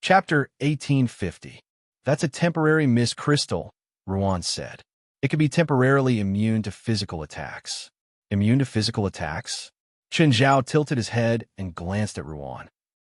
Chapter 1850. That's a temporary mist crystal, Ruan said. It could be temporarily immune to physical attacks. Immune to physical attacks? Chen Zhao tilted his head and glanced at Ruan.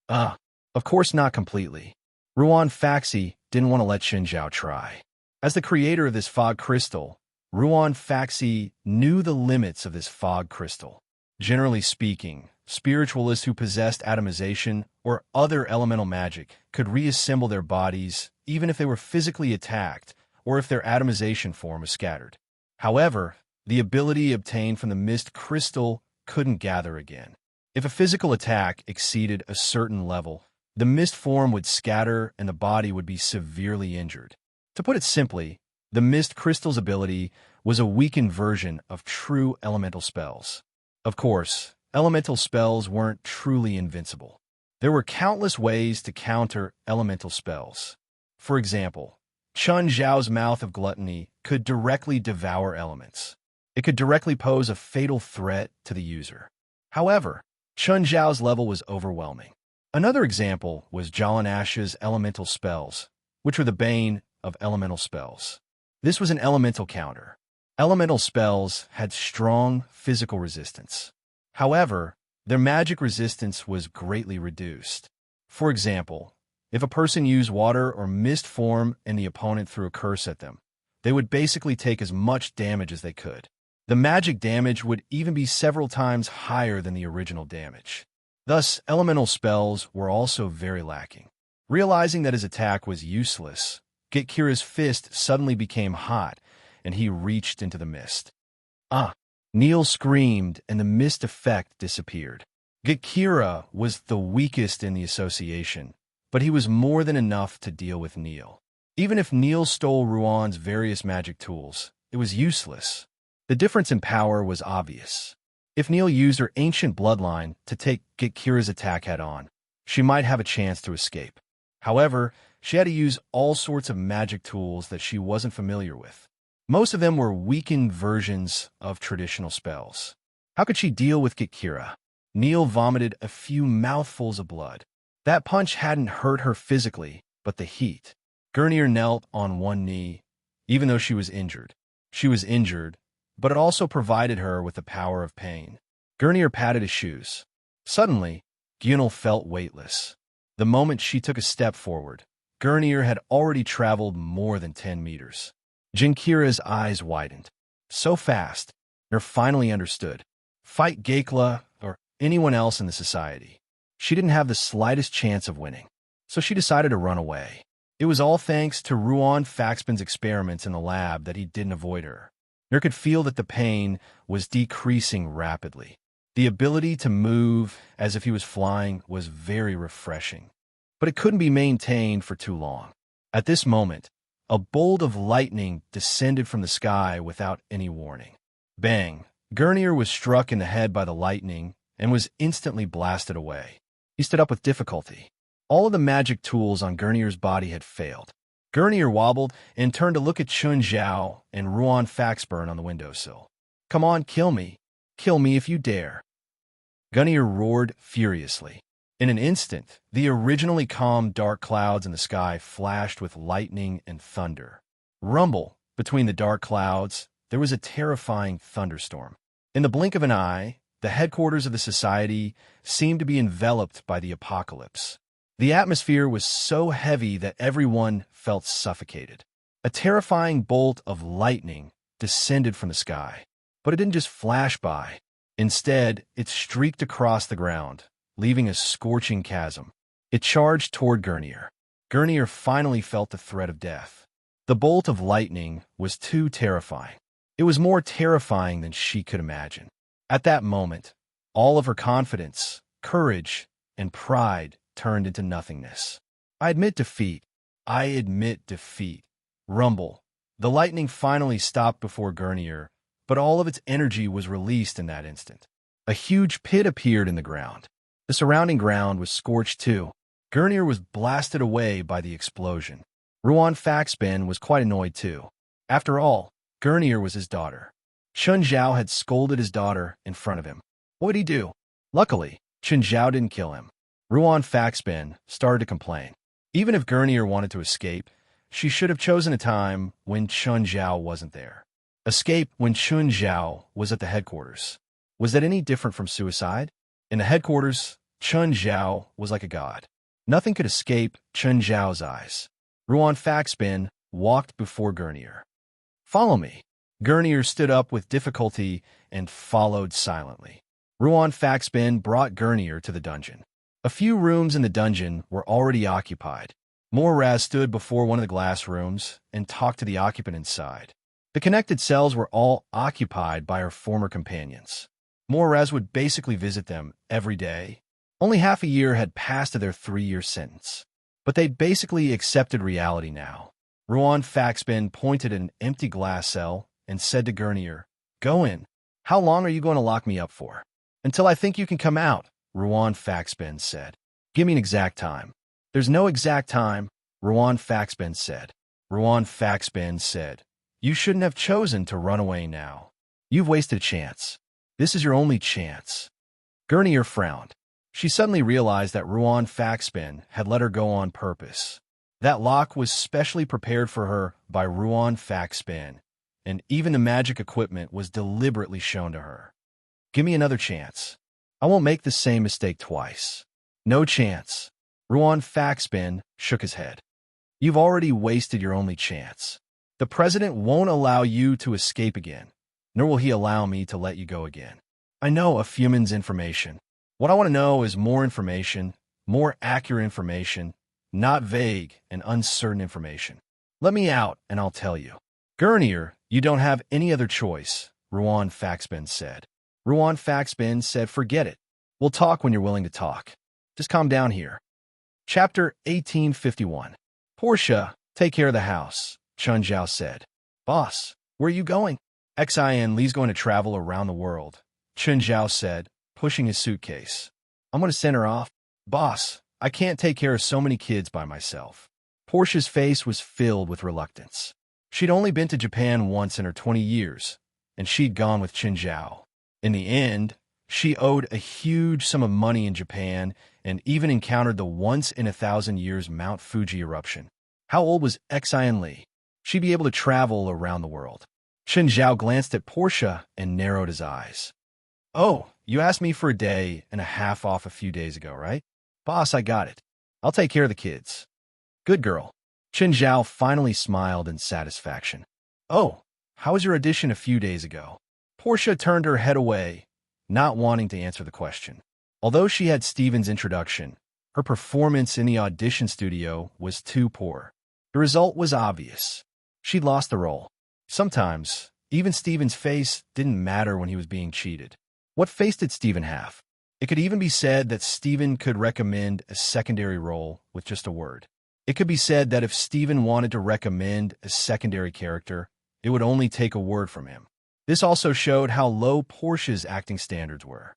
Of course not completely. Ruan Faxi didn't want to let Chen Zhao try. As the creator of this fog crystal, Ruan Faxi knew the limits of this fog crystal. Generally speaking, spiritualists who possessed atomization or other elemental magic could reassemble their bodies even if they were physically attacked or if their atomization form was scattered. However, the ability obtained from the mist crystal couldn't gather again. If a physical attack exceeded a certain level, the mist form would scatter and the body would be severely injured. To put it simply, the mist crystal's ability was a weakened version of true elemental spells. Of course, elemental spells weren't truly invincible. There were countless ways to counter elemental spells. For example, Chen Zhao's mouth of gluttony could directly devour elements. It could directly pose a fatal threat to the user. However, Chen Zhao's level was overwhelming. Another example was Jalan Ash's elemental spells, which were the bane of elemental spells. This was an elemental counter. Elemental spells had strong physical resistance. However, their magic resistance was greatly reduced. For example, if a person used water or mist form and the opponent threw a curse at them, they would basically take as much damage as they could. The magic damage would even be several times higher than the original damage. Thus, elemental spells were also very lacking. Realizing that his attack was useless, Gitkira's fist suddenly became hot, and he reached into the mist. Neil screamed, and the mist effect disappeared. Gitkira was the weakest in the association, but he was more than enough to deal with Neil. Even if Neil stole Ruan's various magic tools, it was useless. The difference in power was obvious. If Neil used her ancient bloodline to take Gitkira's attack head-on, she might have a chance to escape. However, she had to use all sorts of magic tools that she wasn't familiar with. Most of them were weakened versions of traditional spells. How could she deal with Gitkira? Neil vomited a few mouthfuls of blood. That punch hadn't hurt her physically, but the heat. Gurnier knelt on one knee, even though she was injured. She was injured, but it also provided her with the power of pain. Gurnier patted his shoes. Suddenly, Gyunel felt weightless. The moment she took a step forward, Gurnier had already traveled more than 10 meters. Jinkira's eyes widened. So fast, Ner finally understood. Fight Gaekla or anyone else in the society. She didn't have the slightest chance of winning, so she decided to run away. It was all thanks to Ruan Faxpan's experiments in the lab that he didn't avoid her. Ner could feel that the pain was decreasing rapidly. The ability to move as if he was flying was very refreshing, but it couldn't be maintained for too long. At this moment, a bolt of lightning descended from the sky without any warning. Bang! Gurnier was struck in the head by the lightning and was instantly blasted away. He stood up with difficulty. All of the magic tools on Gurnier's body had failed. Gurnier wobbled and turned to look at Chen Zhao and Ruan Faxburn on the windowsill. "Come on, kill me. Kill me if you dare." Gurnier roared furiously. In an instant, the originally calm dark clouds in the sky flashed with lightning and thunder. Rumble! Between the dark clouds, there was a terrifying thunderstorm. In the blink of an eye, the headquarters of the society seemed to be enveloped by the apocalypse. The atmosphere was so heavy that everyone felt suffocated. A terrifying bolt of lightning descended from the sky. But it didn't just flash by. Instead, it streaked across the ground, leaving a scorching chasm. It charged toward Gurnier. Gurnier finally felt the threat of death. The bolt of lightning was too terrifying. It was more terrifying than she could imagine. At that moment, all of her confidence, courage, and pride turned into nothingness. I admit defeat. I admit defeat. Rumble. The lightning finally stopped before Gurnier, but all of its energy was released in that instant. A huge pit appeared in the ground. The surrounding ground was scorched too. Gurnier was blasted away by the explosion. Ruan Faxpan was quite annoyed too. After all, Gurnier was his daughter. Chen Zhao had scolded his daughter in front of him. What would he do? Luckily, Chen Zhao didn't kill him. Ruan Faxpan started to complain. Even if Gurnier wanted to escape, she should have chosen a time when Chun Zhao wasn't there. Escape when Chun Zhao was at the headquarters. Was that any different from suicide? In the headquarters, Chun Zhao was like a god. Nothing could escape Chun Zhao's eyes. Ruan Faxbin walked before Gurnier. "Follow me." Gurnier stood up with difficulty and followed silently. Ruan Faxbin brought Gurnier to the dungeon. A few rooms in the dungeon were already occupied. Moraz stood before one of the glass rooms and talked to the occupant inside. The connected cells were all occupied by her former companions. Moraz would basically visit them every day. Only half a year had passed of their 3-year sentence. But they'd basically accepted reality now. Ruan Faxbin pointed at an empty glass cell and said to Gurnier, "Go in. How long are you going to lock me up for?" "Until I think you can come out," Ruan Faxbin said. "Give me an exact time." "There's no exact time," Ruan Faxbin said. Ruan Faxbin said, "You shouldn't have chosen to run away now. You've wasted a chance. This is your only chance." Gurnier frowned. She suddenly realized that Ruan Faxbin had let her go on purpose. That lock was specially prepared for her by Ruan Faxbin, and even the magic equipment was deliberately shown to her. "Give me another chance. I won't make the same mistake twice." "No chance." Ruan Faxbin shook his head. "You've already wasted your only chance. The president won't allow you to escape again, nor will he allow me to let you go again. I know a Fuman's information. What I want to know is more information, more accurate information, not vague and uncertain information. Let me out, and I'll tell you." "Gurnier, you don't have any other choice," Ruan Faxbin said. Ruan Faxbin said, "Forget it. We'll talk when you're willing to talk. Just calm down here." Chapter 1851. "Portia, take care of the house," Chun Zhao said. "Boss, where are you going?" "Xin Li's going to travel around the world," Chun Zhao said, pushing his suitcase. "I'm going to send her off." "Boss, I can't take care of so many kids by myself." Portia's face was filled with reluctance. She'd only been to Japan once in her 20 years, and she'd gone with Chun Zhao. In the end, she owed a huge sum of money in Japan and even encountered the once-in-a-thousand-years Mount Fuji eruption. How old was Xin Li? She'd be able to travel around the world. Chun Zhao glanced at Portia and narrowed his eyes. "Oh, you asked me for a day and a half off a few days ago, right?" "Boss, I got it. I'll take care of the kids." "Good girl." Chun Zhao finally smiled in satisfaction. "Oh, how was your audition a few days ago?" Portia turned her head away, not wanting to answer the question. Although she had Steven's introduction, her performance in the audition studio was too poor. The result was obvious. She'd lost the role. Sometimes, even Steven's face didn't matter when he was being cheated. What face did Steven have? It could even be said that Steven could recommend a secondary role with just a word. It could be said that if Steven wanted to recommend a secondary character, it would only take a word from him. This also showed how low Portia's acting standards were.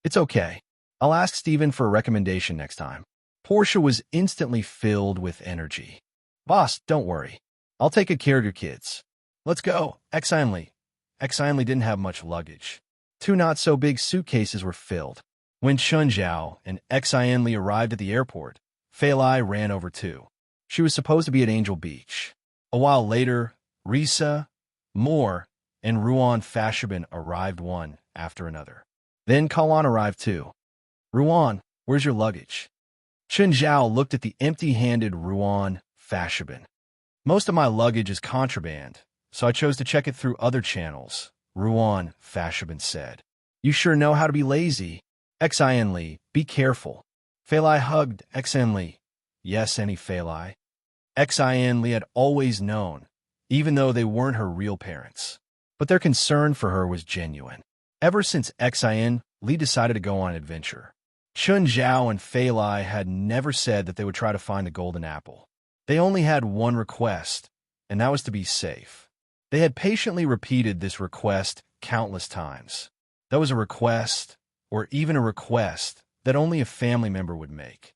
It's okay. I'll ask Steven for a recommendation next time. Portia was instantly filled with energy. "Boss, don't worry. I'll take good care of your kids. Let's go." Xin Li didn't have much luggage. 2 not-so-big suitcases were filled. When Chun Zhao and Xin Li arrived at the airport, Fei Lai ran over too. She was supposed to be at Angel Beach. A while later, Risa, Moore, and Ruan Faxbin arrived one after another. Then Kalan arrived too. "Ruan, where's your luggage?" Chun Zhao looked at the empty-handed Ruan Faxbin. "Most of my luggage is contraband, so I chose to check it through other channels," Ruan Faxbin said. "You sure know how to be lazy." "Xin Li, be careful." Fei Lai hugged Xin Li. "Yes, any Fei Lai." Xin Li had always known, even though they weren't her real parents. But their concern for her was genuine. Ever since Xin Li decided to go on an adventure, Chun Zhao and Fei Lai had never said that they would try to find the golden apple. They only had one request, and that was to be safe. They had patiently repeated this request countless times. That was a request, or even a request, that only a family member would make.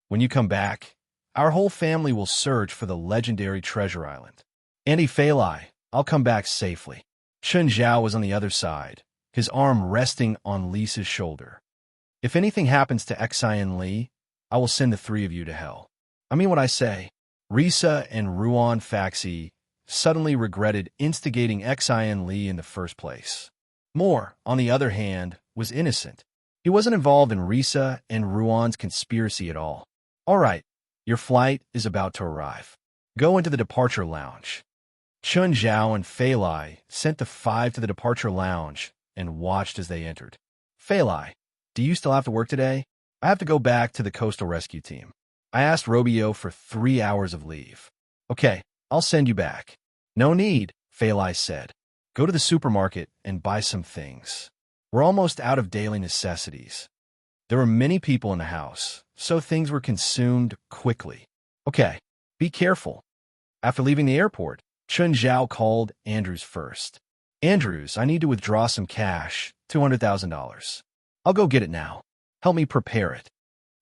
"When you come back, our whole family will search for the legendary treasure island." "Auntie Fei Lai, I'll come back safely." Chun Zhao was on the other side, his arm resting on Lisa's shoulder. If anything happens to Xian Li, I will send the three of you to hell. I mean what I say. Risa and Ruan Faxi suddenly regretted instigating Xian Li in the first place. Moore, on the other hand, was innocent. He wasn't involved in Risa and Ruan's conspiracy at all. All right, your flight is about to arrive. Go into the departure lounge. Chun Zhao and Fei Lai sent the five to the departure lounge and watched as they entered. Fei Lai, do you still have to work today? I have to go back to the coastal rescue team. I asked Robio for 3 hours of leave. Okay, I'll send you back. No need, Fei Lai said. Go to the supermarket and buy some things. We're almost out of daily necessities. There were many people in the house, so things were consumed quickly. Okay, be careful. After leaving the airport, Chun Zhao called Andrews first. Andrews, I need to withdraw some cash, $200,000. I'll go get it now. Help me prepare it.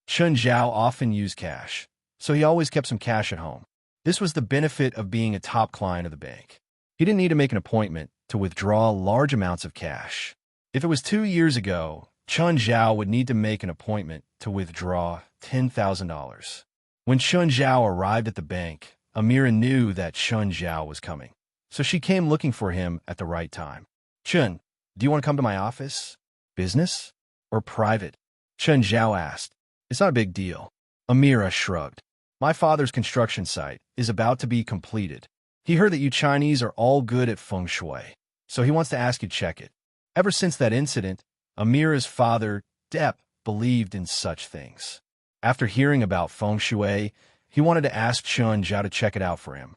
Chun Zhao often used cash, so he always kept some cash at home. This was the benefit of being a top client of the bank. He didn't need to make an appointment to withdraw large amounts of cash. If it was 2 years ago, Chun Zhao would need to make an appointment to withdraw $10,000. When Chun Zhao arrived at the bank, Amira knew that Chun Zhao was coming, so she came looking for him at the right time. Chun, do you want to come to my office? Business or private? Chun Zhao asked. It's not a big deal. Amira shrugged. My father's construction site is about to be completed. He heard that you Chinese are all good at feng shui, so he wants to ask you to check it. Ever since that incident, Amira's father, Depp, believed in such things. After hearing about feng shui, he wanted to ask Chun Zhao to check it out for him.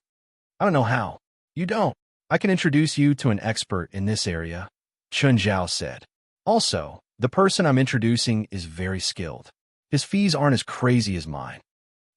I don't know how. You don't. I can introduce you to an expert in this area, Chun Zhao said. Also, the person I'm introducing is very skilled. His fees aren't as crazy as mine.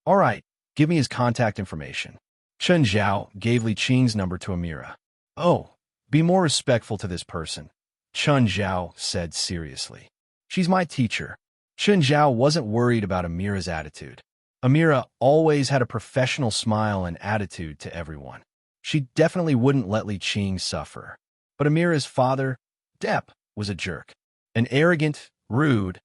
All right, give me his contact information. Chun Zhao gave Li Qing's number to Amira. Oh, be more respectful to this person, Chun Zhao said seriously. She's my teacher. Chun Zhao wasn't worried about Amira's attitude. Amira always had a professional smile and attitude to everyone. She definitely wouldn't let Li Qing suffer. But Amira's father, Depp, was a jerk. An arrogant, rude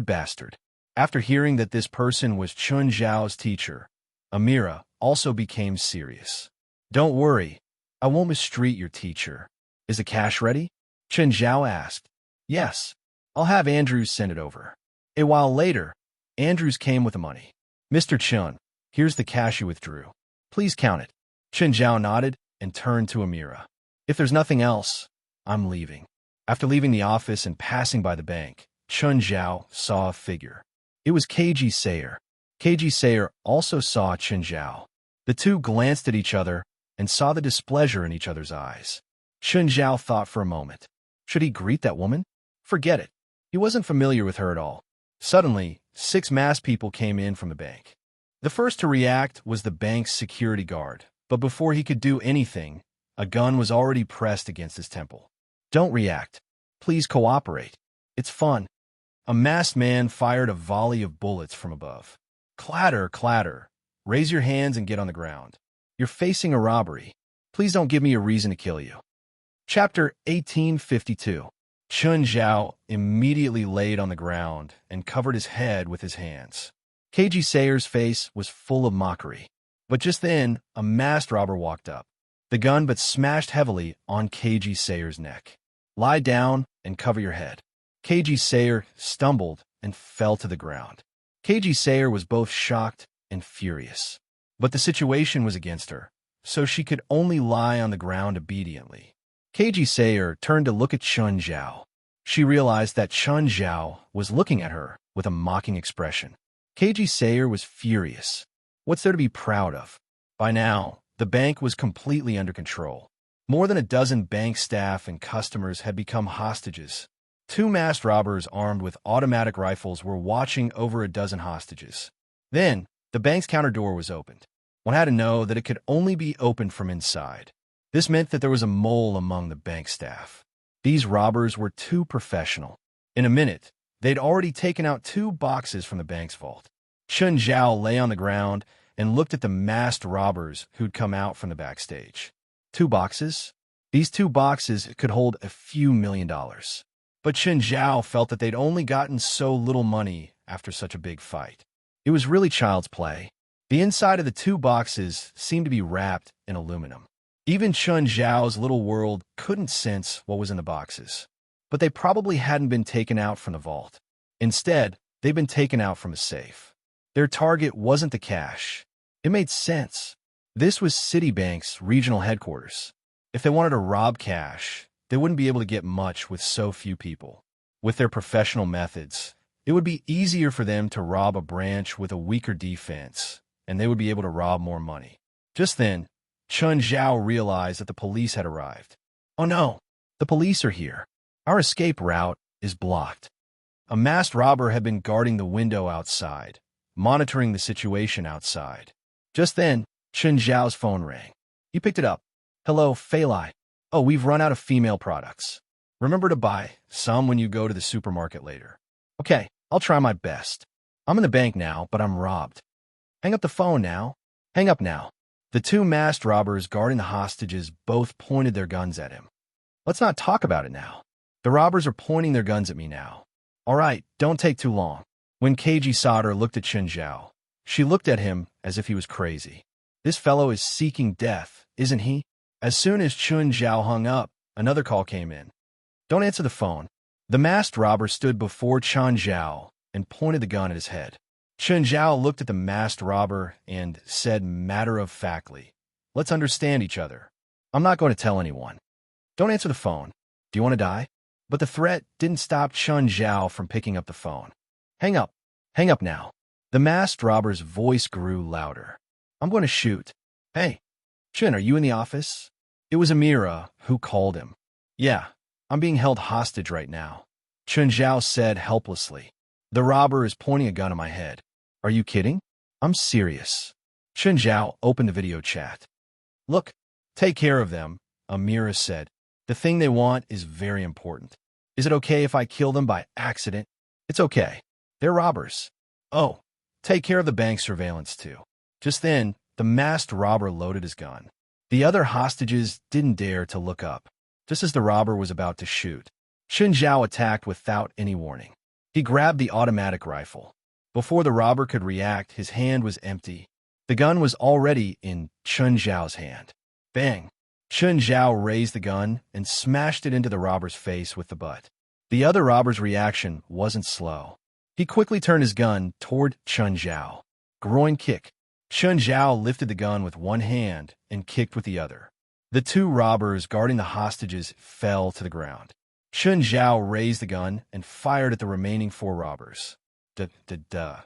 bastard. After hearing that this person was Chun Zhao's teacher, Amira also became serious. Don't worry, I won't mistreat your teacher. Is the cash ready? Chun Zhao asked. Yes, I'll have Andrews send it over. A while later, Andrews came with the money. Mr. Chun, here's the cash you withdrew. Please count it. Chun Zhao nodded and turned to Amira. If there's nothing else, I'm leaving. After leaving the office and passing by the bank, Chun Zhao saw a figure. It was KG Sayer. KG Sayer also saw Chun Zhao. The two glanced at each other and saw the displeasure in each other's eyes. Chun Zhao thought for a moment. Should he greet that woman? Forget it. He wasn't familiar with her at all. Suddenly, 6 masked people came in from the bank. The first to react was the bank's security guard, but before he could do anything, a gun was already pressed against his temple. Don't react. Please cooperate. It's fun. A masked man fired a volley of bullets from above. Clatter, clatter. Raise your hands and get on the ground. You're facing a robbery. Please don't give me a reason to kill you. Chapter 1852. Chun Zhao immediately laid on the ground and covered his head with his hands. KG Sayer's face was full of mockery. But just then, a masked robber walked up. The gun but smashed heavily on KG Sayer's neck. Lie down and cover your head. KG Sayer stumbled and fell to the ground. KG Sayer was both shocked and furious. But the situation was against her, so she could only lie on the ground obediently. KG Sayer turned to look at Chun Zhao. She realized that Chun Zhao was looking at her with a mocking expression. KG Sayer was furious. What's there to be proud of? By now, the bank was completely under control. More than a dozen bank staff and customers had become hostages. 2 masked robbers armed with automatic rifles were watching over a dozen hostages. Then, the bank's counter door was opened. One had to know that it could only be opened from inside. This meant that there was a mole among the bank staff. These robbers were too professional. In a minute, they'd already taken out 2 boxes from the bank's vault. Chun Zhao lay on the ground and looked at the masked robbers who'd come out from the backstage. 2 boxes? These 2 boxes could hold a few $1 million. But But Chen Zhao felt that they'd only gotten so little money after such a big fight. It was really child's play. The inside of the two boxes seemed to be wrapped in aluminum. Even Chen Zhao's little world couldn't sense what was in the boxes. But they probably hadn't been taken out from the vault. Instead, they'd been taken out from a safe. Their target wasn't the cash. It made sense. This was Citibank's regional headquarters. If they wanted to rob cash, they wouldn't be able to get much with so few people. With their professional methods, it would be easier for them to rob a branch with a weaker defense, and they would be able to rob more money. Just then, Chen Zhao realized that the police had arrived. Oh no, the police are here. Our escape route is blocked. A masked robber had been guarding the window outside, monitoring the situation outside. Just then, Chen Zhao's phone rang. He picked it up. Hello, Fei Lai. Oh, we've run out of female products. Remember to buy some when you go to the supermarket later. Okay, I'll try my best. I'm in the bank now, but I'm robbed. Hang up the phone now. Hang up now. The two masked robbers guarding the hostages both pointed their guns at him. Let's not talk about it now. The robbers are pointing their guns at me now. All right, don't take too long. When KG Sauter looked at Chen Zhao, she looked at him as if he was crazy. This fellow is seeking death, isn't he? As soon as Chen Zhao hung up, another call came in. Don't answer the phone. The masked robber stood before Chen Zhao and pointed the gun at his head. Chen Zhao looked at the masked robber and said matter-of-factly, let's understand each other. I'm not going to tell anyone. Don't answer the phone. Do you want to die? But the threat didn't stop Chen Zhao from picking up the phone. Hang up. Hang up now. The masked robber's voice grew louder. I'm going to shoot. Hey, Chen, are you in the office? It was Amira who called him. Yeah, I'm being held hostage right now, Chen Zhao said helplessly. The robber is pointing a gun at my head. Are you kidding? I'm serious. Chen Zhao opened the video chat. Look, take care of them, Amira said. The thing they want is very important. Is it okay if I kill them by accident? It's okay. They're robbers. Oh, take care of the bank surveillance too. Just then, the masked robber loaded his gun. The other hostages didn't dare to look up. Just as the robber was about to shoot, Chen Zhao attacked without any warning. He grabbed the automatic rifle. Before the robber could react, his hand was empty. The gun was already in Chen Zhao's hand. Bang! Chen Zhao raised the gun and smashed it into the robber's face with the butt. The other robber's reaction wasn't slow. He quickly turned his gun toward Chen Zhao. Groin kick. Chen Zhao lifted the gun with one hand and kicked with the other. The two robbers guarding the hostages fell to the ground. Chen Zhao raised the gun and fired at the remaining four robbers. The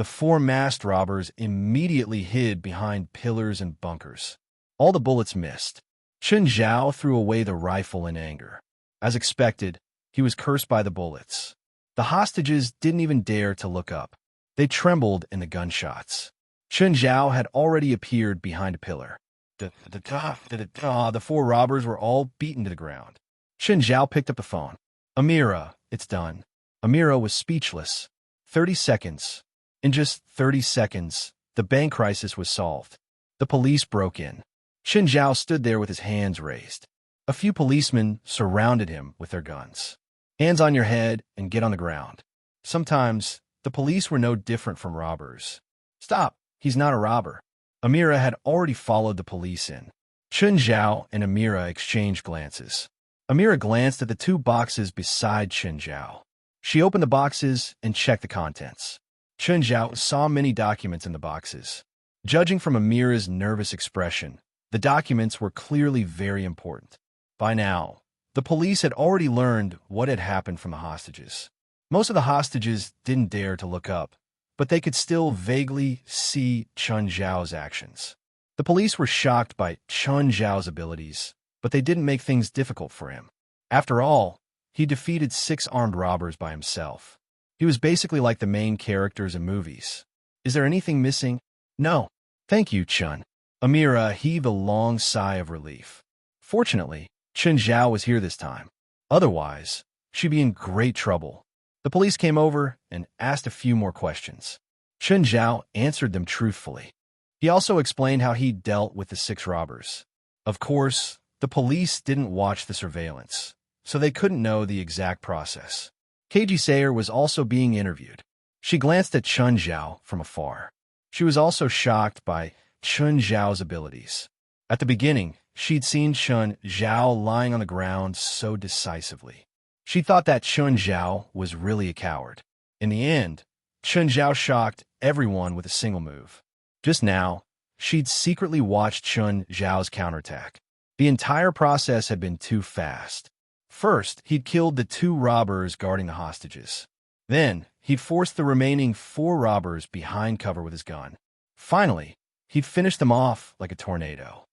four masked robbers immediately hid behind pillars and bunkers. All the bullets missed. Chen Zhao threw away the rifle in anger. As expected, he was cursed by the bullets. The hostages didn't even dare to look up. They trembled in the gunshots. Chen Zhao had already appeared behind a pillar. The four robbers were all beaten to the ground. Chen Zhao picked up the phone. Amira, it's done. Amira was speechless. 30 seconds. In just 30 seconds, the bank crisis was solved. The police broke in. Chen Zhao stood there with his hands raised. A few policemen surrounded him with their guns. Hands on your head and get on the ground. Sometimes, the police were no different from robbers. Stop, he's not a robber. Amira had already followed the police in. Chen Zhao and Amira exchanged glances. Amira glanced at the two boxes beside Chen Zhao. She opened the boxes and checked the contents. Chen Zhao saw many documents in the boxes. Judging from Amira's nervous expression, the documents were clearly very important. By now, the police had already learned what had happened from the hostages. Most of the hostages didn't dare to look up, but they could still vaguely see Chen Zhao's actions. The police were shocked by Chen Zhao's abilities, but they didn't make things difficult for him. After all, he defeated 6 armed robbers by himself. He was basically like the main characters in movies. Is there anything missing? No. Thank you, Chen. Amira heaved a long sigh of relief. Fortunately, Chen Zhao was here this time. Otherwise, she'd be in great trouble. The police came over and asked a few more questions. Chen Zhao answered them truthfully. He also explained how he dealt with the 6 robbers. Of course, the police didn't watch the surveillance, so they couldn't know the exact process. KG Sayer was also being interviewed. She glanced at Chun Zhao from afar. She was also shocked by Chun Zhao's abilities. At the beginning, she'd seen Chun Zhao lying on the ground so decisively. She thought that Chun Zhao was really a coward. In the end, Chun Zhao shocked everyone with a single move. Just now, she'd secretly watched Chun Zhao's counterattack. The entire process had been too fast. First, he'd killed the 2 robbers guarding the hostages. Then, he'd forced the remaining 4 robbers behind cover with his gun. Finally, he'd finished them off like a tornado.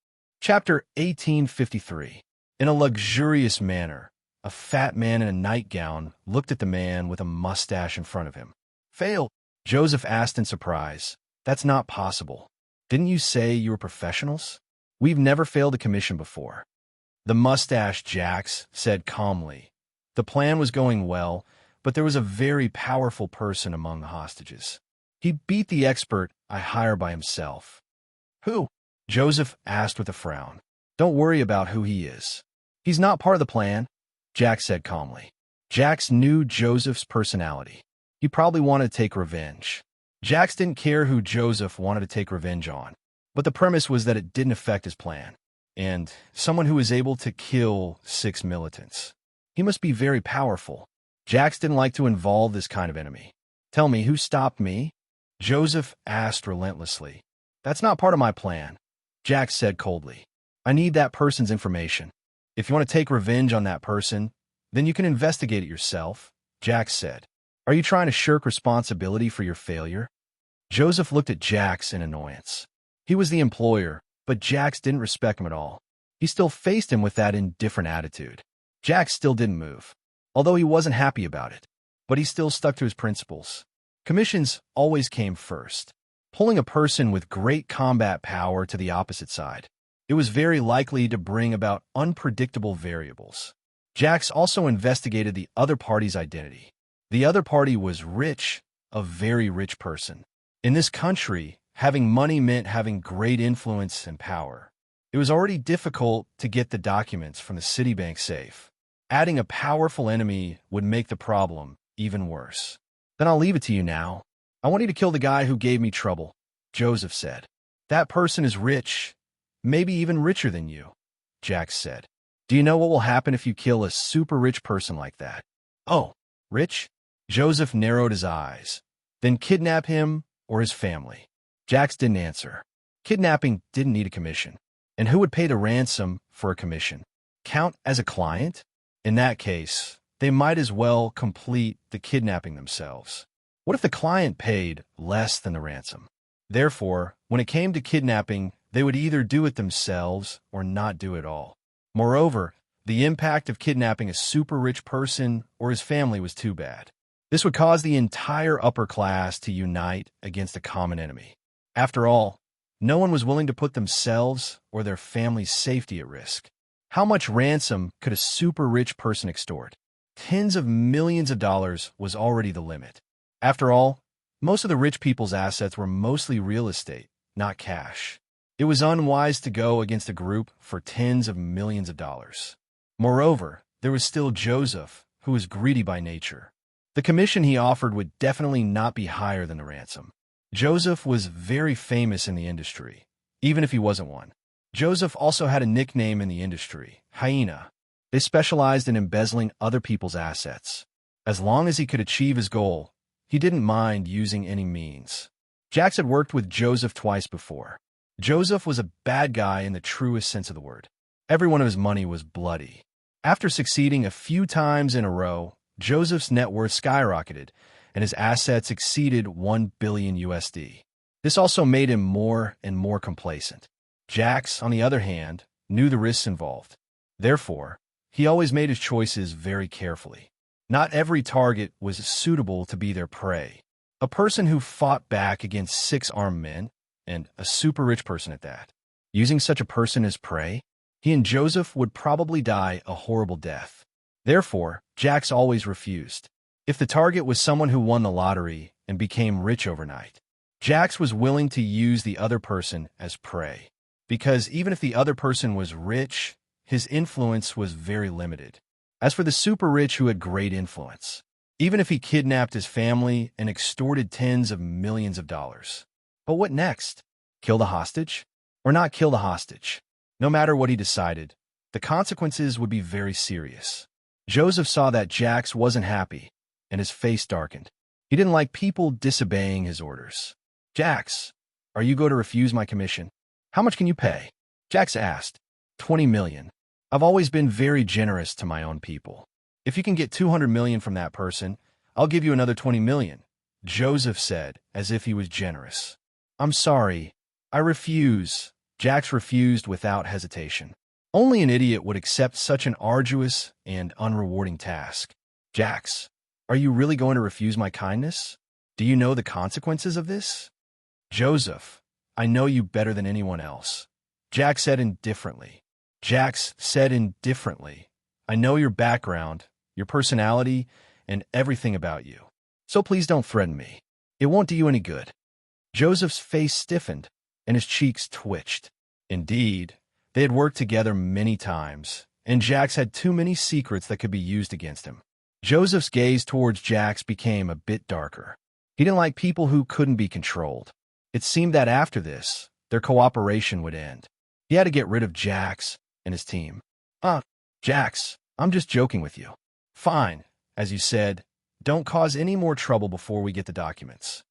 Chapter 1853. In a luxurious manner, a fat man in a nightgown looked at the man with a mustache in front of him. Fail? Joseph asked in surprise. That's not possible. Didn't you say you were professionals? We've never failed a commission before. The mustache Jax said calmly. The plan was going well, but there was a very powerful person among the hostages. He beat the expert I hire by himself. Who? Joseph asked with a frown. Don't worry about who he is. He's not part of the plan, Jax said calmly. Jax knew Joseph's personality. He probably wanted to take revenge. Jax didn't care who Joseph wanted to take revenge on, but the premise was that it didn't affect his plan. And someone who was able to kill 6 militants. He must be very powerful. Jax didn't like to involve this kind of enemy. Tell me, who stopped me? Joseph asked relentlessly. That's not part of my plan, Jax said coldly. I need that person's information. If you want to take revenge on that person, then you can investigate it yourself, Jax said. Are you trying to shirk responsibility for your failure? Joseph looked at Jax in annoyance. He was the employer, but Jax didn't respect him at all. He still faced him with that indifferent attitude. Jax still didn't move, although he wasn't happy about it. But he still stuck to his principles. Commissions always came first. Pulling a person with great combat power to the opposite side. It was very likely to bring about unpredictable variables. Jax also investigated the other party's identity. The other party was rich, a very rich person. In this country, having money meant having great influence and power. It was already difficult to get the documents from the Citibank safe. Adding a powerful enemy would make the problem even worse. Then I'll leave it to you now. I want you to kill the guy who gave me trouble, Joseph said. That person is rich, maybe even richer than you, Jax said. Do you know what will happen if you kill a super rich person like that? Oh, rich? Joseph narrowed his eyes. Then kidnap him or his family. Jax didn't answer. Kidnapping didn't need a commission. And who would pay the ransom for a commission? Count as a client? In that case, they might as well complete the kidnapping themselves. What if the client paid less than the ransom? Therefore, when it came to kidnapping, they would either do it themselves or not do it at all. Moreover, the impact of kidnapping a super rich person or his family was too bad. This would cause the entire upper class to unite against a common enemy. After all, no one was willing to put themselves or their family's safety at risk. How much ransom could a super rich person extort? Tens of millions of dollars was already the limit. After all, most of the rich people's assets were mostly real estate, not cash. It was unwise to go against a group for tens of millions of dollars. Moreover, there was still Joseph, who was greedy by nature. The commission he offered would definitely not be higher than the ransom. Joseph was very famous in the industry, even if he wasn't one. Joseph also had a nickname in the industry, Hyena. They specialized in embezzling other people's assets. As long as he could achieve his goal, he didn't mind using any means. Jax had worked with Joseph twice before. Joseph was a bad guy in the truest sense of the word. Every one of his money was bloody. After succeeding a few times in a row, Joseph's net worth skyrocketed, and his assets exceeded $1 billion USD. This also made him more and more complacent. Jax, on the other hand, knew the risks involved. Therefore, he always made his choices very carefully. Not every target was suitable to be their prey. A person who fought back against 6 armed men, and a super rich person at that. Using such a person as prey, he and Joseph would probably die a horrible death. Therefore, Jax always refused. If the target was someone who won the lottery and became rich overnight, Jax was willing to use the other person as prey. Because even if the other person was rich, his influence was very limited. As for the super-rich who had great influence, even if he kidnapped his family and extorted tens of millions of dollars. But what next? Kill the hostage? Or not kill the hostage? No matter what he decided, the consequences would be very serious. Joseph saw that Jax wasn't happy, and his face darkened. He didn't like people disobeying his orders. Jax, are you going to refuse my commission? How much can you pay? Jax asked. 20 million. I've always been very generous to my own people. If you can get 200 million from that person, I'll give you another 20 million, Joseph said, as if he was generous. I'm sorry. I refuse. Jax refused without hesitation. Only an idiot would accept such an arduous and unrewarding task. Jax, are you really going to refuse my kindness? Do you know the consequences of this? Joseph, I know you better than anyone else. Jax said indifferently. I know your background, your personality, and everything about you. So please don't threaten me. It won't do you any good. Joseph's face stiffened, and his cheeks twitched. Indeed, they had worked together many times, and Jax had too many secrets that could be used against him. Joseph's gaze towards Jax became a bit darker. He didn't like people who couldn't be controlled. It seemed that after this, their cooperation would end. He had to get rid of Jax and his team. Jax, I'm just joking with you. Fine, as you said, don't cause any more trouble before we get the documents.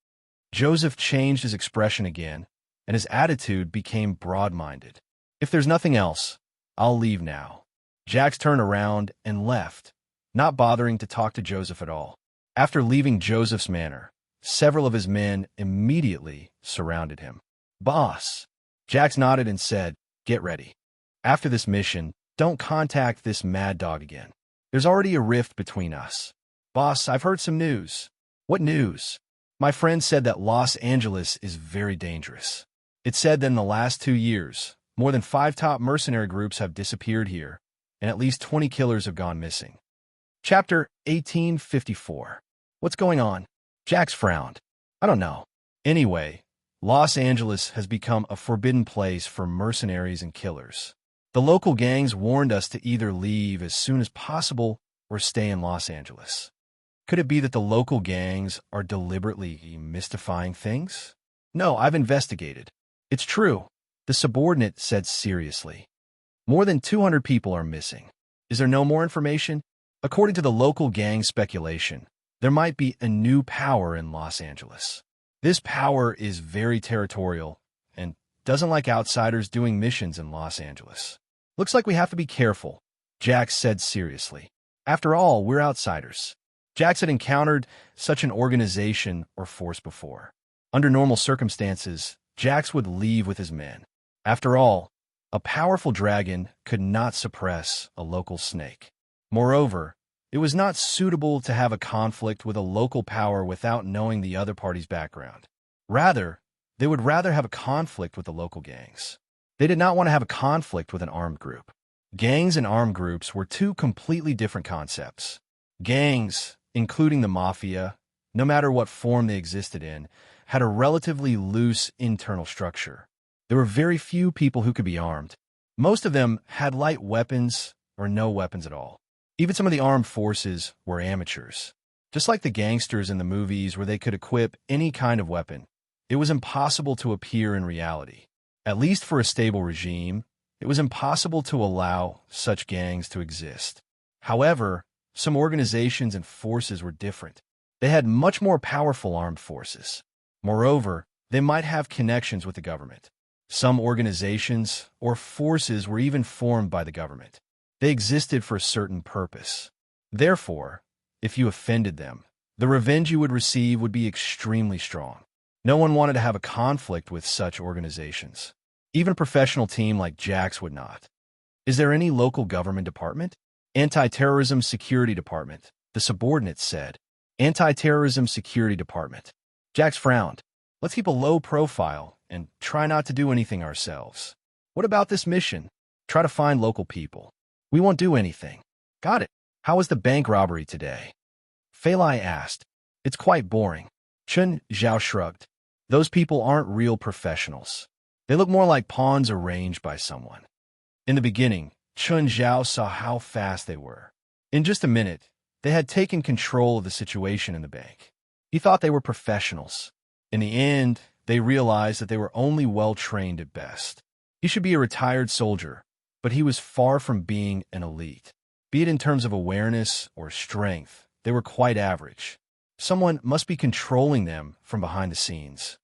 Joseph changed his expression again, and his attitude became broad-minded. If there's nothing else, I'll leave now. Jax turned around and left, not bothering to talk to Joseph at all. After leaving Joseph's manor, several of his men immediately surrounded him. Boss, Jax nodded and said, get ready. After this mission, don't contact this mad dog again. There's already a rift between us. Boss, I've heard some news. What news? My friend said that Los Angeles is very dangerous. It said that in the last 2 years, more than 5 top mercenary groups have disappeared here, and at least 20 killers have gone missing. Chapter 1854. What's going on? Jax frowned. I don't know. Anyway, Los Angeles has become a forbidden place for mercenaries and killers. The local gangs warned us to either leave as soon as possible or stay in Los Angeles. Could it be that the local gangs are deliberately mystifying things? No, I've investigated. It's true, the subordinate said seriously. More than 200 people are missing. Is there no more information? According to the local gang speculation, there might be a new power in Los Angeles. This power is very territorial and doesn't like outsiders doing missions in Los Angeles. Looks like we have to be careful, Jax said seriously. After all, we're outsiders. Jax had encountered such an organization or force before. Under normal circumstances, Jax would leave with his men. After all, a powerful dragon could not suppress a local snake. Moreover, it was not suitable to have a conflict with a local power without knowing the other party's background. Rather, they would rather have a conflict with the local gangs. They did not want to have a conflict with an armed group. Gangs and armed groups were two completely different concepts. Gangs, including the mafia, no matter what form they existed in, had a relatively loose internal structure. There were very few people who could be armed. Most of them had light weapons or no weapons at all. Even some of the armed forces were amateurs. Just like the gangsters in the movies where they could equip any kind of weapon, it was impossible to appear in reality. At least for a stable regime, it was impossible to allow such gangs to exist. However, some organizations and forces were different. They had much more powerful armed forces. Moreover, they might have connections with the government. Some organizations or forces were even formed by the government. They existed for a certain purpose. Therefore, if you offended them, the revenge you would receive would be extremely strong. No one wanted to have a conflict with such organizations. Even a professional team like Jax would not. Is there any local government department? Anti-Terrorism Security Department, the subordinate said. Anti-Terrorism Security Department. Jax frowned. Let's keep a low profile and try not to do anything ourselves. What about this mission? Try to find local people. We won't do anything. Got it. How was the bank robbery today? Fei Lai asked. It's quite boring. Chen Zhao shrugged. Those people aren't real professionals. They look more like pawns arranged by someone. In the beginning, Chen Zhao saw how fast they were. In just a minute, they had taken control of the situation in the bank. He thought they were professionals. In the end, they realized that they were only well-trained at best. He should be a retired soldier, but he was far from being an elite. Be it in terms of awareness or strength, they were quite average. Someone must be controlling them from behind the scenes.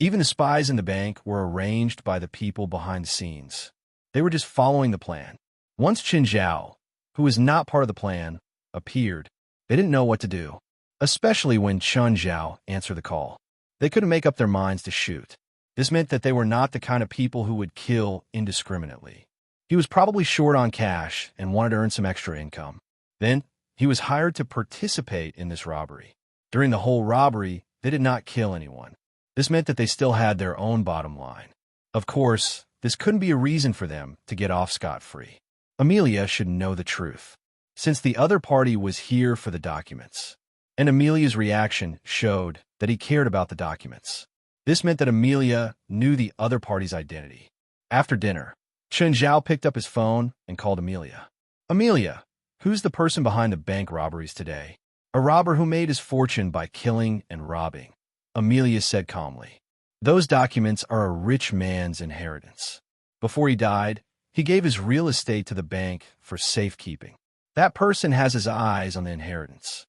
Even the spies in the bank were arranged by the people behind the scenes. They were just following the plan. Once Qin Zhao, who was not part of the plan, appeared, they didn't know what to do, especially when Chun Zhao answered the call. They couldn't make up their minds to shoot. This meant that they were not the kind of people who would kill indiscriminately. He was probably short on cash and wanted to earn some extra income. Then, he was hired to participate in this robbery. During the whole robbery, they did not kill anyone. This meant that they still had their own bottom line. Of course, this couldn't be a reason for them to get off scot-free. Amelia should know the truth, since the other party was here for the documents. And Amelia's reaction showed that he cared about the documents. This meant that Amelia knew the other party's identity. After dinner, Chen Zhao picked up his phone and called Amelia. Amelia, who's the person behind the bank robberies today? A robber who made his fortune by killing and robbing, Amelia said calmly. Those documents are a rich man's inheritance. Before he died, he gave his real estate to the bank for safekeeping. That person has his eyes on the inheritance.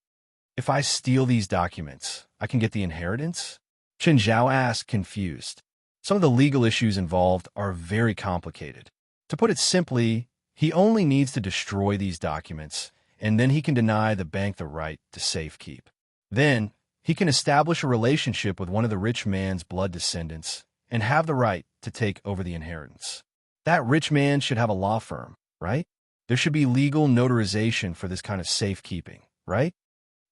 If I steal these documents, I can get the inheritance? Chen Zhao asked, confused. Some of the legal issues involved are very complicated. To put it simply, he only needs to destroy these documents, and then he can deny the bank the right to safekeep. Then, he can establish a relationship with one of the rich man's blood descendants and have the right to take over the inheritance. That rich man should have a law firm, right? There should be legal notarization for this kind of safekeeping, right?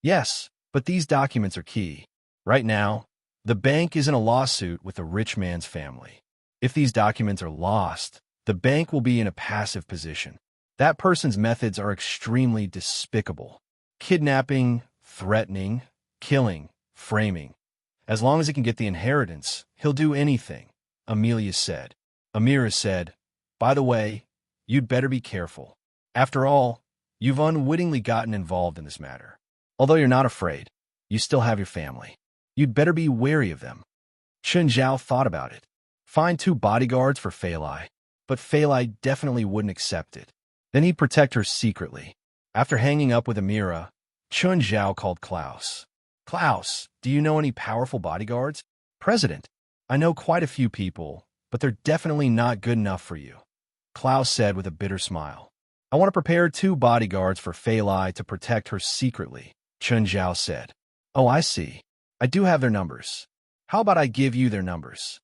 Yes, but these documents are key. Right now, the bank is in a lawsuit with the rich man's family. If these documents are lost, the bank will be in a passive position. That person's methods are extremely despicable. Kidnapping, threatening, killing, framing. As long as he can get the inheritance, he'll do anything, Amelia said. Amira said, by the way, you'd better be careful. After all, you've unwittingly gotten involved in this matter. Although you're not afraid, you still have your family. You'd better be wary of them. Chen Zhao thought about it. Find 2 bodyguards for Fei Lai, but Fei Lai definitely wouldn't accept it. Then he'd protect her secretly. After hanging up with Amira, Chen Zhao called Klaus. Klaus, do you know any powerful bodyguards? President, I know quite a few people, but they're definitely not good enough for you, Klaus said with a bitter smile. I want to prepare 2 bodyguards for Fei Lai to protect her secretly, Chen Zhao said. Oh, I see. I do have their numbers. How about I give you their numbers?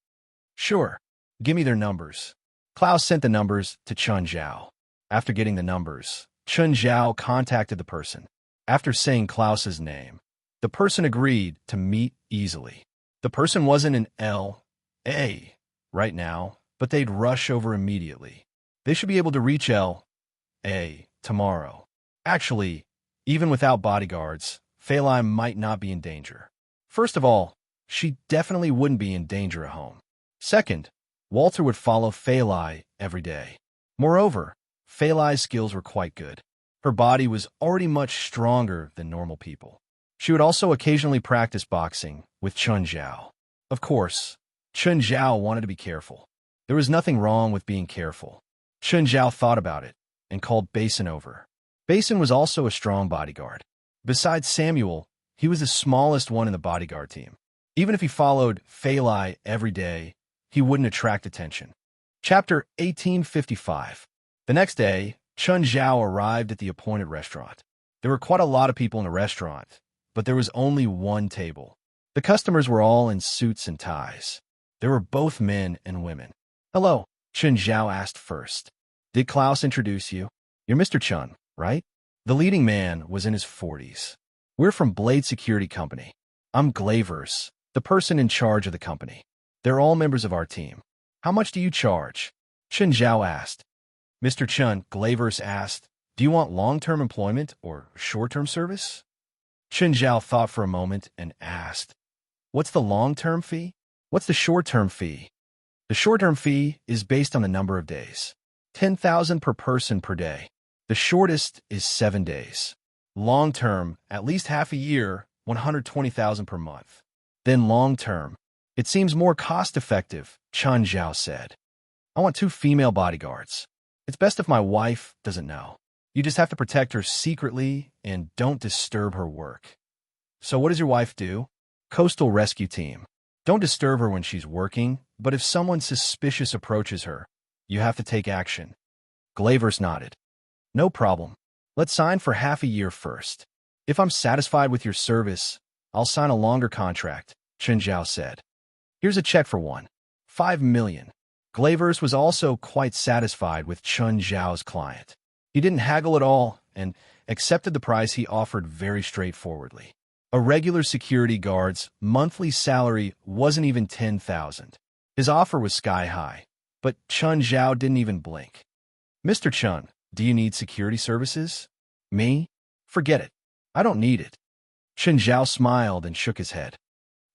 Sure. Give me their numbers. Klaus sent the numbers to Chen Zhao. After getting the numbers, Chen Zhao contacted the person. After saying Klaus's name, the person agreed to meet easily. The person wasn't in L.A. right now, but they'd rush over immediately. They should be able to reach L.A. tomorrow. Actually, even without bodyguards, Fei Lai might not be in danger. First of all, she definitely wouldn't be in danger at home. Second, Walter would follow Fei Lai every day. Moreover, Fei Lai's skills were quite good. Her body was already much stronger than normal people. She would also occasionally practice boxing with Chen Zhao. Of course, Chen Zhao wanted to be careful. There was nothing wrong with being careful. Chen Zhao thought about it and called Basin over. Basin was also a strong bodyguard. Besides Samuel, he was the smallest one in the bodyguard team. Even if he followed Fei Lai every day, he wouldn't attract attention. Chapter 1855. The next day, Chen Zhao arrived at the appointed restaurant. There were quite a lot of people in the restaurant, but there was only one table. The customers were all in suits and ties. There were both men and women. Hello, Chen Zhao asked first. Did Klaus introduce you? You're Mr. Chen, right? The leading man was in his 40s. We're from Blade Security Company. I'm Glavers, the person in charge of the company. They're all members of our team. How much do you charge? Chen Zhao asked. Mr. Chen, Glavers asked, do you want long-term employment or short-term service? Chen Zhao thought for a moment and asked, what's the long-term fee? What's the short-term fee? The short-term fee is based on the number of days. 10,000 per person per day. The shortest is 7 days. Long-term, at least half a year, 120,000 per month. Then long-term. It seems more cost-effective, Chen Zhao said. I want 2 female bodyguards. It's best if my wife doesn't know. You just have to protect her secretly and don't disturb her work. So what does your wife do? Coastal rescue team. Don't disturb her when she's working, but if someone suspicious approaches her, you have to take action. Glavers nodded. No problem. Let's sign for half a year first. If I'm satisfied with your service, I'll sign a longer contract, Chen Zhao said. Here's a check for 1.5 million. Glavers was also quite satisfied with Chen Zhao's client. He didn't haggle at all and accepted the price he offered very straightforwardly. A regular security guard's monthly salary wasn't even 10,000. His offer was sky high, but Chen Zhao didn't even blink. Mr. Chen, do you need security services? Me? Forget it. I don't need it. Chen Zhao smiled and shook his head.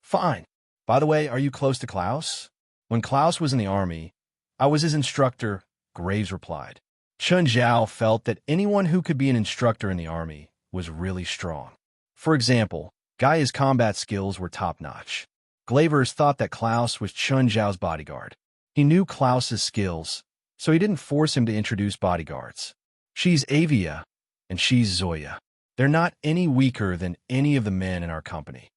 Fine. By the way, are you close to Klaus? When Klaus was in the army, I was his instructor, Graves replied. Chen Zhao felt that anyone who could be an instructor in the army was really strong. For example, Gaia's combat skills were top-notch. Glavers thought that Klaus was Chen Zhao's bodyguard. He knew Klaus's skills, so he didn't force him to introduce bodyguards. She's Avia, and she's Zoya. They're not any weaker than any of the men in our company.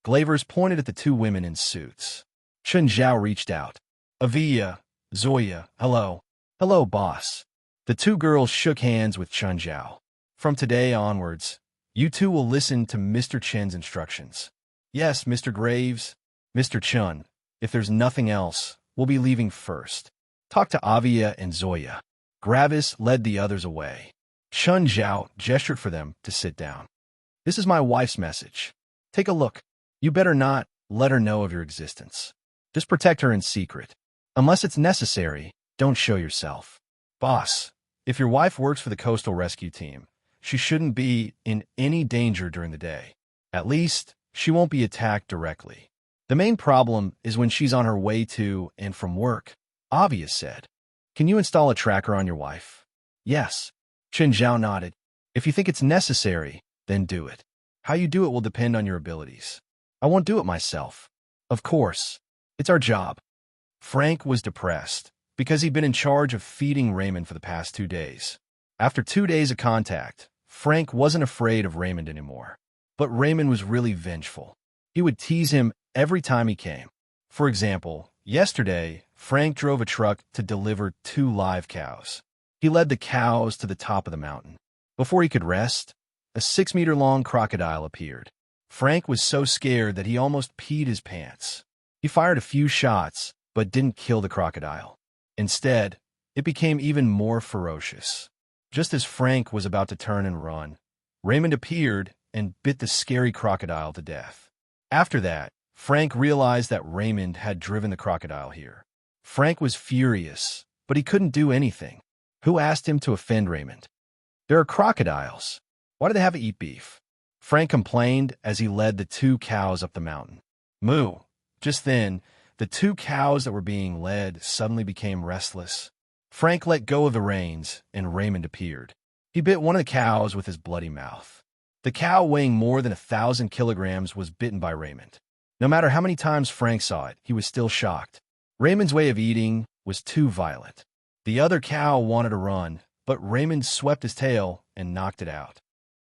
Glavers pointed at the 2 women in suits. Chen Zhao reached out. Avia, Zoya, hello. Hello, boss. The 2 girls shook hands with Chen Zhao. From today onwards, you 2 will listen to Mr. Chen's instructions. Yes, Mr. Graves. Mr. Chen, if there's nothing else, we'll be leaving first. Talk to Avia and Zoya. Gravis led the others away. Chen Zhao gestured for them to sit down. This is my wife's message. Take a look. You better not let her know of your existence. Just protect her in secret. Unless it's necessary, don't show yourself. Boss, if your wife works for the Coastal Rescue Team, she shouldn't be in any danger during the day. At least, she won't be attacked directly. The main problem is when she's on her way to and from work, Avia said. Can you install a tracker on your wife? Yes. Chen Zhao nodded. If you think it's necessary, then do it. How you do it will depend on your abilities. I won't do it myself. Of course. It's our job. Frank was depressed because he'd been in charge of feeding Raymond for the past 2 days. After 2 days of contact, Frank wasn't afraid of Raymond anymore. But Raymond was really vengeful. He would tease him every time he came. For example, yesterday, Frank drove a truck to deliver 2 live cows. He led the cows to the top of the mountain. Before he could rest, a 6-meter-long crocodile appeared. Frank was so scared that he almost peed his pants. He fired a few shots, but didn't kill the crocodile. Instead, it became even more ferocious. Just as Frank was about to turn and run, Raymond appeared and bit the scary crocodile to death. After that, Frank realized that Raymond had driven the crocodile here. Frank was furious, but he couldn't do anything. Who asked him to offend Raymond? There are crocodiles. Why do they have to eat beef? Frank complained as he led the 2 cows up the mountain. Moo! Just then, the 2 cows that were being led suddenly became restless. Frank let go of the reins, and Raymond appeared. He bit one of the cows with his bloody mouth. The cow weighing more than 1,000 kilograms was bitten by Raymond. No matter how many times Frank saw it, he was still shocked. Raymond's way of eating was too violent. The other cow wanted to run, but Raymond swept his tail and knocked it out.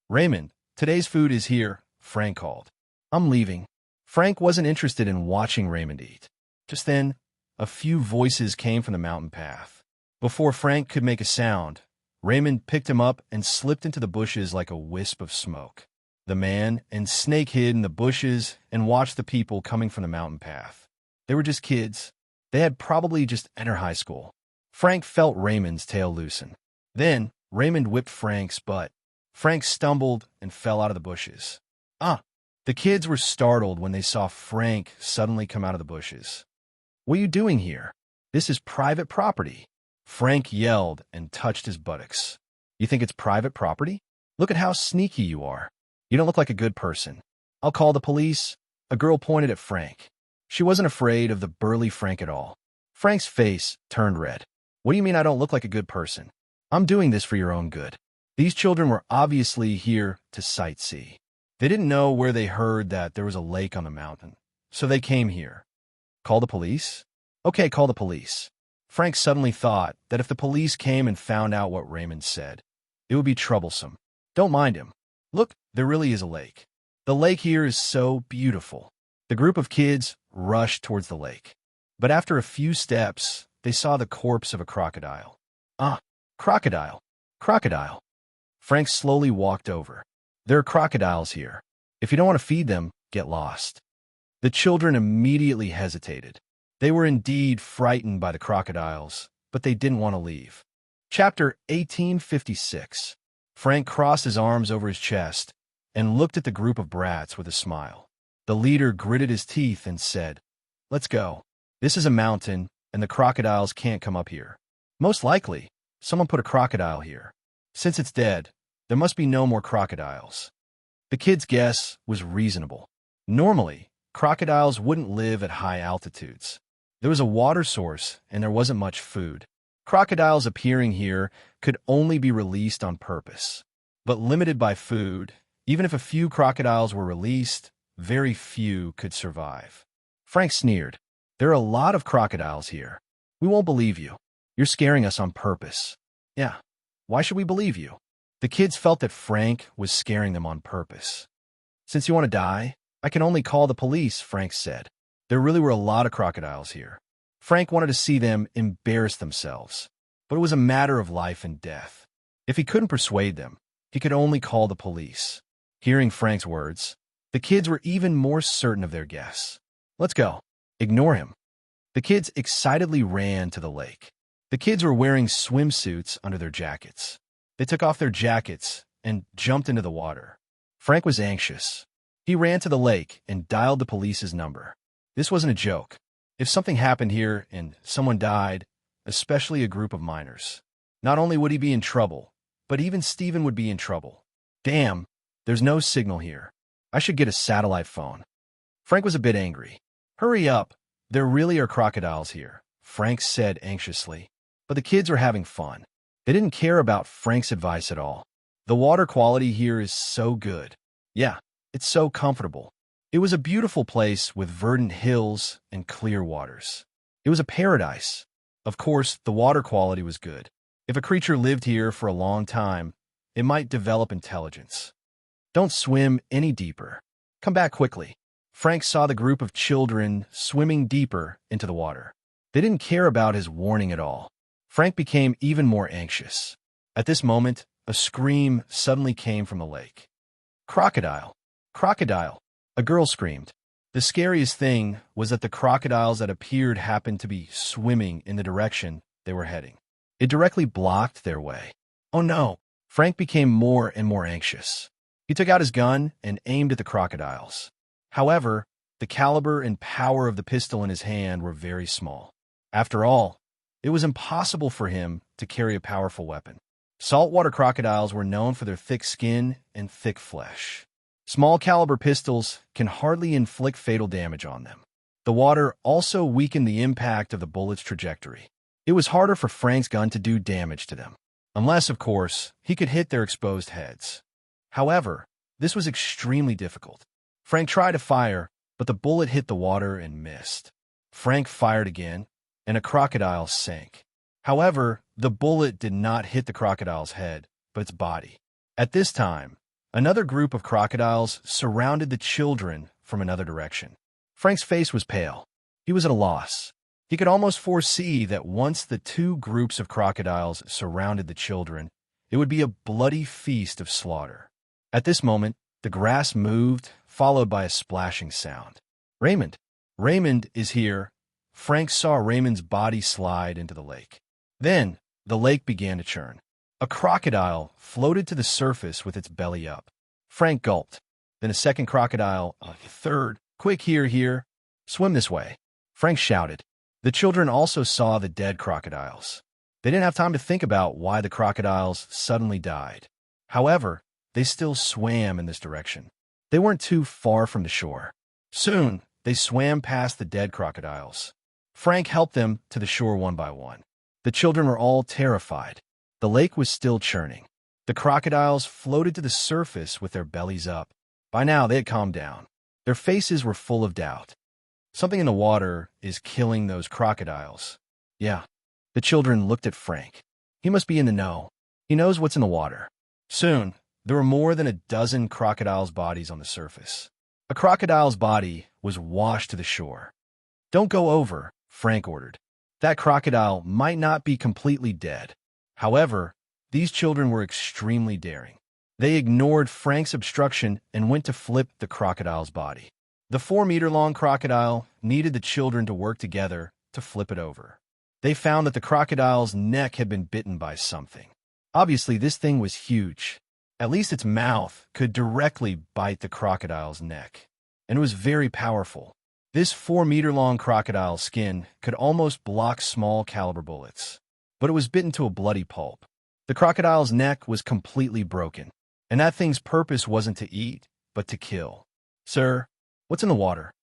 Raymond, today's food is here, Frank called. I'm leaving. Frank wasn't interested in watching Raymond eat. Just then, a few voices came from the mountain path. Before Frank could make a sound, Raymond picked him up and slipped into the bushes like a wisp of smoke. The man and Snake hid in the bushes and watched the people coming from the mountain path. They were just kids. They had probably just entered high school. Frank felt Raymond's tail loosen. Then, Raymond whipped Frank's butt. Frank stumbled and fell out of the bushes. The kids were startled when they saw Frank suddenly come out of the bushes. What are you doing here? This is private property. Frank yelled and touched his buttocks. You think it's private property? Look at how sneaky you are. You don't look like a good person. I'll call the police. A girl pointed at Frank. She wasn't afraid of the burly Frank at all. Frank's face turned red. What do you mean I don't look like a good person? I'm doing this for your own good. These children were obviously here to sightsee. They didn't know where they heard that there was a lake on the mountain, so they came here. Call the police? Okay, call the police. Frank suddenly thought that if the police came and found out what Raymond said, it would be troublesome. Don't mind him. Look, there really is a lake. The lake here is so beautiful. The group of kids rushed towards the lake. But after a few steps, they saw the corpse of a crocodile. Ah, crocodile. Crocodile. Frank slowly walked over. There are crocodiles here. If you don't want to feed them, get lost. The children immediately hesitated. They were indeed frightened by the crocodiles, but they didn't want to leave. Chapter 1856. Frank crossed his arms over his chest and looked at the group of brats with a smile. The leader gritted his teeth and said, "Let's go. This is a mountain, and the crocodiles can't come up here. Most likely, someone put a crocodile here. Since it's dead, there must be no more crocodiles." The kid's guess was reasonable. Normally, crocodiles wouldn't live at high altitudes. There was a water source, and there wasn't much food. Crocodiles appearing here could only be released on purpose. But limited by food, even if a few crocodiles were released, very few could survive. Frank sneered. "There are a lot of crocodiles here. We won't believe you. You're scaring us on purpose." "Yeah, why should we believe you?" The kids felt that Frank was scaring them on purpose. "Since you want to die, I can only call the police," Frank said. There really were a lot of crocodiles here. Frank wanted to see them embarrass themselves, but it was a matter of life and death. If he couldn't persuade them, he could only call the police. Hearing Frank's words, the kids were even more certain of their guess. "Let's go. Ignore him." The kids excitedly ran to the lake. The kids were wearing swimsuits under their jackets. They took off their jackets and jumped into the water. Frank was anxious. He ran to the lake and dialed the police's number. This wasn't a joke. If something happened here and someone died, especially a group of minors, not only would he be in trouble, but even Stephen would be in trouble. Damn, there's no signal here. I should get a satellite phone. Frank was a bit angry. "Hurry up. There really are crocodiles here," Frank said anxiously. But the kids were having fun. They didn't care about Frank's advice at all. The water quality here is so good. Yeah, it's so comfortable. It was a beautiful place with verdant hills and clear waters. It was a paradise. Of course, the water quality was good. If a creature lived here for a long time, it might develop intelligence. Don't swim any deeper. Come back quickly. Frank saw the group of children swimming deeper into the water. They didn't care about his warning at all. Frank became even more anxious. At this moment, a scream suddenly came from the lake. "Crocodile! Crocodile!" A girl screamed. The scariest thing was that the crocodiles that appeared happened to be swimming in the direction they were heading. It directly blocked their way. Oh no! Frank became more and more anxious. He took out his gun and aimed at the crocodiles. However, the caliber and power of the pistol in his hand were very small. After all, it was impossible for him to carry a powerful weapon. Saltwater crocodiles were known for their thick skin and thick flesh. Small caliber pistols can hardly inflict fatal damage on them. The water also weakened the impact of the bullet's trajectory. It was harder for Frank's gun to do damage to them, unless, of course, he could hit their exposed heads. However, this was extremely difficult. Frank tried to fire, but the bullet hit the water and missed. Frank fired again, and a crocodile sank. However, the bullet did not hit the crocodile's head, but its body. At this time, another group of crocodiles surrounded the children from another direction. Frank's face was pale. He was at a loss. He could almost foresee that once the two groups of crocodiles surrounded the children, it would be a bloody feast of slaughter. At this moment, the grass moved, followed by a splashing sound. "Raymond! Raymond is here!" Frank saw Raymond's body slide into the lake. Then, the lake began to churn. A crocodile floated to the surface with its belly up. Frank gulped. Then a second crocodile, a third. "Quick, here. Swim this way," Frank shouted. The children also saw the dead crocodiles. They didn't have time to think about why the crocodiles suddenly died. However, they still swam in this direction. They weren't too far from the shore. Soon, they swam past the dead crocodiles. Frank helped them to the shore one by one. The children were all terrified. The lake was still churning. The crocodiles floated to the surface with their bellies up. By now, they had calmed down. Their faces were full of doubt. Something in the water is killing those crocodiles. Yeah. The children looked at Frank. He must be in the know. He knows what's in the water. Soon, there were more than a dozen crocodiles' bodies on the surface. A crocodile's body was washed to the shore. "Don't go over," Frank ordered. That crocodile might not be completely dead. However, these children were extremely daring. They ignored Frank's obstruction and went to flip the crocodile's body. The 4-meter-long crocodile needed the children to work together to flip it over. They found that the crocodile's neck had been bitten by something. Obviously, this thing was huge. At least its mouth could directly bite the crocodile's neck, and it was very powerful. This 4-meter-long crocodile's skin could almost block small-caliber bullets, but it was bitten to a bloody pulp. The crocodile's neck was completely broken, and that thing's purpose wasn't to eat, but to kill. "Sir, what's in the water?"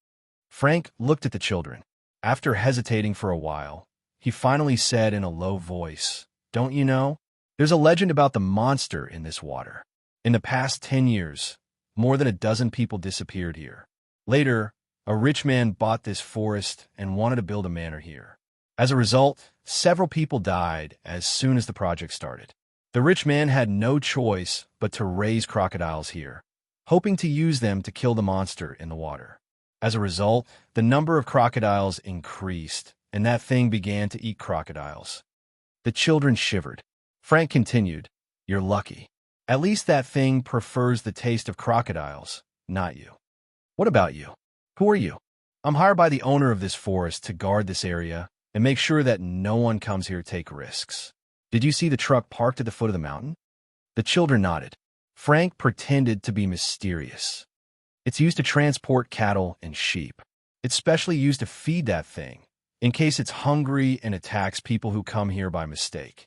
Frank looked at the children. After hesitating for a while, he finally said in a low voice, "Don't you know? There's a legend about the monster in this water. In the past 10 years, more than a dozen people disappeared here. Later, a rich man bought this forest and wanted to build a manor here. As a result, several people died as soon as the project started. The rich man had no choice but to raise crocodiles here, hoping to use them to kill the monster in the water. As a result, the number of crocodiles increased, and that thing began to eat crocodiles." The children shivered. Frank continued, "You're lucky. At least that thing prefers the taste of crocodiles, not you." "What about you? Who are you?" "I'm hired by the owner of this forest to guard this area and make sure that no one comes here to take risks." "Did you see the truck parked at the foot of the mountain?" The children nodded. Frank pretended to be mysterious. "It's used to transport cattle and sheep. It's specially used to feed that thing, in case it's hungry and attacks people who come here by mistake."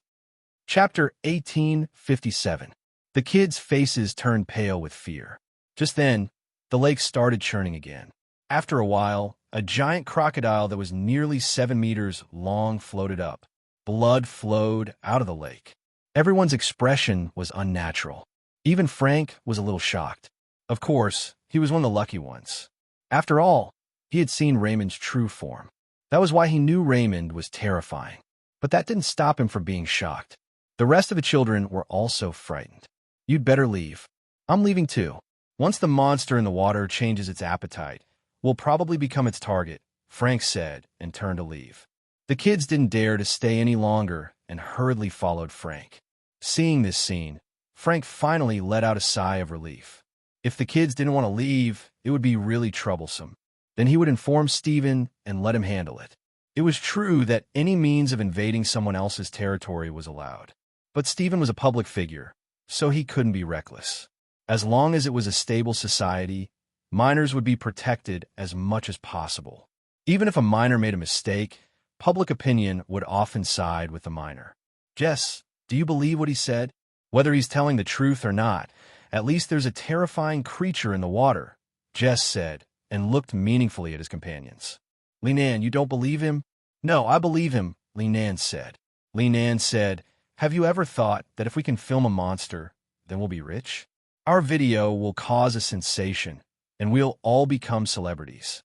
Chapter 1857. The kids' faces turned pale with fear. Just then, the lake started churning again. After a while, a giant crocodile that was nearly 7 meters long floated up. Blood flowed out of the lake. Everyone's expression was unnatural. Even Frank was a little shocked. Of course, he was one of the lucky ones. After all, he had seen Raymond's true form. That was why he knew Raymond was terrifying. But that didn't stop him from being shocked. The rest of the children were also frightened. "You'd better leave." "I'm leaving too. Once the monster in the water changes its appetite, we'll probably become its target," Frank said and turned to leave. The kids didn't dare to stay any longer and hurriedly followed Frank. Seeing this scene, Frank finally let out a sigh of relief. If the kids didn't want to leave, it would be really troublesome. Then he would inform Stephen and let him handle it. It was true that any means of invading someone else's territory was allowed. But Stephen was a public figure, so he couldn't be reckless. As long as it was a stable society, minors would be protected as much as possible. Even if a minor made a mistake, public opinion would often side with the minor. "Jess, do you believe what he said? Whether he's telling the truth or not, at least there's a terrifying creature in the water," Jess said, and looked meaningfully at his companions. "Linan, you don't believe him?" "No, I believe him," Linan said. Linan said, "Have you ever thought that if we can film a monster, then we'll be rich? Our video will cause a sensation, and we'll all become celebrities."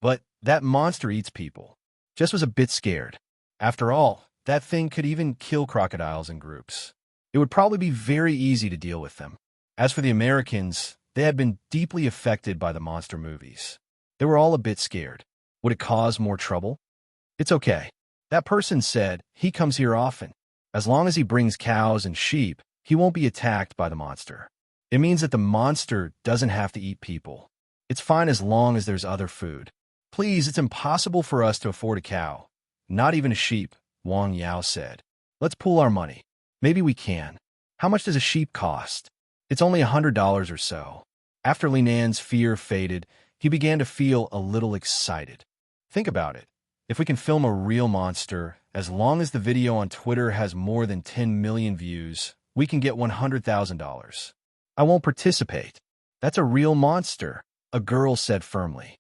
But that monster eats people. Jess was a bit scared. After all, that thing could even kill crocodiles in groups. It would probably be very easy to deal with them. As for the Americans, they had been deeply affected by the monster movies. They were all a bit scared. Would it cause more trouble? "It's okay. That person said he comes here often. As long as he brings cows and sheep, he won't be attacked by the monster. It means that the monster doesn't have to eat people. It's fine as long as there's other food. Please, it's impossible for us to afford a cow. Not even a sheep," Wang Yao said. "Let's pool our money. Maybe we can. How much does a sheep cost?" "It's only $100 or so." After Linan's fear faded, he began to feel a little excited. Think about it. If we can film a real monster, as long as the video on Twitter has more than 10 million views, we can get $100,000. "I won't participate. That's a real monster," a girl said firmly.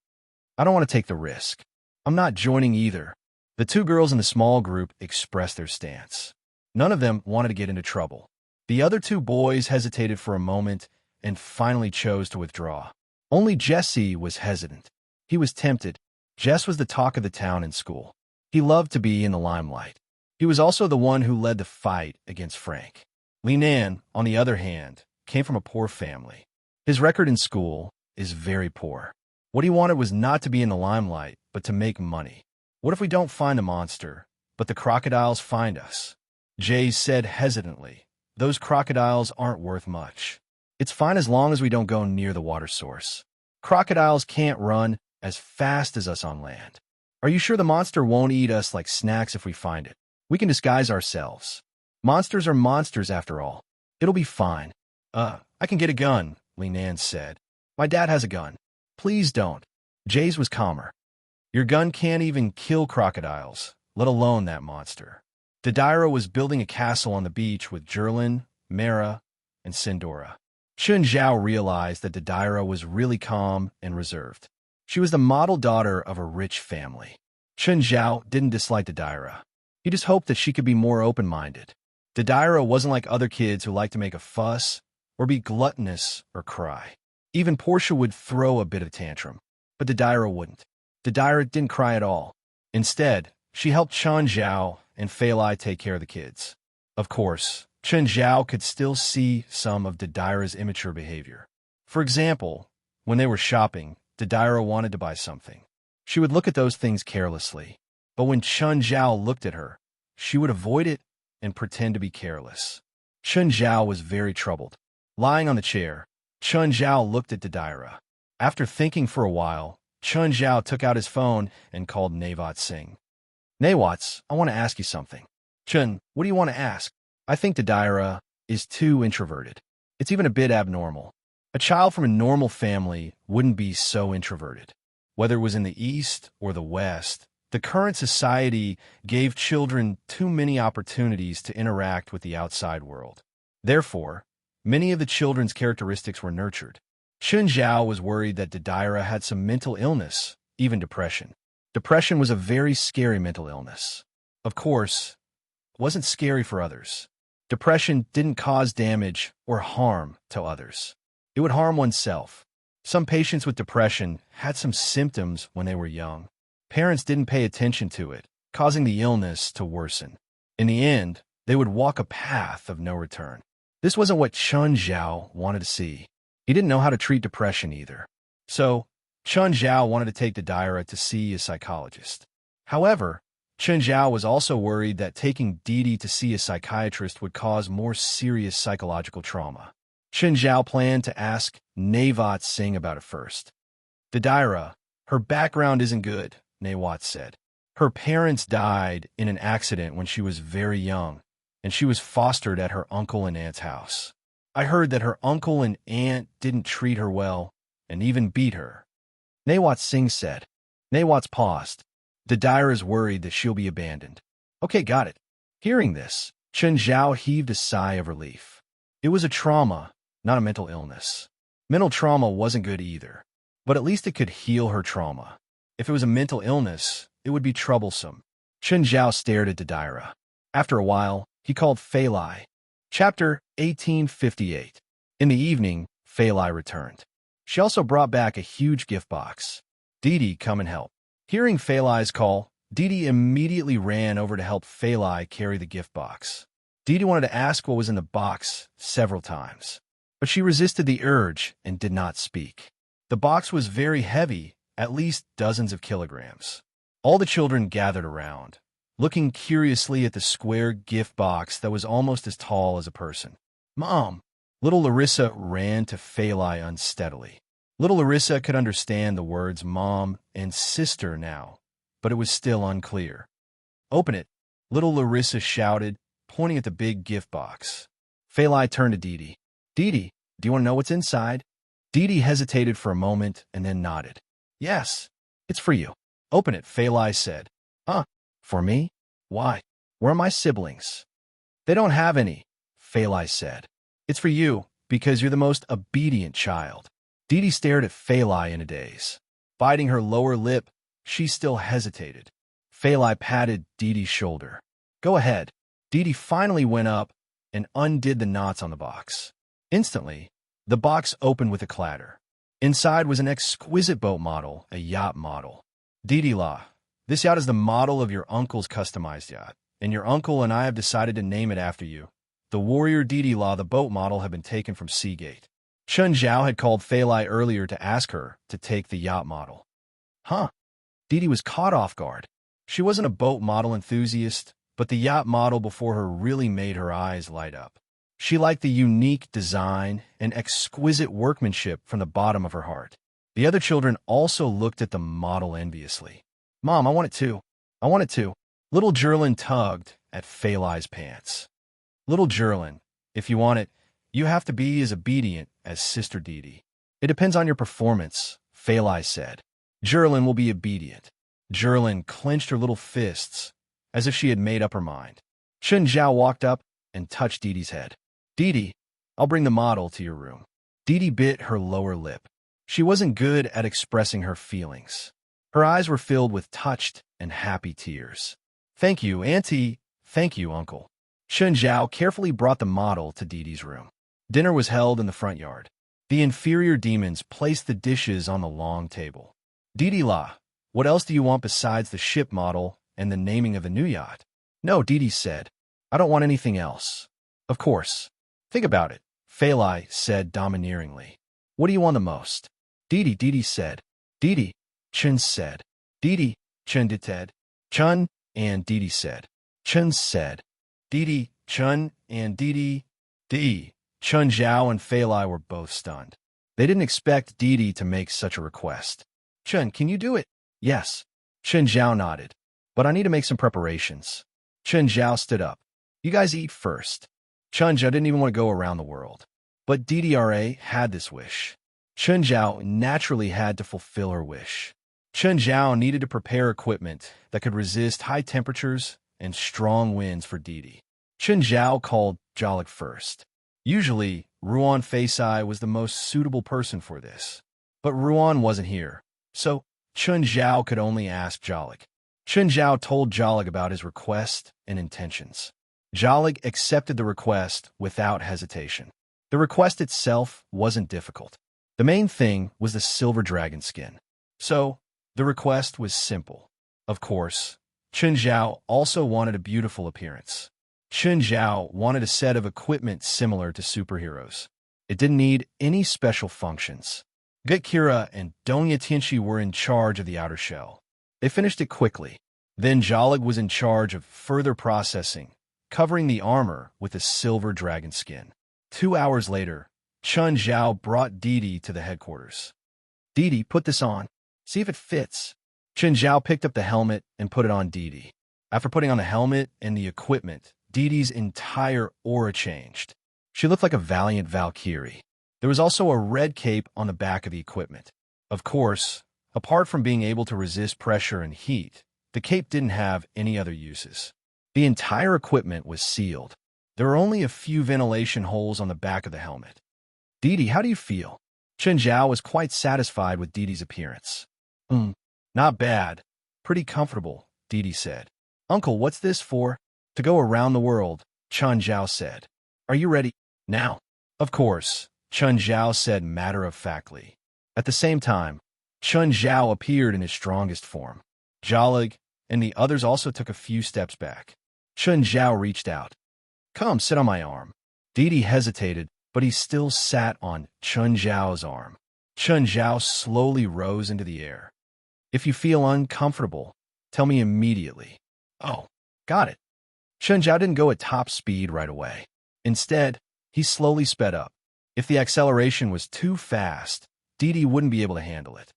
"I don't want to take the risk." "I'm not joining either." The two girls in the small group expressed their stance. None of them wanted to get into trouble. The other two boys hesitated for a moment and finally chose to withdraw. Only Jesse was hesitant. He was tempted. Jess was the talk of the town in school. He loved to be in the limelight. He was also the one who led the fight against Frank. Linan, on the other hand, came from a poor family. His record in school is very poor. What he wanted was not to be in the limelight, but to make money. What if we don't find the monster, but the crocodiles find us? Jay said hesitantly. Those crocodiles aren't worth much. It's fine as long as we don't go near the water source. Crocodiles can't run as fast as us on land. Are you sure the monster won't eat us like snacks if we find it? We can disguise ourselves. Monsters are monsters after all. It'll be fine. I can get a gun, Linan said. My dad has a gun. Please don't. Jay's was calmer. Your gun can't even kill crocodiles, let alone that monster. Didira was building a castle on the beach with Jerlin, Mara, and Sindora. Chun Zhao realized that Didira was really calm and reserved. She was the model daughter of a rich family. Chun Zhao didn't dislike Didira. He just hoped that she could be more open-minded. Didira wasn't like other kids who like to make a fuss or be gluttonous or cry. Even Portia would throw a bit of tantrum, but Didira wouldn't. Didira didn't cry at all. Instead, she helped Chun Zhao and Fei Lai take care of the kids. Of course, Chun Zhao could still see some of Didira's immature behavior. For example, when they were shopping, Didira wanted to buy something. She would look at those things carelessly, but when Chun Zhao looked at her, she would avoid it and pretend to be careless. Chun Zhao was very troubled. Lying on the chair, Chun Zhao looked at Didira. After thinking for a while, Chun Zhao took out his phone and called Nawat Singh. Nawat, I want to ask you something. Chun, what do you want to ask? I think Didira is too introverted. It's even a bit abnormal. A child from a normal family wouldn't be so introverted. Whether it was in the East or the West, the current society gave children too many opportunities to interact with the outside world. Therefore, many of the children's characteristics were nurtured. Chun Zhao was worried that Didira had some mental illness, even depression. Depression was a very scary mental illness. Of course, it wasn't scary for others. Depression didn't cause damage or harm to others. It would harm oneself. Some patients with depression had some symptoms when they were young. Parents didn't pay attention to it, causing the illness to worsen. In the end, they would walk a path of no return. This wasn't what Chun Zhao wanted to see. He didn't know how to treat depression either. So, Chun Zhao wanted to take Didira to see a psychologist. However, Chun Zhao was also worried that taking Didi to see a psychiatrist would cause more serious psychological trauma. Chun Zhao planned to ask Nawat Singh about it first. Didira, her background isn't good, Nawat said. Her parents died in an accident when she was very young, and she was fostered at her uncle and aunt's house. I heard that her uncle and aunt didn't treat her well and even beat her. Nawat Singh said. Nawat paused. Didira's worried that she'll be abandoned. Okay, got it. Hearing this, Chun Zhao heaved a sigh of relief. It was a trauma, not a mental illness. Mental trauma wasn't good either, but at least it could heal her trauma. If it was a mental illness, it would be troublesome. Chun Zhao stared at Didira. After a while, he called Fei Lai. Chapter 1858. In the evening, Fei Lai returned. She also brought back a huge gift box. Didi, come and help. Hearing Fei Lai's call, Didi immediately ran over to help Fei Lai carry the gift box. Didi wanted to ask what was in the box several times, but she resisted the urge and did not speak. The box was very heavy, at least dozens of kilograms. All the children gathered around, looking curiously at the square gift box that was almost as tall as a person. Mom! Little Larissa ran to Fei Lai unsteadily. Little Larissa could understand the words mom and sister now, but it was still unclear. Open it, little Larissa shouted, pointing at the big gift box. Fei Lai turned to Didi. Didi, do you want to know what's inside? Didi hesitated for a moment and then nodded. Yes, it's for you. Open it, Fei Lai said. Huh? For me? Why? Where are my siblings? They don't have any, Fei Lai said. It's for you, because you're the most obedient child. Didi stared at Fei Lai in a daze. Biting her lower lip, she still hesitated. Fei Lai patted Didi's shoulder. Go ahead. Didi finally went up and undid the knots on the box. Instantly, the box opened with a clatter. Inside was an exquisite boat model, a yacht model. Didi La, this yacht is the model of your uncle's customized yacht, and your uncle and I have decided to name it after you. The warrior Didi La, the boat model, had been taken from Seagate. Chun Zhao had called Fei Lai earlier to ask her to take the yacht model. Huh? Didi was caught off guard. She wasn't a boat model enthusiast, but the yacht model before her really made her eyes light up. She liked the unique design and exquisite workmanship from the bottom of her heart. The other children also looked at the model enviously. Mom, I want it too. I want it too. Little Jerlin tugged at Fei Lai's pants. Little Jerlin, if you want it, you have to be as obedient as Sister Didi. It depends on your performance, Fei Lai said. Jerlin will be obedient. Jerlin clenched her little fists as if she had made up her mind. Chun Zhao walked up and touched Didi's head. Didi, I'll bring the model to your room. Didi bit her lower lip. She wasn't good at expressing her feelings. Her eyes were filled with touched and happy tears. Thank you, Auntie. Thank you, Uncle. Chun Zhao carefully brought the model to Didi's room. Dinner was held in the front yard. The inferior demons placed the dishes on the long table. Didi La, what else do you want besides the ship model and the naming of the new yacht? No, Didi said. I don't want anything else. Of course. Think about it, Fei Lai said domineeringly. What do you want the most? Didi said. Didi, Chun said. Didi, Chun did. Chun, and Didi said. Chun said. Didi, Chun, and Didi. Chun Zhao and Fei Lai were both stunned. They didn't expect Didi to make such a request. Chun, can you do it? Yes. Chun Zhao nodded. But I need to make some preparations. Chun Zhao stood up. You guys eat first. Chun Zhao didn't even want to go around the world. But DDRA had this wish. Chun Zhao naturally had to fulfill her wish. Chun Zhao needed to prepare equipment that could resist high temperatures and strong winds for Didi. Chun Zhao called Jalik first. Usually, Ruan Feisai was the most suitable person for this. But Ruan wasn't here, so Chun Zhao could only ask Jalik. Chun Zhao told Jalik about his request and intentions. Jalik accepted the request without hesitation. The request itself wasn't difficult. The main thing was the silver dragon skin. So, the request was simple. Of course, Chun Zhao also wanted a beautiful appearance. Chun Zhao wanted a set of equipment similar to superheroes. It didn't need any special functions. Gutkira and Dongya Tianchi were in charge of the outer shell. They finished it quickly. Then Jalik was in charge of further processing, covering the armor with a silver dragon skin. 2 hours later, Chun Zhao brought Didi to the headquarters. Didi, put this on. See if it fits. Chun Zhao picked up the helmet and put it on Didi. After putting on the helmet and the equipment, Didi's entire aura changed. She looked like a valiant Valkyrie. There was also a red cape on the back of the equipment. Of course, apart from being able to resist pressure and heat, the cape didn't have any other uses. The entire equipment was sealed. There were only a few ventilation holes on the back of the helmet. Didi, how do you feel? Chun Zhao was quite satisfied with Didi's appearance. Not bad. Pretty comfortable, Didi said. Uncle, what's this for? To go around the world, Chun Zhao said. Are you ready? Now. Of course, Chun Zhao said matter-of-factly. At the same time, Chun Zhao appeared in his strongest form. Jalik and the others also took a few steps back. Chun Zhao reached out. Come, sit on my arm. Didi hesitated, but he still sat on Chun Zhao's arm. Chun Zhao slowly rose into the air. If you feel uncomfortable, tell me immediately. Oh, got it. Chun Zhao didn't go at top speed right away. Instead, he slowly sped up. If the acceleration was too fast, Didi wouldn't be able to handle it.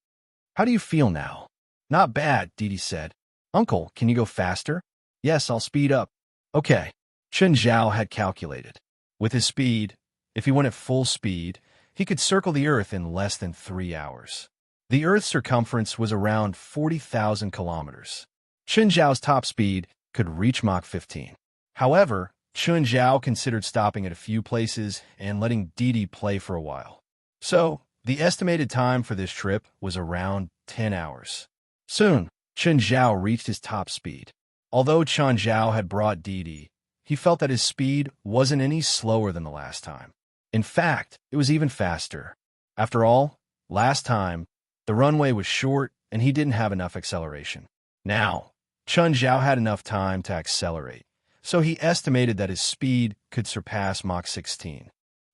How do you feel now? Not bad, Didi said. Uncle, can you go faster? Yes, I'll speed up. Okay. Chun Zhao had calculated. With his speed, if he went at full speed, he could circle the Earth in less than 3 hours. The Earth's circumference was around 40,000 kilometers. Chun Zhao's top speed could reach Mach 15. However, Chun Zhao considered stopping at a few places and letting Didi play for a while. So, the estimated time for this trip was around 10 hours. Soon, Chun Zhao reached his top speed. Although Chun Zhao had brought Didi, he felt that his speed wasn't any slower than the last time. In fact, it was even faster. After all, last time, the runway was short and he didn't have enough acceleration. Now, Chun Zhao had enough time to accelerate, so he estimated that his speed could surpass Mach 16.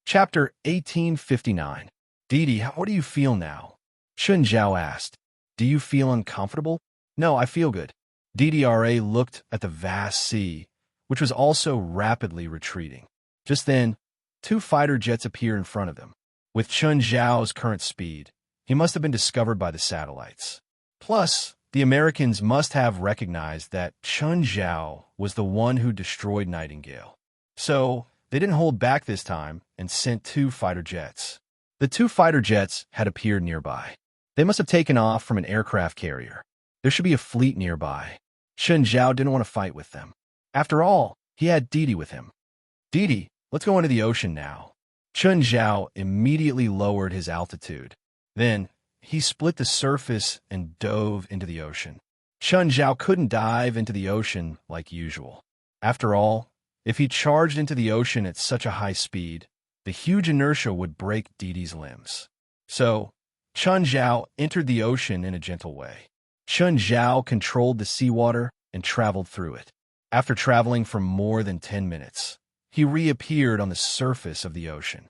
Chapter 1859. Didi, how do you feel now? Chun Zhao asked. Do you feel uncomfortable? No, I feel good. DDRA looked at the vast sea, which was also rapidly retreating. Just then, 2 fighter jets appeared in front of them. With Chun Zhao's current speed, he must have been discovered by the satellites. Plus, the Americans must have recognized that Chun Zhao was the one who destroyed Nightingale. So, they didn't hold back this time and sent 2 fighter jets. The 2 fighter jets had appeared nearby. They must have taken off from an aircraft carrier. There should be a fleet nearby. Chun Zhao didn't want to fight with them. After all, he had Didi with him. Didi, let's go into the ocean now. Chun Zhao immediately lowered his altitude. Then, he split the surface and dove into the ocean. Chun Zhao couldn't dive into the ocean like usual. After all, if he charged into the ocean at such a high speed, the huge inertia would break Didi's limbs. So, Chun Zhao entered the ocean in a gentle way. Chun Zhao controlled the seawater and traveled through it. After traveling for more than 10 minutes, he reappeared on the surface of the ocean.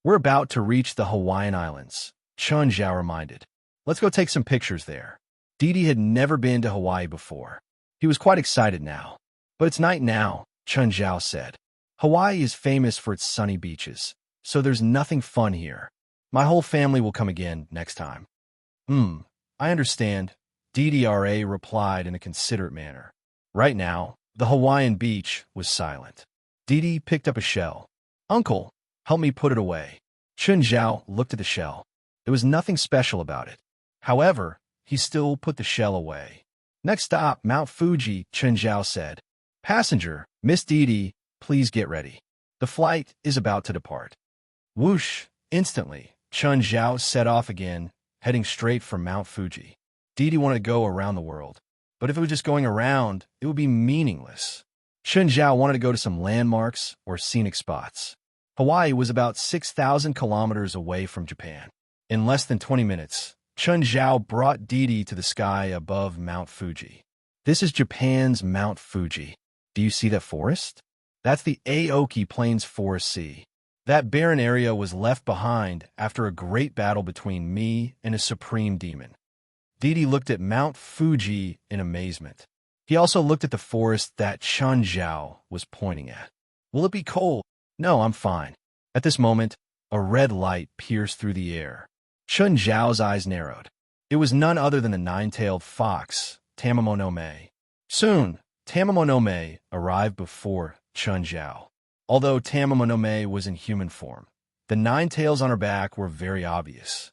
We're about to reach the Hawaiian Islands, Chun Zhao reminded. Let's go take some pictures there. Didi had never been to Hawaii before. He was quite excited now. But it's night now, Chun Zhao said. Hawaii is famous for its sunny beaches, so there's nothing fun here. My whole family will come again next time. I understand, DDRA replied in a considerate manner. Right now, the Hawaiian beach was silent. Didi picked up a shell. Uncle, help me put it away. Chun Zhao looked at the shell. There was nothing special about it. However, he still put the shell away. Next stop, Mount Fuji, Chun Zhao said. Passenger, Miss Didi, please get ready. The flight is about to depart. Whoosh! Instantly, Chun Zhao set off again, heading straight for Mount Fuji. Didi wanted to go around the world, but if it was just going around, it would be meaningless. Chun Zhao wanted to go to some landmarks or scenic spots. Hawaii was about 6,000 kilometers away from Japan. In less than 20 minutes, Chun Zhao brought Didi to the sky above Mount Fuji. This is Japan's Mount Fuji. Do you see that forest? That's the Aoki Plains Forest Sea. That barren area was left behind after a great battle between me and a supreme demon. Didi looked at Mount Fuji in amazement. He also looked at the forest that Chun Zhao was pointing at. Will it be cold? No, I'm fine. At this moment, a red light pierced through the air. Chun Zhao's eyes narrowed. It was none other than the 9-tailed fox, Tamamo no Mae. Soon, Tamamo no Mae arrived before Chun Zhao. Although Tamamo no Mae was in human form, the 9 tails on her back were very obvious.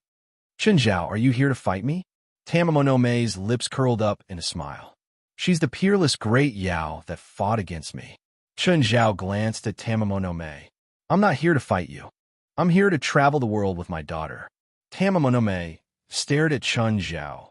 Chun Zhao, are you here to fight me? Tamamo no Mae's lips curled up in a smile. She's the peerless great Yao that fought against me. Chun Zhao glanced at Tamamo no Mae. I'm not here to fight you. I'm here to travel the world with my daughter. Tamamo no Mae stared at Chun Zhao,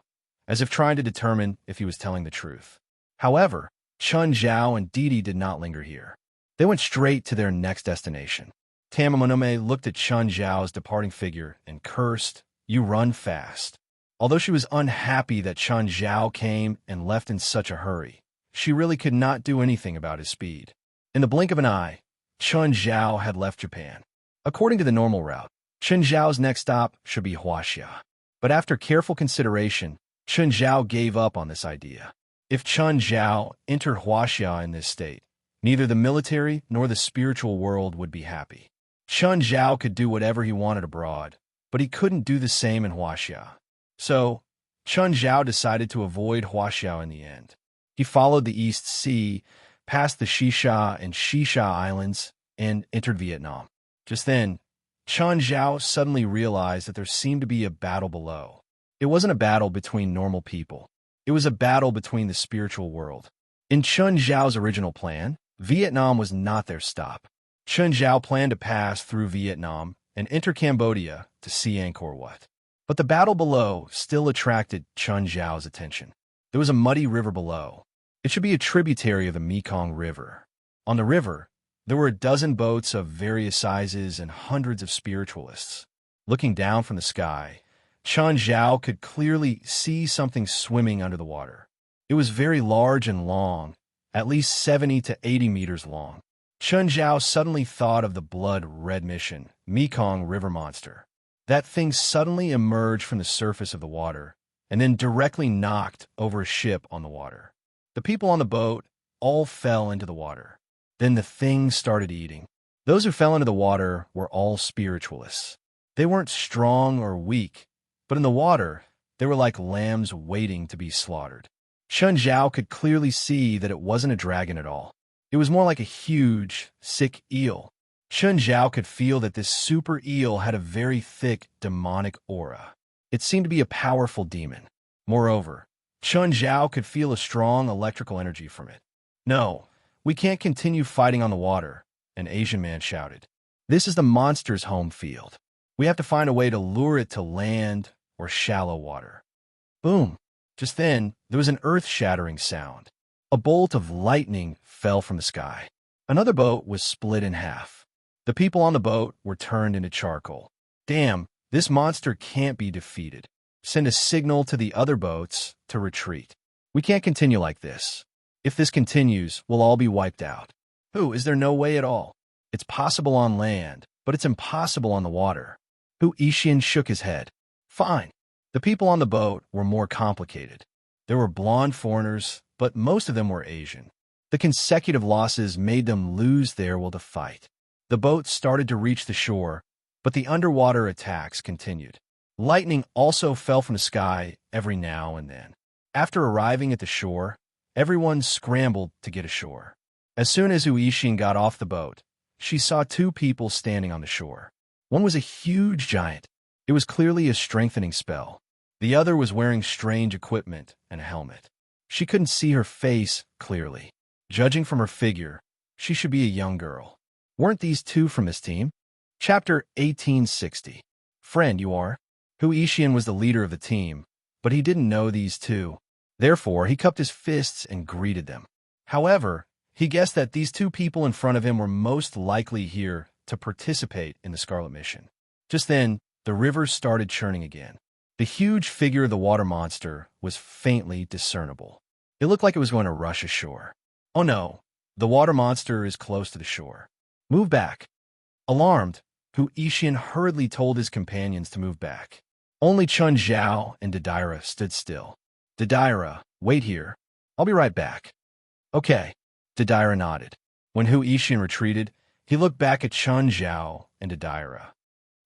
as if trying to determine if he was telling the truth. However, Chun Zhao and Didi did not linger here. They went straight to their next destination. Tamamo no Mae looked at Chun Zhao's departing figure and cursed, "You run fast." Although she was unhappy that Chun Zhao came and left in such a hurry, she really could not do anything about his speed. In the blink of an eye, Chun Zhao had left Japan. According to the normal route, Chun Zhao's next stop should be Huaxia. But after careful consideration, Chun Zhao gave up on this idea. If Chun Zhao entered Huaxia in this state, neither the military nor the spiritual world would be happy. Chun Zhao could do whatever he wanted abroad, but he couldn't do the same in Huaxia. So, Chun Zhao decided to avoid Huaxia in the end. He followed the East Sea, past the Shisha and Shisha Islands, and entered Vietnam. Just then, Chun Zhao suddenly realized that there seemed to be a battle below. It wasn't a battle between normal people. It was a battle between the spiritual world. In Chun Zhao's original plan, Vietnam was not their stop. Chun Zhao planned to pass through Vietnam and enter Cambodia to see Angkor Wat. But the battle below still attracted Chun Zhao's attention. There was a muddy river below. It should be a tributary of the Mekong River. On the river, there were a dozen boats of various sizes and hundreds of spiritualists. Looking down from the sky, Chun Zhao could clearly see something swimming under the water. It was very large and long, at least 70 to 80 meters long. Chun Zhao suddenly thought of the blood-red mission, Mekong River Monster. That thing suddenly emerged from the surface of the water and then directly knocked over a ship on the water. The people on the boat all fell into the water. Then the thing started eating. Those who fell into the water were all spiritualists. They weren't strong or weak, but in the water, they were like lambs waiting to be slaughtered. Chun Zhao could clearly see that it wasn't a dragon at all. It was more like a huge, sick eel. Chun Zhao could feel that this super eel had a very thick, demonic aura. It seemed to be a powerful demon. Moreover, Chun Zhao could feel a strong electrical energy from it. "No, we can't continue fighting on the water," an Asian man shouted. "This is the monster's home field. We have to find a way to lure it to land or shallow water." Boom! Just then, there was an earth-shattering sound. A bolt of lightning fell from the sky. Another boat was split in half. The people on the boat were turned into charcoal. "Damn, this monster can't be defeated. Send a signal to the other boats to retreat. We can't continue like this. If this continues, we'll all be wiped out." Is there no way at all? It's possible on land, but it's impossible on the water. Ishian shook his head. Fine. The people on the boat were more complicated. There were blonde foreigners, but most of them were Asian. The consecutive losses made them lose their will to fight. The boat started to reach the shore, but the underwater attacks continued. Lightning also fell from the sky every now and then. After arriving at the shore, everyone scrambled to get ashore. As soon as Ishian got off the boat, she saw two people standing on the shore. One was a huge giant. It was clearly a strengthening spell. The other was wearing strange equipment and a helmet. She couldn't see her face clearly. Judging from her figure, she should be a young girl. Weren't these two from this team? Chapter 1860. Friend, you are? Ishian was the leader of the team, but he didn't know these two. Therefore, he cupped his fists and greeted them. However, he guessed that these two people in front of him were most likely here to participate in the Scarlet Mission. Just then, the river started churning again. The huge figure of the water monster was faintly discernible. It looked like it was going to rush ashore. Oh no, the water monster is close to the shore. Move back. Alarmed, Ishian hurriedly told his companions to move back. Only Chun Zhao and Dadaira stood still. Dadaira, wait here. I'll be right back. Okay, Dadaira nodded. When Ishian retreated, he looked back at Chun Zhao and Dadaira.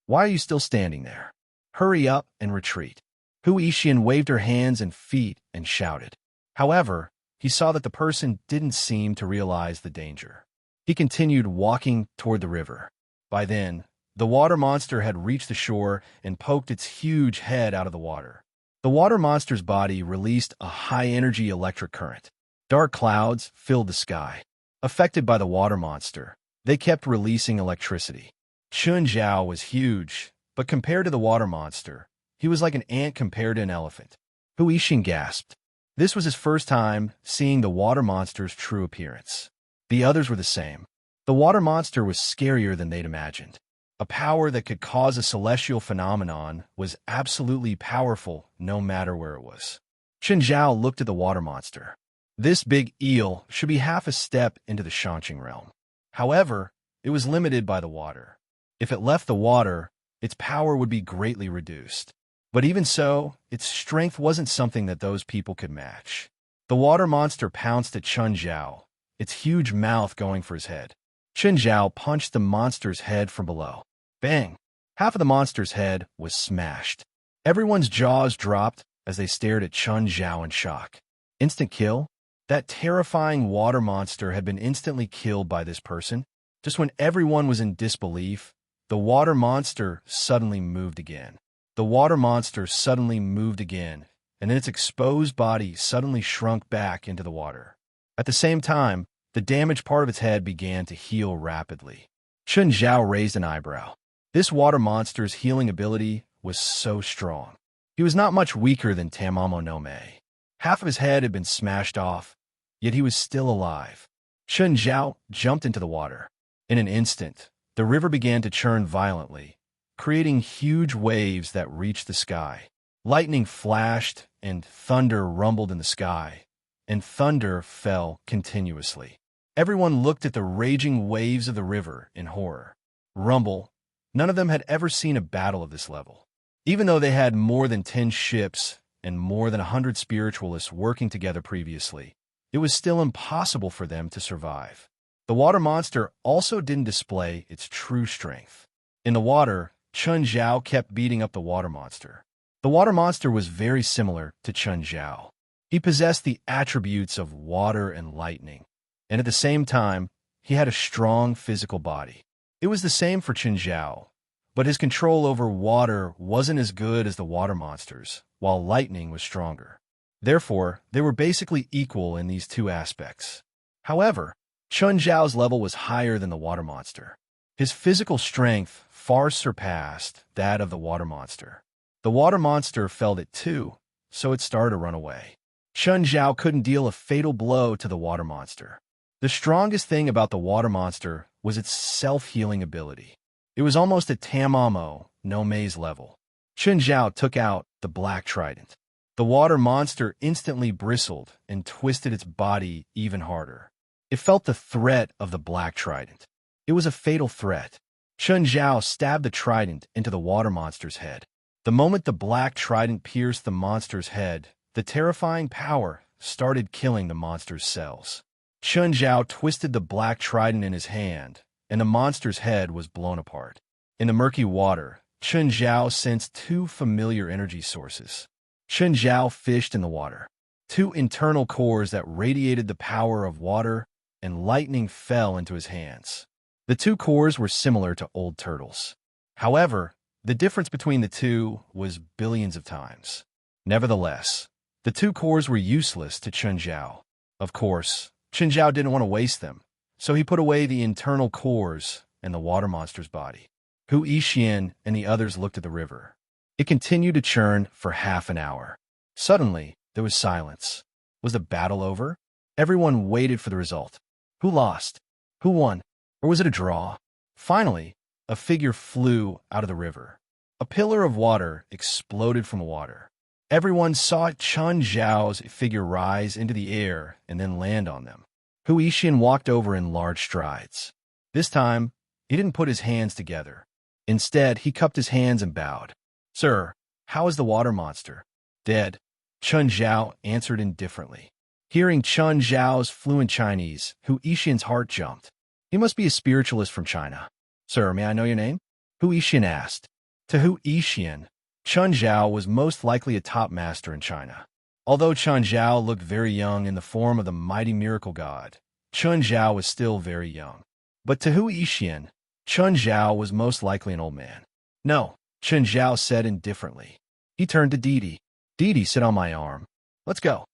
Why are you still standing there? Hurry up and retreat. Ishian waved her hands and feet and shouted. However, he saw that the person didn't seem to realize the danger. He continued walking toward the river. By then, the water monster had reached the shore and poked its huge head out of the water. The water monster's body released a high-energy electric current. Dark clouds filled the sky. Affected by the water monster, they kept releasing electricity. Chun Zhao was huge, but compared to the water monster, he was like an ant compared to an elephant. Ishian gasped. This was his first time seeing the water monster's true appearance. The others were the same. The water monster was scarier than they'd imagined. A power that could cause a celestial phenomenon was absolutely powerful no matter where it was. Chun Zhao looked at the water monster. This big eel should be half a step into the enchanting realm. However, it was limited by the water. If it left the water, its power would be greatly reduced. But even so, its strength wasn't something that those people could match. The water monster pounced at Chun Zhao, its huge mouth going for his head. Chun Zhao punched the monster's head from below. Bang! Half of the monster's head was smashed. Everyone's jaws dropped as they stared at Chun Zhao in shock. Instant kill? That terrifying water monster had been instantly killed by this person. Just when everyone was in disbelief, the water monster suddenly moved again. The water monster suddenly moved again, and then its exposed body suddenly shrunk back into the water. At the same time, the damaged part of its head began to heal rapidly. Chun Zhao raised an eyebrow. This water monster's healing ability was so strong. He was not much weaker than Tamamo no Mae. Half of his head had been smashed off, yet he was still alive. Chen Zhao jumped into the water. In an instant, the river began to churn violently, creating huge waves that reached the sky. Lightning flashed and thunder rumbled in the sky, and thunder fell continuously. Everyone looked at the raging waves of the river in horror. Rumble. None of them had ever seen a battle of this level. Even though they had more than 10 ships and more than 100 spiritualists working together previously, it was still impossible for them to survive. The water monster also didn't display its true strength. In the water, Chen Zhao kept beating up the water monster. The water monster was very similar to Chen Zhao. He possessed the attributes of water and lightning, and at the same time, he had a strong physical body. It was the same for Chen Zhao, but his control over water wasn't as good as the water monster's, while lightning was stronger. Therefore, they were basically equal in these two aspects. However, Chen Zhao's level was higher than the water monster. His physical strength far surpassed that of the water monster. The water monster felt it too, so it started to run away. Chen Zhao couldn't deal a fatal blow to the water monster. The strongest thing about the water monster was its self-healing ability. It was almost at Tamamo, no maze level. Chen Zhao took out the black trident. The water monster instantly bristled and twisted its body even harder. It felt the threat of the black trident. It was a fatal threat. Chen Zhao stabbed the trident into the water monster's head. The moment the black trident pierced the monster's head, the terrifying power started killing the monster's cells. Chen Zhao twisted the black trident in his hand, and the monster's head was blown apart. In the murky water, Chen Zhao sensed two familiar energy sources. Chen Zhao fished in the water. Two internal cores that radiated the power of water and lightning fell into his hands. The two cores were similar to old turtles. However, the difference between the two was billions of times. Nevertheless, the two cores were useless to Chen Zhao. Of course, Chen Zhao didn't want to waste them, so he put away the internal cores and the water monster's body. Hu Yixian and the others looked at the river. It continued to churn for half an hour. Suddenly, there was silence. Was the battle over? Everyone waited for the result. Who lost? Who won? Or was it a draw? Finally, a figure flew out of the river. A pillar of water exploded from the water. Everyone saw Chen Zhao's figure rise into the air and then land on them. Hu Yixian walked over in large strides. This time, he didn't put his hands together. Instead, he cupped his hands and bowed. "Sir, how is the water monster?" "Dead," Chen Zhao answered indifferently. Hearing Chen Zhao's fluent Chinese, Hu Yixian's heart jumped. He must be a spiritualist from China. "Sir, may I know your name?" Hu Yixian asked. To Hu Yixian, Chen Zhao was most likely a top master in China. Although Chen Zhao looked very young in the form of the mighty miracle god, Chen Zhao was still very young. But to Hu Yixian, Chen Zhao was most likely an old man. "No," Chen Zhao said indifferently. He turned to Didi. "Didi, sit on my arm. Let's go."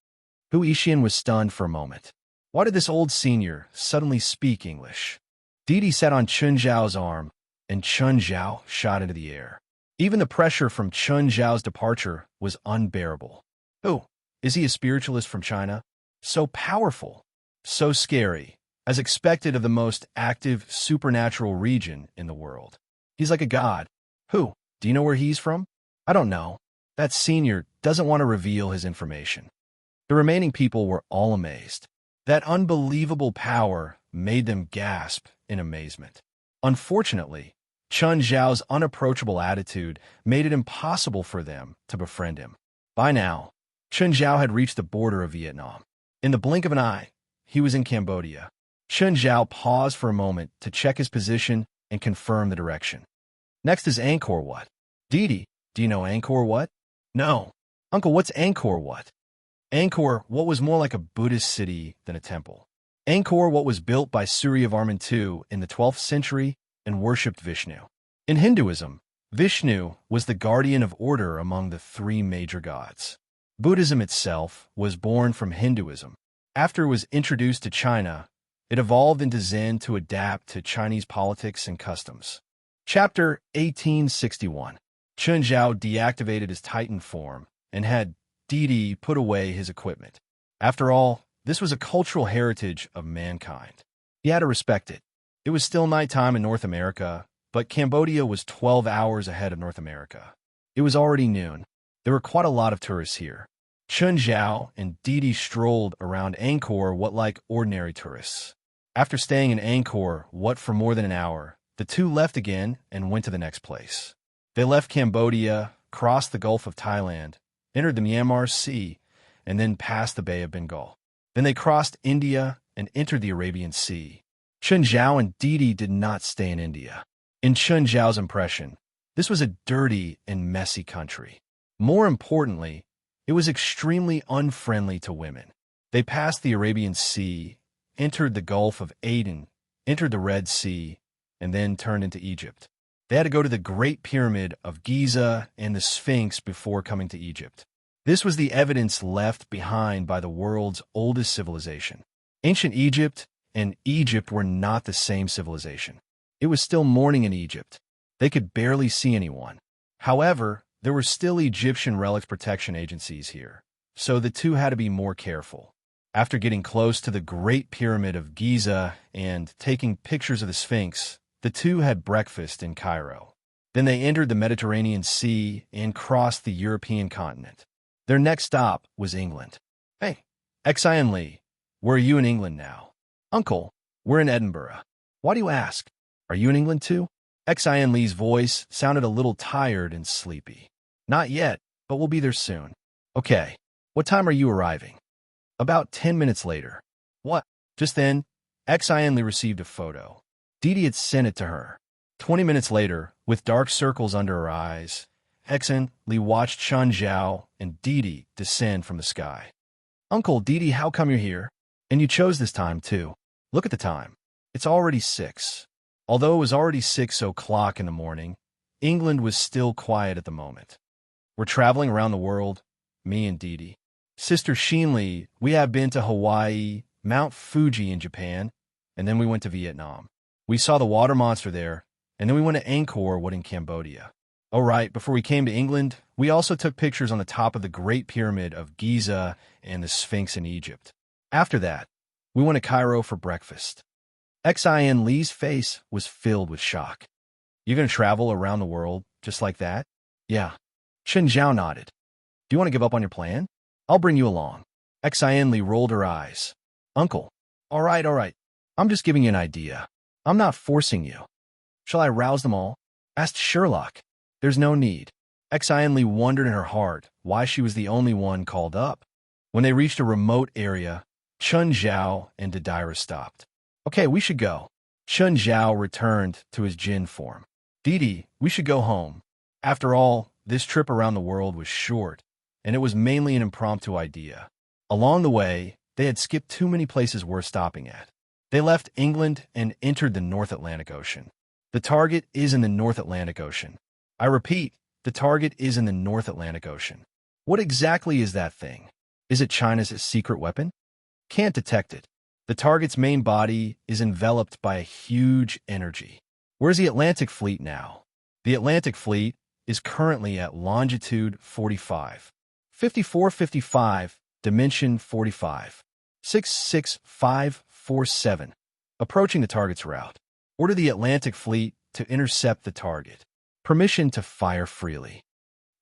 Hu Yixian was stunned for a moment. Why did this old senior suddenly speak English? Didi sat on Chen Zhao's arm, and Chen Zhao shot into the air. Even the pressure from Chen Zhao's departure was unbearable. Who? Is he a spiritualist from China? So powerful, so scary, as expected of the most active supernatural region in the world. He's like a god. Who? Do you know where he's from? I don't know. That senior doesn't want to reveal his information. The remaining people were all amazed. That unbelievable power made them gasp in amazement. Unfortunately, Chen Zhao's unapproachable attitude made it impossible for them to befriend him. By now, Chen Zhao had reached the border of Vietnam. In the blink of an eye, he was in Cambodia. Chen Zhao paused for a moment to check his position and confirm the direction. Next is Angkor Wat. Didi, do you know Angkor Wat? No. Uncle, what's Angkor Wat? Angkor Wat was more like a Buddhist city than a temple. Angkor Wat was built by Suryavarman II in the 12th century and worshipped Vishnu. In Hinduism, Vishnu was the guardian of order among the three major gods. Buddhism itself was born from Hinduism. After it was introduced to China, it evolved into Zen to adapt to Chinese politics and customs. Chapter 1861. Chen Zhao deactivated his Titan form and had Didi put away his equipment. After all, This was a cultural heritage of mankind. He had to respect it. It was still nighttime in North America, but Cambodia was 12 hours ahead of North America. It was already noon. There were quite a lot of tourists here. Chun Zhao and Didi strolled around Angkor Wat like ordinary tourists. After staying in Angkor Wat for more than an hour, the two left again and went to the next place. They left Cambodia, crossed the Gulf of Thailand, entered the Myanmar Sea, and then passed the Bay of Bengal. Then they crossed India and entered the Arabian Sea. Chun Zhao and Didi did not stay in India. In Chun Zhao's impression, this was a dirty and messy country. More importantly, it was extremely unfriendly to women. They passed the Arabian Sea, entered the Gulf of Aden, entered the Red Sea, and then turned into Egypt. They had to go to the Great Pyramid of Giza and the Sphinx before coming to Egypt. This was the evidence left behind by the world's oldest civilization. Ancient Egypt and Egypt were not the same civilization. It was still morning in Egypt. They could barely see anyone. However, there were still Egyptian relics protection agencies here, so the two had to be more careful. After getting close to the Great Pyramid of Giza and taking pictures of the Sphinx, the two had breakfast in Cairo. Then they entered the Mediterranean Sea and crossed the European continent. Their next stop was England. Hey, Xian Li, where are you in England now? Uncle, we're in Edinburgh. Why do you ask? Are you in England too? Xian Li's voice sounded a little tired and sleepy. Not yet, but we'll be there soon. Okay, what time are you arriving? About 10 minutes later. What? Just then, Xian Li received a photo. Didi had sent it to her. 20 minutes later, with dark circles under her eyes, Xian Li watched Chun Zhao and Didi descend from the sky. Uncle, Didi, how come you're here? And you chose this time, too. Look at the time. It's already 6. Although it was already 6 o'clock in the morning, England was still quiet at the moment. We're traveling around the world, me and Didi. Sister Shinli, we have been to Hawaii, Mount Fuji in Japan, and then we went to Vietnam. We saw the water monster there, and then we went to Angkor Wat in Cambodia. Oh right, before we came to England, we also took pictures on the top of the Great Pyramid of Giza and the Sphinx in Egypt. After that, we went to Cairo for breakfast. Xian Li's face was filled with shock. You're going to travel around the world just like that? Yeah. Chun Zhao nodded. Do you want to give up on your plan? I'll bring you along. Xian Li rolled her eyes. Uncle. All right. I'm just giving you an idea. I'm not forcing you. Shall I rouse them all? Asked Sherlock. There's no need. Xian Li wondered in her heart why she was the only one called up. When they reached a remote area, Chun Zhao and Didira stopped. Okay, we should go. Chun Zhao returned to his Jin form. Didi, we should go home. After all, this trip around the world was short, and it was mainly an impromptu idea. Along the way, they had skipped too many places worth stopping at. They left England and entered the North Atlantic Ocean. The target is in the North Atlantic Ocean. I repeat, the target is in the North Atlantic Ocean. What exactly is that thing? Is it China's secret weapon? Can't detect it. The target's main body is enveloped by a huge energy. Where's the Atlantic Fleet now? The Atlantic Fleet is currently at longitude 45, 5455, dimension 45, 66547, approaching the target's route. Order the Atlantic Fleet to intercept the target. Permission to fire freely.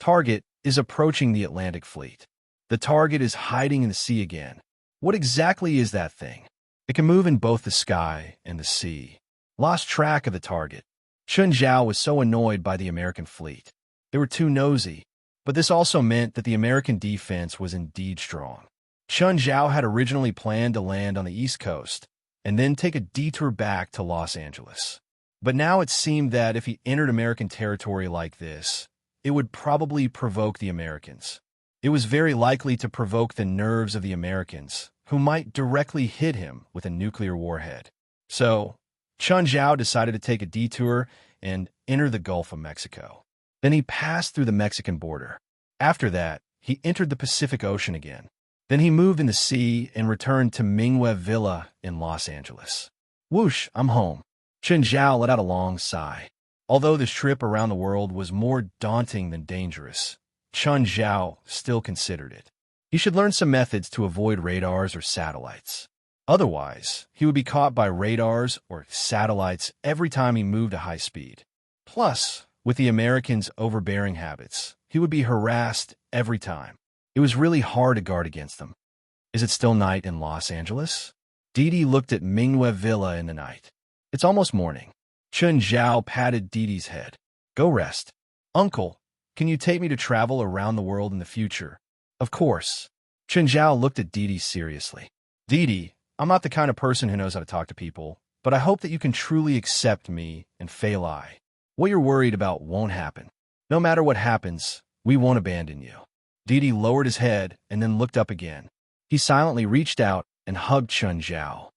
Target is approaching the Atlantic Fleet. The target is hiding in the sea again. What exactly is that thing? It can move in both the sky and the sea. Lost track of the target. Chun Zhao was so annoyed by the American fleet. They were too nosy, but this also meant that the American defense was indeed strong. Chun Zhao had originally planned to land on the East Coast and then take a detour back to Los Angeles. But now it seemed that if he entered American territory like this, it would probably provoke the Americans. It was very likely to provoke the nerves of the Americans, who might directly hit him with a nuclear warhead. So, Chun Zhao decided to take a detour and enter the Gulf of Mexico. Then he passed through the Mexican border. After that, he entered the Pacific Ocean again. Then he moved in the sea and returned to Mingwe Villa in Los Angeles. Whoosh, I'm home. Chun Zhao let out a long sigh. Although this trip around the world was more daunting than dangerous, Chun Zhao still considered it. He should learn some methods to avoid radars or satellites. Otherwise, he would be caught by radars or satellites every time he moved at high speed. Plus, with the Americans' overbearing habits, he would be harassed every time. It was really hard to guard against them. Is it still night in Los Angeles? Dee Dee looked at Mingyue Villa in the night. It's almost morning. Chun Zhao patted Dee Dee's head. Go rest. Uncle, can you take me to travel around the world in the future? Of course. Chun Zhao looked at Dee Dee seriously. Dee Dee, I'm not the kind of person who knows how to talk to people, but I hope that you can truly accept me and Fei Lai. What you're worried about won't happen. No matter what happens, we won't abandon you. Dee Dee lowered his head and then looked up again. He silently reached out and hugged Chun Zhao.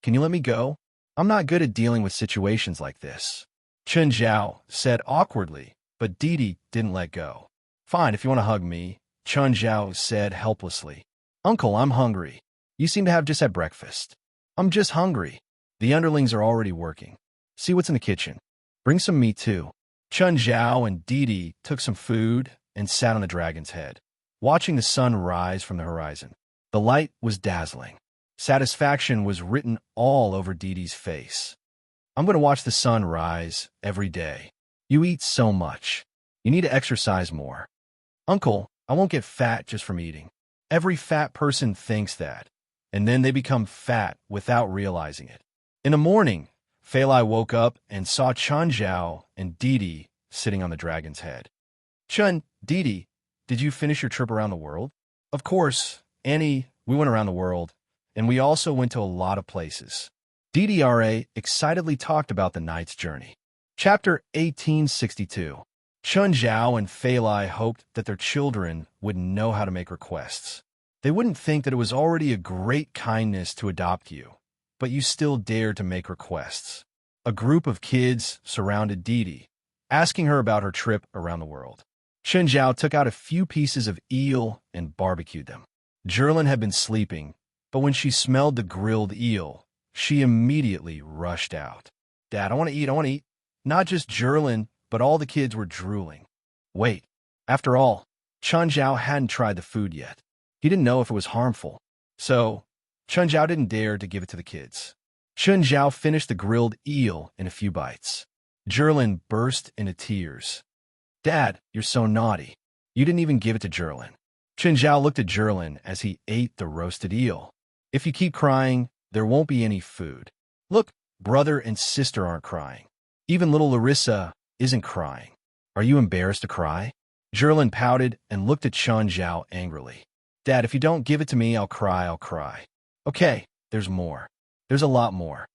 Can you let me go? I'm not good at dealing with situations like this. Chun Zhao said awkwardly, but Dee Dee didn't let go. Fine, if you want to hug me, Chun Zhao said helplessly. Uncle, I'm hungry. You seem to have just had breakfast. I'm just hungry. The underlings are already working. See what's in the kitchen. Bring some meat too. Chun Zhao and Dee Dee took some food and sat on the dragon's head, watching the sun rise from the horizon. The light was dazzling. Satisfaction was written all over Dee Dee's face. I'm going to watch the sun rise every day. You eat so much. You need to exercise more. Uncle, I won't get fat just from eating. Every fat person thinks that, and then they become fat without realizing it. In the morning, Fei Lai woke up and saw Chun Zhao and Dee Dee sitting on the dragon's head. Chun, Dee Dee, did you finish your trip around the world? Of course, Annie, we went around the world, and we also went to a lot of places. Dee Dee excitedly talked about the night's journey. Chapter 1862. Chun Zhao and Fei Lai hoped that their children would know how to make requests. They wouldn't think that it was already a great kindness to adopt you, but you still dared to make requests. A group of kids surrounded Dee Dee, asking her about her trip around the world. Chun Zhao took out a few pieces of eel and barbecued them. Jerlin had been sleeping, but when she smelled the grilled eel, she immediately rushed out. Dad, I want to eat. Not just Jerlin, but all the kids were drooling. Wait, after all, Chun Zhao hadn't tried the food yet. He didn't know if it was harmful. So, Chun Zhao didn't dare to give it to the kids. Chun Zhao finished the grilled eel in a few bites. Jerlin burst into tears. Dad, you're so naughty. You didn't even give it to Jerlin. Chun Zhao looked at Jerlin as he ate the roasted eel. If you keep crying, there won't be any food. Look, brother and sister aren't crying. Even little Larissa isn't crying. Are you embarrassed to cry? Jerlin pouted and looked at Chun Zhao angrily. Dad, if you don't give it to me, I'll cry. Okay, there's more. There's a lot more.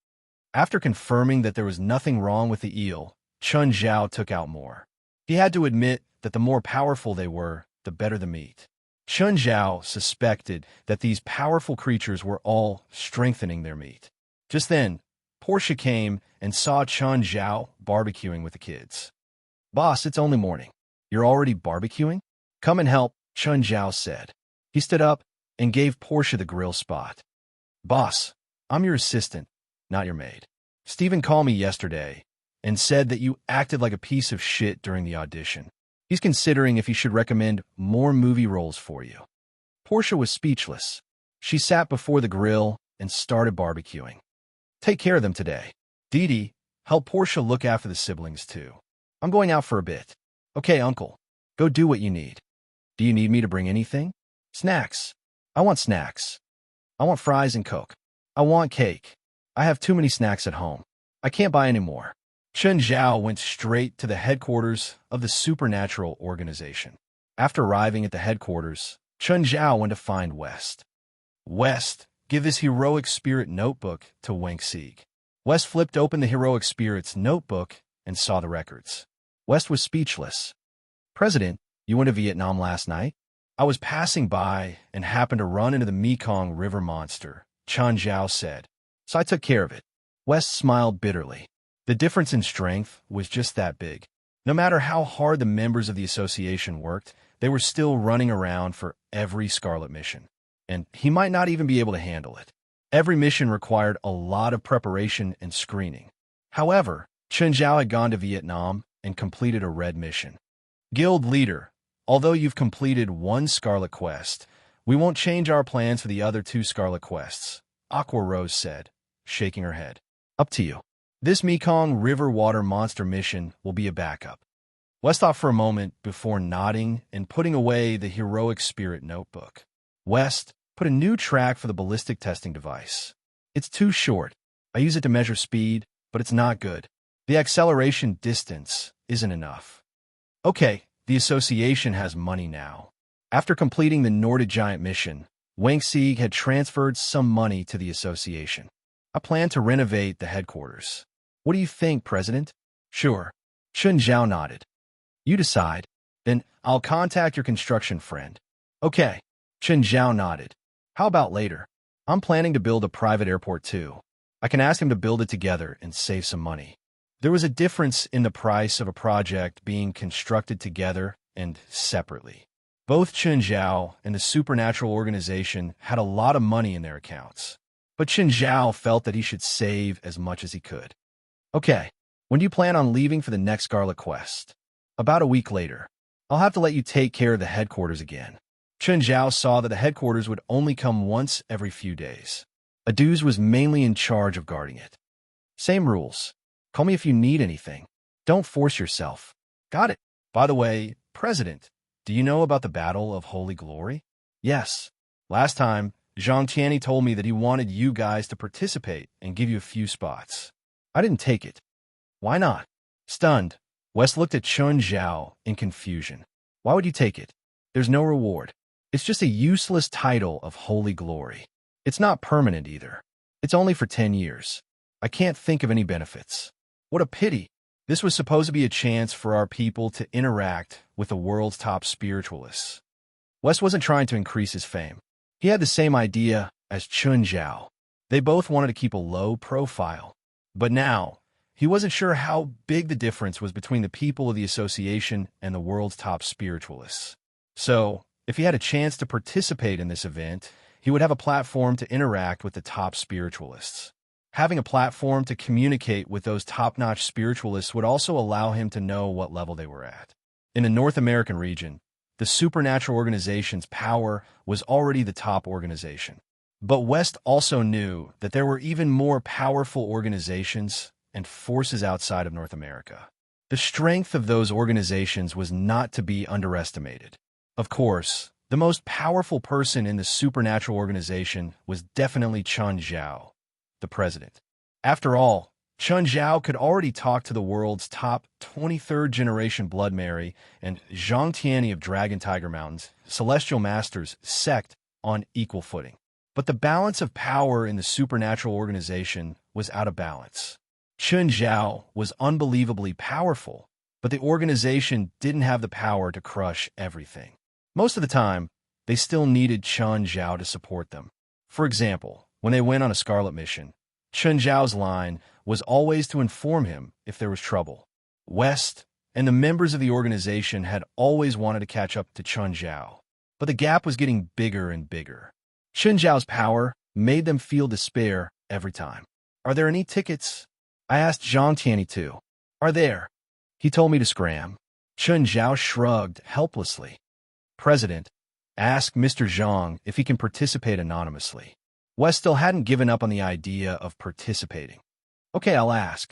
After confirming that there was nothing wrong with the eel, Chun Zhao took out more. He had to admit that the more powerful they were, the better the meat. Chun Zhao suspected that these powerful creatures were all strengthening their meat. Just then, Portia came and saw Chun Zhao barbecuing with the kids. Boss, it's only morning. You're already barbecuing? Come and help, Chun Zhao said. He stood up and gave Portia the grill spot. Boss, I'm your assistant, not your maid. Steven called me yesterday and said that you acted like a piece of shit during the audition. He's considering if he should recommend more movie roles for you. Portia was speechless. She sat before the grill and started barbecuing. Take care of them today. Dee Dee, help Portia look after the siblings too. I'm going out for a bit. Okay, Uncle. Go do what you need. Do you need me to bring anything? Snacks. I want snacks. I want fries and Coke. I want cake. I have too many snacks at home. I can't buy any more. Chun Zhao went straight to the headquarters of the supernatural organization. After arriving at the headquarters, Chun Zhao went to find West. West, give his heroic spirit notebook to Wang Sieg. West flipped open the heroic spirit's notebook and saw the records. West was speechless. President, you went to Vietnam last night? I was passing by and happened to run into the Mekong River monster, Chun Zhao said. So I took care of it. West smiled bitterly. The difference in strength was just that big. No matter how hard the members of the association worked, they were still running around for every Scarlet mission. And he might not even be able to handle it. Every mission required a lot of preparation and screening. However, Chun Zhao had gone to Vietnam and completed a red mission. Guild leader, although you've completed one Scarlet quest, We won't change our plans for the other 2 Scarlet Quests, Aqua Rose said, shaking her head. Up to you. This Mekong River water monster mission will be a backup. West thought for a moment before nodding and putting away the heroic spirit notebook. West, put a new track for the ballistic testing device. It's too short. I use it to measure speed, but it's not good. The acceleration distance isn't enough. Okay, the association has money now. After completing the Nordic Giant mission, Wang Sieg had transferred some money to the association. I plan to renovate the headquarters. What do you think, President? Sure. Chun Zhao nodded. You decide. Then I'll contact your construction friend. Okay. Chun Zhao nodded. How about later? I'm planning to build a private airport too. I can ask him to build it together and save some money. There was a difference in the price of a project being constructed together and separately. Both Chun Zhao and the Supernatural Organization had a lot of money in their accounts, but Chun Zhao felt that he should save as much as he could. Okay, when do you plan on leaving for the next Scarlet Quest? About a week later. I'll have to let you take care of the headquarters again. Chun Zhao saw that the headquarters would only come once every few days. Aduz was mainly in charge of guarding it. Same rules. Call me if you need anything. Don't force yourself. Got it. By the way, President, do you know about the Battle of Holy Glory? Yes. Last time, Zhang Tianyi told me that he wanted you guys to participate and give you a few spots. I didn't take it. Why not? Stunned, West looked at Chun Zhao in confusion. Why would you take it? There's no reward. It's just a useless title of Holy Glory. It's not permanent either. It's only for 10 years. I can't think of any benefits. What a pity. This was supposed to be a chance for our people to interact with the world's top spiritualists. West wasn't trying to increase his fame. He had the same idea as Chun Zhao. They both wanted to keep a low profile. But now, he wasn't sure how big the difference was between the people of the association and the world's top spiritualists. So, if he had a chance to participate in this event, he would have a platform to interact with the top spiritualists. Having a platform to communicate with those top-notch spiritualists would also allow him to know what level they were at. In the North American region, the Supernatural Organization's power was already the top organization. But West also knew that there were even more powerful organizations and forces outside of North America. The strength of those organizations was not to be underestimated. Of course, the most powerful person in the Supernatural Organization was definitely Chun Zhao, the president. After all, Chun Zhao could already talk to the world's top 23rd generation Blood Mary and Zhang Tianyi of Dragon Tiger Mountains, Celestial Masters, sect on equal footing. But the balance of power in the Supernatural Organization was out of balance. Chun Zhao was unbelievably powerful, but the organization didn't have the power to crush everything. Most of the time, they still needed Chun Zhao to support them. For example, when they went on a Scarlet mission, Chun Zhao's line was always to inform him if there was trouble. West and the members of the organization had always wanted to catch up to Chun Zhao, but the gap was getting bigger and bigger. Chun Zhao's power made them feel despair every time. Are there any tickets? I asked Zhang Tianyi too. Are there? He told me to scram. Chun Zhao shrugged helplessly. President, ask Mr. Zhang if he can participate anonymously. West still hadn't given up on the idea of participating. Okay, I'll ask.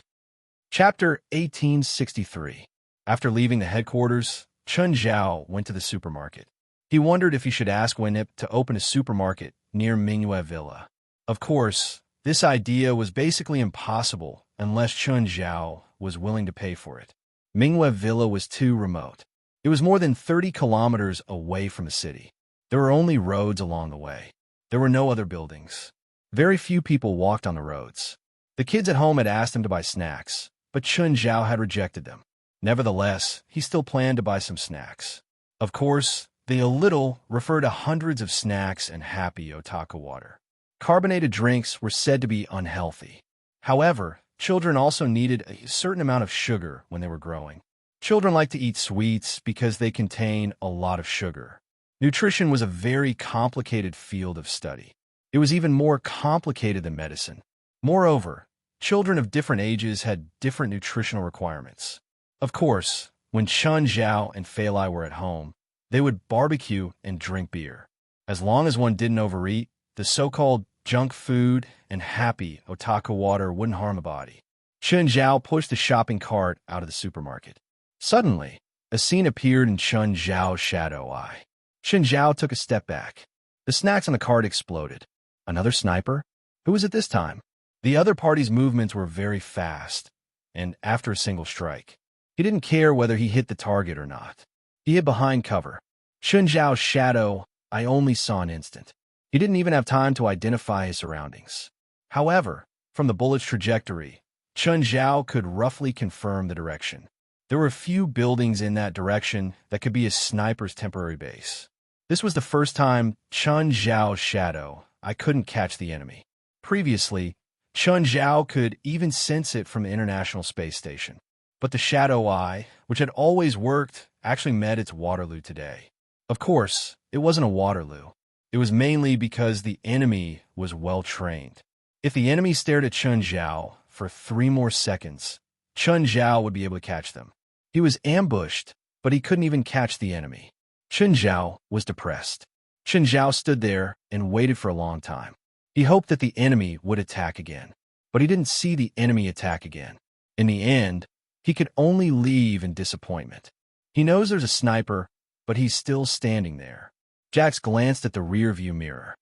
Chapter 1863. After leaving the headquarters, Chun Zhao went to the supermarket. He wondered if he should ask Wenip to open a supermarket near Mingyue Villa. Of course, this idea was basically impossible unless Chun Zhao was willing to pay for it. Mingyue Villa was too remote. It was more than 30 kilometers away from the city. There were only roads along the way. There were no other buildings. Very few people walked on the roads. The kids at home had asked him to buy snacks, but Chun Zhao had rejected them. Nevertheless, he still planned to buy some snacks. Of course, the little referred to hundreds of snacks and happy otaku water. Carbonated drinks were said to be unhealthy. However, children also needed a certain amount of sugar when they were growing. Children like to eat sweets because they contain a lot of sugar. Nutrition was a very complicated field of study. It was even more complicated than medicine. Moreover, children of different ages had different nutritional requirements. Of course, when Chun Zhao and Fei Lai were at home, they would barbecue and drink beer. As long as one didn't overeat, the so-called junk food and happy otaku water wouldn't harm a body. Chun Zhao pushed the shopping cart out of the supermarket. Suddenly, a scene appeared in Chun Zhao's shadow eye. Chun Zhao took a step back. The snacks on the cart exploded. Another sniper? Who was it this time? The other party's movements were very fast, and after a single strike, he didn't care whether he hit the target or not. He hid behind cover. Chun Zhao's shadow, I only saw an instant. He didn't even have time to identify his surroundings. However, from the bullet's trajectory, Chun Zhao could roughly confirm the direction. There were a few buildings in that direction that could be a sniper's temporary base. This was the first time Chun Zhao's shadow, I couldn't catch the enemy. Previously, Chun Zhao could even sense it from the International Space Station. But the shadow eye, which had always worked, actually met its Waterloo today. Of course, it wasn't a Waterloo. It was mainly because the enemy was well-trained. If the enemy stared at Chun Zhao for 3 more seconds, Chun Zhao would be able to catch them. He was ambushed, but he couldn't even catch the enemy. Chun Zhao was depressed. Chun Zhao stood there and waited for a long time. He hoped that the enemy would attack again, but he didn't see the enemy attack again. In the end, he could only leave in disappointment. He knows there's a sniper, but he's still standing there. Jax glanced at the rearview mirror.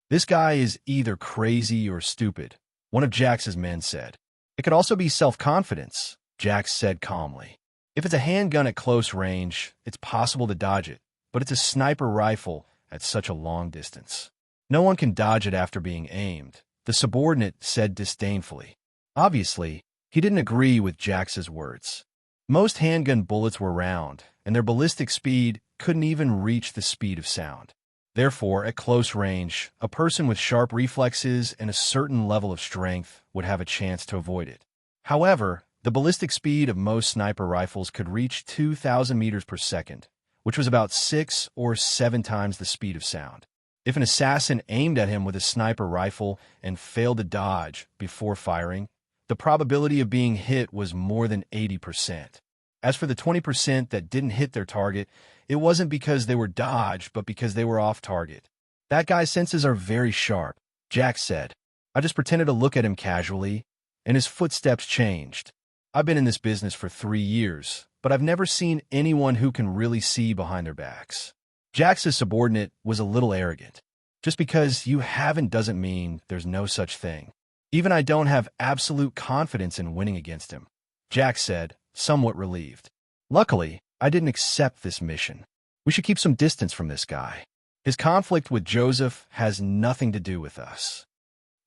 This guy is either crazy or stupid, one of Jax's men said. It could also be self-confidence, Jax said calmly. If it's a handgun at close range, it's possible to dodge it, but it's a sniper rifle at such a long distance. No one can dodge it after being aimed, the subordinate said disdainfully. Obviously, he didn't agree with Jax's words. Most handgun bullets were round, and their ballistic speed couldn't even reach the speed of sound. Therefore, at close range, a person with sharp reflexes and a certain level of strength would have a chance to avoid it. However, the ballistic speed of most sniper rifles could reach 2,000 meters per second, which was about 6 or 7 times the speed of sound. If an assassin aimed at him with a sniper rifle and failed to dodge before firing, the probability of being hit was more than 80%. As for the 20% that didn't hit their target, it wasn't because they were dodged, but because they were off target. That guy's senses are very sharp, Jax said. I just pretended to look at him casually, and his footsteps changed. I've been in this business for 3 years, but I've never seen anyone who can really see behind their backs. Jax's subordinate was a little arrogant. Just because you haven't doesn't mean there's no such thing. Even I don't have absolute confidence in winning against him, Jax said, somewhat relieved. Luckily, I didn't accept this mission. We should keep some distance from this guy. His conflict with Joseph has nothing to do with us.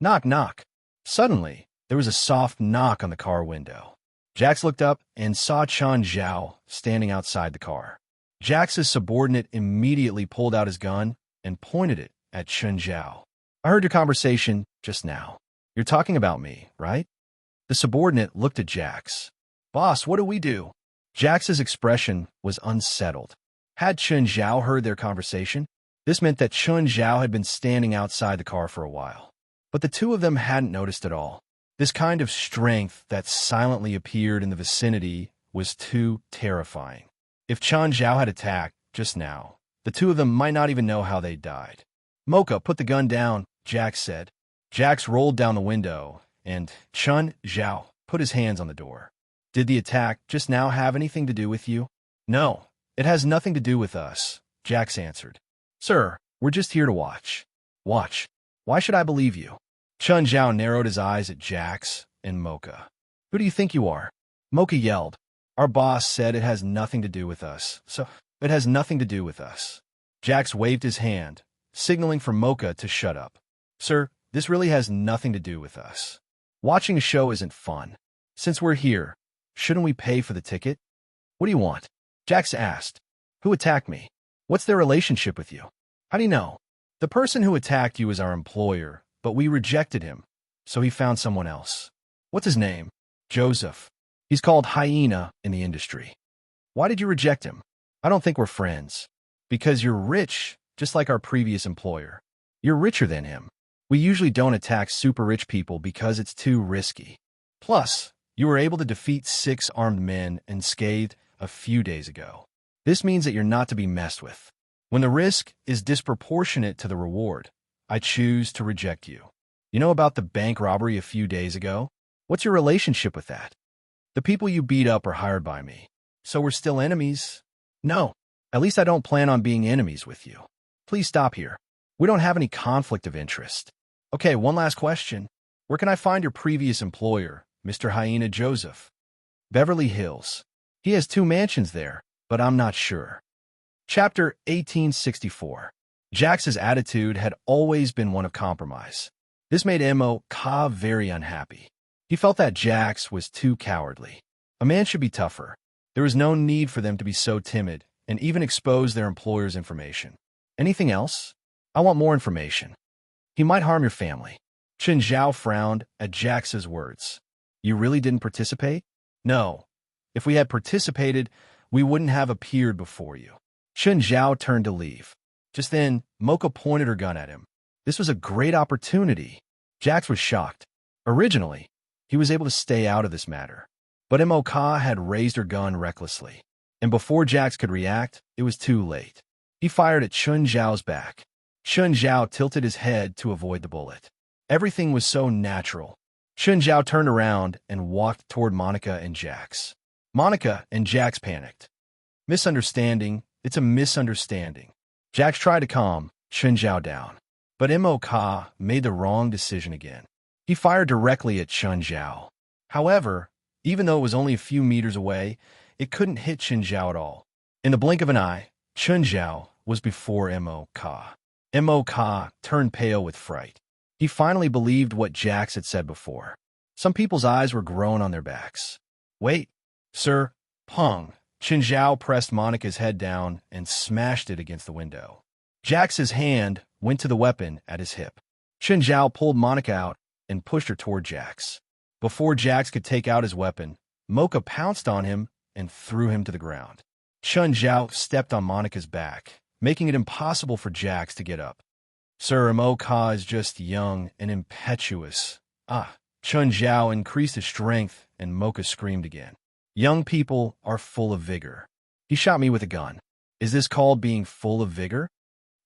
Knock, knock. Suddenly, there was a soft knock on the car window. Jax looked up and saw Chun Zhao standing outside the car. Jax's subordinate immediately pulled out his gun and pointed it at Chun Zhao. I heard your conversation just now. You're talking about me, right? The subordinate looked at Jax. Boss, what do we do? Jax's expression was unsettled. Had Chun Zhao heard their conversation? This meant that Chun Zhao had been standing outside the car for a while. But the two of them hadn't noticed at all. This kind of strength that silently appeared in the vicinity was too terrifying. If Chun Zhao had attacked just now, the two of them might not even know how they died. Mocha, put the gun down, Jax said. Jax rolled down the window, and Chun Zhao put his hands on the door. Did the attack just now have anything to do with you? No, it has nothing to do with us, Jax answered. Sir, we're just here to watch. Watch. Why should I believe you? Chun Zhao narrowed his eyes at Jax and Mocha. Who do you think you are? Mocha yelled. Our boss said it has nothing to do with us, so it has nothing to do with us. Jax waved his hand, signaling for Mocha to shut up. Sir, this really has nothing to do with us. Watching a show isn't fun. Since we're here, shouldn't we pay for the ticket? What do you want? Jax asked. Who attacked me? What's their relationship with you? How do you know? The person who attacked you is our employer, but we rejected him, so he found someone else. What's his name? Joseph. He's called Hyena in the industry. Why did you reject him? I don't think we're friends. Because you're rich, just like our previous employer. You're richer than him. We usually don't attack super rich people because it's too risky. Plus, you were able to defeat 6 armed men unscathed a few days ago. This means that you're not to be messed with. When the risk is disproportionate to the reward, I choose to reject you. You know about the bank robbery a few days ago? What's your relationship with that? The people you beat up are hired by me. So we're still enemies? No. At least I don't plan on being enemies with you. Please stop here. We don't have any conflict of interest. Okay, one last question. Where can I find your previous employer, Mr. Hyena Joseph? Beverly Hills. He has 2 mansions there, but I'm not sure. Chapter 1864. Jax's attitude had always been one of compromise. This made M.O.K. very unhappy. He felt that Jax was too cowardly. A man should be tougher. There was no need for them to be so timid and even expose their employer's information. Anything else? I want more information. He might harm your family. Chen Zhao frowned at Jax's words. You really didn't participate? No. If we had participated, we wouldn't have appeared before you. Chen Zhao turned to leave. Just then, Mocha pointed her gun at him. This was a great opportunity. Jax was shocked. Originally, he was able to stay out of this matter. But M.O.K. had raised her gun recklessly. And before Jax could react, it was too late. He fired at Chen Zhao's back. Chen Zhao tilted his head to avoid the bullet. Everything was so natural. Chen Zhao turned around and walked toward Monica and Jax. Monica and Jax panicked. Misunderstanding. It's a misunderstanding. Jax tried to calm Chen Zhao down. But M.O.K. made the wrong decision again. He fired directly at Chen Zhao. However, even though it was only a few meters away, it couldn't hit Chen Zhao at all. In the blink of an eye, Chen Zhao was before M.O.K. M.O.K. turned pale with fright. He finally believed what Jax had said before. Some people's eyes were grown on their backs. Wait, sir, Peng. Chen Zhao pressed Monica's head down and smashed it against the window. Jax's hand went to the weapon at his hip. Chen Zhao pulled Monica out and pushed her toward Jax. Before Jax could take out his weapon, Mocha pounced on him and threw him to the ground. Chen Zhao stepped on Monica's back, making it impossible for Jax to get up. Sir, M.O.K. is just young and impetuous. Chen Zhao increased his strength and Mocha screamed again. Young people are full of vigor. He shot me with a gun. Is this called being full of vigor?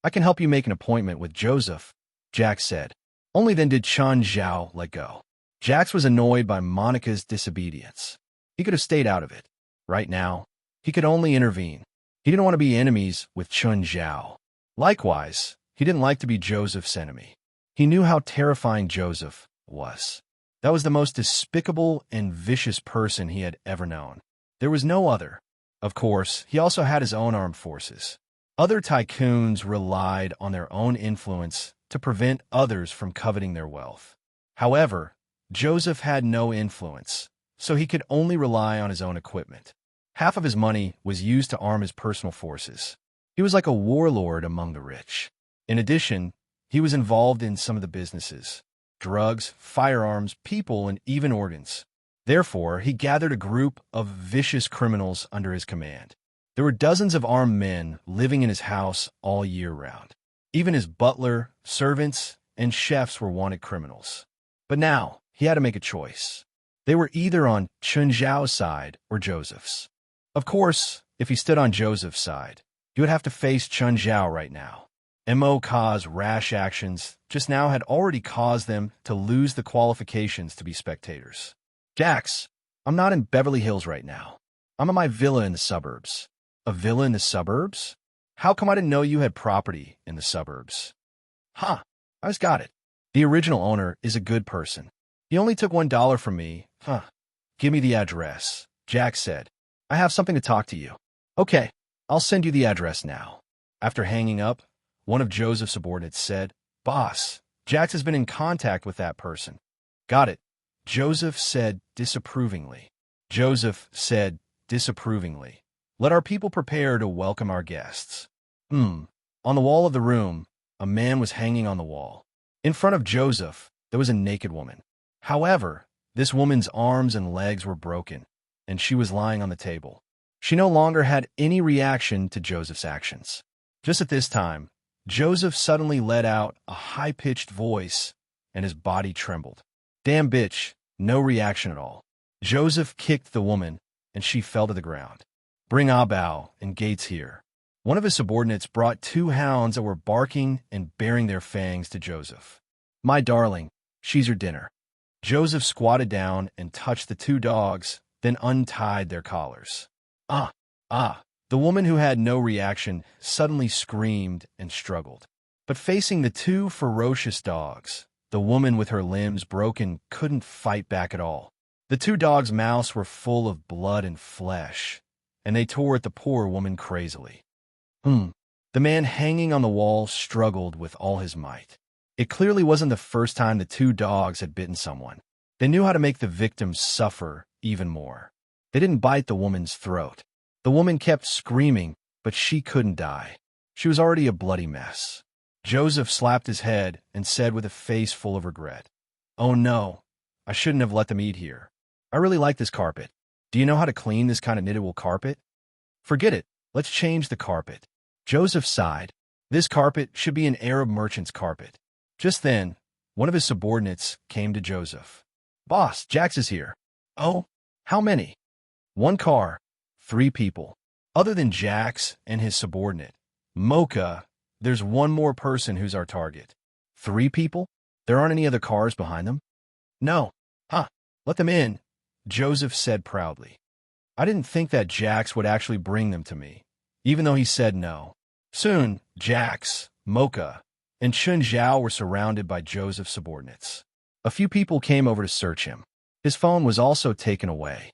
I can help you make an appointment with Joseph, Jax said. Only then did Chen Zhao let go. Jax was annoyed by Monica's disobedience. He could have stayed out of it. Right now, he could only intervene. He didn't want to be enemies with Chen Zhao. Likewise, he didn't like to be Joseph's enemy. He knew how terrifying Joseph was. That was the most despicable and vicious person he had ever known. There was no other. Of course, he also had his own armed forces. Other tycoons relied on their own influence to prevent others from coveting their wealth. However, Joseph had no influence, so he could only rely on his own equipment. Half of his money was used to arm his personal forces. He was like a warlord among the rich. In addition, he was involved in some of the businesses: drugs, firearms, people, and even organs. Therefore, he gathered a group of vicious criminals under his command. There were dozens of armed men living in his house all year round. Even his butler, servants, and chefs were wanted criminals. But now, he had to make a choice. They were either on Chen Zhao's side or Joseph's. Of course, if he stood on Joseph's side, he would have to face Chen Zhao right now. M.O.K.'s rash actions just now had already caused them to lose the qualifications to be spectators. Jax, I'm not in Beverly Hills right now. I'm at my villa in the suburbs. A villa in the suburbs? How come I didn't know you had property in the suburbs? I just got it. The original owner is a good person. He only took $1 from me. Give me the address, Jax said. I have something to talk to you. Okay, I'll send you the address now. After hanging up, one of Joseph's subordinates said, Boss, Jax has been in contact with that person. Got it, Joseph said disapprovingly. Joseph said disapprovingly. Let our people prepare to welcome our guests. On the wall of the room, a man was hanging on the wall. In front of Joseph, there was a naked woman. However, this woman's arms and legs were broken, and she was lying on the table. She no longer had any reaction to Joseph's actions. Just at this time, Joseph suddenly let out a high-pitched voice, and his body trembled. Damn bitch, no reaction at all. Joseph kicked the woman, and she fell to the ground. Bring Abao and Gates here. One of his subordinates brought 2 hounds that were barking and baring their fangs to Joseph. "My darling, she's your dinner." Joseph squatted down and touched the 2 dogs, then untied their collars. "Ah, ah." The woman, who had no reaction, suddenly screamed and struggled. But facing the 2 ferocious dogs, the woman with her limbs broken couldn't fight back at all. The 2 dogs' mouths were full of blood and flesh, and they tore at the poor woman crazily. The man hanging on the wall struggled with all his might. It clearly wasn't the first time the 2 dogs had bitten someone. They knew how to make the victim suffer even more. They didn't bite the woman's throat. The woman kept screaming, but she couldn't die. She was already a bloody mess. Joseph slapped his head and said with a face full of regret, "Oh no, I shouldn't have let them eat here. I really like this carpet. Do you know how to clean this kind of knitted wool carpet?" "Forget it. Let's change the carpet." Joseph sighed. This carpet should be an Arab merchant's carpet. Just then, one of his subordinates came to Joseph. "Boss, Jax is here." "Oh, how many?" "1 car, 3 people. Other than Jax and his subordinate, Mocha, there's 1 more person who's our target." "3 people? There aren't any other cars behind them?" "No." "Huh, let them in," Joseph said proudly. "I didn't think that Jax would actually bring them to me, even though he said no." Soon, Jax, Mocha, and Chun Zhao were surrounded by Joseph's subordinates. A few people came over to search him. His phone was also taken away.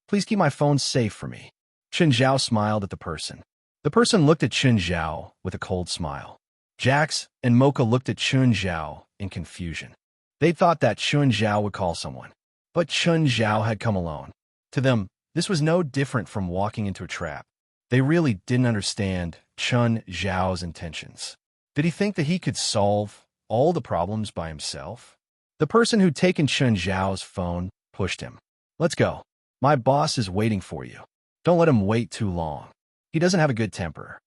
"Please keep my phone safe for me." Chun Zhao smiled at the person. The person looked at Chun Zhao with a cold smile. Jax and Mocha looked at Chun Zhao in confusion. They thought that Chun Zhao would call someone, but Chun Zhao had come alone. To them, this was no different from walking into a trap. They really didn't understand Chun Zhao's intentions. Did he think that he could solve all the problems by himself? The person who'd taken Chun Zhao's phone pushed him. "Let's go. My boss is waiting for you. Don't let him wait too long. He doesn't have a good temper."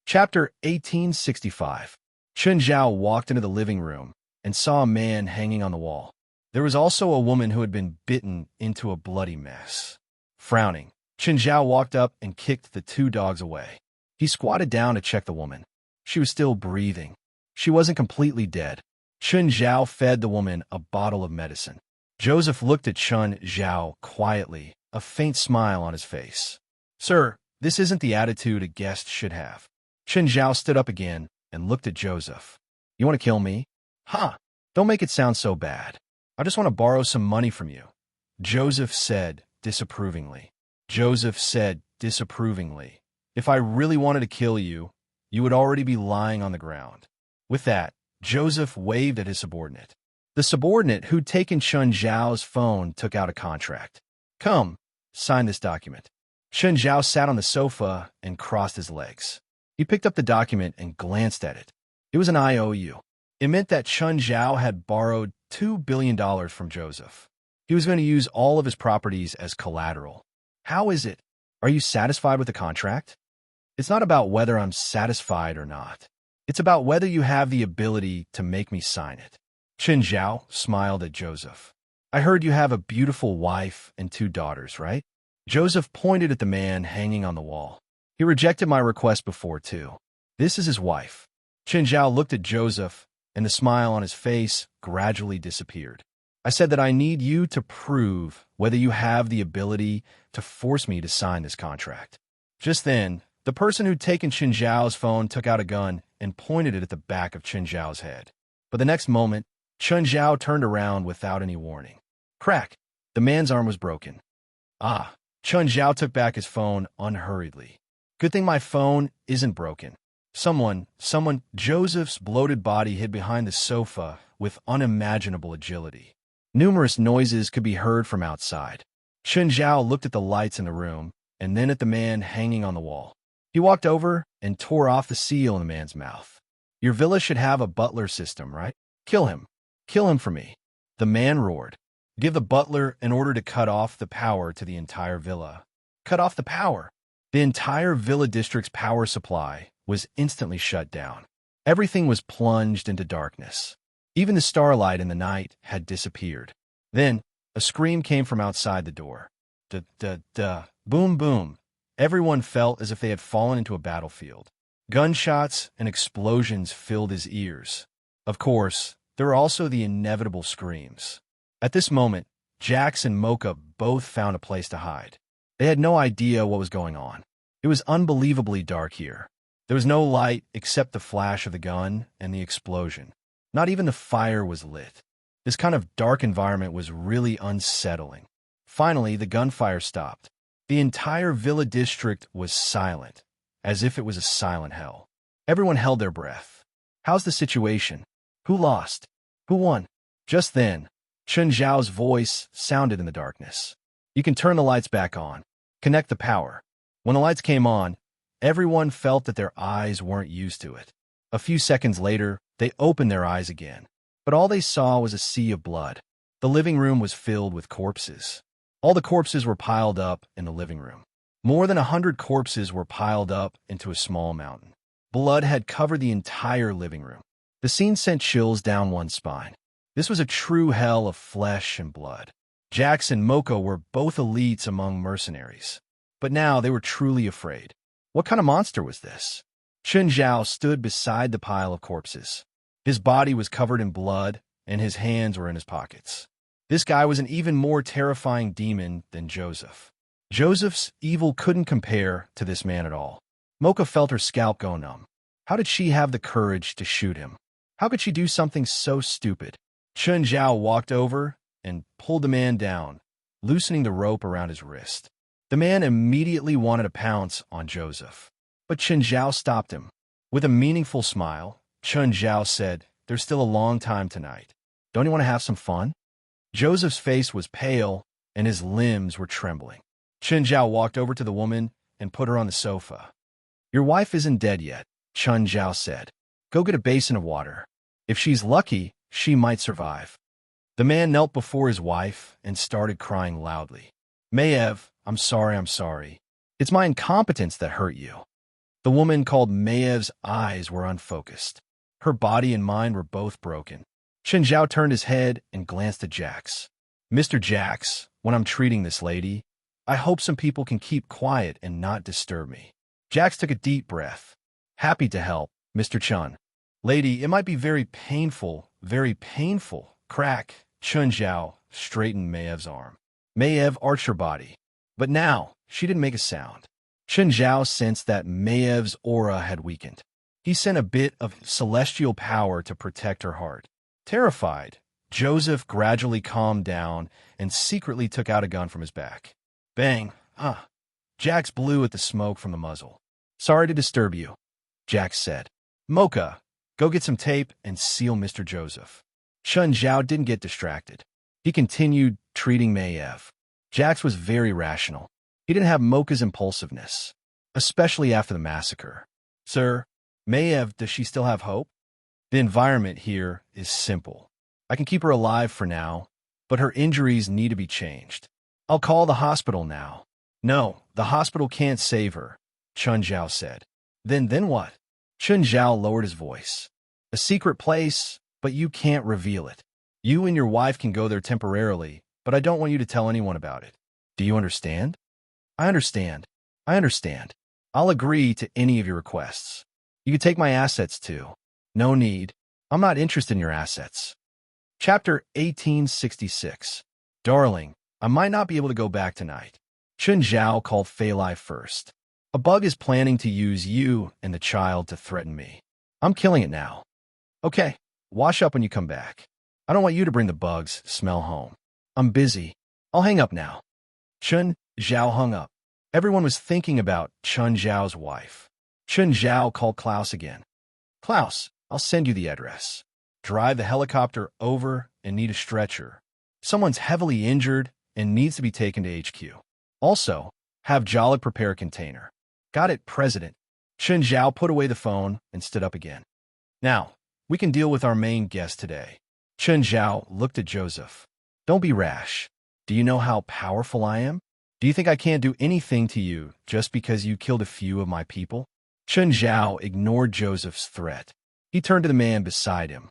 Chapter 1865. Chun Zhao walked into the living room and saw a man hanging on the wall. There was also a woman who had been bitten into a bloody mess. Frowning, Chun Zhao walked up and kicked the 2 dogs away. He squatted down to check the woman. She was still breathing. She wasn't completely dead. Chun Zhao fed the woman a bottle of medicine. Joseph looked at Chun Zhao quietly, a faint smile on his face. "Sir, this isn't the attitude a guest should have." Chun Zhao stood up again and looked at Joseph. "You want to kill me?" "Huh, don't make it sound so bad. I just want to borrow some money from you," Joseph said disapprovingly. "If I really wanted to kill you, you would already be lying on the ground." With that, Joseph waved at his subordinate. The subordinate who'd taken Chun Zhao's phone took out a contract. "Come, sign this document." Chun Zhao sat on the sofa and crossed his legs. He picked up the document and glanced at it. It was an IOU. It meant that Chun Zhao had borrowed $2 billion from Joseph. He was going to use all of his properties as collateral. "How is it? Are you satisfied with the contract?" "It's not about whether I'm satisfied or not. It's about whether you have the ability to make me sign it." Chun Zhao smiled at Joseph. "I heard you have a beautiful wife and 2 daughters, right?" Joseph pointed at the man hanging on the wall. "He rejected my request before, too. This is his wife." Chun Zhao looked at Joseph, and the smile on his face gradually disappeared. "I said that I need you to prove whether you have the ability to force me to sign this contract." Just then, the person who'd taken Chun Zhao's phone took out a gun and pointed it at the back of Chun Zhao's head. But the next moment, Chun Zhao turned around without any warning. Crack! The man's arm was broken. "Ah!" Chun Zhao took back his phone unhurriedly. "Good thing my phone isn't broken." Someone, Joseph's bloated body hid behind the sofa with unimaginable agility. Numerous noises could be heard from outside. Chun Zhao looked at the lights in the room and then at the man hanging on the wall. He walked over and tore off the seal in the man's mouth. "Your villa should have a butler system, right? Kill him. Kill him for me." The man roared. "Give the butler an order to cut off the power to the entire villa." Cut off the power. The entire villa district's power supply was instantly shut down. Everything was plunged into darkness. Even the starlight in the night had disappeared. Then, a scream came from outside the door. Duh, duh, duh. Boom, boom. Everyone felt as if they had fallen into a battlefield. Gunshots and explosions filled his ears. Of course, there were also the inevitable screams. At this moment, Jax and Mocha both found a place to hide. They had no idea what was going on. It was unbelievably dark here. There was no light except the flash of the gun and the explosion. Not even the fire was lit. This kind of dark environment was really unsettling. Finally, the gunfire stopped. The entire villa district was silent, as if it was a silent hell. Everyone held their breath. How's the situation? Who lost? Who won? Just then, Chen Zhao's voice sounded in the darkness. You can turn the lights back on. Connect the power. When the lights came on, everyone felt that their eyes weren't used to it. A few seconds later, they opened their eyes again. But all they saw was a sea of blood. The living room was filled with corpses. All the corpses were piled up in the living room. More than 100 corpses were piled up into a small mountain. Blood had covered the entire living room. The scene sent chills down one's spine. This was a true hell of flesh and blood. Jax and Mocha were both elites among mercenaries. But now they were truly afraid. What kind of monster was this? Chen Zhao stood beside the pile of corpses. His body was covered in blood, and his hands were in his pockets. This guy was an even more terrifying demon than Joseph. Joseph's evil couldn't compare to this man at all. Mocha felt her scalp go numb. How did she have the courage to shoot him? How could she do something so stupid? Chen Zhao walked over and pulled the man down, loosening the rope around his wrist. The man immediately wanted to pounce on Joseph. But Chen Zhao stopped him. With a meaningful smile, Chen Zhao said, "There's still a long time tonight. Don't you want to have some fun?" Joseph's face was pale, and his limbs were trembling. Chen Zhao walked over to the woman and put her on the sofa. "Your wife isn't dead yet," Chen Zhao said. "Go get a basin of water. If she's lucky, she might survive." The man knelt before his wife and started crying loudly. "Maiev, I'm sorry. It's my incompetence that hurt you." The woman called Maiev's eyes were unfocused. Her body and mind were both broken. Chen Zhao turned his head and glanced at Jax. "Mr. Jax, when I'm treating this lady, I hope some people can keep quiet and not disturb me." Jax took a deep breath. "Happy to help, Mr. Chen." "Lady, it might be very painful, very painful." Crack. Chen Zhao straightened Maiev's arm. Maiev arched her body. But now, she didn't make a sound. Chen Zhao sensed that Maiev's aura had weakened. He sent a bit of celestial power to protect her heart. Terrified, Joseph gradually calmed down and secretly took out a gun from his back. Bang! Jax blew at the smoke from the muzzle. "Sorry to disturb you," Jax said. "Mocha, go get some tape and seal Mr. Joseph." Chen Zhao didn't get distracted. He continued treating Maiev. Jax was very rational. He didn't have Mocha's impulsiveness, especially after the massacre. "Sir, Maiev, does she still have hope?" "The environment here is simple. I can keep her alive for now, but her injuries need to be changed. I'll call the hospital now." "No, the hospital can't save her," Chen Zhao said. Then what?" Chen Zhao lowered his voice. "A secret place, but you can't reveal it. You and your wife can go there temporarily, but I don't want you to tell anyone about it. Do you understand?" I understand. I'll agree to any of your requests. You can take my assets too." "No need. I'm not interested in your assets." Chapter 1866. "Darling, I might not be able to go back tonight." Chen Zhao called Fei Lai first. "A bug is planning to use you and the child to threaten me. I'm killing it now." "Okay, wash up when you come back. I don't want you to bring the bug's smell home." "I'm busy. I'll hang up now." Chen Zhao hung up. Everyone was thinking about Chen Zhao's wife. Chen Zhao called Klaus again. "Klaus, I'll send you the address. Drive the helicopter over and need a stretcher. Someone's heavily injured and needs to be taken to HQ. Also, have Jolly prepare a container." "Got it, President." Chen Zhao put away the phone and stood up again. "Now, we can deal with our main guest today." Chen Zhao looked at Joseph. "Don't be rash. Do you know how powerful I am? Do you think I can't do anything to you just because you killed a few of my people?" Chen Zhao ignored Joseph's threat. He turned to the man beside him.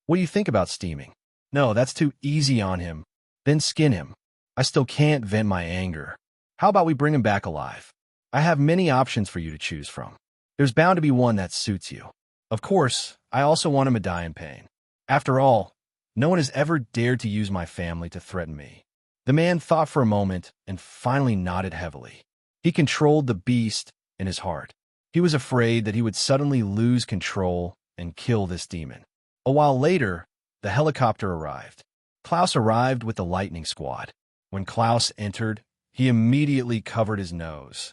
"What do you think about steaming?" "No, that's too easy on him." "Then skin him." "I still can't vent my anger." "How about we bring him back alive?" "I have many options for you to choose from." There's bound to be one that suits you. Of course, I also want him to die in pain. After all, no one has ever dared to use my family to threaten me. The man thought for a moment and finally nodded heavily. He controlled the beast in his heart. He was afraid that he would suddenly lose control and kill this demon. A while later, the helicopter arrived. Klaus arrived with the lightning squad. When Klaus entered, he immediately covered his nose.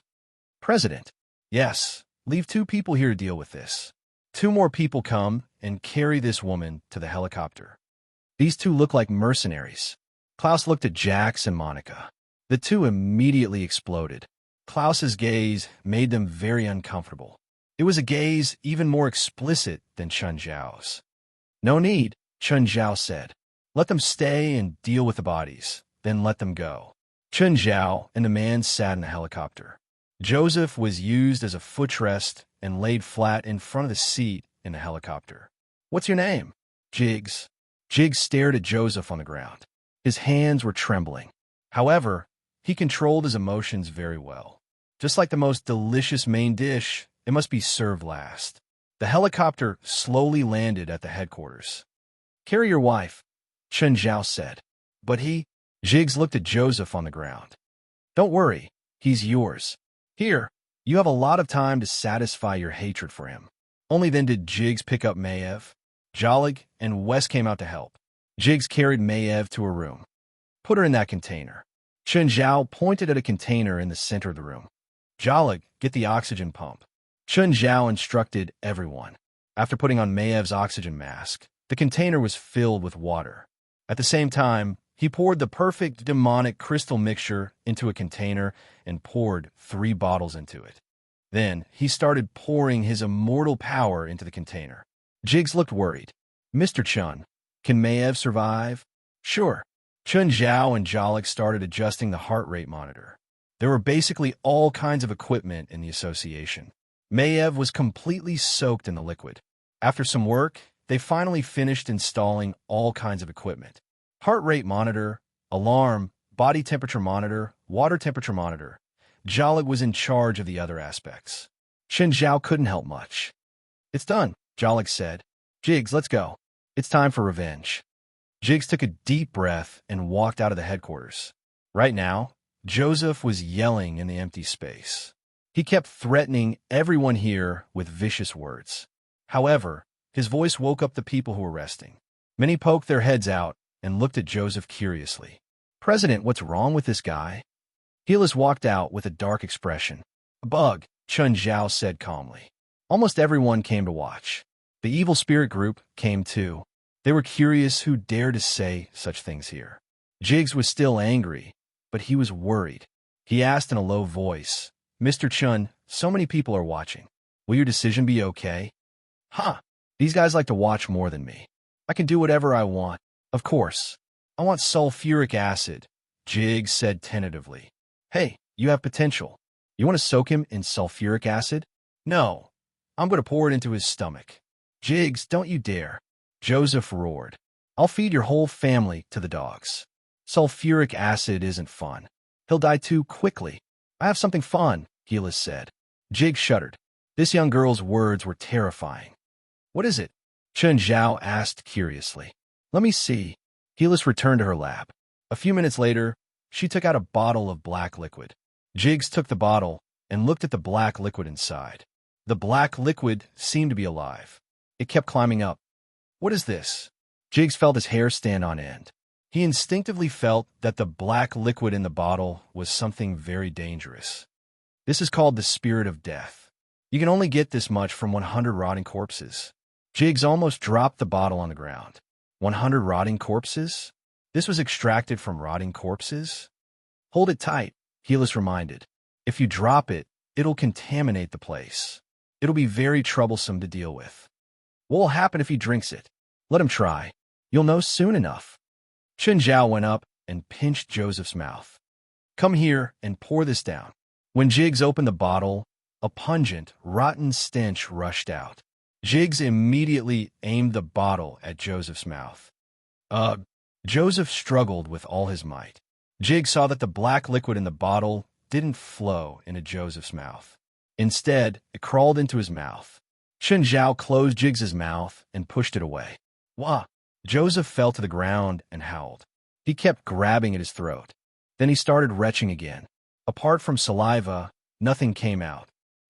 President, yes, leave 2 people here to deal with this. 2 more people come and carry this woman to the helicopter. These 2 look like mercenaries. Klaus looked at Jax and Monica. The 2 immediately exploded. Klaus's gaze made them very uncomfortable. It was a gaze even more explicit than Chun Zhao's. No need, Chun Zhao said. Let them stay and deal with the bodies, then let them go. Chun Zhao and the man sat in the helicopter. Joseph was used as a footrest and laid flat in front of the seat in the helicopter. What's your name? Jiggs. Jiggs stared at Joseph on the ground. His hands were trembling. However, he controlled his emotions very well. Just like the most delicious main dish, it must be served last. The helicopter slowly landed at the headquarters. Carry your wife, Chun Zhao said. But Jiggs looked at Joseph on the ground. Don't worry, he's yours. Here, you have a lot of time to satisfy your hatred for him. Only then did Jiggs pick up Maiev. Jolig and Wes came out to help. Jiggs carried Maiev to a room. Put her in that container. Chun Zhao pointed at a container in the center of the room. Jolig, get the oxygen pump. Chun Zhao instructed everyone. After putting on Maiev's oxygen mask, the container was filled with water. At the same time, he poured the perfect demonic crystal mixture into a container and poured 3 bottles into it. Then, he started pouring his immortal power into the container. Jiggs looked worried. Mr. Chun, can Maiev survive? Sure. Chun Zhao and Jolik started adjusting the heart rate monitor. There were basically all kinds of equipment in the association. Maiev was completely soaked in the liquid. After some work, they finally finished installing all kinds of equipment. Heart rate monitor, alarm, body temperature monitor, water temperature monitor. Jolig was in charge of the other aspects. Chun Zhao couldn't help much. It's done, Jolig said. Jiggs, let's go. It's time for revenge. Jiggs took a deep breath and walked out of the headquarters. Right now, Joseph was yelling in the empty space. He kept threatening everyone here with vicious words. However, his voice woke up the people who were resting. Many poked their heads out and looked at Joseph curiously. President, what's wrong with this guy? Helis walked out with a dark expression. A bug, Chun Zhao said calmly. Almost everyone came to watch. The evil spirit group came too. They were curious who dared to say such things here. Jiggs was still angry, but he was worried. He asked in a low voice, Mr. Chun, so many people are watching. Will your decision be okay? Huh, these guys like to watch more than me. I can do whatever I want. Of course. I want sulfuric acid, Jiggs said tentatively. Hey, you have potential. You want to soak him in sulfuric acid? No, I'm going to pour it into his stomach. Jiggs, don't you dare. Joseph roared. I'll feed your whole family to the dogs. Sulfuric acid isn't fun. He'll die too quickly. I have something fun, Helis said. Jiggs shuddered. This young girl's words were terrifying. What is it? Chun Zhao asked curiously. Let me see. Helis returned to her lab. A few minutes later, she took out a bottle of black liquid. Jiggs took the bottle and looked at the black liquid inside. The black liquid seemed to be alive. It kept climbing up. What is this? Jiggs felt his hair stand on end. He instinctively felt that the black liquid in the bottle was something very dangerous. This is called the spirit of death. You can only get this much from 100 rotting corpses. Jiggs almost dropped the bottle on the ground. 100 rotting corpses? This was extracted from rotting corpses? Hold it tight, Helis reminded. If you drop it, it'll contaminate the place. It'll be very troublesome to deal with. What will happen if he drinks it? Let him try. You'll know soon enough. Chun Zhao went up and pinched Joseph's mouth. Come here and pour this down. When Jiggs opened the bottle, a pungent, rotten stench rushed out. Jiggs immediately aimed the bottle at Joseph's mouth. Joseph struggled with all his might. Jiggs saw that the black liquid in the bottle didn't flow into Joseph's mouth. Instead, it crawled into his mouth. Chen Zhao closed Jigs's mouth and pushed it away. Wah! Joseph fell to the ground and howled. He kept grabbing at his throat. Then he started retching again. Apart from saliva, nothing came out.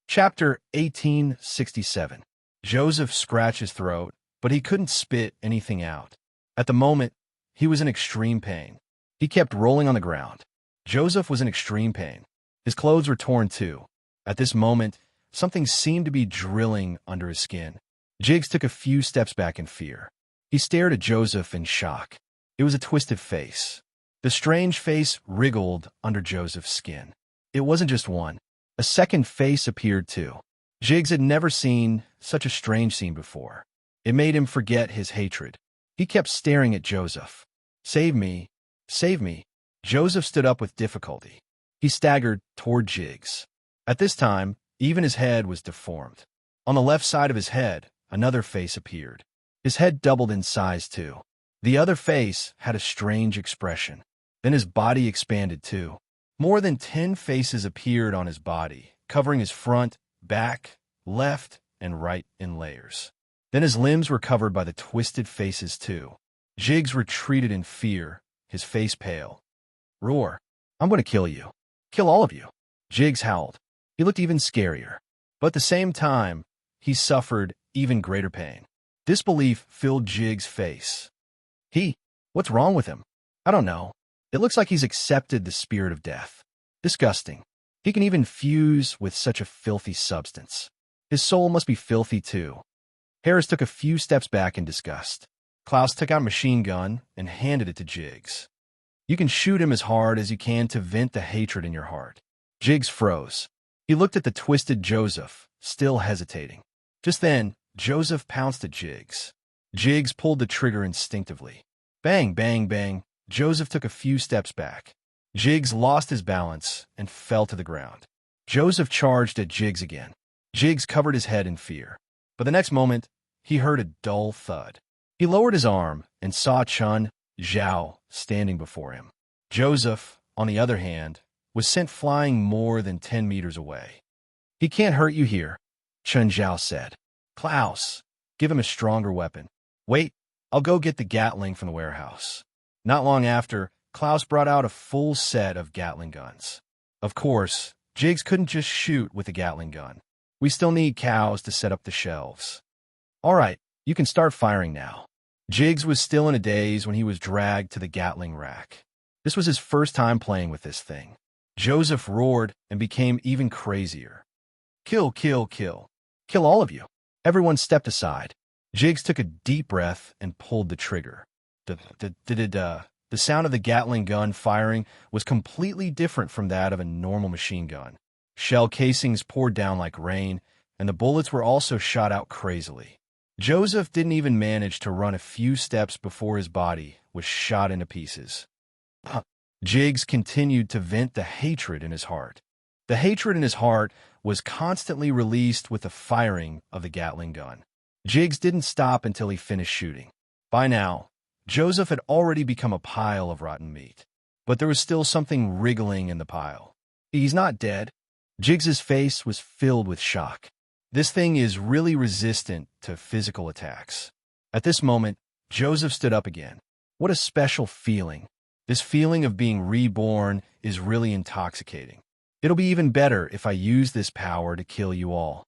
Chapter 1867. Joseph scratched his throat, but he couldn't spit anything out. At the moment, he was in extreme pain. He kept rolling on the ground. Joseph was in extreme pain. His clothes were torn too. At this moment, something seemed to be drilling under his skin. Jiggs took a few steps back in fear. He stared at Joseph in shock. It was a twisted face. The strange face wriggled under Joseph's skin. It wasn't just one. A second face appeared too. Jiggs had never seen such a strange scene before. It made him forget his hatred. He kept staring at Joseph. Save me! Save me! Joseph stood up with difficulty. He staggered toward Jiggs. At this time, even his head was deformed. On the left side of his head, another face appeared. His head doubled in size too. The other face had a strange expression. Then his body expanded too. More than 10 faces appeared on his body, covering his front, back, left, and right in layers. Then his limbs were covered by the twisted faces too. Jiggs retreated in fear, his face pale. Roar! I'm going to kill you. Kill all of you. Jiggs howled. He looked even scarier. But at the same time, he suffered even greater pain. Disbelief filled Jiggs' face. What's wrong with him? I don't know. It looks like he's accepted the spirit of death. Disgusting. He can even fuse with such a filthy substance. His soul must be filthy too. Harris took a few steps back in disgust. Klaus took out a machine gun and handed it to Jiggs. You can shoot him as hard as you can to vent the hatred in your heart. Jiggs froze. He looked at the twisted Joseph, still hesitating. Just then, Joseph pounced at Jiggs. Jiggs pulled the trigger instinctively. Bang, bang, bang. Joseph took a few steps back. Jiggs lost his balance and fell to the ground. Joseph charged at Jiggs again. Jiggs covered his head in fear. But the next moment, he heard a dull thud. He lowered his arm and saw Chen Zhao standing before him. Joseph, on the other hand, was sent flying more than 10 meters away. He can't hurt you here, Chen Zhao said. Klaus, give him a stronger weapon. Wait, I'll go get the Gatling from the warehouse. Not long after, Klaus brought out a full set of Gatling guns. Of course, Jiggs couldn't just shoot with a Gatling gun. We still need cows to set up the shelves. All right, you can start firing now. Jiggs was still in a daze when he was dragged to the Gatling rack. This was his first time playing with this thing. Joseph roared and became even crazier. Kill, kill, kill. Kill all of you. Everyone stepped aside. Jiggs took a deep breath and pulled the trigger. The sound of the Gatling gun firing was completely different from that of a normal machine gun. Shell casings poured down like rain, and the bullets were also shot out crazily. Joseph didn't even manage to run a few steps before his body was shot into pieces. Jiggs continued to vent the hatred in his heart. The hatred in his heart was constantly released with the firing of the Gatling gun. Jiggs didn't stop until he finished shooting. By now, Joseph had already become a pile of rotten meat. But there was still something wriggling in the pile. He's not dead. Jiggs's face was filled with shock. This thing is really resistant to physical attacks. At this moment, Joseph stood up again. What a special feeling. This feeling of being reborn is really intoxicating. It'll be even better if I use this power to kill you all.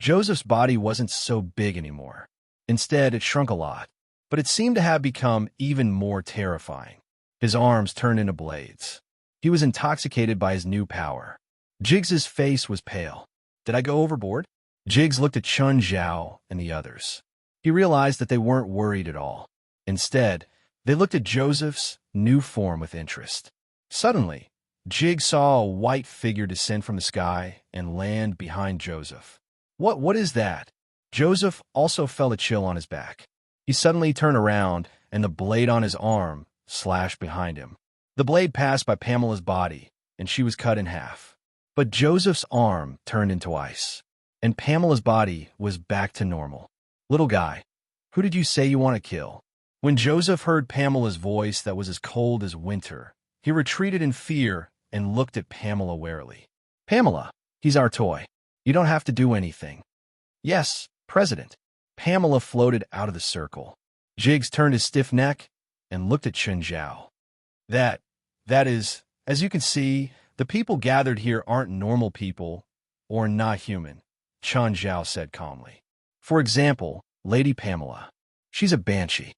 Joseph's body wasn't so big anymore. Instead, it shrunk a lot, but it seemed to have become even more terrifying. His arms turned into blades. He was intoxicated by his new power. Jiggs's face was pale. Did I go overboard? Jiggs looked at Chen Zhao and the others. He realized that they weren't worried at all. Instead, they looked at Joseph's new form with interest. Suddenly, Jiggs saw a white figure descend from the sky and land behind Joseph. What is that? Joseph also felt a chill on his back. He suddenly turned around, and the blade on his arm slashed behind him. The blade passed by Pamela's body, and she was cut in half. But Joseph's arm turned into ice, and Pamela's body was back to normal. Little guy, who did you say you want to kill? When Joseph heard Pamela's voice that was as cold as winter, he retreated in fear and looked at Pamela warily. Pamela, he's our toy. You don't have to do anything. Yes, President. Pamela floated out of the circle. Jiggs turned his stiff neck and looked at Chen Zhao. That is, as you can see, the people gathered here aren't normal people or not human, Chen Zhao said calmly. For example, Lady Pamela. She's a banshee.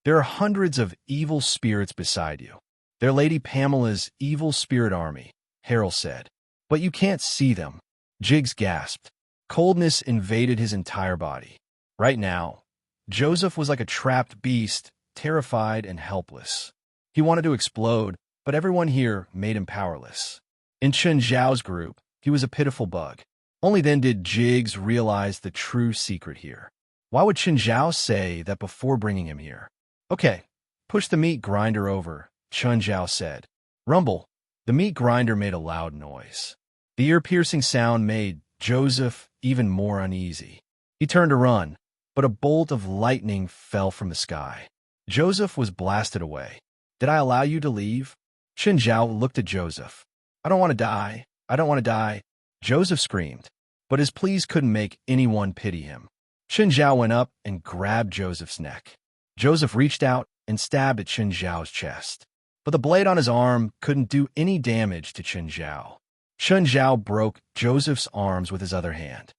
There are hundreds of evil spirits beside you. They're Lady Pamela's evil spirit army, Harold said. But you can't see them. Jiggs gasped. Coldness invaded his entire body. Right now, Joseph was like a trapped beast, terrified and helpless. He wanted to explode, but everyone here made him powerless. In Chen Zhao's group, he was a pitiful bug. Only then did Jiggs realize the true secret here. Why would Chen Zhao say that before bringing him here? Okay, push the meat grinder over, Chen Zhao said. Rumble. The meat grinder made a loud noise. The ear-piercing sound made Joseph even more uneasy. He turned to run, but a bolt of lightning fell from the sky. Joseph was blasted away. Did I allow you to leave? Chen Zhao looked at Joseph. I don't want to die. I don't want to die. Joseph screamed, but his pleas couldn't make anyone pity him. Chen Zhao went up and grabbed Joseph's neck. Joseph reached out and stabbed at Chen Zhao's chest. But the blade on his arm couldn't do any damage to Chen Zhao. Chen Zhao broke Joseph's arms with his other hand.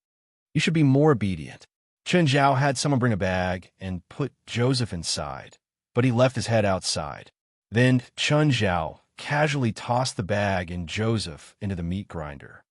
You should be more obedient. Chen Zhao had someone bring a bag and put Joseph inside, but he left his head outside. Then Chen Zhao casually tossed the bag and Joseph into the meat grinder.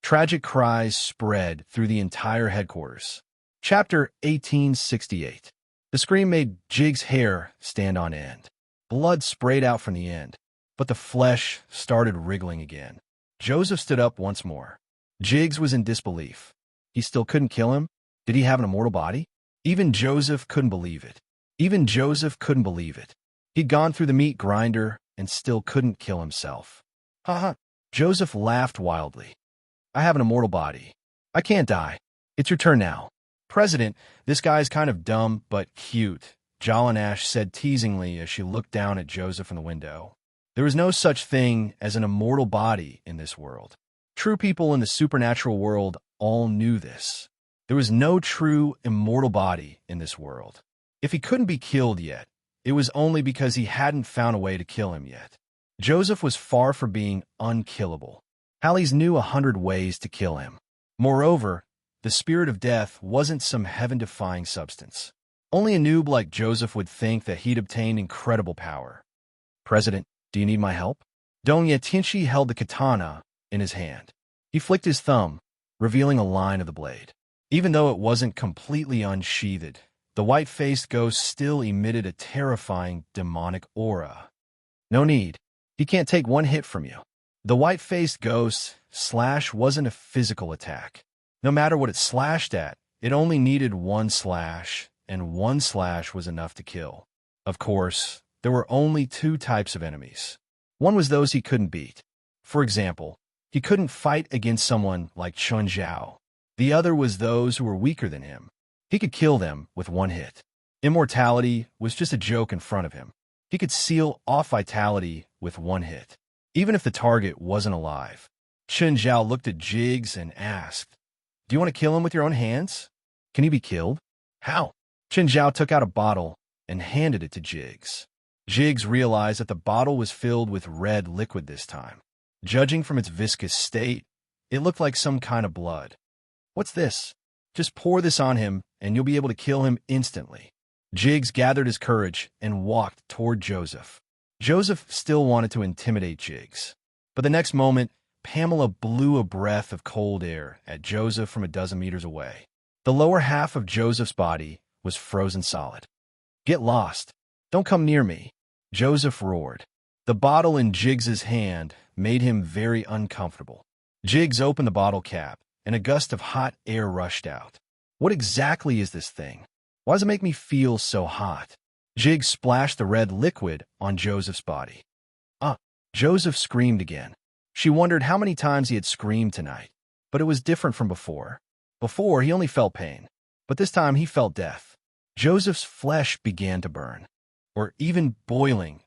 Tragic cries spread through the entire headquarters. Chapter 1868. The scream made Jiggs' hair stand on end. Blood sprayed out from the end, but the flesh started wriggling again. Joseph stood up once more. Jiggs was in disbelief. He still couldn't kill him? Did he have an immortal body? Even Joseph couldn't believe it. Even Joseph couldn't believe it. He'd gone through the meat grinder and still couldn't kill himself. Ha. Joseph laughed wildly. I have an immortal body. I can't die. It's your turn now. President, this guy's kind of dumb but cute, Jolanash said teasingly as she looked down at Joseph from the window. There is no such thing as an immortal body in this world. True people in the supernatural world all knew this. There was no true immortal body in this world. If he couldn't be killed yet, it was only because he hadn't found a way to kill him yet. Joseph was far from being unkillable. Halleys knew 100 ways to kill him. Moreover, the spirit of death wasn't some heaven-defying substance. Only a noob like Joseph would think that he'd obtained incredible power. President, do you need my help? Dong Tianchi held the katana in his hand. He flicked his thumb, revealing a line of the blade. Even though it wasn't completely unsheathed, the white-faced ghost still emitted a terrifying demonic aura. No need. He can't take one hit from you. The white-faced ghost's slash wasn't a physical attack. No matter what it slashed at, it only needed one slash, and one slash was enough to kill. Of course, there were only two types of enemies. One was those he couldn't beat. For example, he couldn't fight against someone like Chen Zhao. The other was those who were weaker than him. He could kill them with one hit. Immortality was just a joke in front of him. He could seal off vitality with one hit, even if the target wasn't alive. Chen Zhao looked at Jiggs and asked, Do you want to kill him with your own hands? Can he be killed? How? Chen Zhao took out a bottle and handed it to Jiggs. Jiggs realized that the bottle was filled with red liquid this time. Judging from its viscous state, it looked like some kind of blood. What's this? Just pour this on him and you'll be able to kill him instantly. Jiggs gathered his courage and walked toward Joseph. Joseph still wanted to intimidate Jiggs. But the next moment, Pamela blew a breath of cold air at Joseph from a dozen meters away. The lower half of Joseph's body was frozen solid. Get lost. Don't come near me, Joseph roared. The bottle in Jiggs's hand made him very uncomfortable. Jiggs opened the bottle cap, and a gust of hot air rushed out. What exactly is this thing? Why does it make me feel so hot? Jiggs splashed the red liquid on Joseph's body. Joseph screamed again. She wondered how many times he had screamed tonight, but it was different from before. Before, he only felt pain, but this time he felt death. Joseph's flesh began to burn, or even boiling.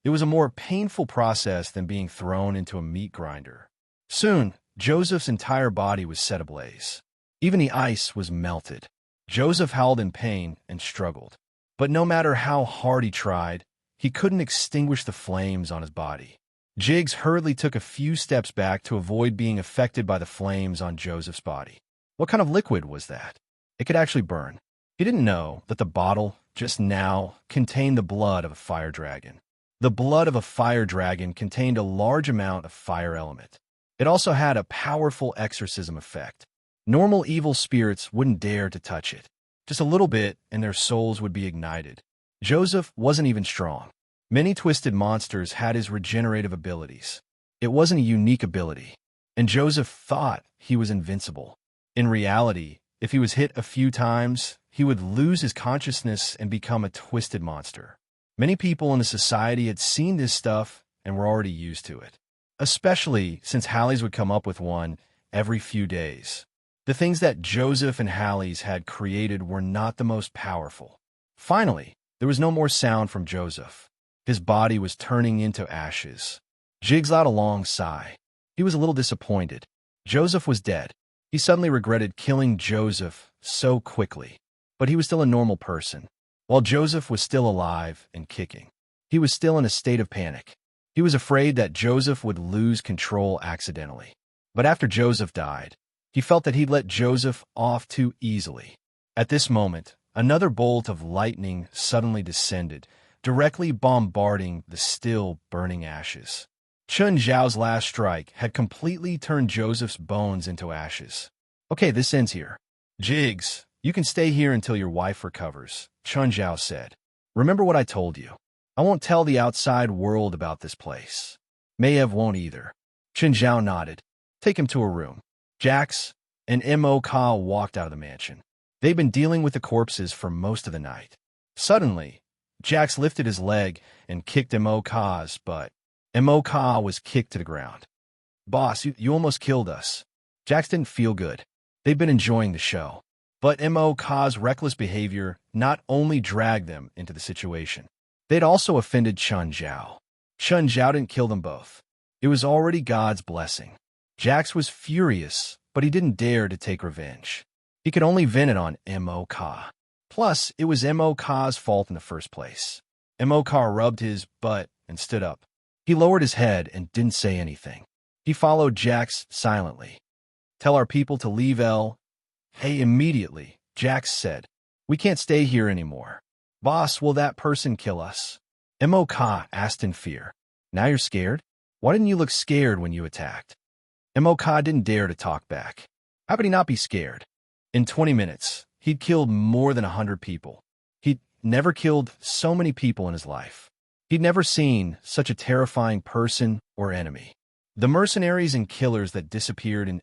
It was a more painful process than being thrown into a meat grinder. Soon, Joseph's entire body was set ablaze. Even the ice was melted. Joseph howled in pain and struggled. But no matter how hard he tried, he couldn't extinguish the flames on his body. Jiggs hurriedly took a few steps back to avoid being affected by the flames on Joseph's body. What kind of liquid was that? It could actually burn. He didn't know that the bottle, just now, contained the blood of a fire dragon. The blood of a fire dragon contained a large amount of fire element. It also had a powerful exorcism effect. Normal evil spirits wouldn't dare to touch it. Just a little bit, and their souls would be ignited. Joseph wasn't even strong. Many twisted monsters had his regenerative abilities. It wasn't a unique ability, and Joseph thought he was invincible. In reality, if he was hit a few times, he would lose his consciousness and become a twisted monster. Many people in the society had seen this stuff and were already used to it, especially since Hallie's would come up with one every few days. The things that Joseph and Hallie's had created were not the most powerful. Finally, there was no more sound from Joseph. His body was turning into ashes. Jiggs let out a long sigh. He was a little disappointed. Joseph was dead. He suddenly regretted killing Joseph so quickly. But he was still a normal person. While Joseph was still alive and kicking, he was still in a state of panic. He was afraid that Joseph would lose control accidentally. But after Joseph died, he felt that he'd let Joseph off too easily. At this moment, another bolt of lightning suddenly descended, directly bombarding the still burning ashes. Chun Zhao's last strike had completely turned Joseph's bones into ashes. Okay, this ends here. Jiggs, you can stay here until your wife recovers, Chun Zhao said. Remember what I told you. I won't tell the outside world about this place. Maiev won't either. Chun Zhao nodded. Take him to a room. Jax and Mo Ka walked out of the mansion. They'd been dealing with the corpses for most of the night. Suddenly, Jax lifted his leg and kicked Mo Ka's butt. Mo Ka was kicked to the ground. Boss, you almost killed us. Jax didn't feel good. They'd been enjoying the show. But Mo Ka's reckless behavior not only dragged them into the situation, they'd also offended Chun Zhao. Chun Zhao didn't kill them both. It was already God's blessing. Jax was furious, but he didn't dare to take revenge. He could only vent it on Mo Ka. Plus, it was Mo Ka's fault in the first place. Mo Ka rubbed his butt and stood up. He lowered his head and didn't say anything. He followed Jax silently. Tell our people to leave Hey, immediately, Jax said. We can't stay here anymore. Boss, will that person kill us? Mo Ka asked in fear. Now you're scared? Why didn't you look scared when you attacked? Mo Ka didn't dare to talk back. How could he not be scared? In 20 minutes, he'd killed more than 100 people. He'd never killed so many people in his life. He'd never seen such a terrifying person or enemy. The mercenaries and killers that disappeared in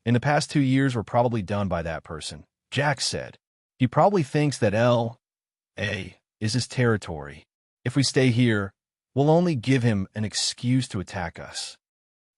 in the past 2 years were probably done by that person, Jax said. He probably thinks that is his territory. If we stay here, we'll only give him an excuse to attack us.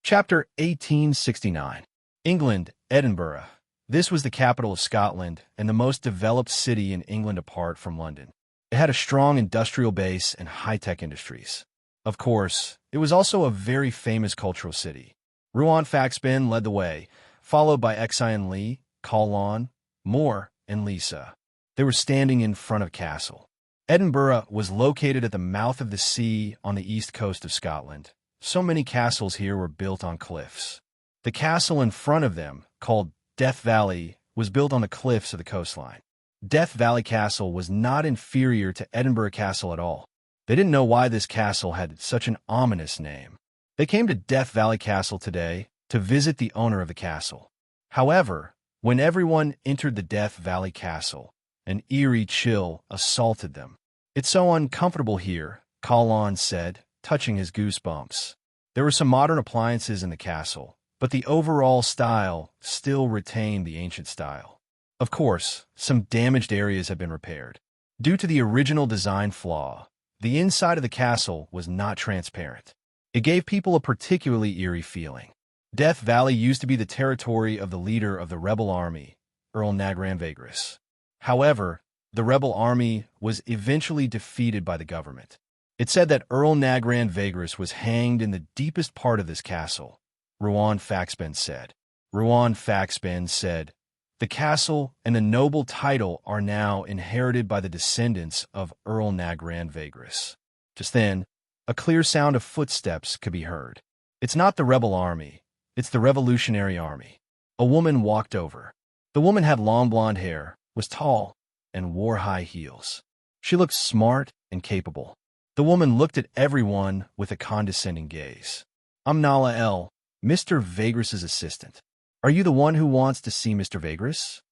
Chapter 1869. England, Edinburgh. This was the capital of Scotland and the most developed city in England apart from London. It had a strong industrial base and high-tech industries. Of course, it was also a very famous cultural city. Ruan Faxbin led the way, followed by Xian Li, Kalon, Moore, and Lisa. They were standing in front of a castle. Edinburgh was located at the mouth of the sea on the east coast of Scotland. So many castles here were built on cliffs. The castle in front of them, called Death Valley, was built on the cliffs of the coastline. Death Valley Castle was not inferior to Edinburgh Castle at all. They didn't know why this castle had such an ominous name. They came to Death Valley Castle today to visit the owner of the castle. However, when everyone entered the Death Valley Castle, an eerie chill assaulted them. It's so uncomfortable here, Kalon said, touching his goosebumps. There were some modern appliances in the castle, but the overall style still retained the ancient style. Of course, some damaged areas had been repaired. Due to the original design flaw, the inside of the castle was not transparent. It gave people a particularly eerie feeling. Death Valley used to be the territory of the leader of the rebel army, Earl Nagran Vagris. However, the rebel army was eventually defeated by the government. It said that Earl Nagran Vagris was hanged in the deepest part of this castle. Ruan Faxben said. Ruan Faxben said, "The castle and the noble title are now inherited by the descendants of Earl Nagran Vagris." Just then, a clear sound of footsteps could be heard. "It's not the rebel army, it's the Revolutionary Army." A woman walked over. The woman had long blonde hair, was tall, and wore high heels. She looked smart and capable. The woman looked at everyone with a condescending gaze. "I'm Nala L., Mr. Vagris's assistant. Are you the one who wants to see Mr. Vagris?"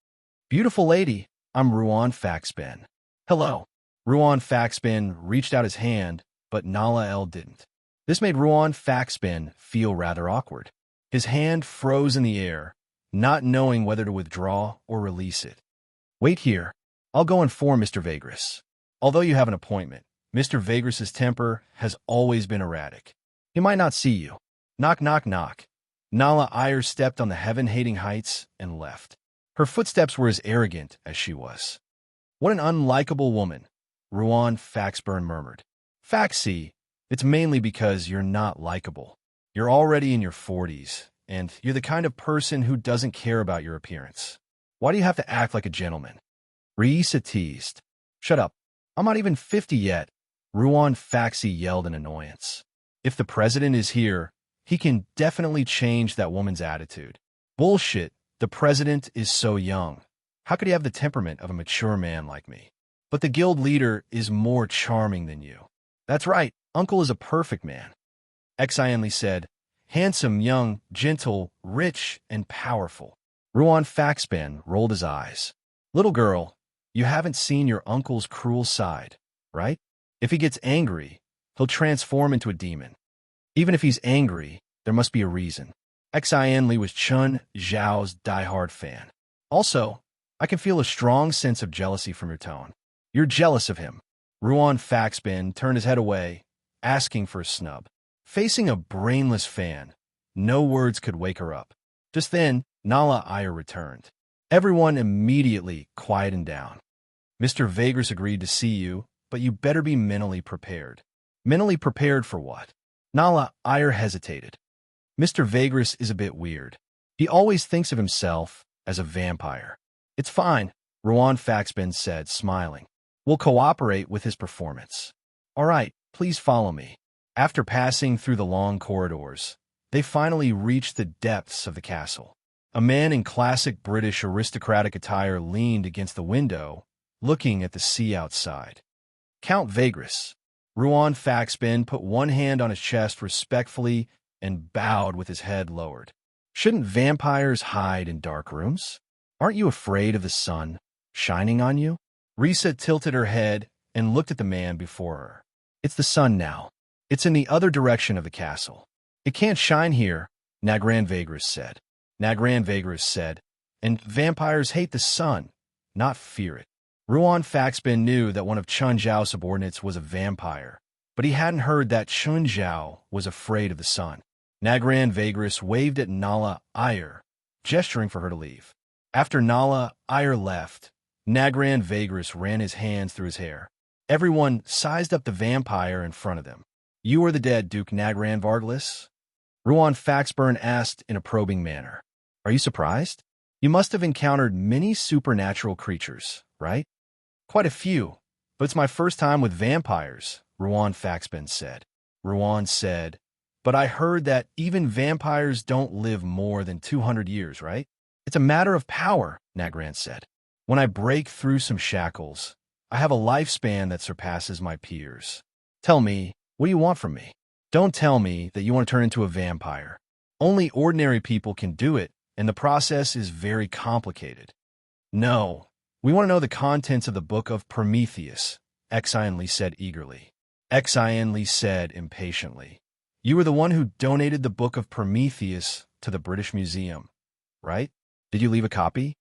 "Beautiful lady, I'm Ruan Faxben." "Hello." Ruan Faxben reached out his hand, but Nala L. didn't. This made Ruan Faxben feel rather awkward. His hand froze in the air, not knowing whether to withdraw or release it. "Wait here. I'll go inform Mr. Vagris. Although you have an appointment, Mr. Vagris's temper has always been erratic. He might not see you." Knock, knock, knock. Nala Iyer stepped on the heaven-hating heights and left. Her footsteps were as arrogant as she was. "What an unlikable woman," Ruan Faxburn murmured. "Faxi, it's mainly because you're not likable. You're already in your 40s, and you're the kind of person who doesn't care about your appearance. Why do you have to act like a gentleman?" Reisa teased. "Shut up. I'm not even 50 yet," Ruan Faxi yelled in annoyance. "If the president is here, he can definitely change that woman's attitude." "Bullshit. The president is so young. How could he have the temperament of a mature man like me?" "But the guild leader is more charming than you." "That's right. Uncle is a perfect man," Xianli said. "Handsome, young, gentle, rich, and powerful." Ruan Faxben rolled his eyes. "Little girl, you haven't seen your uncle's cruel side, right? If he gets angry, he'll transform into a demon. Even if he's angry, there must be a reason." Xianli was Chun Zhao's diehard fan. "Also, I can feel a strong sense of jealousy from your tone. You're jealous of him." Ruan Faxben turned his head away, asking for a snub. Facing a brainless fan, no words could wake her up. Just then, Nala Iyer returned. Everyone immediately quieted down. "Mr. Vagris agreed to see you, but you better be mentally prepared." "Mentally prepared for what?" Nala Iyer hesitated. "Mr. Vagris is a bit weird. He always thinks of himself as a vampire." "It's fine," Ruan Faxben said, smiling. "We'll cooperate with his performance." "All right, please follow me." After passing through the long corridors, they finally reached the depths of the castle. A man in classic British aristocratic attire leaned against the window, looking at the sea outside. "Count Vagris." Ruan Faxben put one hand on his chest respectfully and bowed with his head lowered. "Shouldn't vampires hide in dark rooms? Aren't you afraid of the sun shining on you?" Risa tilted her head and looked at the man before her. "It's the sun now. It's in the other direction of the castle. It can't shine here," Nagran Vagris said. Nagran Vagris said, "And vampires hate the sun, not fear it." Ruan Faxben knew that one of Chun Zhao's subordinates was a vampire, but he hadn't heard that Chun Zhao was afraid of the sun. Nagran Vagris waved at Nala Iyer, gesturing for her to leave. After Nala Iyer left, Nagran Vagris ran his hands through his hair. Everyone sized up the vampire in front of them. "You are the dead Duke Nagran Varglis?" Ruan Faxburn asked in a probing manner. "Are you surprised? You must have encountered many supernatural creatures, right?" "Quite a few, but it's my first time with vampires," Ruan Faxben said. Ruan said, "But I heard that even vampires don't live more than 200 years, right?" "It's a matter of power," Nagran said. "When I break through some shackles, I have a lifespan that surpasses my peers. Tell me, what do you want from me? Don't tell me that you want to turn into a vampire. Only ordinary people can do it, and the process is very complicated." "No, we want to know the contents of the Book of Prometheus," Xianli said eagerly. Xianli said impatiently, "You were the one who donated the Book of Prometheus to the British Museum, right? Did you leave a copy?"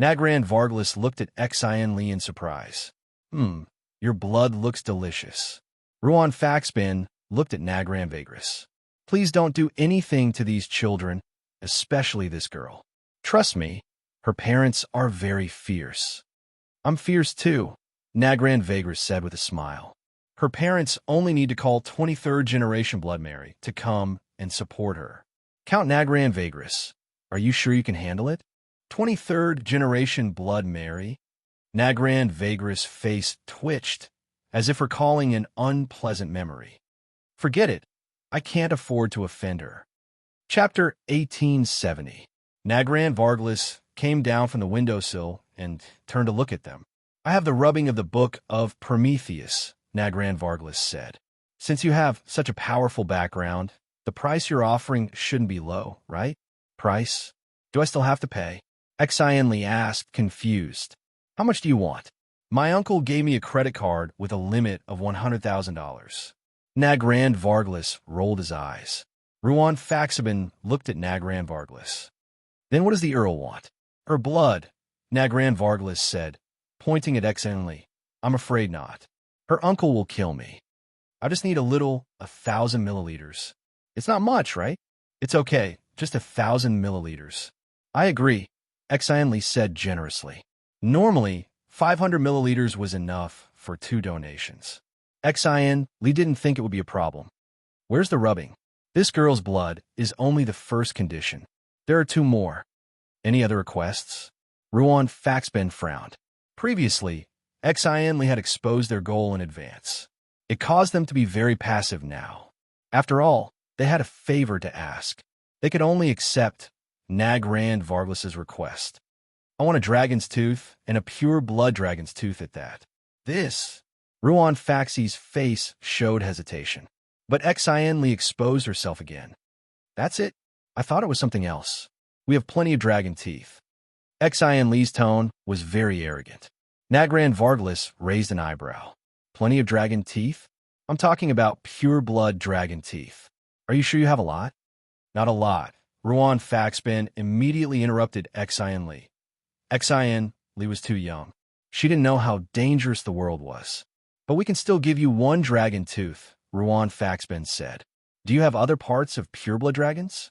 Nagran Varglis looked at Xianli in surprise. Your blood looks delicious." Ruan Faxben looked at Nagran Vagris. "Please don't do anything to these children, especially this girl. Trust me, her parents are very fierce." "I'm fierce too," Nagran Vagris said with a smile. "Her parents only need to call 23rd generation Blood Mary to come and support her." Count Nagran Vagris. Are you sure you can handle it? 23rd generation Blood Mary? Nagran Vagris' face twitched, as if recalling an unpleasant memory. Forget it. I can't afford to offend her. Chapter 1870. Nagran Varglis came down from the windowsill and turned to look at them. I have the rubbing of the Book of Prometheus, Nagran Varglis said. Since you have such a powerful background, the price you're offering shouldn't be low, right? Price? Do I still have to pay? Xianli asked, confused. How much do you want? My uncle gave me a credit card with a limit of $100,000. Nagran Varglis rolled his eyes. Ruan Faxaben looked at Nagran Varglis. Then what does the Earl want? Her blood, Nagran Varglis said, pointing at Xianli. I'm afraid not. Her uncle will kill me. I just need 1,000 milliliters. It's not much, right? It's okay, just 1,000 milliliters. I agree, Xianli said generously. Normally, 500 milliliters was enough for 2 donations. Xianli didn't think it would be a problem. Where's the rubbing? This girl's blood is only the first condition. There are 2 more. Any other requests? Ruan Faxben frowned. Previously, Xianli had exposed their goal in advance. It caused them to be very passive now. After all, they had a favor to ask. They could only accept Nagran Varglis' request. I want a dragon's tooth, and a pure blood dragon's tooth at that. This. Ruan Faxi's face showed hesitation. But Xianli exposed herself again. That's it? I thought it was something else. We have plenty of dragon teeth. Xianli's tone was very arrogant. Nagran Varglis raised an eyebrow. Plenty of dragon teeth? I'm talking about pure blood dragon teeth. Are you sure you have a lot? Not a lot. Ruan Faxben immediately interrupted Xianli. Xianli was too young. She didn't know how dangerous the world was. But we can still give you 1 dragon tooth, Ruan Faxben said. Do you have other parts of pureblood dragons?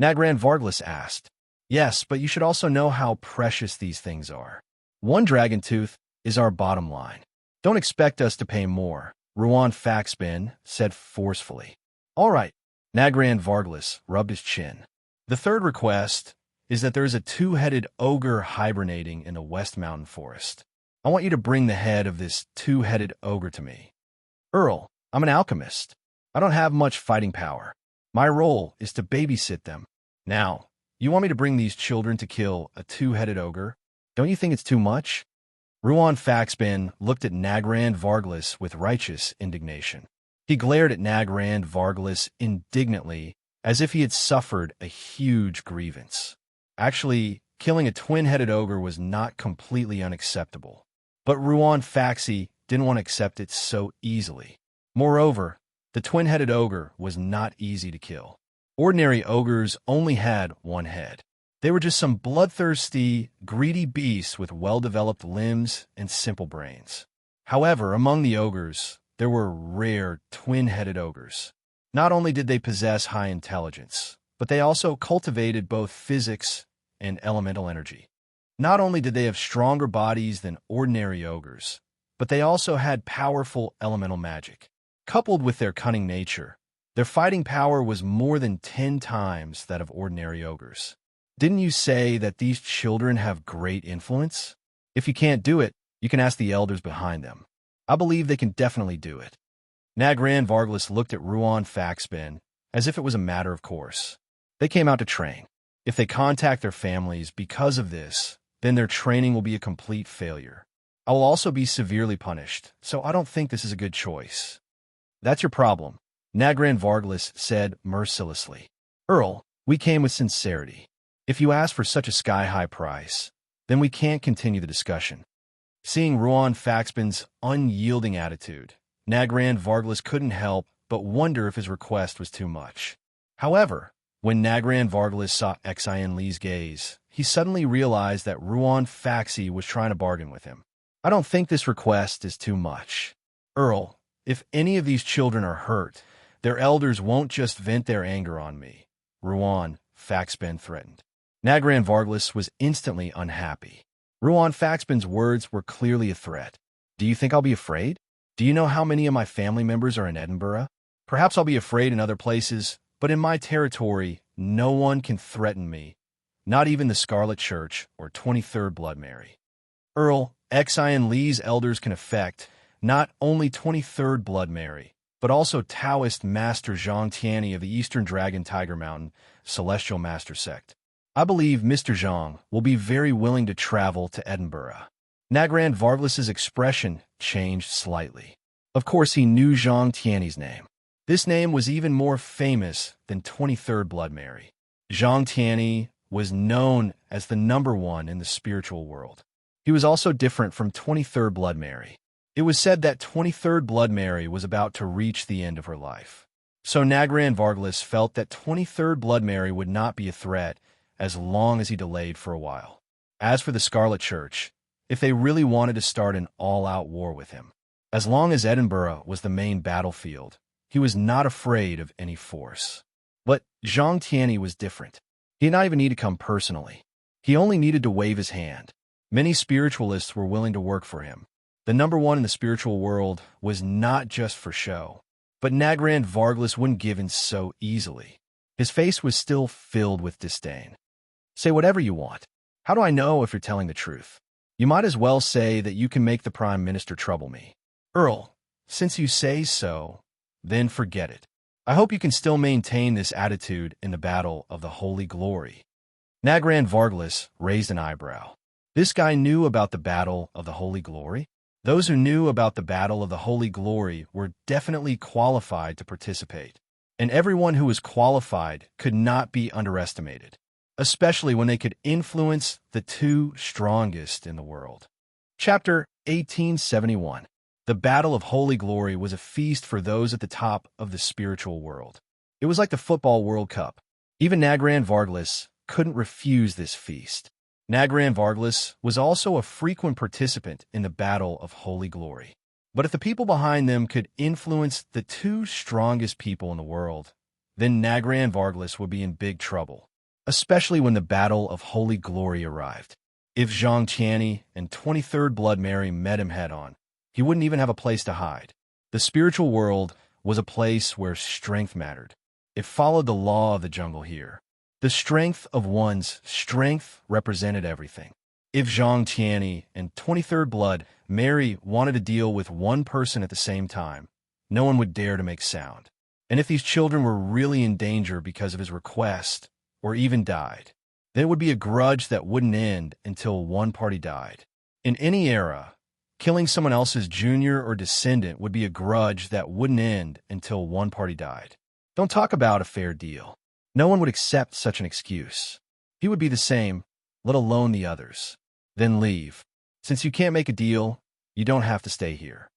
Nagran Varglis asked. Yes, but you should also know how precious these things are. 1 dragon tooth is our bottom line. Don't expect us to pay more, Ruan Faxben said forcefully. All right, Nagran Varglis rubbed his chin. The third request is that there is a 2-headed ogre hibernating in the West Mountain Forest. I want you to bring the head of this 2-headed ogre to me. Earl, I'm an alchemist. I don't have much fighting power. My role is to babysit them. Now, you want me to bring these children to kill a 2-headed ogre? Don't you think it's too much? Ruan Faxben looked at Nagran Varglis with righteous indignation. He glared at Nagran Varglis indignantly, as if he had suffered a huge grievance. Actually, killing a twin-headed ogre was not completely unacceptable. But Ruan Faxi didn't want to accept it so easily. Moreover, the twin-headed ogre was not easy to kill. Ordinary ogres only had 1 head. They were just some bloodthirsty, greedy beasts with well-developed limbs and simple brains. However, among the ogres, there were rare twin-headed ogres. Not only did they possess high intelligence, but they also cultivated both physics and elemental energy. Not only did they have stronger bodies than ordinary ogres, but they also had powerful elemental magic. Coupled with their cunning nature, their fighting power was more than 10 times that of ordinary ogres. Didn't you say that these children have great influence? If you can't do it, you can ask the elders behind them. I believe they can definitely do it. Nagran Varglis looked at Ruan Faxben as if it was a matter of course. They came out to train. If they contact their families because of this, then their training will be a complete failure. I will also be severely punished, so I don't think this is a good choice. That's your problem, Nagran Varglis said mercilessly. Earl, we came with sincerity. If you ask for such a sky-high price, then we can't continue the discussion. Seeing Ruan Faxben's unyielding attitude, Nagran Varglis couldn't help but wonder if his request was too much. However, when Nagran Varglis saw Xianli's gaze, he suddenly realized that Ruan Faxi was trying to bargain with him. I don't think this request is too much. Earl, if any of these children are hurt, their elders won't just vent their anger on me, Ruan Faxben threatened. Nagran Varglis was instantly unhappy. Ruan Faxben's words were clearly a threat. Do you think I'll be afraid? Do you know how many of my family members are in Edinburgh? Perhaps I'll be afraid in other places, but in my territory, no one can threaten me, not even the Scarlet Church or 23rd Blood Mary. Earl, Xian Li's elders can affect not only 23rd Blood Mary, but also Taoist Master Zhang Tianyi of the Eastern Dragon Tiger Mountain Celestial Master Sect. I believe Mr. Zhang will be very willing to travel to Edinburgh. Nagrand Varglas's expression changed slightly. Of course, he knew Zhang Tianyi's name. This name was even more famous than 23rd Blood Mary. Zhang Tianyi was known as the #1 in the spiritual world. He was also different from 23rd Blood Mary. It was said that 23rd Blood Mary was about to reach the end of her life. So Nagrand Varglas felt that 23rd Blood Mary would not be a threat as long as he delayed for a while. As for the Scarlet Church, if they really wanted to start an all-out war with him, as long as Edinburgh was the main battlefield, he was not afraid of any force. But Zhang Tianyi was different. He did not even need to come personally. He only needed to wave his hand. Many spiritualists were willing to work for him. The #1 in the spiritual world was not just for show. But Nagrand Varglas wouldn't give in so easily. His face was still filled with disdain. Say whatever you want. How do I know if you're telling the truth? You might as well say that you can make the Prime Minister trouble me. Earl, since you say so, then forget it. I hope you can still maintain this attitude in the Battle of the Holy Glory. Nagrand Varglas raised an eyebrow. This guy knew about the Battle of the Holy Glory? Those who knew about the Battle of the Holy Glory were definitely qualified to participate. And everyone who was qualified could not be underestimated, especially when they could influence the two strongest in the world. Chapter 1871. The Battle of Holy Glory was a feast for those at the top of the spiritual world. It was like the Football World Cup. Even Nagrand Varglas couldn't refuse this feast. Nagrand Varglas was also a frequent participant in the Battle of Holy Glory. But if the people behind them could influence the two strongest people in the world, then Nagrand Varglas would be in big trouble, especially when the Battle of Holy Glory arrived. If Zhang Tianyi and 23rd Blood Mary met him head-on, he wouldn't even have a place to hide. The spiritual world was a place where strength mattered. It followed the law of the jungle here. The strength of one's strength represented everything. If Zhang Tianyi and 23rd Blood Mary wanted to deal with one person at the same time, no one would dare to make sound. And if these children were really in danger because of his request, or even died, then it would be a grudge that wouldn't end until one party died. In any era, killing someone else's junior or descendant would be a grudge that wouldn't end until one party died. Don't talk about a fair deal. No one would accept such an excuse. He would be the same, let alone the others. Then leave. Since you can't make a deal, you don't have to stay here.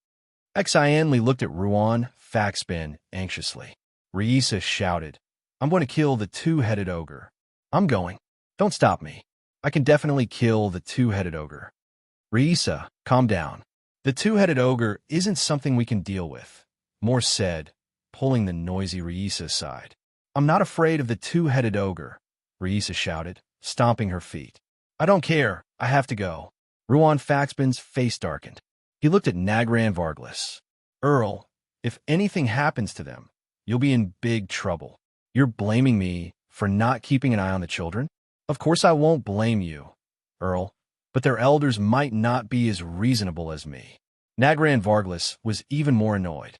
Xian Li looked at Ruan Faxbin anxiously. Reisa shouted, I'm going to kill the two-headed ogre. I'm going. Don't stop me. I can definitely kill the two-headed ogre. Reisa, calm down. The two-headed ogre isn't something we can deal with, Morse said, pulling the noisy Reisa aside. I'm not afraid of the two-headed ogre, Reisa shouted, stomping her feet. I don't care. I have to go. Ruan Faxbin's face darkened. He looked at Nagrand Varglas. Earl, if anything happens to them, you'll be in big trouble. You're blaming me for not keeping an eye on the children? Of course I won't blame you, Earl, but their elders might not be as reasonable as me. Nagrand Varglas was even more annoyed.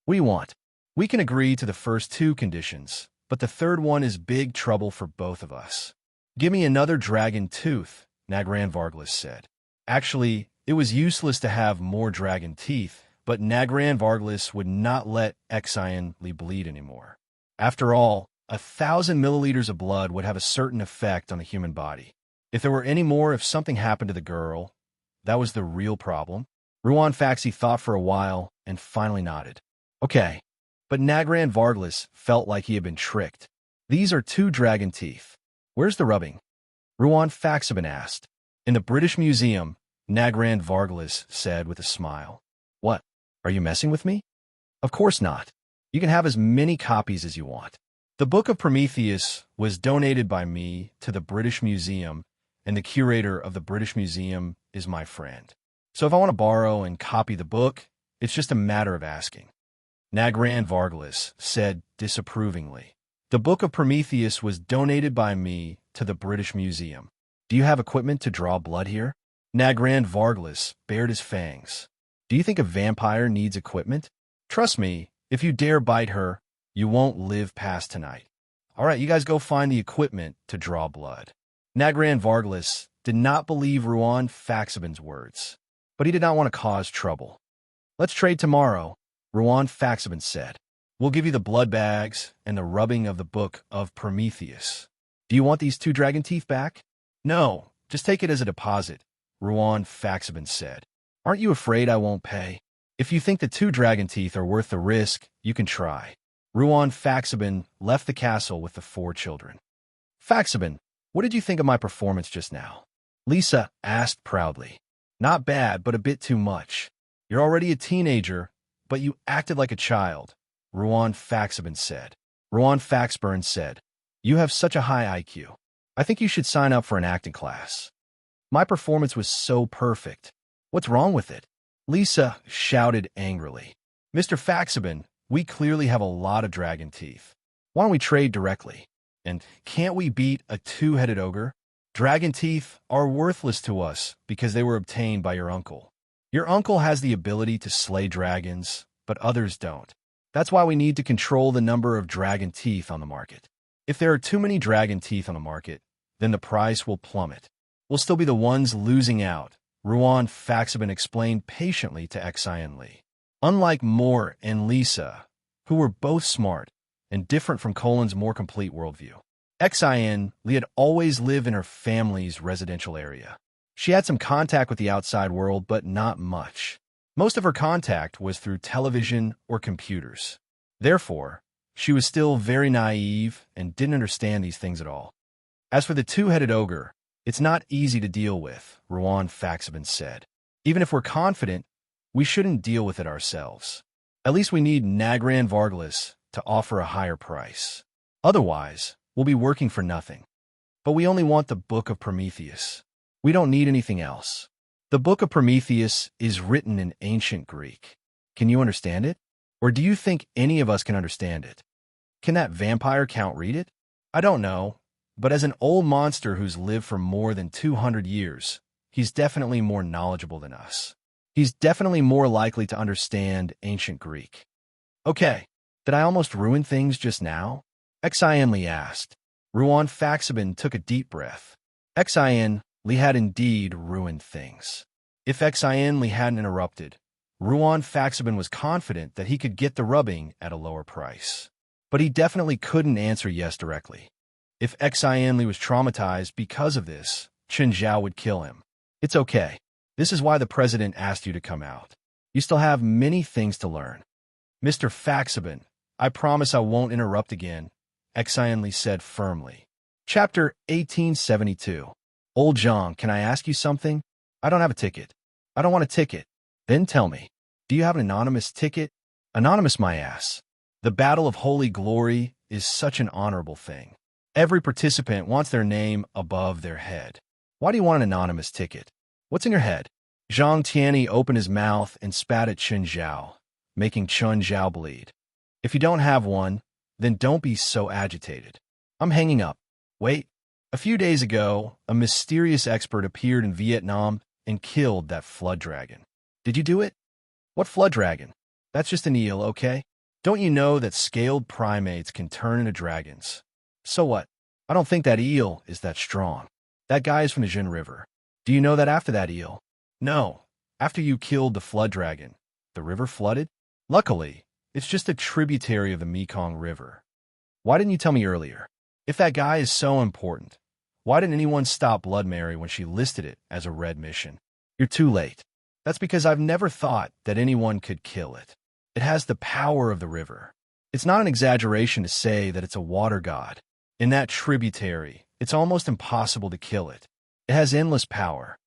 We can agree to the first two conditions, but the third one is big trouble for both of us. Give me another dragon tooth, Nagrand Varglas said. Actually, it was useless to have more dragon teeth, but Nagrand Varglas would not let Xian Li bleed anymore. After all, 1,000 milliliters of blood would have a certain effect on the human body. If there were any more, if something happened to the girl, that was the real problem. Ruan Faxi thought for a while and finally nodded. Okay. But Nagrand Varglas felt like he had been tricked. These are two dragon teeth. Where's the rubbing? Ruan Faxibin asked. In the British Museum, Nagrand Varglas said with a smile. What? Are you messing with me? Of course not. You can have as many copies as you want. The Book of Prometheus was donated by me to the British Museum, and the curator of the British Museum is my friend. So if I want to borrow and copy the book, it's just a matter of asking. Nagrand Varglas said disapprovingly. The Book of Prometheus was donated by me to the British Museum. Do you have equipment to draw blood here? Nagrand Varglas bared his fangs. Do you think a vampire needs equipment? Trust me, if you dare bite her, you won't live past tonight. All right, you guys go find the equipment to draw blood. Nagrand Varglas did not believe Ruan Faxaben's words, but he did not want to cause trouble. Let's trade tomorrow, Ruan Faxaben said. We'll give you the blood bags and the rubbing of the Book of Prometheus. Do you want these 2 dragon teeth back? No, just take it as a deposit, Ruan Faxaben said. Aren't you afraid I won't pay? If you think the 2 dragon teeth are worth the risk, you can try. Ruan Faxaben left the castle with the 4 children. Faxaben, what did you think of my performance just now? Lisa asked proudly. Not bad, but a bit too much. You're already a teenager, but you acted like a child, Ruan Faxaben said. Ruan Faxburn said, you have such a high IQ. I think you should sign up for an acting class. My performance was so perfect. What's wrong with it? Lisa shouted angrily. Mr. Faxaben, we clearly have a lot of dragon teeth. Why don't we trade directly? And can't we beat a 2-headed ogre? Dragon teeth are worthless to us because they were obtained by your uncle. Your uncle has the ability to slay dragons, but others don't. That's why we need to control the number of dragon teeth on the market. If there are too many dragon teeth on the market, then the price will plummet. We'll still be the ones losing out, Ruan Faxaben explained patiently to Xian Li. Unlike Moore and Lisa, who were both smart and different from Colin's more complete worldview, Xian Li had always lived in her family's residential area. She had some contact with the outside world, but not much. Most of her contact was through television or computers. Therefore, she was still very naive and didn't understand these things at all. As for the 2-headed ogre, it's not easy to deal with, Ruan Faxaben said. Even if we're confident, we shouldn't deal with it ourselves. At least we need Nagrand Varglas to offer a higher price. Otherwise, we'll be working for nothing. But we only want the Book of Prometheus. We don't need anything else. The Book of Prometheus is written in ancient Greek. Can you understand it? Or do you think any of us can understand it? Can that vampire count read it? I don't know, but as an old monster who's lived for more than 200 years, he's definitely more knowledgeable than us. He's definitely more likely to understand ancient Greek. Okay, did I almost ruin things just now? Xian Li asked. Ruan Faxaben took a deep breath. Xian Li had indeed ruined things. If Xian Li hadn't interrupted, Ruan Faxaben was confident that he could get the rubbing at a lower price. But he definitely couldn't answer yes directly. If Xian Li was traumatized because of this, Chen Zhao would kill him. It's okay. This is why the president asked you to come out. You still have many things to learn. Mr. Faxaben, I promise I won't interrupt again, Xian Li said firmly. Chapter 1872. Old Zhang, can I ask you something? I don't have a ticket. I don't want a ticket. Then tell me, do you have an anonymous ticket? Anonymous my ass. The Battle of Holy Glory is such an honorable thing. Every participant wants their name above their head. Why do you want an anonymous ticket? What's in your head? Zhang Tianyi opened his mouth and spat at Chen Zhao, making Chen Zhao bleed. If you don't have one, then don't be so agitated. I'm hanging up. Wait. A few days ago, a mysterious expert appeared in Vietnam and killed that flood dragon. Did you do it? What flood dragon? That's just an eel, okay? Don't you know that scaled primates can turn into dragons? So what? I don't think that eel is that strong. That guy is from the Jin River. Do you know that after that eel? No. After you killed the flood dragon, the river flooded? Luckily, it's just a tributary of the Mekong River. Why didn't you tell me earlier? If that guy is so important, why didn't anyone stop Blood Mary when she listed it as a red mission? You're too late. That's because I've never thought that anyone could kill it. It has the power of the river. It's not an exaggeration to say that it's a water god. In that tributary, it's almost impossible to kill it. It has endless power.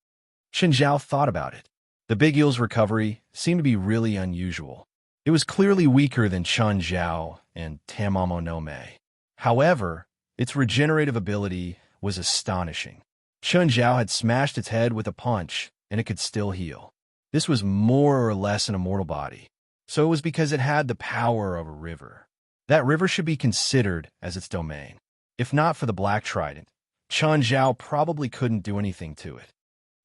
Chen Zhao thought about it. The big eel's recovery seemed to be really unusual. It was clearly weaker than Chen Zhao and Tamamo no Mei. However, its regenerative ability was astonishing. Chen Zhao had smashed its head with a punch, and it could still heal. This was more or less an immortal body, so it was because it had the power of a river. That river should be considered as its domain. If not for the Black Trident, Chen Zhao probably couldn't do anything to it.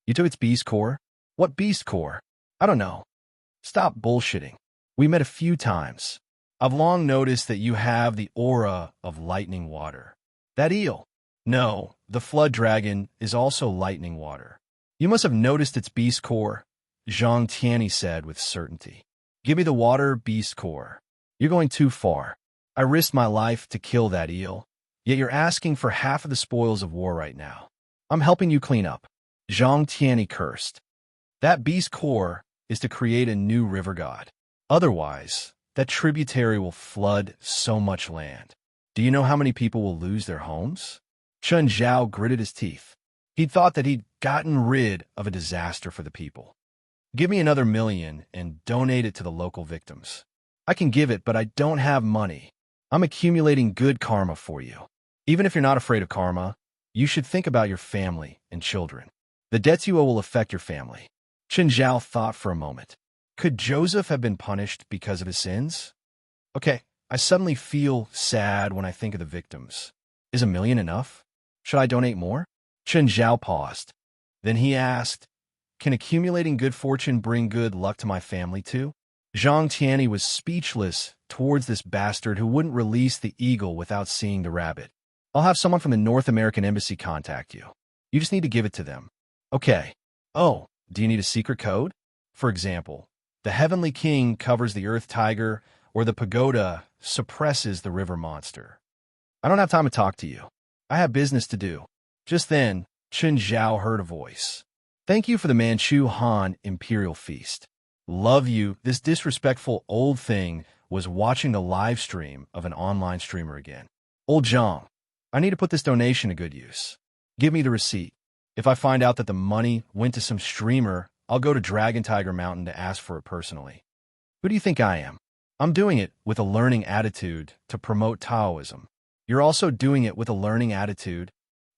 You took its beast core? What beast core? I don't know. Stop bullshitting. We met a few times. I've long noticed that you have the aura of lightning water. That eel? No, the flood dragon is also lightning water. You must have noticed its beast core, Zhang Tianyi said with certainty. Give me the water beast core. You're going too far. I risked my life to kill that eel, yet you're asking for half of the spoils of war right now. I'm helping you clean up. Zhang Tianyi cursed. That beast core is to create a new river god. Otherwise, that tributary will flood so much land. Do you know how many people will lose their homes? Chen Zhao gritted his teeth. He'd thought that he'd gotten rid of a disaster for the people. Give me another $1,000,000 and donate it to the local victims. I can give it, but I don't have money. I'm accumulating good karma for you. Even if you're not afraid of karma, you should think about your family and children. The debts you owe will affect your family. Chen Zhao thought for a moment. Could Joseph have been punished because of his sins? Okay, I suddenly feel sad when I think of the victims. Is $1,000,000 enough? Should I donate more? Chen Zhao paused. Then he asked, can accumulating good fortune bring good luck to my family too? Zhang Tianyi was speechless towards this bastard who wouldn't release the eagle without seeing the rabbit. I'll have someone from the North American Embassy contact you. You just need to give it to them. Okay. Oh, do you need a secret code? For example, the Heavenly King covers the Earth Tiger, or the pagoda suppresses the river monster. I don't have time to talk to you. I have business to do. Just then, Chen Zhao heard a voice. Thank you for the Manchu Han Imperial Feast. Love you. This disrespectful old thing was watching the live stream of an online streamer again. Old Zhang, I need to put this donation to good use. Give me the receipt. If I find out that the money went to some streamer, I'll go to Dragon Tiger Mountain to ask for it personally. Who do you think I am? I'm doing it with a learning attitude to promote Taoism. You're also doing it with a learning attitude.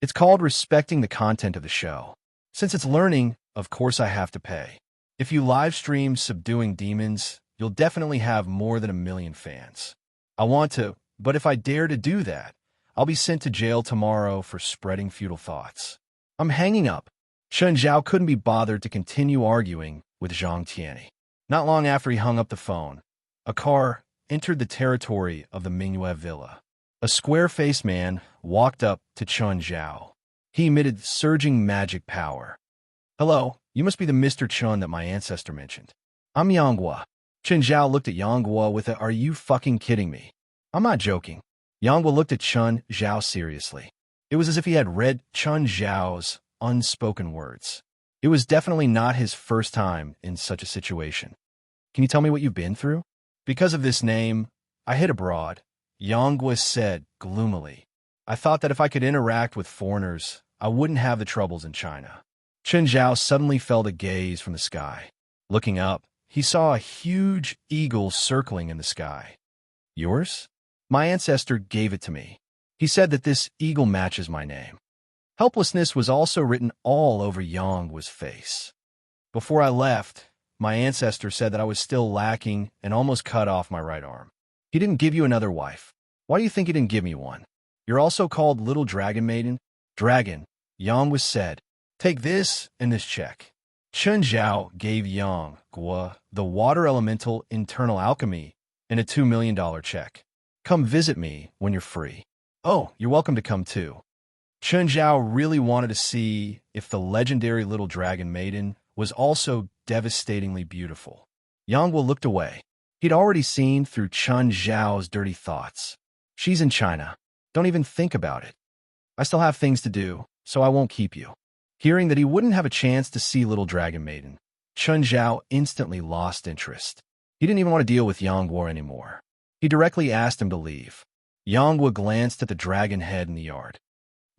It's called respecting the content of the show. Since it's learning, of course I have to pay. If you live stream subduing demons, you'll definitely have more than 1,000,000 fans. I want to, but if I dare to do that, I'll be sent to jail tomorrow for spreading futile thoughts. I'm hanging up. Chen Zhao couldn't be bothered to continue arguing with Zhang Tianyi. Not long after he hung up the phone, a car entered the territory of the Mingyue Villa. A square-faced man walked up to Chen Zhao. He emitted surging magic power. Hello, you must be the Mr. Chen that my ancestor mentioned. I'm Yanghua. Chen Zhao looked at Yanghua with a, are you fucking kidding me? I'm not joking. Yanghua looked at Chen Zhao seriously. It was as if he had read Chen Zhao's unspoken words. It was definitely not his first time in such a situation. Can you tell me what you've been through? Because of this name, I hid abroad, Yanghua said gloomily. I thought that if I could interact with foreigners, I wouldn't have the troubles in China. Chen Zhao suddenly felt a gaze from the sky. Looking up, he saw a huge eagle circling in the sky. Yours? My ancestor gave it to me. He said that this eagle matches my name. Helplessness was also written all over Yanghua's face. Before I left, my ancestor said that I was still lacking and almost cut off my right arm. He didn't give you another wife. Why do you think he didn't give me one? You're also called Little Dragon Maiden? Dragon, Yanghua said. Take this and this check. Chen Zhao gave Yanghua the water elemental internal alchemy and a $2 million check. Come visit me when you're free. Oh, you're welcome to come too. Chen Zhao really wanted to see if the legendary Little Dragon Maiden was also devastatingly beautiful. Yanghua looked away. He'd already seen through Chen Zhao's dirty thoughts. She's in China. Don't even think about it. I still have things to do, so I won't keep you. Hearing that he wouldn't have a chance to see Little Dragon Maiden, Chen Zhao instantly lost interest. He didn't even want to deal with Yanghua anymore. He directly asked him to leave. Yanghua glanced at the dragon head in the yard.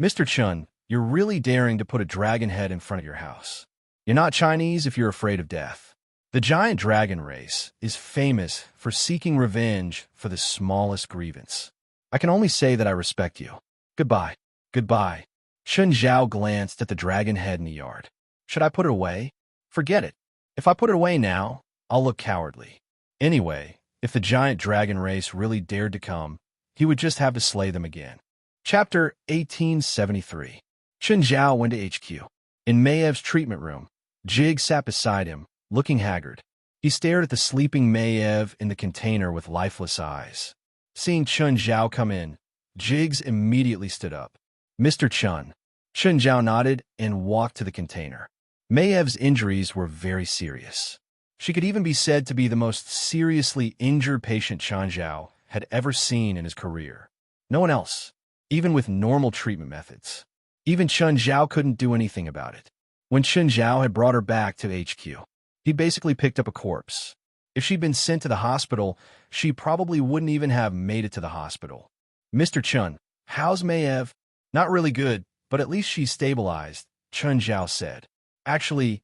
Mr. Chen, you're really daring to put a dragon head in front of your house. You're not Chinese if you're afraid of death. The giant dragon race is famous for seeking revenge for the smallest grievance. I can only say that I respect you. Goodbye. Goodbye. Chen Zhao glanced at the dragon head in the yard. Should I put it away? Forget it. If I put it away now, I'll look cowardly. Anyway, If the giant dragon race really dared to come, he would just have to slay them again. Chapter 1873. Chen Zhao went to HQ. In Mayev's treatment room, Jig sat beside him, looking haggard. He stared at the sleeping Maiev in the container with lifeless eyes. Seeing Chen Zhao come in, Jigs immediately stood up. Mr. Chen. Chen Zhao nodded and walked to the container. Mayev's injuries were very serious. She could even be said to be the most seriously injured patient Chen Zhao had ever seen in his career. No one else, even with normal treatment methods. Even Chen Zhao couldn't do anything about it. When Chen Zhao had brought her back to HQ, he basically picked up a corpse. If she'd been sent to the hospital, she probably wouldn't even have made it to the hospital. Mr. Chen, how's Maiev? Not really good, but at least she's stabilized, Chen Zhao said. Actually,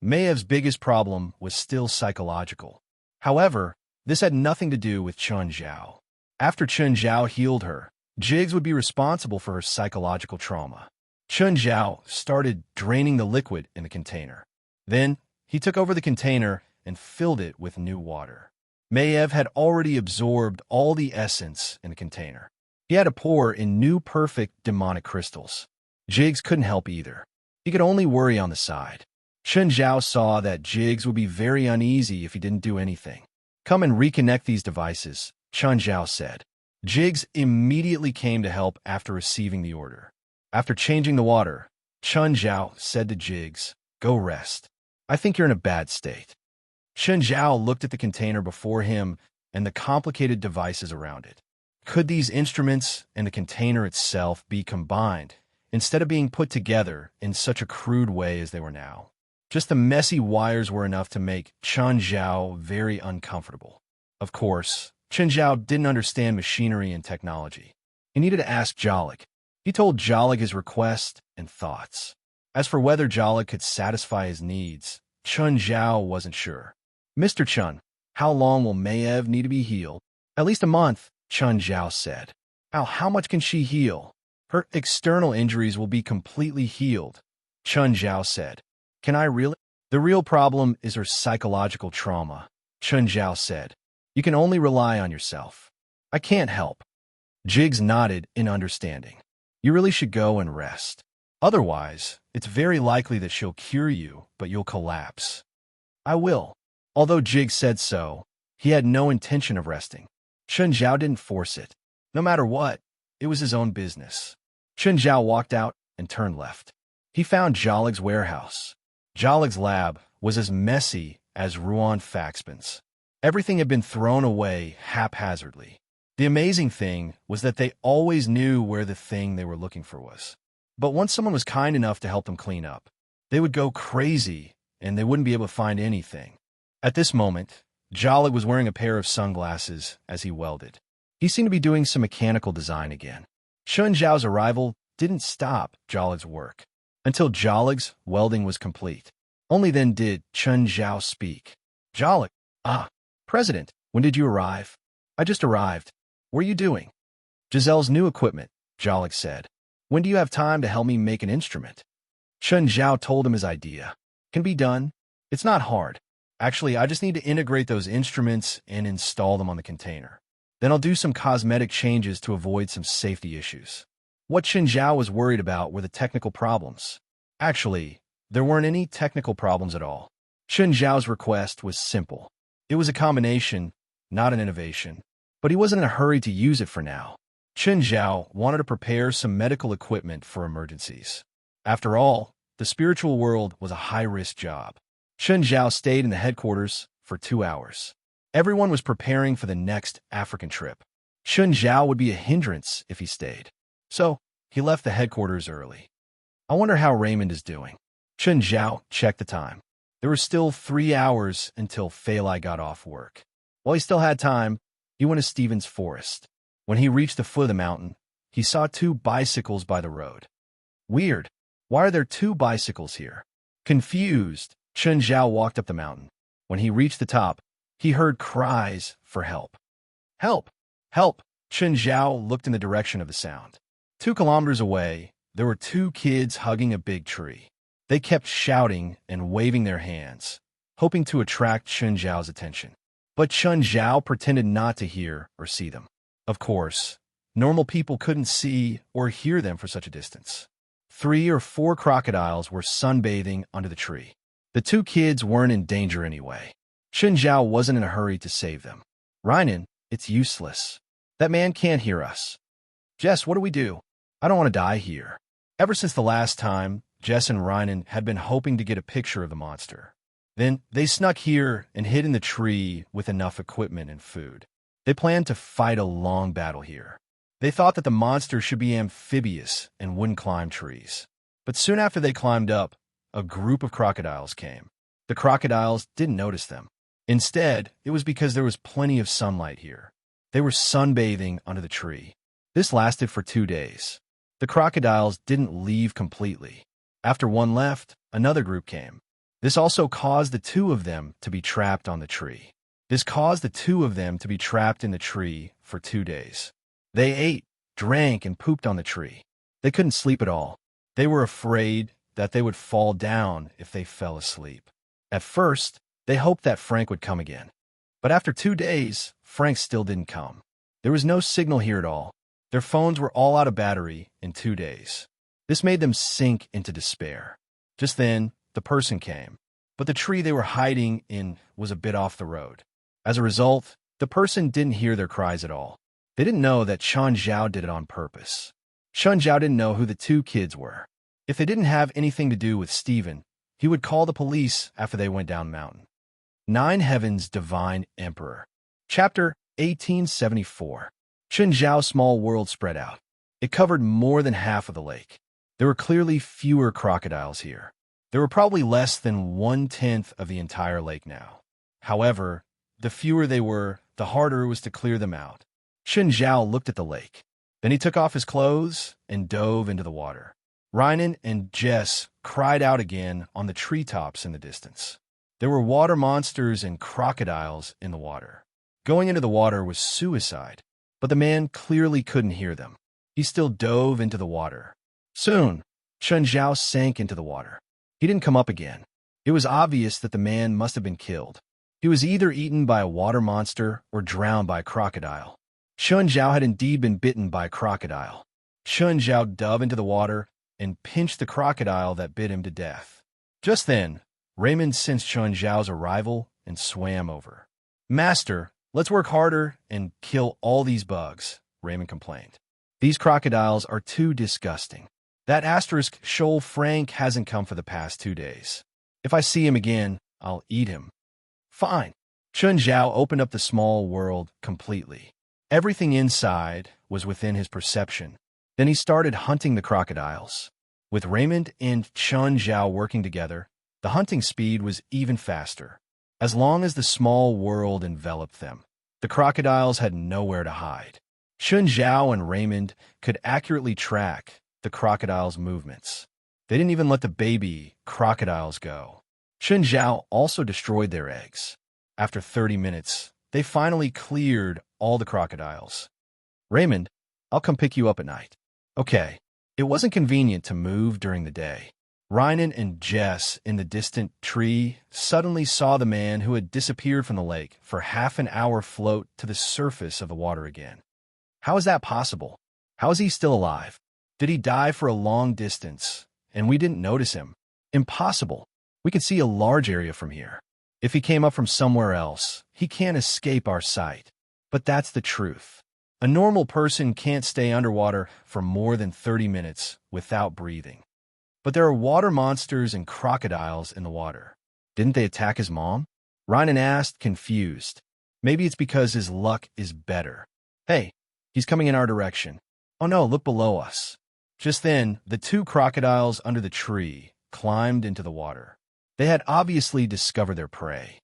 Mayev's biggest problem was still psychological. However, this had nothing to do with Chen Zhao. After Chen Zhao healed her, Jigs would be responsible for her psychological trauma. Chen Zhao started draining the liquid in the container. Then, he took over the container and filled it with new water. Maiev had already absorbed all the essence in the container. He had to pour in new perfect demonic crystals. Jigs couldn't help either. He could only worry on the side. Chen Zhao saw that Jigs would be very uneasy if he didn't do anything. Come and reconnect these devices, Chen Zhao said. Jigs immediately came to help after receiving the order. After changing the water, Chen Zhao said to Jigs, "Go rest. I think you're in a bad state." Chen Zhao looked at the container before him and the complicated devices around it. Could these instruments and the container itself be combined instead of being put together in such a crude way as they were now? Just the messy wires were enough to make Chen Zhao very uncomfortable. Of course, Chen Zhao didn't understand machinery and technology. He needed to ask Jalik. He told Jalik his request and thoughts. As for whether Jalik could satisfy his needs, Chen Zhao wasn't sure. Mr. Chen, how long will Maiev need to be healed? At least a month, Chen Zhao said. How much can she heal? Her external injuries will be completely healed, Chen Zhao said. Can I really? The real problem is her psychological trauma, Chen Zhao said. You can only rely on yourself. I can't help. Jigs nodded in understanding. You really should go and rest. Otherwise, it's very likely that she'll cure you, but you'll collapse. I will. Although Jig said so, he had no intention of resting. Chen Zhao didn't force it. No matter what, it was his own business. Chen Zhao walked out and turned left. He found Jalig's warehouse. Jalig's lab was as messy as Ruan Faxbin's. Everything had been thrown away haphazardly. The amazing thing was that they always knew where the thing they were looking for was. But once someone was kind enough to help them clean up, they would go crazy and they wouldn't be able to find anything. At this moment, Jalig was wearing a pair of sunglasses as he welded. He seemed to be doing some mechanical design again. Chen Zhao's arrival didn't stop Jalig's work until Jalig's welding was complete. Only then did Chen Zhao speak. Jalig, President, when did you arrive? I just arrived. What are you doing? Giselle's new equipment, Jalig said. When do you have time to help me make an instrument? Chen Zhao told him his idea. Can be done. It's not hard. Actually, I just need to integrate those instruments and install them on the container. Then I'll do some cosmetic changes to avoid some safety issues. What Chen Zhao was worried about were the technical problems. Actually, there weren't any technical problems at all. Chen Zhao's request was simple. It was a combination, not an innovation, but he wasn't in a hurry to use it for now. Chen Zhao wanted to prepare some medical equipment for emergencies. After all, the spiritual world was a high-risk job. Chen Zhao stayed in the headquarters for 2 hours. Everyone was preparing for the next African trip. Chen Zhao would be a hindrance if he stayed. So, he left the headquarters early. I wonder how Raymond is doing. Chen Zhao checked the time. There were still 3 hours until Fei Lai got off work. While he still had time, he went to Stevens Forest. When he reached the foot of the mountain, he saw 2 bicycles by the road. Weird. Why are there 2 bicycles here? Confused, Chen Zhao walked up the mountain. When he reached the top, he heard cries for help. Help! Help! Chen Zhao looked in the direction of the sound. 2 kilometers away, there were 2 kids hugging a big tree. They kept shouting and waving their hands, hoping to attract Chen Zhao's attention. But Chun Zhao pretended not to hear or see them. Of course, normal people couldn't see or hear them for such a distance. 3 or 4 crocodiles were sunbathing under the tree. The 2 kids weren't in danger anyway. Chun Zhao wasn't in a hurry to save them. Reinen, it's useless. That man can't hear us. Jess, what do we do? I don't want to die here. Ever since the last time, Jess and Reinen had been hoping to get a picture of the monster. Then they snuck here and hid in the tree with enough equipment and food. They planned to fight a long battle here. They thought that the monster should be amphibious and wouldn't climb trees. But soon after they climbed up, a group of crocodiles came. The crocodiles didn't notice them. Instead, it was because there was plenty of sunlight here. They were sunbathing under the tree. This lasted for 2 days. The crocodiles didn't leave completely. After one left, another group came. This also caused the 2 of them to be trapped on the tree. This caused the 2 of them to be trapped in the tree for 2 days. They ate, drank, and pooped on the tree. They couldn't sleep at all. They were afraid that they would fall down if they fell asleep. At first, they hoped that Frank would come again. But after 2 days, Frank still didn't come. There was no signal here at all. Their phones were all out of battery in 2 days. This made them sink into despair. Just then, the person came. But the tree they were hiding in was a bit off the road. As a result, the person didn't hear their cries at all. They didn't know that Chun Zhao did it on purpose. Chun Zhao didn't know who the 2 kids were. If they didn't have anything to do with Stephen, he would call the police after they went down the mountain. 9 Heaven's Divine Emperor. Chapter 1874. Chun Zhao's small world spread out. It covered more than half of the lake. There were clearly fewer crocodiles here. There were probably less than 1/10 of the entire lake now. However, the fewer they were, the harder it was to clear them out. Chun Zhao looked at the lake. Then he took off his clothes and dove into the water. Reinen and Jess cried out again on the treetops in the distance. There were water monsters and crocodiles in the water. Going into the water was suicide, but the man clearly couldn't hear them. He still dove into the water. Soon, Chun Zhao sank into the water. He didn't come up again. It was obvious that the man must have been killed. He was either eaten by a water monster or drowned by a crocodile. Chun Zhao had indeed been bitten by a crocodile. Chun Zhao dove into the water and pinched the crocodile that bit him to death. Just then, Raymond sensed Chun Zhao's arrival and swam over. "Master, let's work harder and kill all these bugs," Raymond complained. "These crocodiles are too disgusting. That asterisk shoal Frank hasn't come for the past 2 days. If I see him again, I'll eat him." "Fine." Chun Zhao opened up the small world completely. Everything inside was within his perception. Then he started hunting the crocodiles. With Raymond and Chun Zhao working together, the hunting speed was even faster. As long as the small world enveloped them, the crocodiles had nowhere to hide. Chun Zhao and Raymond could accurately track the crocodiles' movements. They didn't even let the baby crocodiles go. Chun Zhao also destroyed their eggs. After 30 minutes, they finally cleared all the crocodiles. "Raymond, I'll come pick you up at night." "Okay." It wasn't convenient to move during the day. Reinen and Jess in the distant tree suddenly saw the man who had disappeared from the lake for half an hour float to the surface of the water again. How is that possible? How is he still alive? Did he die for a long distance, and we didn't notice him? Impossible. We can see a large area from here. If he came up from somewhere else, he can't escape our sight. But that's the truth. A normal person can't stay underwater for more than 30 minutes without breathing. But there are water monsters and crocodiles in the water. Didn't they attack his mom? Reinen asked, confused. Maybe it's because his luck is better. "Hey, he's coming in our direction." "Oh no, look below us." Just then, the 2 crocodiles under the tree climbed into the water. They had obviously discovered their prey.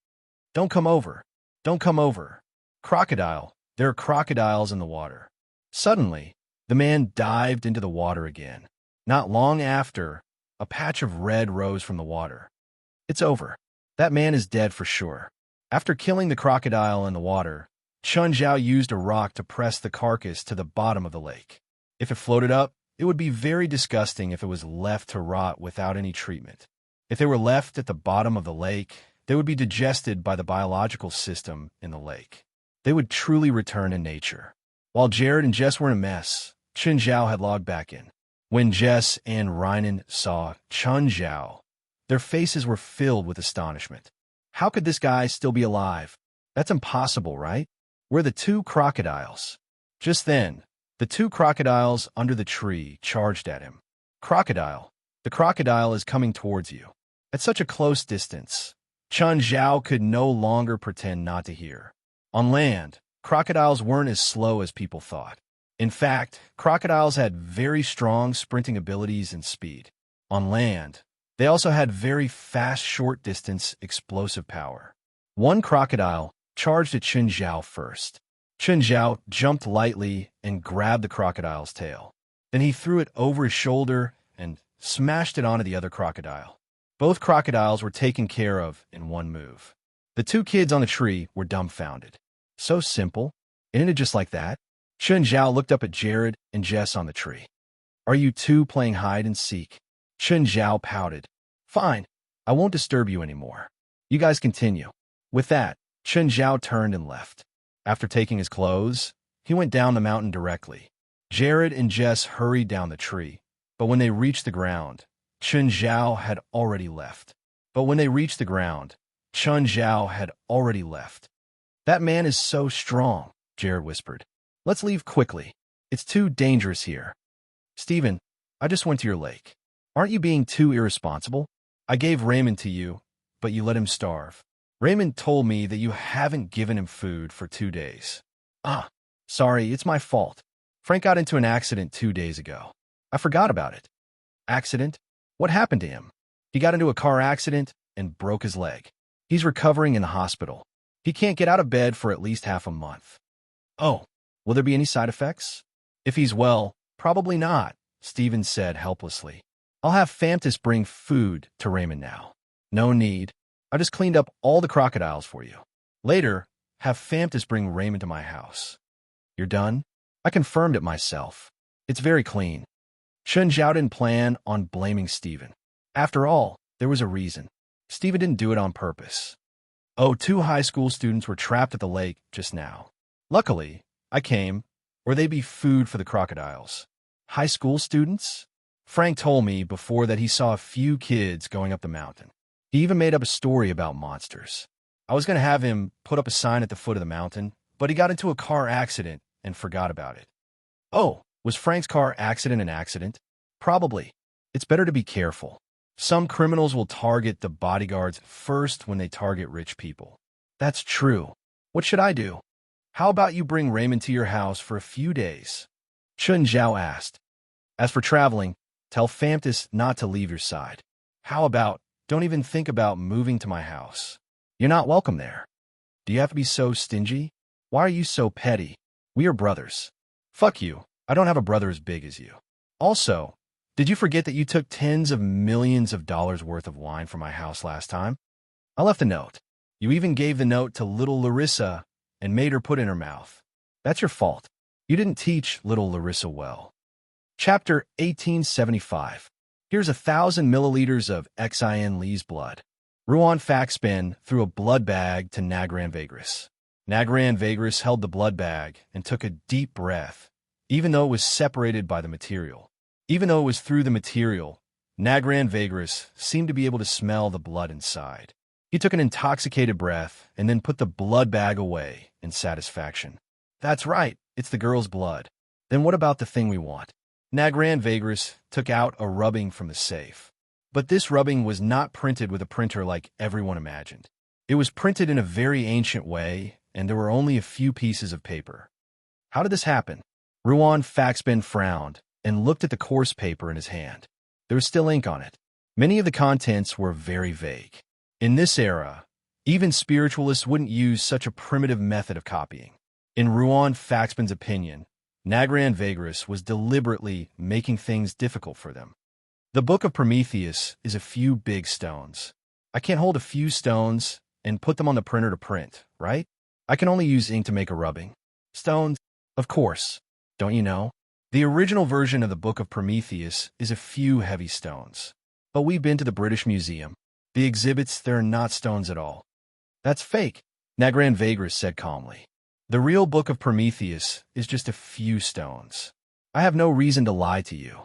"Don't come over. Don't come over." "Crocodile, there are crocodiles in the water." Suddenly, the man dived into the water again. Not long after, a patch of red rose from the water. "It's over. That man is dead for sure." After killing the crocodile in the water, Chun Zhao used a rock to press the carcass to the bottom of the lake. If it floated up, it would be very disgusting if it was left to rot without any treatment. If they were left at the bottom of the lake, they would be digested by the biological system in the lake. They would truly return to nature. While Jared and Jess were in a mess, Chun Zhao had logged back in. When Jess and Reinen saw Chun Zhao, their faces were filled with astonishment. How could this guy still be alive? That's impossible, right? We're the two crocodiles. Just then, the two crocodiles under the tree charged at him. Crocodile, the crocodile is coming towards you. At such a close distance, Chun Zhao could no longer pretend not to hear. On land, crocodiles weren't as slow as people thought. In fact, crocodiles had very strong sprinting abilities and speed. On land, they also had very fast short-distance explosive power. One crocodile charged at Chun Zhao first. Chun Zhao jumped lightly and grabbed the crocodile's tail. Then he threw it over his shoulder and smashed it onto the other crocodile. Both crocodiles were taken care of in one move. The two kids on the tree were dumbfounded. So simple, isn't it just like that? Chun Zhao looked up at Jared and Jess on the tree. Are you two playing hide and seek? Chun Zhao pouted. Fine, I won't disturb you anymore. You guys continue. With that, Chun Zhao turned and left. After taking his clothes, he went down the mountain directly. Jared and Jess hurried down the tree, but when they reached the ground, Chun Zhao had already left. That man is so strong, Jared whispered. Let's leave quickly. It's too dangerous here. Steven, I just went to your lake. Aren't you being too irresponsible? I gave Raymond to you, but you let him starve. Raymond told me that you haven't given him food for 2 days. Sorry, it's my fault. Frank got into an accident 2 days ago. I forgot about it. Accident? What happened to him? He got into a car accident and broke his leg. He's recovering in the hospital. He can't get out of bed for at least half a month. Oh, will there be any side effects? If he's well, probably not, Steven said helplessly. I'll have Fantas bring food to Raymond now. No need. I just cleaned up all the crocodiles for you. Later, have Fantas bring Raymond to my house. You're done? I confirmed it myself. It's very clean. Chun Zhao didn't plan on blaming Steven. After all, there was a reason. Steven didn't do it on purpose. Oh, 2 high school students were trapped at the lake just now. Luckily, I came, or they'd be food for the crocodiles. High school students? Frank told me before that he saw a few kids going up the mountain. He even made up a story about monsters. I was going to have him put up a sign at the foot of the mountain, but he got into a car accident and forgot about it. Oh, was Frank's car accident an accident? Probably. It's better to be careful. Some criminals will target the bodyguards first when they target rich people. That's true. What should I do? How about you bring Raymond to your house for a few days? Chun Zhao asked. As for traveling, tell Fantas not to leave your side. How about, don't even think about moving to my house. You're not welcome there. Do you have to be so stingy? Why are you so petty? We are brothers. Fuck you. I don't have a brother as big as you. Also, did you forget that you took tens of millions of dollars worth of wine from my house last time? I left a note. You even gave the note to little Larissa and made her put it in her mouth. That's your fault. You didn't teach little Larissa well. Chapter 1875. Here's 1,000 milliliters of Xin Li's blood. Ruan Faxbin threw a blood bag to Nagran Vagris. Nagran Vagris held the blood bag and took a deep breath, even though it was separated by the material. Even though it was through the material, Nagran Vagris seemed to be able to smell the blood inside. He took an intoxicated breath and then put the blood bag away in satisfaction. That's right, it's the girl's blood. Then what about the thing we want? Nagran Vagris took out a rubbing from the safe. But this rubbing was not printed with a printer like everyone imagined. It was printed in a very ancient way, and there were only a few pieces of paper. How did this happen? Ruan Faxbin frowned and looked at the coarse paper in his hand. There was still ink on it. Many of the contents were very vague. In this era, even spiritualists wouldn't use such a primitive method of copying. In Ruan Faxbin's opinion, Nagran Vagris was deliberately making things difficult for them. The Book of Prometheus is a few big stones. I can't hold a few stones and put them on the printer to print, right? I can only use ink to make a rubbing. Stones? Of course. Don't you know? The original version of the Book of Prometheus is a few heavy stones. But we've been to the British Museum. The exhibits, they're not stones at all. That's fake, Nagran Vagris said calmly. The real Book of Prometheus is just a few stones. I have no reason to lie to you.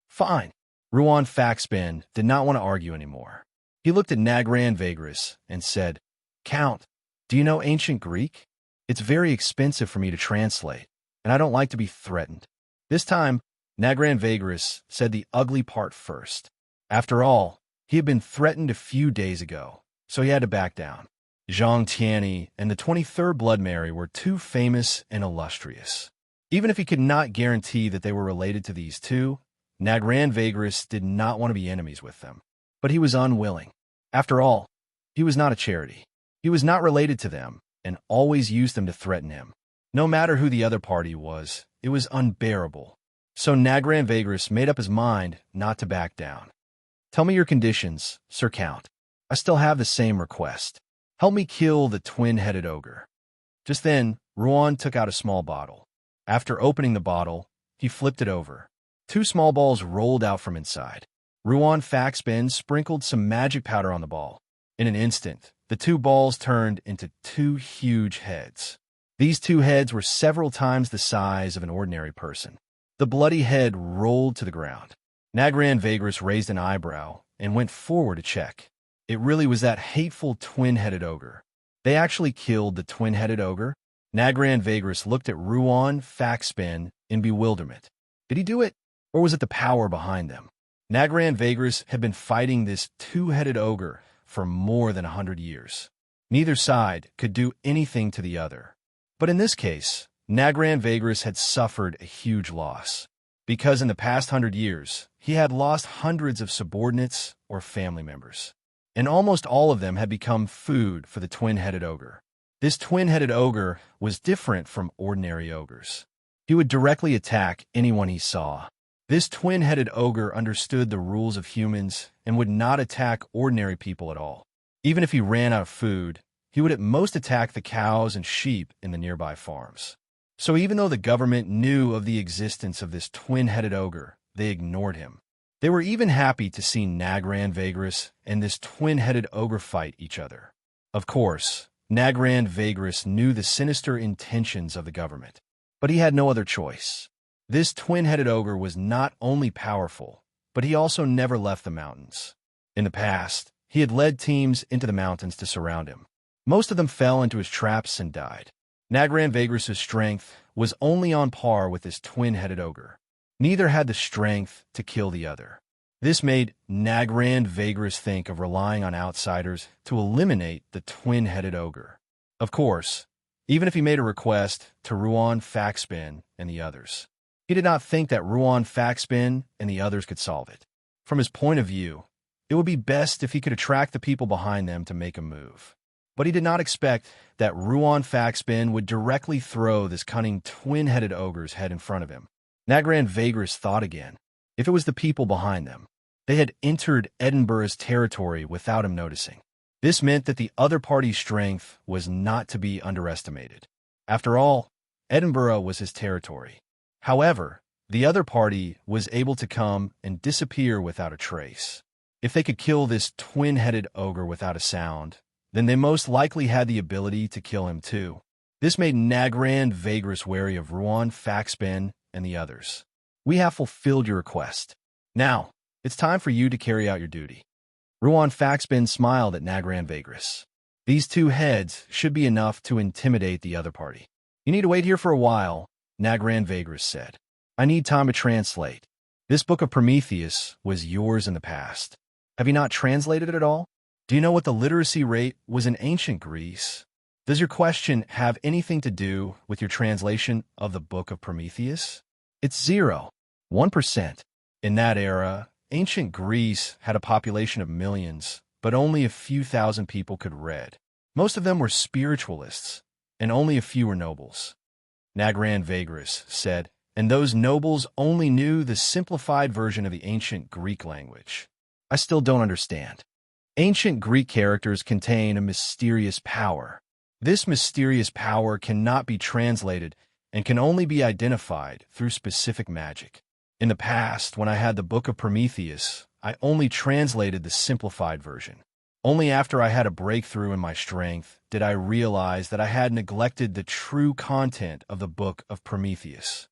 Fine. Ruan Faxbin did not want to argue anymore. He looked at Nagran Vagris and said, Count, do you know ancient Greek? It's very expensive for me to translate, and I don't like to be threatened. This time, Nagran Vagris said the ugly part first. After all, he had been threatened a few days ago, so he had to back down. Zhang Tianyi and the 23rd Blood Mary were too famous and illustrious. Even if he could not guarantee that they were related to these two, Nagran Vagris did not want to be enemies with them. But he was unwilling. After all, he was not a charity. He was not related to them, and always used them to threaten him. No matter who the other party was, it was unbearable. So Nagran Vagris made up his mind not to back down. Tell me your conditions, Sir Count. I still have the same request. Help me kill the twin-headed ogre. Just then, Ruan took out a small bottle. After opening the bottle, he flipped it over. 2 small balls rolled out from inside. Ruan Faxbin sprinkled some magic powder on the ball. In an instant, the 2 balls turned into 2 huge heads. These 2 heads were several times the size of an ordinary person. The bloody head rolled to the ground. Nagran Vagris raised an eyebrow and went forward to check. It really was that hateful twin-headed ogre. They actually killed the twin-headed ogre? Nagran Vagris looked at Ruan Faxbin in bewilderment. Did he do it, or was it the power behind them? Nagran Vagris had been fighting this 2-headed ogre for more than 100 years. Neither side could do anything to the other. But in this case, Nagran Vagris had suffered a huge loss, because in the past 100 years, he had lost hundreds of subordinates or family members, and almost all of them had become food for the twin-headed ogre. This twin-headed ogre was different from ordinary ogres. He would directly attack anyone he saw. This twin-headed ogre understood the rules of humans and would not attack ordinary people at all. Even if he ran out of food, he would at most attack the cows and sheep in the nearby farms. So even though the government knew of the existence of this twin-headed ogre, they ignored him. They were even happy to see Nagran Vagris and this twin-headed ogre fight each other. Of course, Nagran Vagris knew the sinister intentions of the government, but he had no other choice. This twin-headed ogre was not only powerful, but he also never left the mountains. In the past, he had led teams into the mountains to surround him. Most of them fell into his traps and died. Nagran Vagris' strength was only on par with this twin-headed ogre. Neither had the strength to kill the other. This made Nagran Vagris think of relying on outsiders to eliminate the twin-headed ogre. Of course, even if he made a request to Ruan Faxbin and the others, he did not think that Ruan Faxbin and the others could solve it. From his point of view, it would be best if he could attract the people behind them to make a move. But he did not expect that Ruan Faxbin would directly throw this cunning twin-headed ogre's head in front of him. Nagran Vagris thought again. If it was the people behind them, they had entered Edinburgh's territory without him noticing. This meant that the other party's strength was not to be underestimated. After all, Edinburgh was his territory. However, the other party was able to come and disappear without a trace. If they could kill this twin-headed ogre without a sound, then they most likely had the ability to kill him too. This made Nagran Vagris wary of Ruan Faxbin and the others. We have fulfilled your request. Now, it's time for you to carry out your duty. Ruan Faxbin smiled at Nagran Vagris. These 2 heads should be enough to intimidate the other party. You need to wait here for a while, Nagran Vagris said. I need time to translate. This Book of Prometheus was yours in the past. Have you not translated it at all? Do you know what the literacy rate was in ancient Greece? Does your question have anything to do with your translation of the Book of Prometheus? It's 0, 1%. In that era, ancient Greece had a population of millions, but only a few thousand people could read. Most of them were spiritualists, and only a few were nobles. Nagran Vagris said, and those nobles only knew the simplified version of the ancient Greek language. I still don't understand. Ancient Greek characters contain a mysterious power. This mysterious power cannot be translated and can only be identified through specific magic. In the past, when I had the Book of Prometheus, I only translated the simplified version. Only after I had a breakthrough in my strength did I realize that I had neglected the true content of the Book of Prometheus.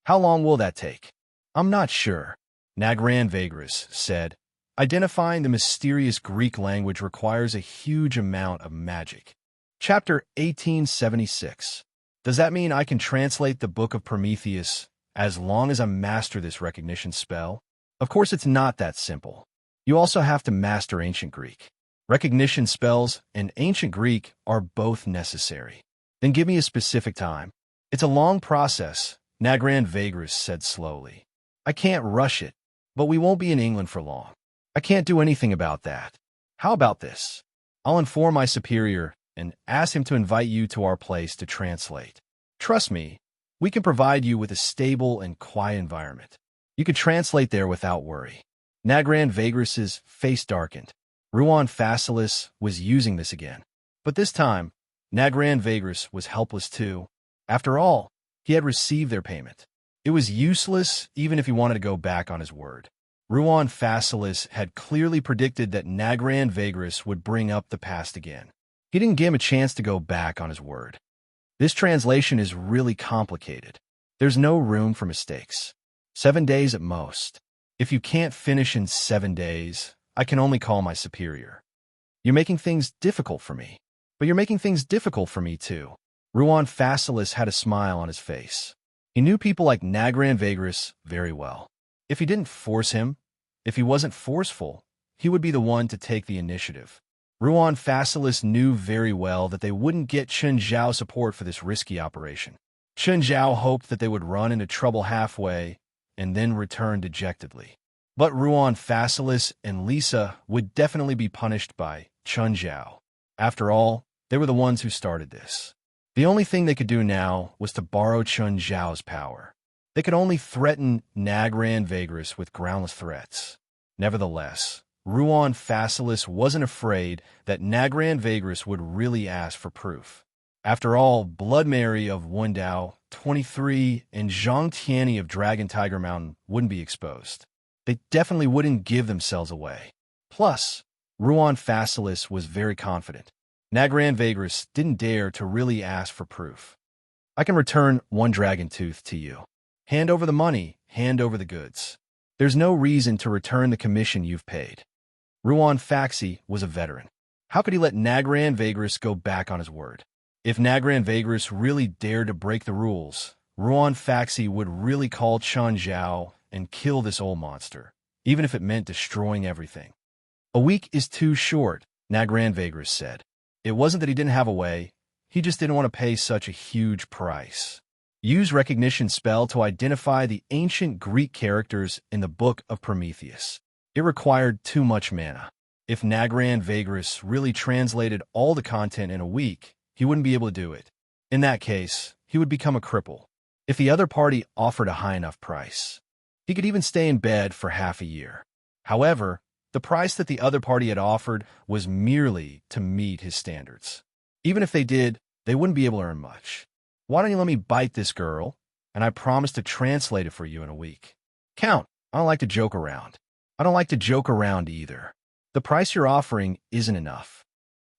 How long will that take? I'm not sure, Nagran Vagris said. Identifying the mysterious Greek language requires a huge amount of magic. Chapter 1876. Does that mean I can translate the Book of Prometheus as long as I master this recognition spell? Of course, it's not that simple. You also have to master Ancient Greek. Recognition spells and Ancient Greek are both necessary. Then give me a specific time. It's a long process, Nagran Vagris said slowly. I can't rush it, but we won't be in England for long. I can't do anything about that. How about this? I'll inform my superior and ask him to invite you to our place to translate. Trust me, we can provide you with a stable and quiet environment. You could translate there without worry. Nagran Vagris's face darkened. Ruan Facilis was using this again. But this time, Nagran Vagris was helpless too. After all, he had received their payment. It was useless even if he wanted to go back on his word. Ruan Facilis had clearly predicted that Nagran Vagris would bring up the past again. He didn't give him a chance to go back on his word. This translation is really complicated. There's no room for mistakes. 7 days at most. If you can't finish in 7 days, I can only call my superior. You're making things difficult for me. But you're making things difficult for me too. Ruan Facilis had a smile on his face. He knew people like Nagran Vagris very well. If he didn't force him, if he wasn't forceful, he would be the one to take the initiative. Ruan Facilis knew very well that they wouldn't get Chen Zhao support for this risky operation. Chen Zhao hoped that they would run into trouble halfway and then return dejectedly. But Ruan Facilis and Lisa would definitely be punished by Chen Zhao. After all, they were the ones who started this. The only thing they could do now was to borrow Chen Zhao's power. They could only threaten Nagran Vagris with groundless threats. Nevertheless, Ruan Facilis wasn't afraid that Nagran Vagris would really ask for proof. After all, Blood Mary of Wundao, 23, and Zhang Tianyi of Dragon Tiger Mountain wouldn't be exposed. They definitely wouldn't give themselves away. Plus, Ruan Facilis was very confident. Nagran Vagris didn't dare to really ask for proof. I can return 1 dragon tooth to you. Hand over the money, hand over the goods. There's no reason to return the commission you've paid. Ruan Faxi was a veteran. How could he let Nagran Vagris go back on his word? If Nagran Vagris really dared to break the rules, Ruan Faxi would really call Chen Zhao and kill this old monster, even if it meant destroying everything. A week is too short, Nagran Vagris said. It wasn't that he didn't have a way, he just didn't want to pay such a huge price. Use recognition spell to identify the ancient Greek characters in the Book of Prometheus. It required too much mana. If Nagran Vagris really translated all the content in a week, he wouldn't be able to do it. In that case, he would become a cripple. If the other party offered a high enough price, he could even stay in bed for half a year. However, the price that the other party had offered was merely to meet his standards. Even if they did, they wouldn't be able to earn much. Why don't you let me bite this girl, and I promise to translate it for you in a week. Count, I don't like to joke around. I don't like to joke around either. The price you're offering isn't enough.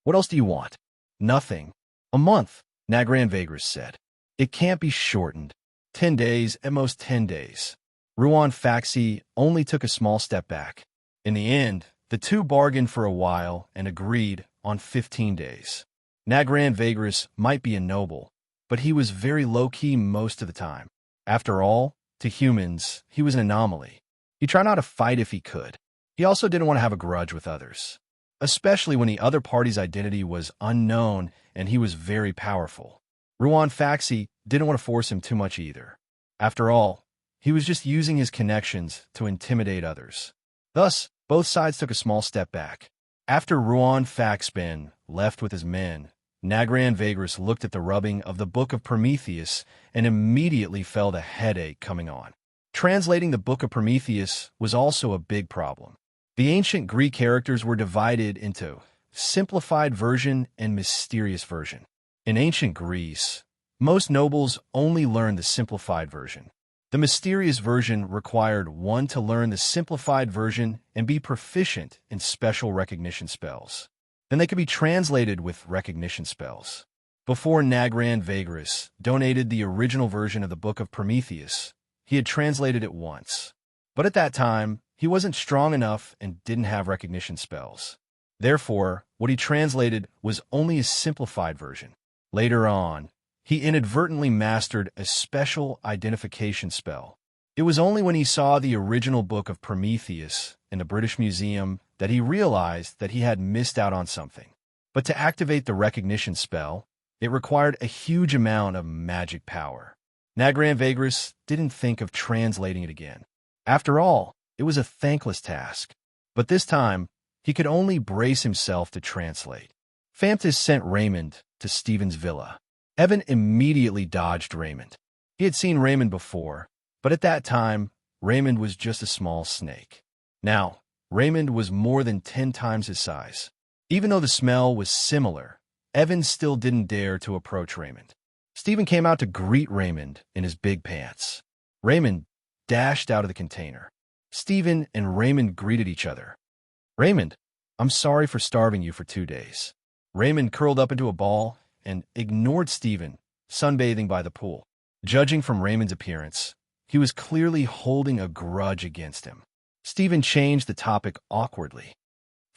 What else do you want? Nothing. A month, Nagran Vagris said. It can't be shortened. 10 days, at most 10 days. Ruan Faxi only took a small step back. In the end, the two bargained for a while and agreed on 15 days. Nagran Vagris might be a noble, but he was very low-key most of the time. After all, to humans, he was an anomaly. He tried not to fight if he could. He also didn't want to have a grudge with others, especially when the other party's identity was unknown and he was very powerful. Ruan Faxi didn't want to force him too much either. After all, he was just using his connections to intimidate others. Thus, both sides took a small step back. After Ruan Faxbin left with his men, Nagran Vagris looked at the rubbing of the Book of Prometheus and immediately felt a headache coming on. Translating the Book of Prometheus was also a big problem. The ancient Greek characters were divided into simplified version and mysterious version. In ancient Greece, most nobles only learned the simplified version. The mysterious version required one to learn the simplified version and be proficient in special recognition spells. Then they could be translated with recognition spells. Before Nagran Vagris donated the original version of the Book of Prometheus, he had translated it once. But at that time, he wasn't strong enough and didn't have recognition spells. Therefore, what he translated was only a simplified version. Later on, he inadvertently mastered a special identification spell. It was only when he saw the original Book of Prometheus in the British Museum that he realized that he had missed out on something. But to activate the recognition spell, it required a huge amount of magic power. Nagran Vagris didn't think of translating it again. After all, it was a thankless task. But this time, he could only brace himself to translate. Famtis sent Raymond to Stephen's villa. Evan immediately dodged Raymond. He had seen Raymond before, but at that time, Raymond was just a small snake. Now, Raymond was more than 10 times his size. Even though the smell was similar, Evan still didn't dare to approach Raymond. Stephen came out to greet Raymond in his big pants. Raymond dashed out of the container. Stephen and Raymond greeted each other. "Raymond, I'm sorry for starving you for 2 days." Raymond curled up into a ball and ignored Stephen, sunbathing by the pool. Judging from Raymond's appearance, he was clearly holding a grudge against him. Stephen changed the topic awkwardly.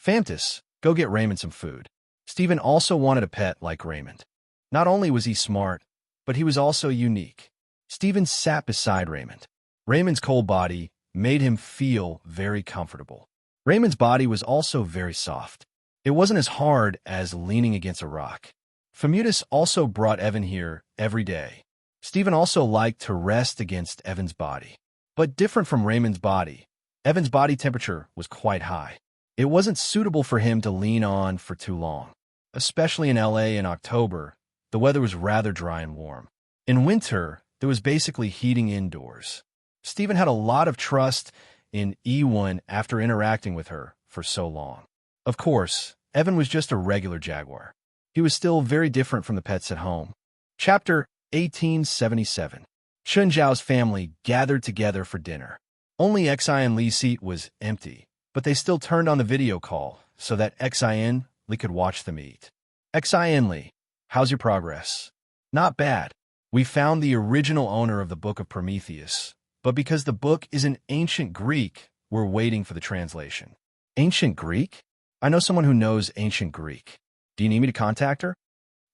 "Famtis, go get Raymond some food." Stephen also wanted a pet like Raymond. Not only was he smart, but he was also unique. Stephen sat beside Raymond. Raymond's cold body made him feel very comfortable. Raymond's body was also very soft. It wasn't as hard as leaning against a rock. Famutus also brought Evan here every day. Stephen also liked to rest against Evan's body. But different from Raymond's body, Evan's body temperature was quite high. It wasn't suitable for him to lean on for too long. Especially in LA in October, the weather was rather dry and warm. In winter, there was basically heating indoors. Stephen had a lot of trust in Ewan after interacting with her for so long. Of course, Evan was just a regular jaguar. He was still very different from the pets at home. Chapter 1877. Chun Zhao's family gathered together for dinner. Only Xian Li's seat was empty, but they still turned on the video call so that Xian Li could watch them eat. "Xian Li, how's your progress?" "Not bad. We found the original owner of the Book of Prometheus, but because the book is in ancient Greek, we're waiting for the translation." "Ancient Greek? I know someone who knows ancient Greek. Do you need me to contact her?"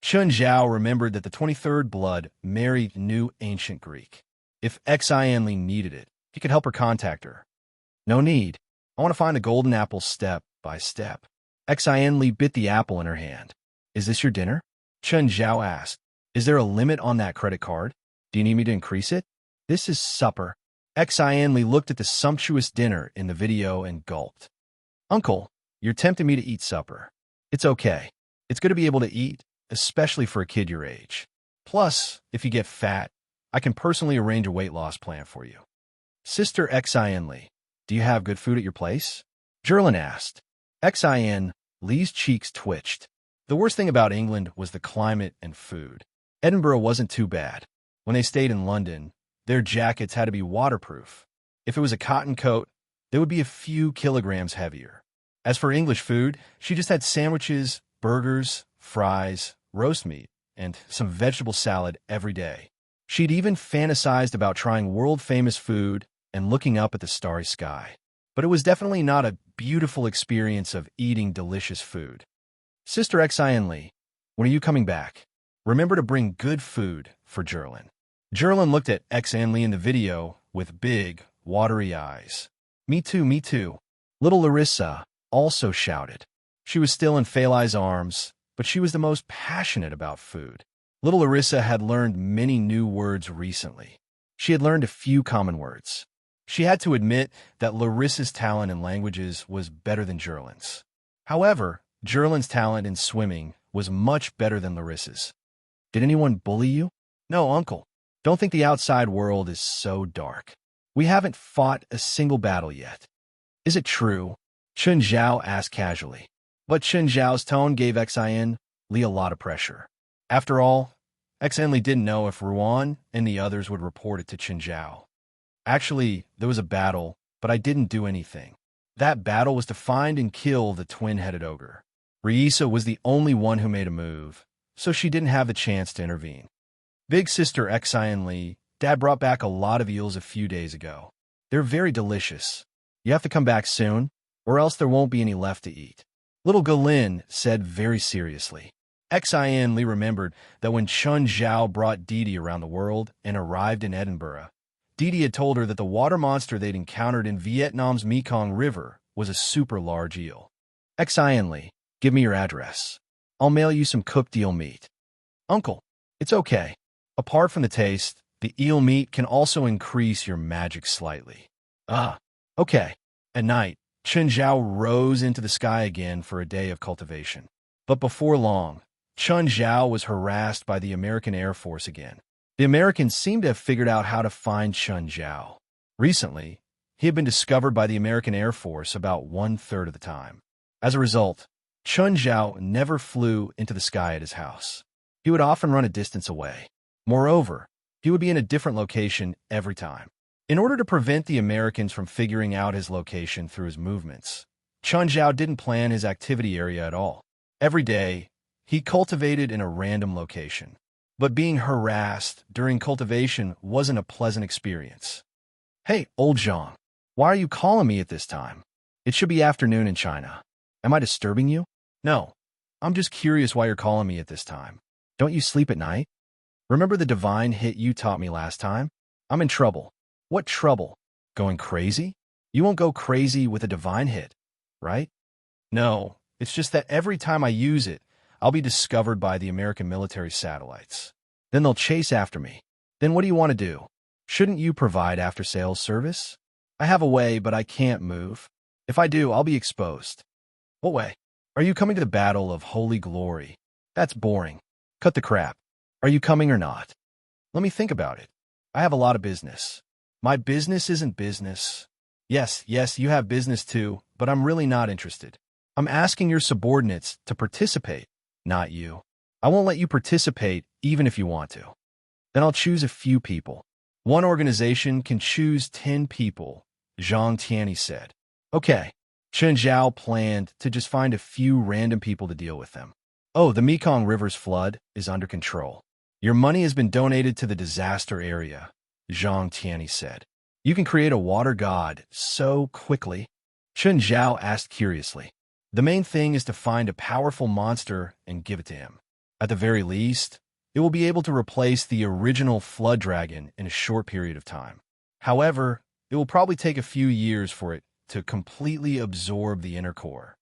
Chun Zhao remembered that the 23rd blood married knew ancient Greek. If Xian Li needed it, he could help her contact her. "No need. I want to find the golden apple step by step." Xian Li bit the apple in her hand. "Is this your dinner?" Chun Zhao asked. "Is there a limit on that credit card? Do you need me to increase it?" "This is supper." Xian Li looked at the sumptuous dinner in the video and gulped. "Uncle, you're tempting me to eat supper." "It's okay. It's good to be able to eat, especially for a kid your age. Plus, if you get fat, I can personally arrange a weight loss plan for you." "Sister Xian Li, do you have good food at your place?" Jerlin asked. Xian Li's cheeks twitched. The worst thing about England was the climate and food. Edinburgh wasn't too bad. When they stayed in London, their jackets had to be waterproof. If it was a cotton coat, they would be a few kilograms heavier. As for English food, she just had sandwiches, burgers, fries, roast meat, and some vegetable salad every day. She'd even fantasized about trying world-famous food and looking up at the starry sky. But it was definitely not a beautiful experience of eating delicious food. "Sister Xian Li, when are you coming back? Remember to bring good food for Jerlin." Jerlin looked at Xian Li in the video with big, watery eyes. Me too, me too." Little Larissa also shouted. She was still in Phalai's arms, but she was the most passionate about food. Little Larissa had learned many new words recently. She had learned a few common words. She had to admit that Larissa's talent in languages was better than Jerlin's. However, Jerlin's talent in swimming was much better than Larissa's. "Did anyone bully you?" "No, Uncle. Don't think the outside world is so dark. We haven't fought a single battle yet." "Is it true?" Chun Zhao asked casually. But Chun Zhao's tone gave Xian Li a lot of pressure. After all, Xian Li didn't know if Ruan and the others would report it to Chun Zhao. "Actually, there was a battle, but I didn't do anything. That battle was to find and kill the twin-headed ogre." Riisa was the only one who made a move, so she didn't have the chance to intervene. Big sister Xian Li, Dad brought back a lot of eels a few days ago. They're very delicious. You have to come back soon, or else there won't be any left to eat. Little Galin said very seriously. Xian Li remembered that when Chun Zhao brought Didi around the world and arrived in Edinburgh, Didi had told her that the water monster they'd encountered in Vietnam's Mekong River was a super large eel. Xian Li, give me your address. I'll mail you some cooked eel meat. Uncle, it's okay. Apart from the taste, the eel meat can also increase your magic slightly. Okay. At night, Chun Zhao rose into the sky again for a day of cultivation. But before long, Chun Zhao was harassed by the American Air Force again. The Americans seemed to have figured out how to find Chun Zhao. Recently, he had been discovered by the American Air Force about 1/3 of the time. As a result, Chun Zhao never flew into the sky at his house. He would often run a distance away. Moreover, he would be in a different location every time. In order to prevent the Americans from figuring out his location through his movements, Chun Zhao didn't plan his activity area at all. Every day, he cultivated in a random location. But being harassed during cultivation wasn't a pleasant experience. Hey, old Zhang, why are you calling me at this time? It should be afternoon in China. Am I disturbing you? No, I'm just curious why you're calling me at this time. Don't you sleep at night? Remember the divine hit you taught me last time? I'm in trouble. What trouble? Going crazy? You won't go crazy with a divine hit, right? No, it's just that every time I use it, I'll be discovered by the American military satellites. Then they'll chase after me. Then what do you want to do? Shouldn't you provide after-sales service? I have a way, but I can't move. If I do, I'll be exposed. What way? Are you coming to the Battle of Holy Glory? That's boring. Cut the crap. Are you coming or not? Let me think about it. I have a lot of business. My business isn't business. Yes, you have business too, but I'm really not interested. I'm asking your subordinates to participate, not you. I won't let you participate even if you want to. Then I'll choose a few people. One organization can choose 10 people, Zhang Tianyi said. Okay. Chun Zhao planned to just find a few random people to deal with them. Oh, the Mekong River's flood is under control. Your money has been donated to the disaster area, Zhang Tianyi said. You can create a water god so quickly. Chun Zhao asked curiously. The main thing is to find a powerful monster and give it to him. At the very least, it will be able to replace the original flood dragon in a short period of time. However, it will probably take a few years for it to completely absorb the inner core.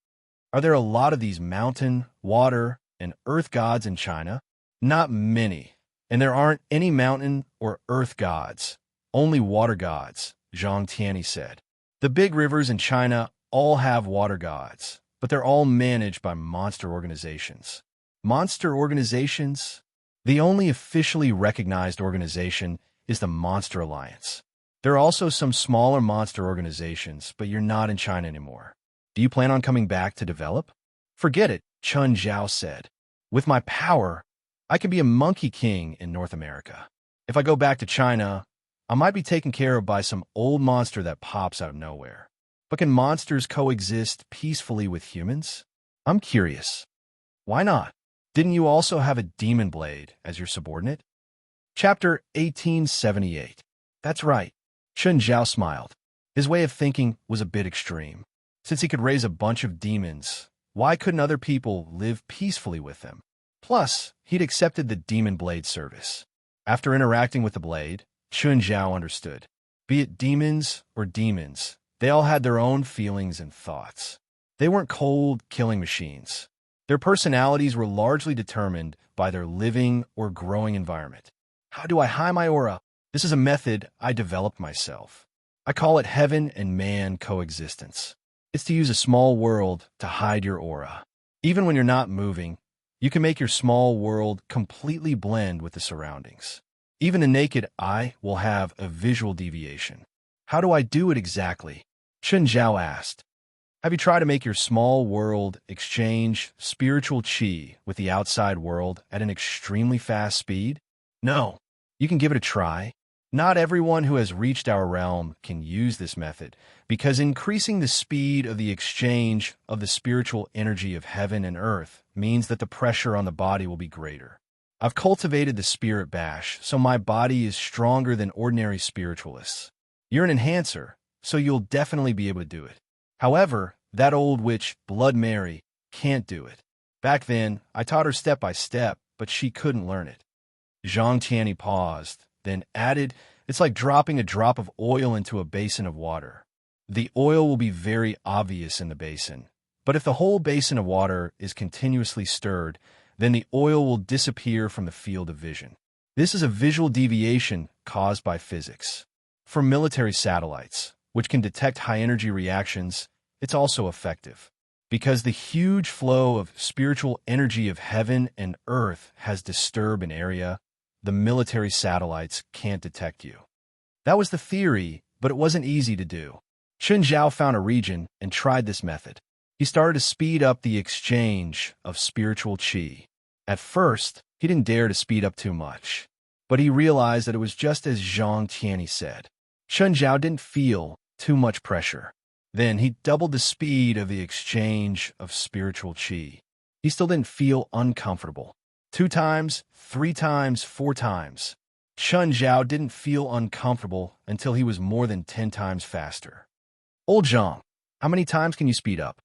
Are there a lot of these mountain, water, and earth gods in China? Not many, and there aren't any mountain or earth gods, only water gods, Zhang Tianyi said. The big rivers in China all have water gods, but they're all managed by monster organizations. Monster organizations? The only officially recognized organization is the Monster Alliance. There are also some smaller monster organizations, but you're not in China anymore. Do you plan on coming back to develop? Forget it, Chun Zhao said. With my power, I can be a monkey king in North America. If I go back to China, I might be taken care of by some old monster that pops out of nowhere. But can monsters coexist peacefully with humans? I'm curious. Why not? Didn't you also have a demon blade as your subordinate? Chapter 1878. That's right. Chun Zhao smiled. His way of thinking was a bit extreme. Since he could raise a bunch of demons, why couldn't other people live peacefully with them? Plus, he'd accepted the demon blade service. After interacting with the blade, Chun Zhao understood. Be it demons or demons, they all had their own feelings and thoughts. They weren't cold, killing machines. Their personalities were largely determined by their living or growing environment. How do I hide my aura? This is a method I developed myself. I call it heaven and man coexistence. It's to use a small world to hide your aura. Even when you're not moving, you can make your small world completely blend with the surroundings. Even the naked eye will have a visual deviation. How do I do it exactly? Chun Zhao asked. Have you tried to make your small world exchange spiritual qi with the outside world at an extremely fast speed? No. You can give it a try. Not everyone who has reached our realm can use this method, because increasing the speed of the exchange of the spiritual energy of heaven and earth means that the pressure on the body will be greater. I've cultivated the spirit bash, so my body is stronger than ordinary spiritualists. You're an enhancer, so you'll definitely be able to do it. However, that old witch, Blood Mary, can't do it. Back then, I taught her step by step, but she couldn't learn it. Zhang Tianyi paused, then added, "It's like dropping a drop of oil into a basin of water. The oil will be very obvious in the basin, but if the whole basin of water is continuously stirred, then the oil will disappear from the field of vision. This is a visual deviation caused by physics. For military satellites, which can detect high-energy reactions, it's also effective. Because the huge flow of spiritual energy of heaven and earth has disturbed an area, the military satellites can't detect you." That was the theory, but it wasn't easy to do. Chen Zhao found a region and tried this method. He started to speed up the exchange of spiritual qi. At first, he didn't dare to speed up too much, but he realized that it was just as Zhang Tianyi said. Chen Zhao didn't feel too much pressure. Then he doubled the speed of the exchange of spiritual qi. He still didn't feel uncomfortable. 2 times, 3 times, 4 times. Chen Zhao didn't feel uncomfortable until he was more than 10 times faster. "Old Zhang, how many times can you speed up?"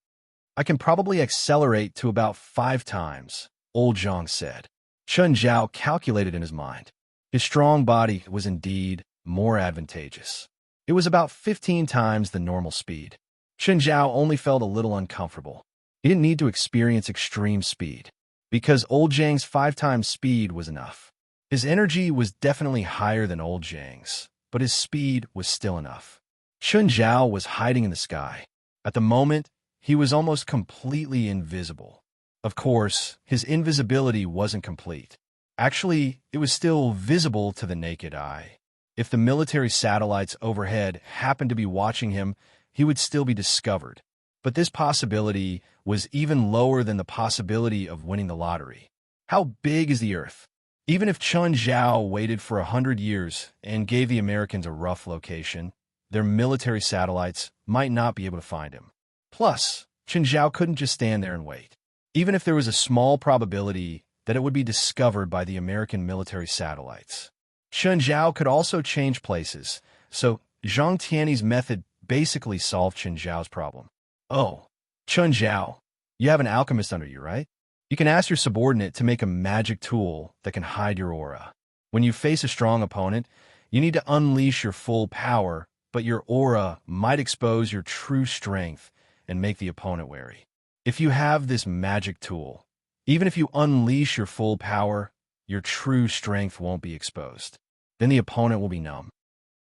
"I can probably accelerate to about 5 times, Old Zhang said. Chen Zhao calculated in his mind. His strong body was indeed more advantageous. It was about 15 times the normal speed. Chen Zhao only felt a little uncomfortable. He didn't need to experience extreme speed, because Old Zhang's 5 times speed was enough. His energy was definitely higher than Old Zhang's, but his speed was still enough. Chen Zhao was hiding in the sky. At the moment, he was almost completely invisible. Of course, his invisibility wasn't complete. Actually, it was still visible to the naked eye. If the military satellites overhead happened to be watching him, he would still be discovered. But this possibility was even lower than the possibility of winning the lottery. How big is the Earth? Even if Chen Zhao waited for 100 years and gave the Americans a rough location, their military satellites might not be able to find him. Plus, Chen Zhao couldn't just stand there and wait. Even if there was a small probability that it would be discovered by the American military satellites. Chen Zhao could also change places, so Zhang Tianyi's method basically solved Chen Zhao's problem. "Oh, Chen Zhao, you have an alchemist under you, right? You can ask your subordinate to make a magic tool that can hide your aura. When you face a strong opponent, you need to unleash your full power, but your aura might expose your true strength and make the opponent wary. If you have this magic tool, even if you unleash your full power, your true strength won't be exposed. Then the opponent will be numb."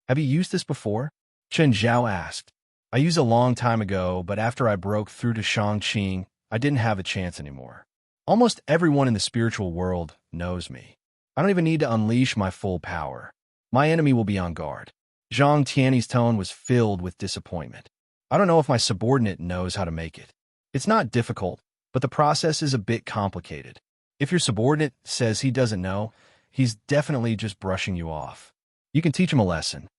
"Have you used this before?" Chen Zhao asked. "I used a long time ago, but after I broke through to Shangqing, I didn't have a chance anymore. Almost everyone in the spiritual world knows me. I don't even need to unleash my full power. My enemy will be on guard." Zhang Tianyi's tone was filled with disappointment. "I don't know if my subordinate knows how to make it. It's not difficult, but the process is a bit complicated. If your subordinate says he doesn't know, he's definitely just brushing you off. You can teach him a lesson."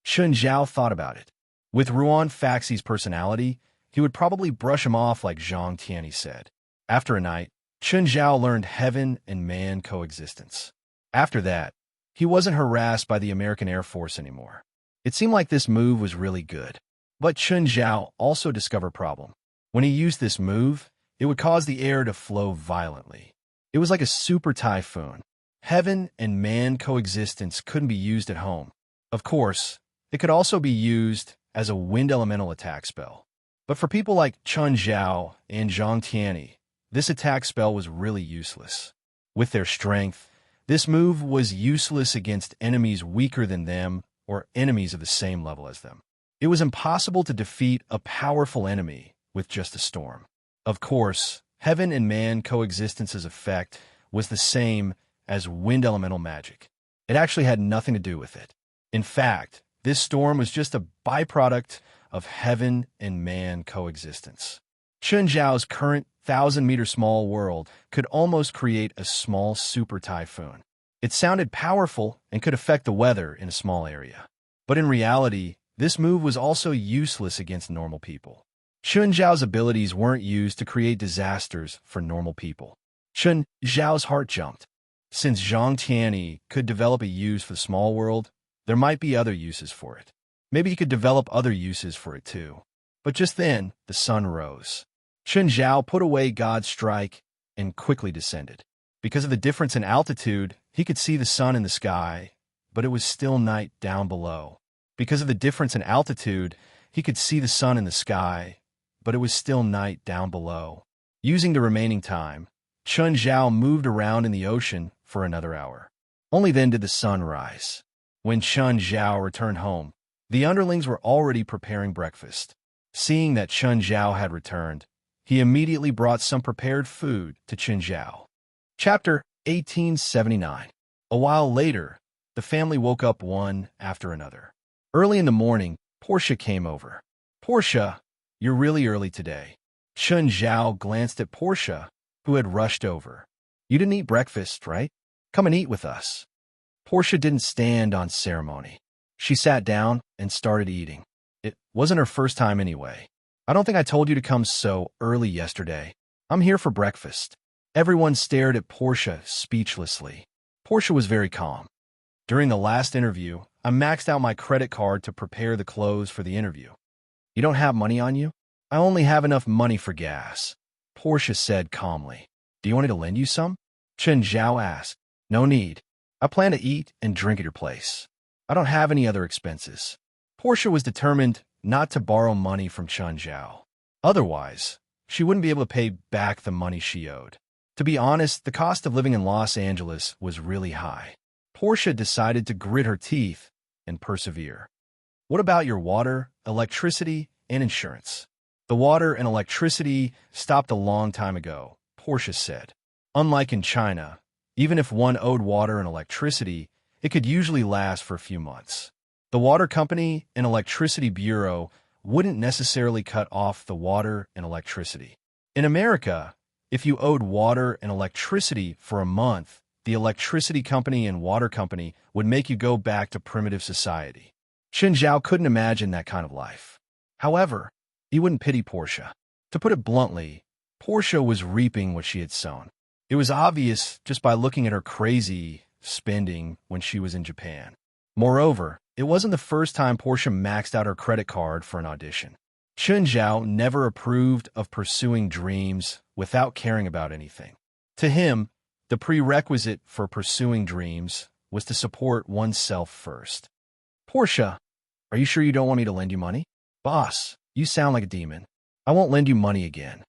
Chen Zhao thought about it. With Ruan Faxi's personality, he would probably brush him off like Zhang Tianyi said. After a night, Chen Zhao learned heaven and man coexistence. After that, he wasn't harassed by the American Air Force anymore. It seemed like this move was really good. But Chen Zhao also discovered a problem. When he used this move, it would cause the air to flow violently. It was like a super typhoon. Heaven and man coexistence couldn't be used at home. Of course, it could also be used as a wind elemental attack spell. But for people like Chen Zhao and Zhang Tianyi, this attack spell was really useless. With their strength, this move was useless against enemies weaker than them or enemies of the same level as them. It was impossible to defeat a powerful enemy with just a storm. Of course, heaven and man coexistence's effect was the same as wind elemental magic. It actually had nothing to do with it. In fact, this storm was just a byproduct of heaven and man coexistence. Chen Zhao's current 1,000-meter small world could almost create a small super typhoon. It sounded powerful and could affect the weather in a small area. But in reality, this move was also useless against normal people. Chun Zhao's abilities weren't used to create disasters for normal people. Chun Zhao's heart jumped. Since Zhang Tianyi could develop a use for the small world, there might be other uses for it. Maybe he could develop other uses for it too. But just then, the sun rose. Chun Zhao put away God's strike and quickly descended. Because of the difference in altitude, he could see the sun in the sky, but it was still night down below. Because of the difference in altitude, he could see the sun in the sky, but it was still night down below. Using the remaining time, Chun Zhao moved around in the ocean for another hour. Only then did the sun rise. When Chun Zhao returned home, the underlings were already preparing breakfast. Seeing that Chun Zhao had returned, he immediately brought some prepared food to Chun Zhao. Chapter 1879. A while later, the family woke up one after another. Early in the morning, Portia came over. "Portia, you're really early today." Chun Zhao glanced at Portia, who had rushed over. "You didn't eat breakfast, right? Come and eat with us." Portia didn't stand on ceremony. She sat down and started eating. It wasn't her first time anyway. "I don't think I told you to come so early yesterday. I'm here for breakfast." Everyone stared at Portia speechlessly. Portia was very calm. "During the last interview, I maxed out my credit card to prepare the clothes for the interview." "You don't have money on you?" "I only have enough money for gas," Portia said calmly. "Do you want me to lend you some?" Chun Zhao asked. "No need. I plan to eat and drink at your place. I don't have any other expenses." Portia was determined not to borrow money from Chun Zhao. Otherwise, she wouldn't be able to pay back the money she owed. To be honest, the cost of living in Los Angeles was really high. Portia decided to grit her teeth and persevere. "What about your water, electricity, and insurance?" "The water and electricity stopped a long time ago," Portia said. Unlike in China, even if one owed water and electricity, it could usually last for a few months. The water company and electricity bureau wouldn't necessarily cut off the water and electricity. In America, if you owed water and electricity for a month, the electricity company and water company would make you go back to primitive society. Chun Zhao couldn't imagine that kind of life. However, he wouldn't pity Portia. To put it bluntly, Portia was reaping what she had sown. It was obvious just by looking at her crazy spending when she was in Japan. Moreover, it wasn't the first time Portia maxed out her credit card for an audition. Chun Zhao never approved of pursuing dreams without caring about anything. To him, the prerequisite for pursuing dreams was to support oneself first. "Portia, are you sure you don't want me to lend you money?" "Boss, you sound like a demon. I won't lend you money again."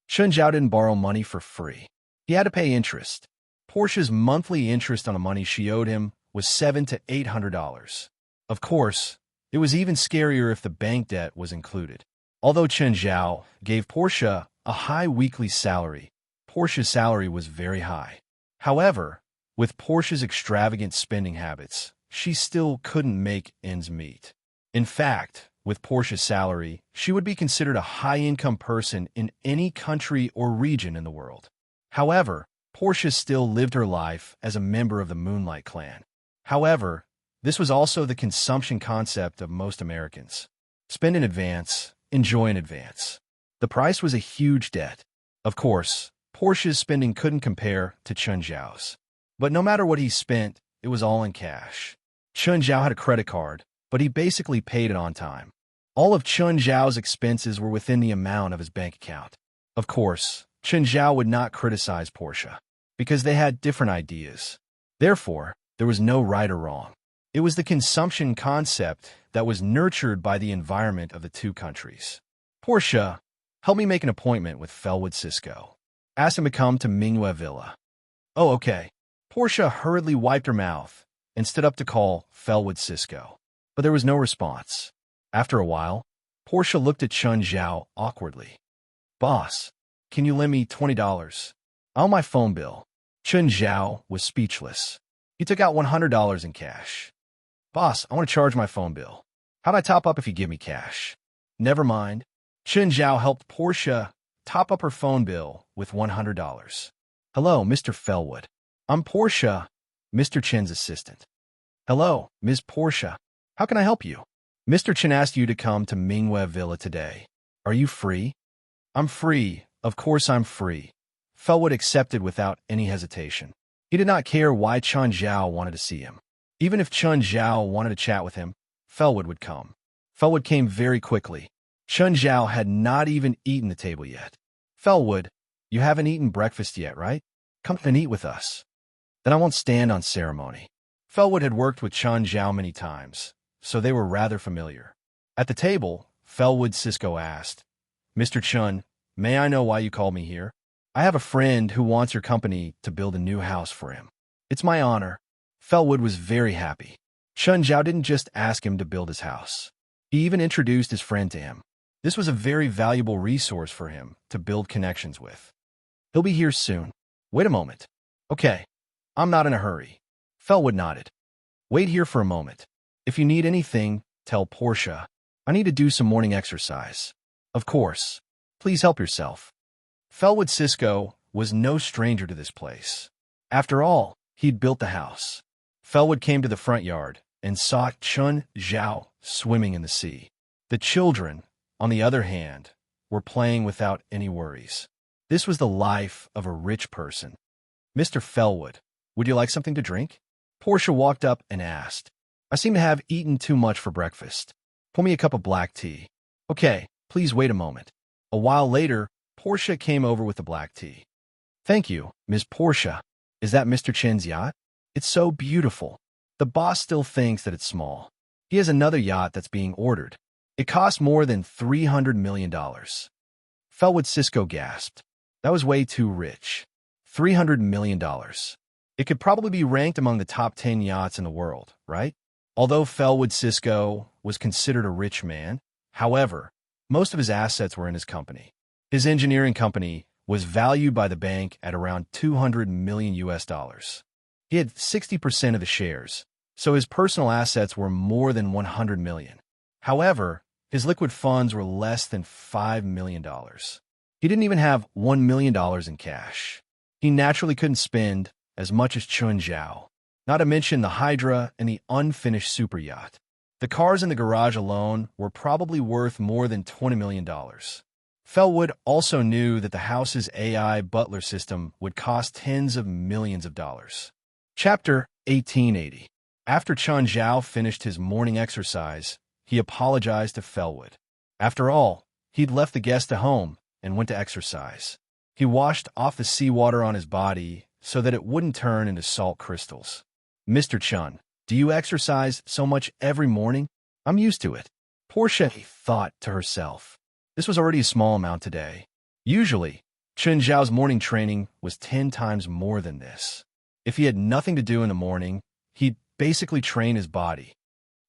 Chun Zhao didn't borrow money for free. He had to pay interest. Portia's monthly interest on the money she owed him was $700 to $800. Of course, it was even scarier if the bank debt was included. Although Chun Zhao gave Portia a high weekly salary, Portia's salary was very high. However, with Portia's extravagant spending habits, she still couldn't make ends meet. In fact, with Portia's salary, she would be considered a high-income person in any country or region in the world. However, Portia still lived her life as a member of the Moonlight Clan. However, this was also the consumption concept of most Americans. Spend in advance, enjoy in advance. The price was a huge debt. Of course, Portia's spending couldn't compare to Chun Zhao's. But no matter what he spent, it was all in cash. Chun Zhao had a credit card, but he basically paid it on time. All of Chun Zhao's expenses were within the amount of his bank account. Of course, Chun Zhao would not criticize Portia, because they had different ideas. Therefore, there was no right or wrong. It was the consumption concept that was nurtured by the environment of the two countries. "Portia, help me make an appointment with Felwood Cisco. Ask him to come to Mingyue Villa." "Oh, okay." Portia hurriedly wiped her mouth and stood up to call Felwood Cisco. But there was no response. After a while, Portia looked at Chun Zhao awkwardly. "Boss, can you lend me $20? I owe my phone bill." Chun Zhao was speechless. He took out $100 in cash. "Boss, I want to charge my phone bill. How'd I top up if you give me cash?" "Never mind." Chun Zhao helped Portia top up her phone bill with $100. "Hello, Mr. Felwood. I'm Portia. Mr. Chen's assistant. Hello, Ms. Portia. How can I help you? Mr. Chen asked you to come to Mingwei Villa today. Are you free? I'm free. Of course I'm free. Felwood accepted without any hesitation. He did not care why Chun Zhao wanted to see him. Even if Chun Zhao wanted to chat with him, Felwood would come. Felwood came very quickly. Chun Zhao had not even eaten the table yet. Felwood, you haven't eaten breakfast yet, right? Come and eat with us. Then I won't stand on ceremony. Felwood had worked with Chun Zhao many times, so they were rather familiar. At the table, Felwood Cisco asked, Mr. Chun, may I know why you called me here? I have a friend who wants your company to build a new house for him. It's my honor. Felwood was very happy. Chun Zhao didn't just ask him to build his house. He even introduced his friend to him. This was a very valuable resource for him to build connections with. He'll be here soon. Wait a moment. Okay, I'm not in a hurry. Felwood nodded. Wait here for a moment. If you need anything, tell Portia. I need to do some morning exercise. Of course. Please help yourself. Felwood Cisco was no stranger to this place. After all, he'd built the house. Felwood came to the front yard and saw Chun Zhao swimming in the sea. The children, on the other hand, were playing without any worries. This was the life of a rich person. Mr. Felwood, would you like something to drink? Portia walked up and asked. I seem to have eaten too much for breakfast. Pour me a cup of black tea. Okay, please wait a moment. A while later, Portia came over with the black tea. Thank you, Ms. Portia. Is that Mr. Chen's yacht? It's so beautiful. The boss still thinks that it's small. He has another yacht that's being ordered. It costs more than $300 million. Felwood Cisco gasped. That was way too rich. $300 million. It could probably be ranked among the top 10 yachts in the world, right? Although Felwood Cisco was considered a rich man, however, most of his assets were in his company. His engineering company was valued by the bank at around $200 million US. He had 60% of the shares, so his personal assets were more than $100 million. However, his liquid funds were less than $5 million. He didn't even have $1 million in cash. He naturally couldn't spend as much as Chun Zhao, not to mention the Hydra and the unfinished super yacht. The cars in the garage alone were probably worth more than $20 million. Felwood also knew that the house's AI butler system would cost tens of millions of dollars. Chapter 1880. After Chun Zhao finished his morning exercise, he apologized to Felwood. After all, he'd left the guest at home and went to exercise. He washed off the seawater on his body so that it wouldn't turn into salt crystals. Mr. Chun, do you exercise so much every morning? I'm used to it. Portia thought to herself. This was already a small amount today. Usually, Chun Zhao's morning training was 10 times more than this. If he had nothing to do in the morning, he'd basically train his body.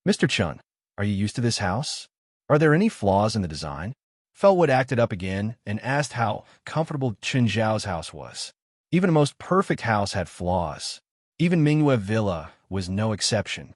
Mr. Chun, are you used to this house? Are there any flaws in the design? Felwood acted up again and asked how comfortable Chun Zhao's house was. Even the most perfect house had flaws. Even Mingwei Villa was no exception.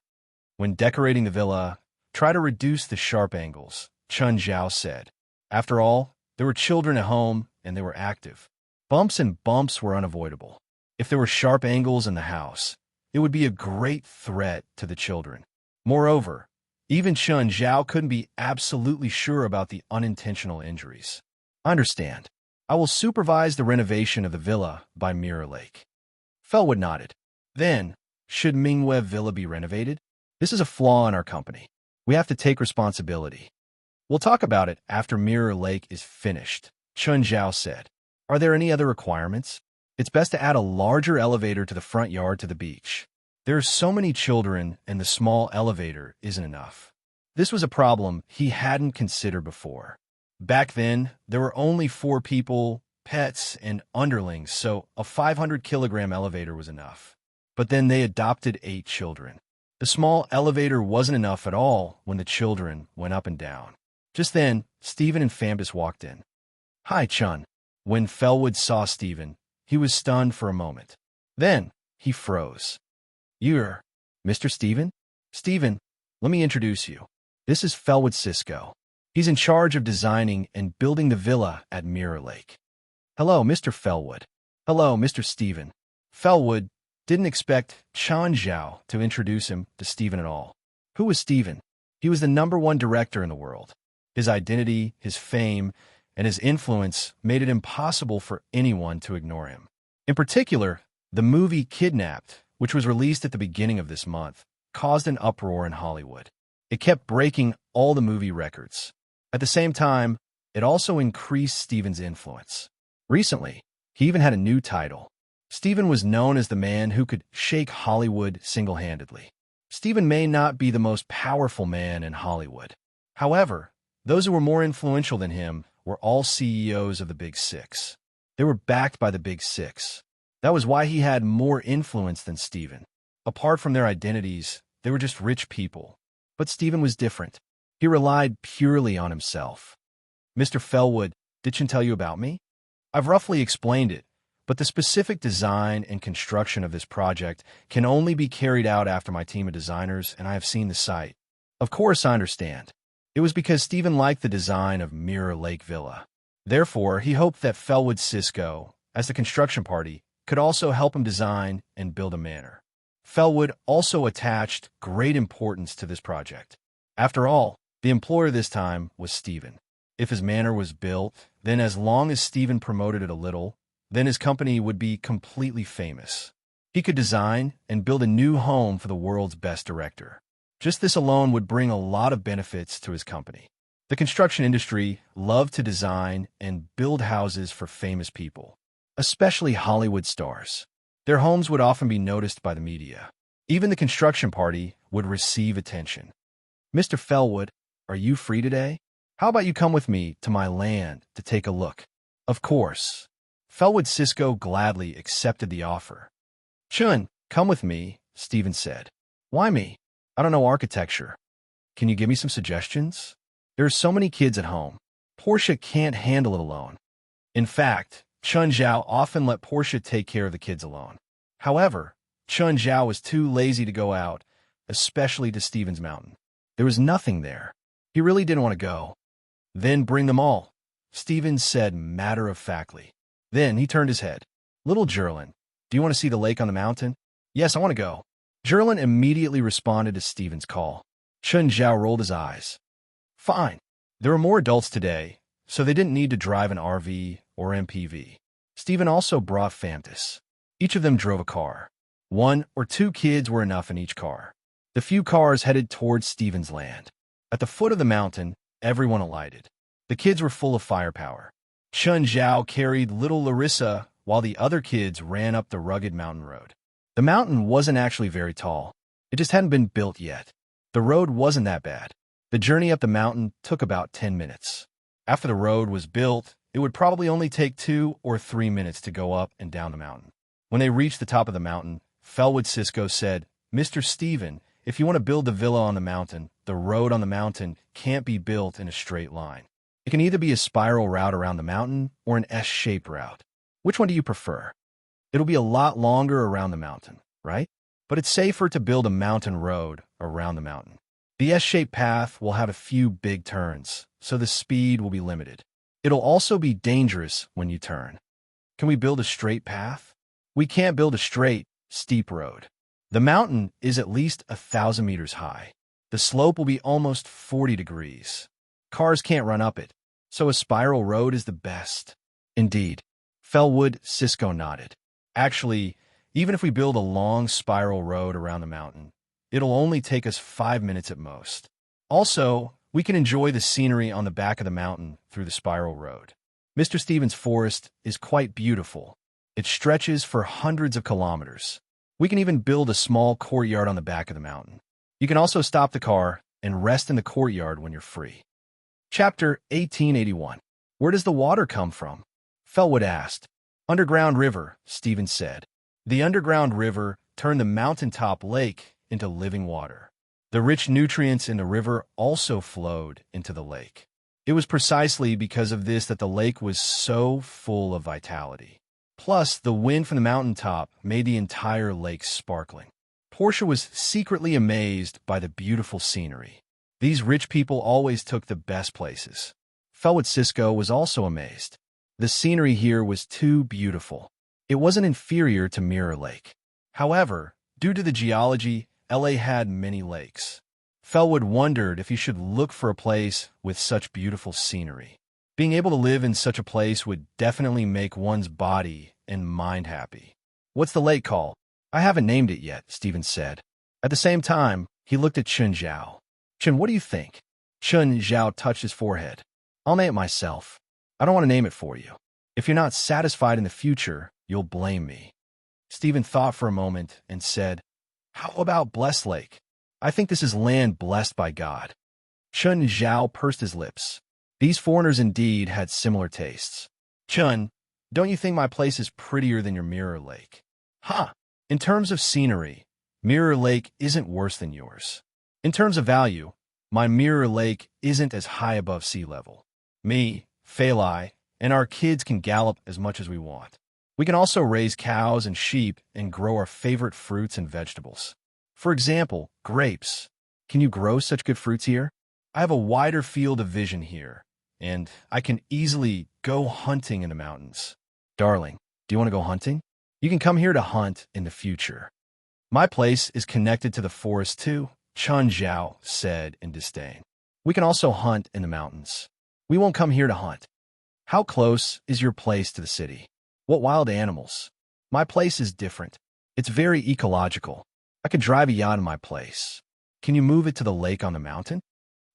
When decorating the villa, try to reduce the sharp angles, Chun Zhao said. After all, there were children at home and they were active. Bumps and bumps were unavoidable. If there were sharp angles in the house, it would be a great threat to the children. Moreover, even Chun Zhao couldn't be absolutely sure about the unintentional injuries. I understand. I will supervise the renovation of the villa by Mirror Lake. Felwood nodded. Then, should Mingwei Villa be renovated? This is a flaw in our company. We have to take responsibility. We'll talk about it after Mirror Lake is finished, Chun Zhao said. Are there any other requirements? It's best to add a larger elevator to the front yard to the beach. There are so many children and the small elevator isn't enough. This was a problem he hadn't considered before. Back then, there were only 4 people, pets, and underlings, so a 500-kilogram elevator was enough. But then they adopted 8 children. The small elevator wasn't enough at all when the children went up and down. Just then, Stephen and Fambus walked in. Hi, Chun. When Felwood saw Stephen, he was stunned for a moment. Then, he froze. You're Mr. Stephen? Stephen, let me introduce you. This is Felwood Cisco. He's in charge of designing and building the villa at Mirror Lake. Hello, Mr. Felwood. Hello, Mr. Stephen. Felwood, didn't expect Chan Zhao to introduce him to Steven at all. Who was Steven? He was the #1 director in the world. His identity, his fame, and his influence made it impossible for anyone to ignore him. In particular, the movie Kidnapped, which was released at the beginning of this month, caused an uproar in Hollywood. It kept breaking all the movie records. At the same time, it also increased Steven's influence. Recently, he even had a new title. Steven was known as the man who could shake Hollywood single-handedly. Steven may not be the most powerful man in Hollywood. However, those who were more influential than him were all CEOs of the Big Six. They were backed by the Big Six. That was why he had more influence than Steven. Apart from their identities, they were just rich people. But Steven was different. He relied purely on himself. Mr. Fellwood, did Chen tell you about me? I've roughly explained it, but the specific design and construction of this project can only be carried out after my team of designers and I have seen the site. Of course, I understand. It was because Steven liked the design of Mirror Lake Villa. Therefore, he hoped that Fellwood Cisco, as the construction party, could also help him design and build a manor. Fellwood also attached great importance to this project. After all, the employer this time was Steven. If his manor was built, then as long as Steven promoted it a little, then his company would be completely famous. He could design and build a new home for the world's best director. Just this alone would bring a lot of benefits to his company. The construction industry loved to design and build houses for famous people, especially Hollywood stars. Their homes would often be noticed by the media. Even the construction party would receive attention. Mr. Fellwood, are you free today? How about you come with me to my land to take a look? Of course. Fellwood Cisco gladly accepted the offer. Chun, come with me, Steven said. Why me? I don't know architecture. Can you give me some suggestions? There are so many kids at home. Portia can't handle it alone. In fact, Chun Zhao often let Portia take care of the kids alone. However, Chun Zhao was too lazy to go out, especially to Steven's mountain. There was nothing there. He really didn't want to go. Then bring them all, Steven said matter-of-factly. Then he turned his head. Little Jerlin, do you want to see the lake on the mountain? Yes, I want to go. Jerlin immediately responded to Steven's call. Chun Zhao rolled his eyes. Fine. There were more adults today, so they didn't need to drive an RV or MPV. Steven also brought Fantas. Each of them drove a car. 1 or 2 kids were enough in each car. The few cars headed towards Steven's land. At the foot of the mountain, everyone alighted. The kids were full of firepower. Chun Zhao carried little Larissa while the other kids ran up the rugged mountain road. The mountain wasn't actually very tall. It just hadn't been built yet. The road wasn't that bad. The journey up the mountain took about 10 minutes. After the road was built, it would probably only take 2 or 3 minutes to go up and down the mountain. When they reached the top of the mountain, Fellwood Cisco said, Mr. Steven, if you want to build the villa on the mountain, the road on the mountain can't be built in a straight line. It can either be a spiral route around the mountain or an S-shaped route. Which one do you prefer? It'll be a lot longer around the mountain, right? But it's safer to build a mountain road around the mountain. The S-shaped path will have a few big turns, so the speed will be limited. It'll also be dangerous when you turn. Can we build a straight path? We can't build a straight, steep road. The mountain is at least 1,000 meters high. The slope will be almost 40 degrees. Cars can't run up it, so a spiral road is the best. Indeed. Fellwood Cisco nodded. Actually, even if we build a long spiral road around the mountain, it'll only take us 5 minutes at most. Also, we can enjoy the scenery on the back of the mountain through the spiral road. Mr. Steven's forest is quite beautiful. It stretches for hundreds of kilometers. We can even build a small courtyard on the back of the mountain. You can also stop the car and rest in the courtyard when you're free. Chapter 1881. Where does the water come from? Fellwood asked. Underground river, Steven said. The underground river turned the mountaintop lake into living water. The rich nutrients in the river also flowed into the lake. It was precisely because of this that the lake was so full of vitality. Plus, the wind from the mountaintop made the entire lake sparkling. Portia was secretly amazed by the beautiful scenery. These rich people always took the best places. Fellwood Cisco was also amazed. The scenery here was too beautiful. It wasn't inferior to Mirror Lake. However, due to the geology, LA had many lakes. Felwood wondered if he should look for a place with such beautiful scenery. Being able to live in such a place would definitely make one's body and mind happy. What's the lake called? I haven't named it yet, Stephen said. At the same time, he looked at Chun Zhao. Chun, what do you think? Chun Zhao touched his forehead. I'll name it myself. I don't want to name it for you. If you're not satisfied in the future, you'll blame me. Stephen thought for a moment and said, How about Blessed Lake? I think this is land blessed by God. Chun Zhao pursed his lips. These foreigners indeed had similar tastes. Chun, don't you think my place is prettier than your Mirror Lake? Ha! In terms of scenery, Mirror Lake isn't worse than yours. In terms of value, my Mirror Lake isn't as high above sea level. Me, Phalai, and our kids can gallop as much as we want. We can also raise cows and sheep and grow our favorite fruits and vegetables. For example, grapes. Can you grow such good fruits here? I have a wider field of vision here, and I can easily go hunting in the mountains. Darling, do you want to go hunting? You can come here to hunt in the future. My place is connected to the forest too, Chun Zhao said in disdain. We can also hunt in the mountains. We won't come here to hunt. How close is your place to the city? What wild animals? My place is different. It's very ecological. I could drive a yacht in my place. Can you move it to the lake on the mountain?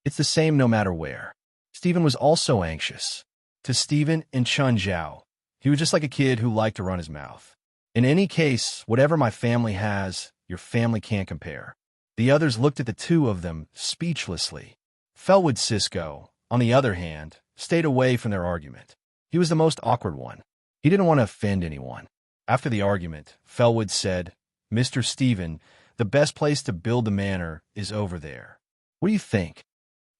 It's the same no matter where. Stephen was also anxious. To Stephen and Chun Zhao, he was just like a kid who liked to run his mouth. In any case, whatever my family has, your family can't compare. The others looked at the two of them speechlessly. Felwood Cisco, on the other hand, stayed away from their argument. He was the most awkward one. He didn't want to offend anyone. After the argument, Felwood said, Mr. Stephen, the best place to build the manor is over there. What do you think?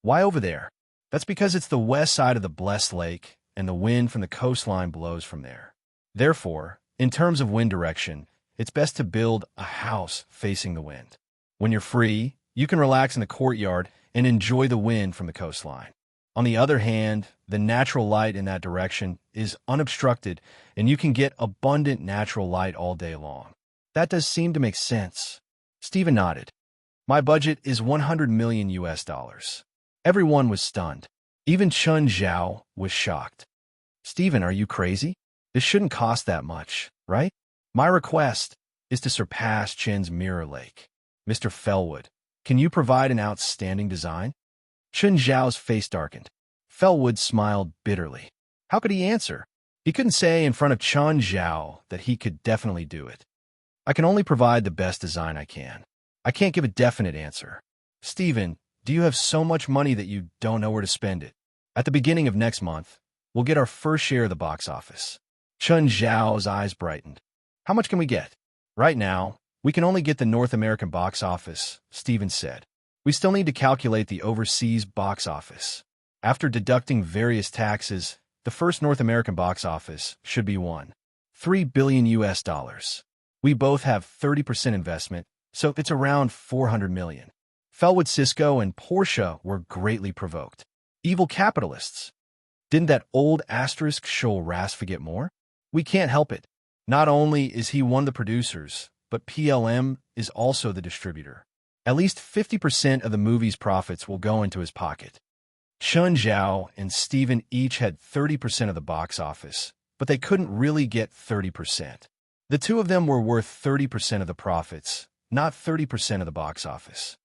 Why over there? That's because it's the west side of the Blessed Lake, and the wind from the coastline blows from there. Therefore, in terms of wind direction, it's best to build a house facing the wind. When you're free, you can relax in the courtyard and enjoy the wind from the coastline. On the other hand, the natural light in that direction is unobstructed, and you can get abundant natural light all day long. That does seem to make sense. Stephen nodded. My budget is $100 million US. Everyone was stunned. Even Chun Zhao was shocked. Stephen, are you crazy? This shouldn't cost that much, right? My request is to surpass Chen's Mirror Lake. Mr. Felwood, can you provide an outstanding design? Chun Zhao's face darkened. Felwood smiled bitterly. How could he answer? He couldn't say in front of Chun Zhao that he could definitely do it. I can only provide the best design I can. I can't give a definite answer. Stephen, do you have so much money that you don't know where to spend it? At the beginning of next month, we'll get our first share of the box office. Chun Zhao's eyes brightened. How much can we get? Right now, we can only get the North American box office, Stephen said. We still need to calculate the overseas box office. After deducting various taxes, the first North American box office should be $3 billion US. We both have 30% investment, so it's around $400 million. Felwood Cisco and Portia were greatly provoked. Evil capitalists. Didn't that old asterisk Shoal Rasfa get more? We can't help it. Not only is he one of the producers, but PLM is also the distributor. At least 50% of the movie's profits will go into his pocket. Chun Zhao and Stephen each had 30% of the box office, but they couldn't really get 30%. The two of them were worth 30% of the profits, not 30% of the box office.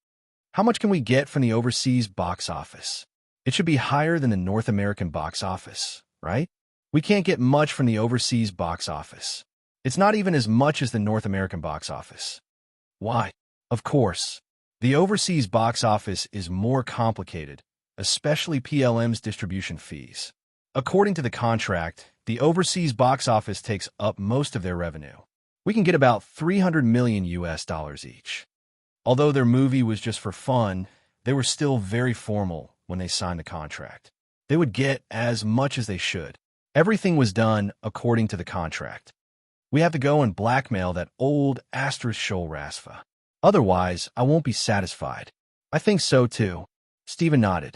How much can we get from the overseas box office? It should be higher than the North American box office, right? We can't get much from the overseas box office. It's not even as much as the North American box office. Why? Of course. The overseas box office is more complicated, especially PLM's distribution fees. According to the contract, the overseas box office takes up most of their revenue. We can get about $300 million US each. Although their movie was just for fun, they were still very formal when they signed the contract. They would get as much as they should. Everything was done according to the contract. We have to go and blackmail that old asterisk Shoal Rasfa. Otherwise, I won't be satisfied. I think so too. Stephen nodded.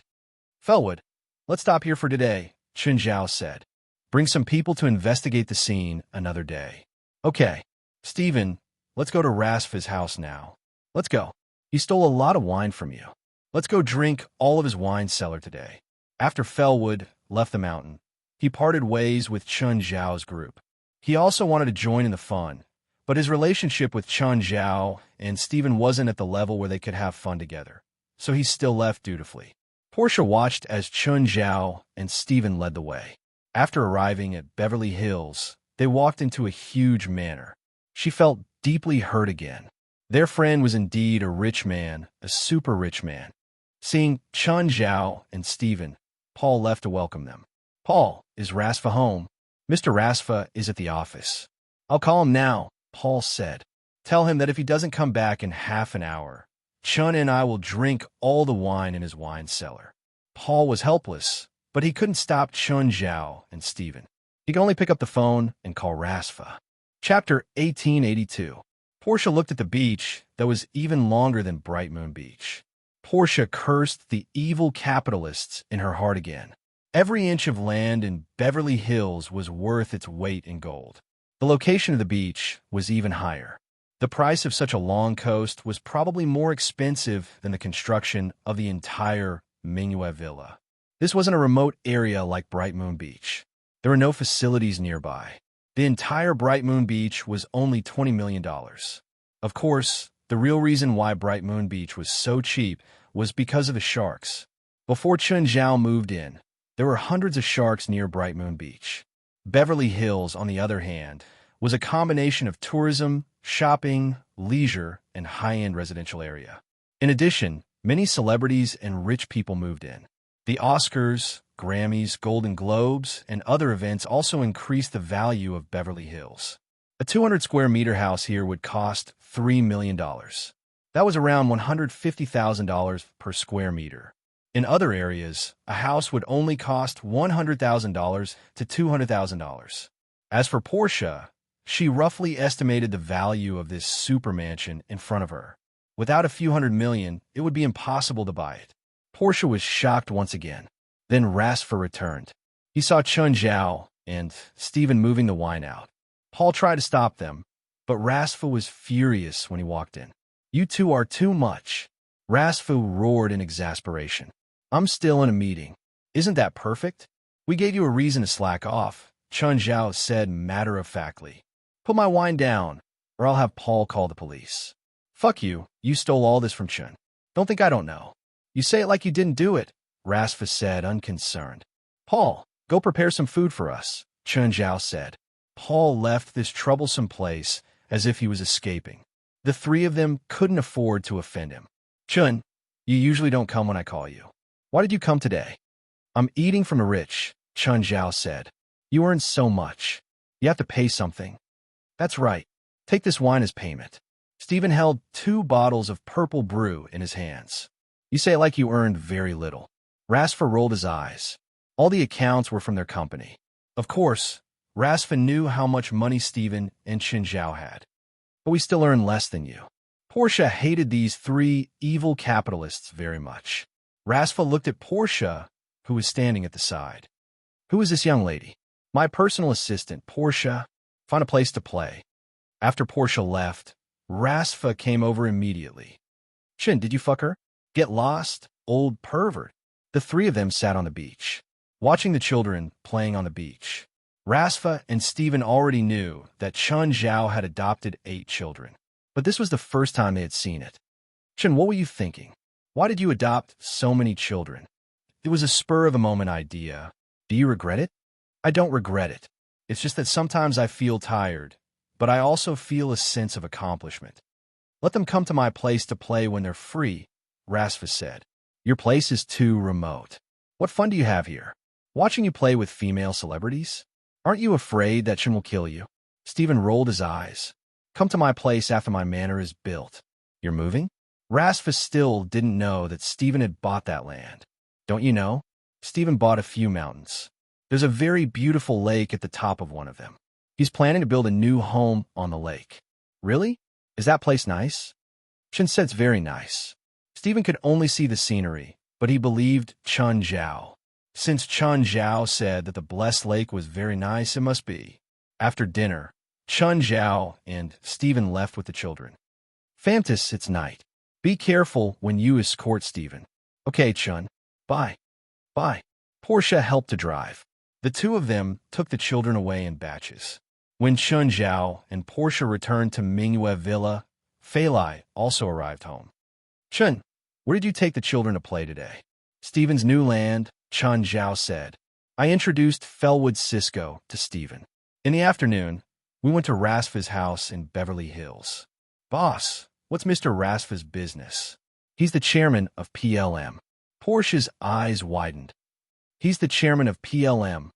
Felwood, let's stop here for today, Chun Zhao said. Bring some people to investigate the scene another day. Okay. Stephen, Let's go to Rasfa's house now. Let's go. He stole a lot of wine from you. Let's go drink all of his wine cellar today. After Fellwood left the mountain, he parted ways with Chun Zhao's group. He also wanted to join in the fun, but his relationship with Chun Zhao and Stephen wasn't at the level where they could have fun together, so he still left dutifully. Portia watched as Chun Zhao and Stephen led the way. After arriving at Beverly Hills, they walked into a huge manor. She felt deeply hurt again. Their friend was indeed a rich man, a super rich man. Seeing Chun Zhao and Stephen, Paul left to welcome them. Paul, is Rasfa home? Mr. Rasfa is at the office. I'll call him now, Paul said. Tell him that if he doesn't come back in half an hour, Chun and I will drink all the wine in his wine cellar. Paul was helpless, but he couldn't stop Chun Zhao and Stephen. He could only pick up the phone and call Rasfa. Chapter 1882. Portia looked at the beach that was even longer than Bright Moon Beach. Portia cursed the evil capitalists in her heart again. Every inch of land in Beverly Hills was worth its weight in gold. The location of the beach was even higher. The price of such a long coast was probably more expensive than the construction of the entire Minuet Villa. This wasn't a remote area like Bright Moon Beach. There were no facilities nearby. The entire Bright Moon Beach was only $20 million. Of course, the real reason why Bright Moon Beach was so cheap was because of the sharks. Before Chun Zhao moved in, there were hundreds of sharks near Bright Moon Beach. Beverly Hills, on the other hand, was a combination of tourism, shopping, leisure, and high-end residential area. In addition, many celebrities and rich people moved in. The Oscars, Grammys, Golden Globes, and other events also increased the value of Beverly Hills. A 200-square-meter house here would cost $3 million. That was around $150,000 per square meter. In other areas, a house would only cost $100,000 to $200,000. As for Portia, she roughly estimated the value of this supermansion in front of her. Without a few $100 million, it would be impossible to buy it. Portia was shocked once again. Then Rasfa returned. He saw Chun Zhao and Stephen moving the wine out. Paul tried to stop them, but Rasfa was furious when he walked in. You two are too much. Rasfa roared in exasperation. I'm still in a meeting. Isn't that perfect? We gave you a reason to slack off, Chun Zhao said matter-of-factly. Put my wine down, or I'll have Paul call the police. Fuck you, you stole all this from Chun. Don't think I don't know. You say it like you didn't do it, Rasfa said, unconcerned. Paul, go prepare some food for us, Chun Zhao said. Paul left this troublesome place as if he was escaping. The three of them couldn't afford to offend him. Chun, you usually don't come when I call you. Why did you come today? I'm eating from the rich, Chun Zhao said. You earn so much. You have to pay something. That's right. Take this wine as payment. Stephen held 2 bottles of purple brew in his hands. You say it like you earned very little. Rasfa rolled his eyes. All the accounts were from their company. Of course, Rasfa knew how much money Stephen and Chun Zhao had. But we still earn less than you. Portia hated these 3 evil capitalists very much. Rasfa looked at Portia, who was standing at the side. Who is this young lady? My personal assistant, Portia. Find a place to play. After Portia left, Rasfa came over immediately. Chun, did you fuck her? Get lost, old pervert. The 3 of them sat on the beach, watching the children playing on the beach. Rasfa and Stephen already knew that Chun Zhao had adopted 8 children, but this was the first time they had seen it. Chun, what were you thinking? Why did you adopt so many children? It was a spur-of-the-moment idea. Do you regret it? I don't regret it. It's just that sometimes I feel tired, but I also feel a sense of accomplishment. Let them come to my place to play when they're free, Rasfa said. Your place is too remote. What fun do you have here? Watching you play with female celebrities? Aren't you afraid that Chun will kill you? Stephen rolled his eyes. Come to my place after my manor is built. You're moving? Rasfa still didn't know that Stephen had bought that land. Don't you know? Stephen bought a few mountains. There's a very beautiful lake at the top of one of them. He's planning to build a new home on the lake. Really? Is that place nice? Chun said it's very nice. Stephen could only see the scenery, but he believed Chun Zhao. Since Chun Zhao said that the blessed lake was very nice, it must be. After dinner, Chun Zhao and Stephen left with the children. Famtus, it's night. Be careful when you escort Stephen. Okay, Chun. Bye. Bye. Portia helped to drive. The two of them took the children away in batches. When Chun Zhao and Portia returned to Mingyue Villa, Fei Lai also arrived home. Chun, where did you take the children to play today? Stephen's new land, Chun Zhao said. I introduced Felwood Cisco to Stephen. In the afternoon, we went to Rasfa's house in Beverly Hills. Boss, what's Mr. Rasfa's business? He's the chairman of PLM. Portia's eyes widened. He's the chairman of PLM,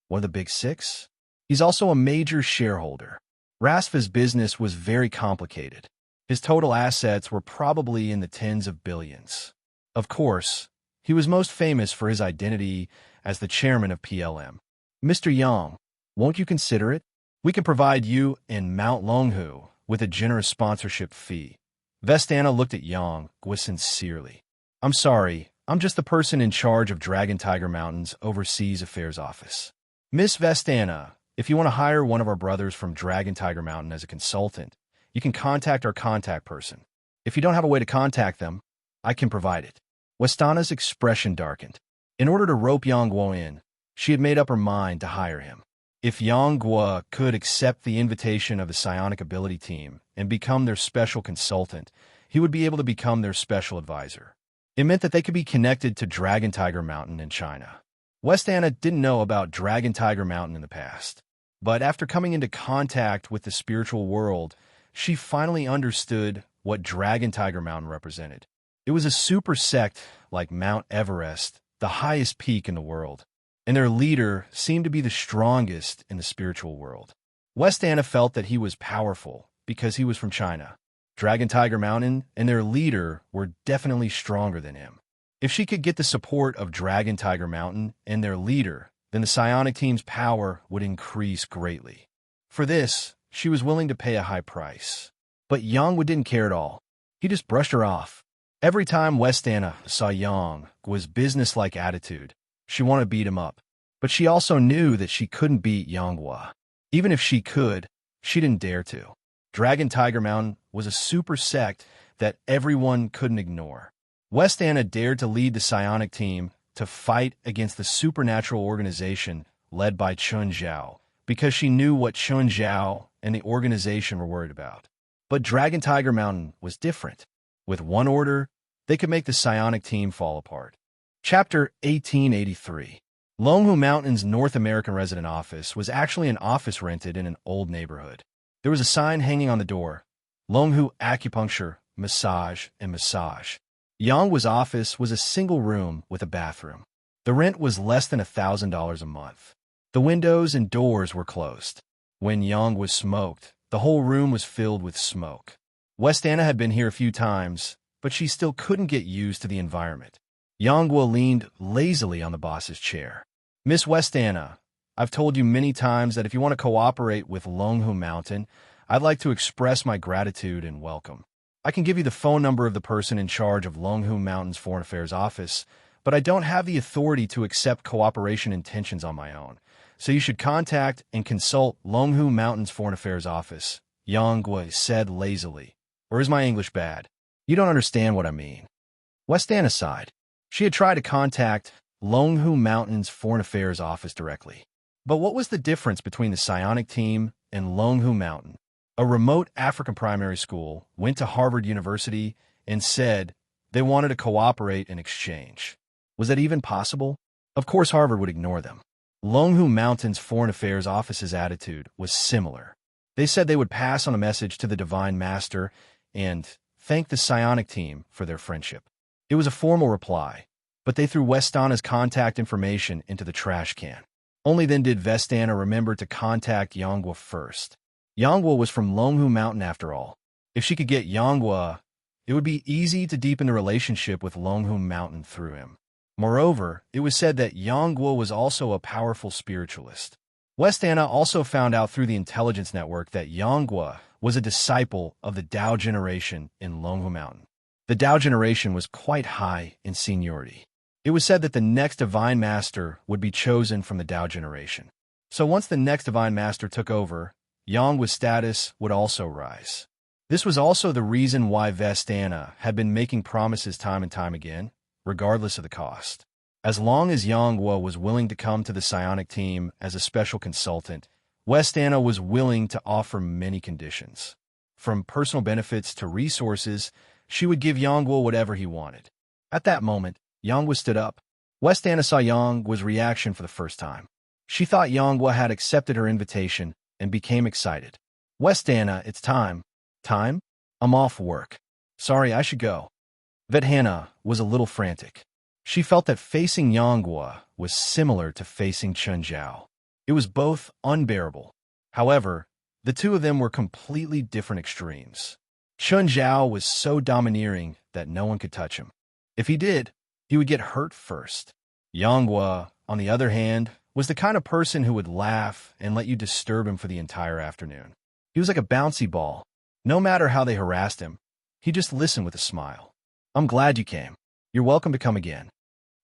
one of the big six? He's also a major shareholder. Rasfa's business was very complicated. His total assets were probably in the tens of billions. Of course, he was most famous for his identity as the chairman of PLM. Mr. Yang, won't you consider it? We can provide you and Mount Longhu with a generous sponsorship fee. Vestana looked at Yang sincerely. I'm sorry, I'm just the person in charge of Dragon Tiger Mountain's Overseas Affairs Office. Miss Vestana, if you want to hire one of our brothers from Dragon Tiger Mountain as a consultant, you can contact our contact person. If you don't have a way to contact them, I can provide it. Vestana's expression darkened. In order to rope Yang Guo in, she had made up her mind to hire him. If Yang Guo could accept the invitation of the psionic ability team and become their special consultant, he would be able to become their special advisor. It meant that they could be connected to Dragon Tiger Mountain in China. Vestana didn't know about Dragon Tiger Mountain in the past, but after coming into contact with the spiritual world, she finally understood what Dragon Tiger Mountain represented. It was a super sect like Mount Everest, the highest peak in the world, and their leader seemed to be the strongest in the spiritual world. Vestana felt that he was powerful because he was from China. Dragon Tiger Mountain and their leader were definitely stronger than him. If she could get the support of Dragon Tiger Mountain and their leader, then the psionic team's power would increase greatly. For this, she was willing to pay a high price. But Yang didn't care at all. He just brushed her off. Every time Vestana saw Yang Guo's business-like attitude, she wanted to beat him up. But she also knew that she couldn't beat Yang Guo. Even if she could, she didn't dare to. Dragon Tiger Mountain was a super sect that everyone couldn't ignore. Vestana dared to lead the psionic team to fight against the supernatural organization led by Chun Zhao, because she knew what Chun Zhao and the organization were worried about. But Dragon Tiger Mountain was different. With one order, they could make the psionic team fall apart. Chapter 1883. Longhu Mountain's North American resident office was actually an office rented in an old neighborhood. There was a sign hanging on the door, Longhu Acupuncture, Massage, and Massage. Yang Guo's office was a single room with a bathroom. The rent was less than $1,000 a month. The windows and doors were closed. When Yang Guo smoked, the whole room was filled with smoke. Vestana had been here a few times, but she still couldn't get used to the environment. Yang Guo leaned lazily on the boss's chair. Miss Vestana, I've told you many times that if you want to cooperate with Longhu Mountain, I'd like to express my gratitude and welcome. I can give you the phone number of the person in charge of Longhu Mountain's Foreign Affairs Office, but I don't have the authority to accept cooperation intentions on my own. So you should contact and consult Longhu Mountain's Foreign Affairs Office, Yang Guo said lazily. Or is my English bad? You don't understand what I mean. Vestana sighed. She had tried to contact Longhu Mountain's Foreign Affairs Office directly. But what was the difference between the psionic team and Longhu Mountain? A remote African primary school went to Harvard University and said they wanted to cooperate in exchange. Was that even possible? Of course Harvard would ignore them. Longhu Mountain's Foreign Affairs Office's attitude was similar. They said they would pass on a message to the Divine Master and thank the psionic team for their friendship. It was a formal reply, but they threw Vestana's contact information into the trash can. Only then did Vestana remember to contact Yang Guo first. Yang Guo was from Longhu Mountain after all. If she could get Yang Guo, it would be easy to deepen the relationship with Longhu Mountain through him. Moreover, it was said that Yang Guo was also a powerful spiritualist. Vestana also found out through the intelligence network that Yang Guo was a disciple of the Dao generation in Longhu Mountain. The Dao generation was quite high in seniority. It was said that the next Divine Master would be chosen from the Dao generation. So once the next Divine Master took over, Yang's status would also rise. This was also the reason why Vestana had been making promises time and time again, regardless of the cost. As long as Yang was willing to come to the psionic team as a special consultant, Vestana was willing to offer many conditions. From personal benefits to resources, she would give Yang whatever he wanted. At that moment, Yang stood up. Vestana saw Yang's reaction for the first time. She thought Yang had accepted her invitation and became excited. Vestana, it's time. Time? I'm off work. Sorry, I should go. Vestana was a little frantic. She felt that facing Yang was similar to facing Chen Zhao. It was both unbearable. However, the two of them were completely different extremes. Chen Zhao was so domineering that no one could touch him. If he did, he would get hurt first. Yang, on the other hand, was the kind of person who would laugh and let you disturb him for the entire afternoon. He was like a bouncy ball. No matter how they harassed him, he just listened with a smile. I'm glad you came. You're welcome to come again.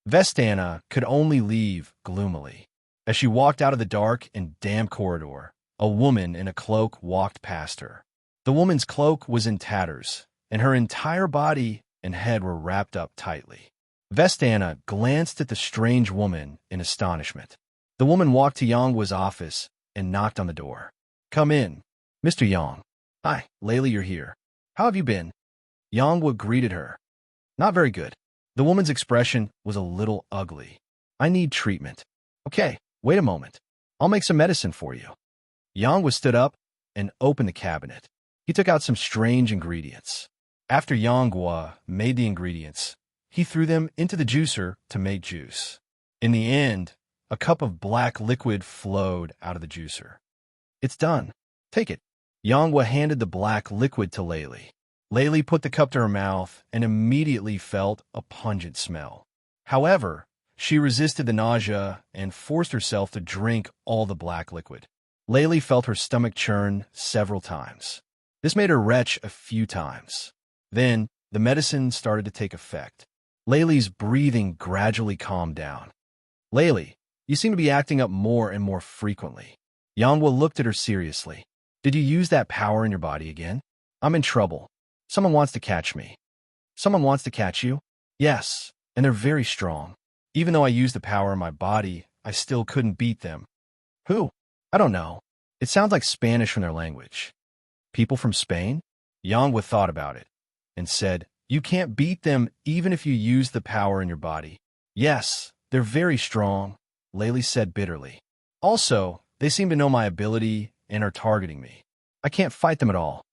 Vestana could only leave gloomily. As she walked out of the dark and damp corridor, a woman in a cloak walked past her. The woman's cloak was in tatters, and her entire body and head were wrapped up tightly. Vestana glanced at the strange woman in astonishment. The woman walked to Yang's office and knocked on the door. Come in, Mr. Yang. Hi, Layli, you're here. How have you been? Yang greeted her. Not very good. The woman's expression was a little ugly. I need treatment. Okay, wait a moment. I'll make some medicine for you. Yang stood up and opened the cabinet. He took out some strange ingredients. After Yang made the ingredients, he threw them into the juicer to make juice. In the end, a cup of black liquid flowed out of the juicer. It's done. Take it. Yang handed the black liquid to Layli. Layli put the cup to her mouth and immediately felt a pungent smell. However, she resisted the nausea and forced herself to drink all the black liquid. Layli felt her stomach churn several times. This made her retch a few times. Then, the medicine started to take effect. Layli's breathing gradually calmed down. Layli, you seem to be acting up more and more frequently. Yang looked at her seriously. Did you use that power in your body again? I'm in trouble. Someone wants to catch me. Someone wants to catch you? Yes, and they're very strong. Even though I used the power in my body, I still couldn't beat them. Who? I don't know. It sounds like Spanish from their language. People from Spain? Yang thought about it and said, you can't beat them even if you use the power in your body. Yes, they're very strong, Layli said bitterly. Also, they seem to know my ability and are targeting me. I can't fight them at all.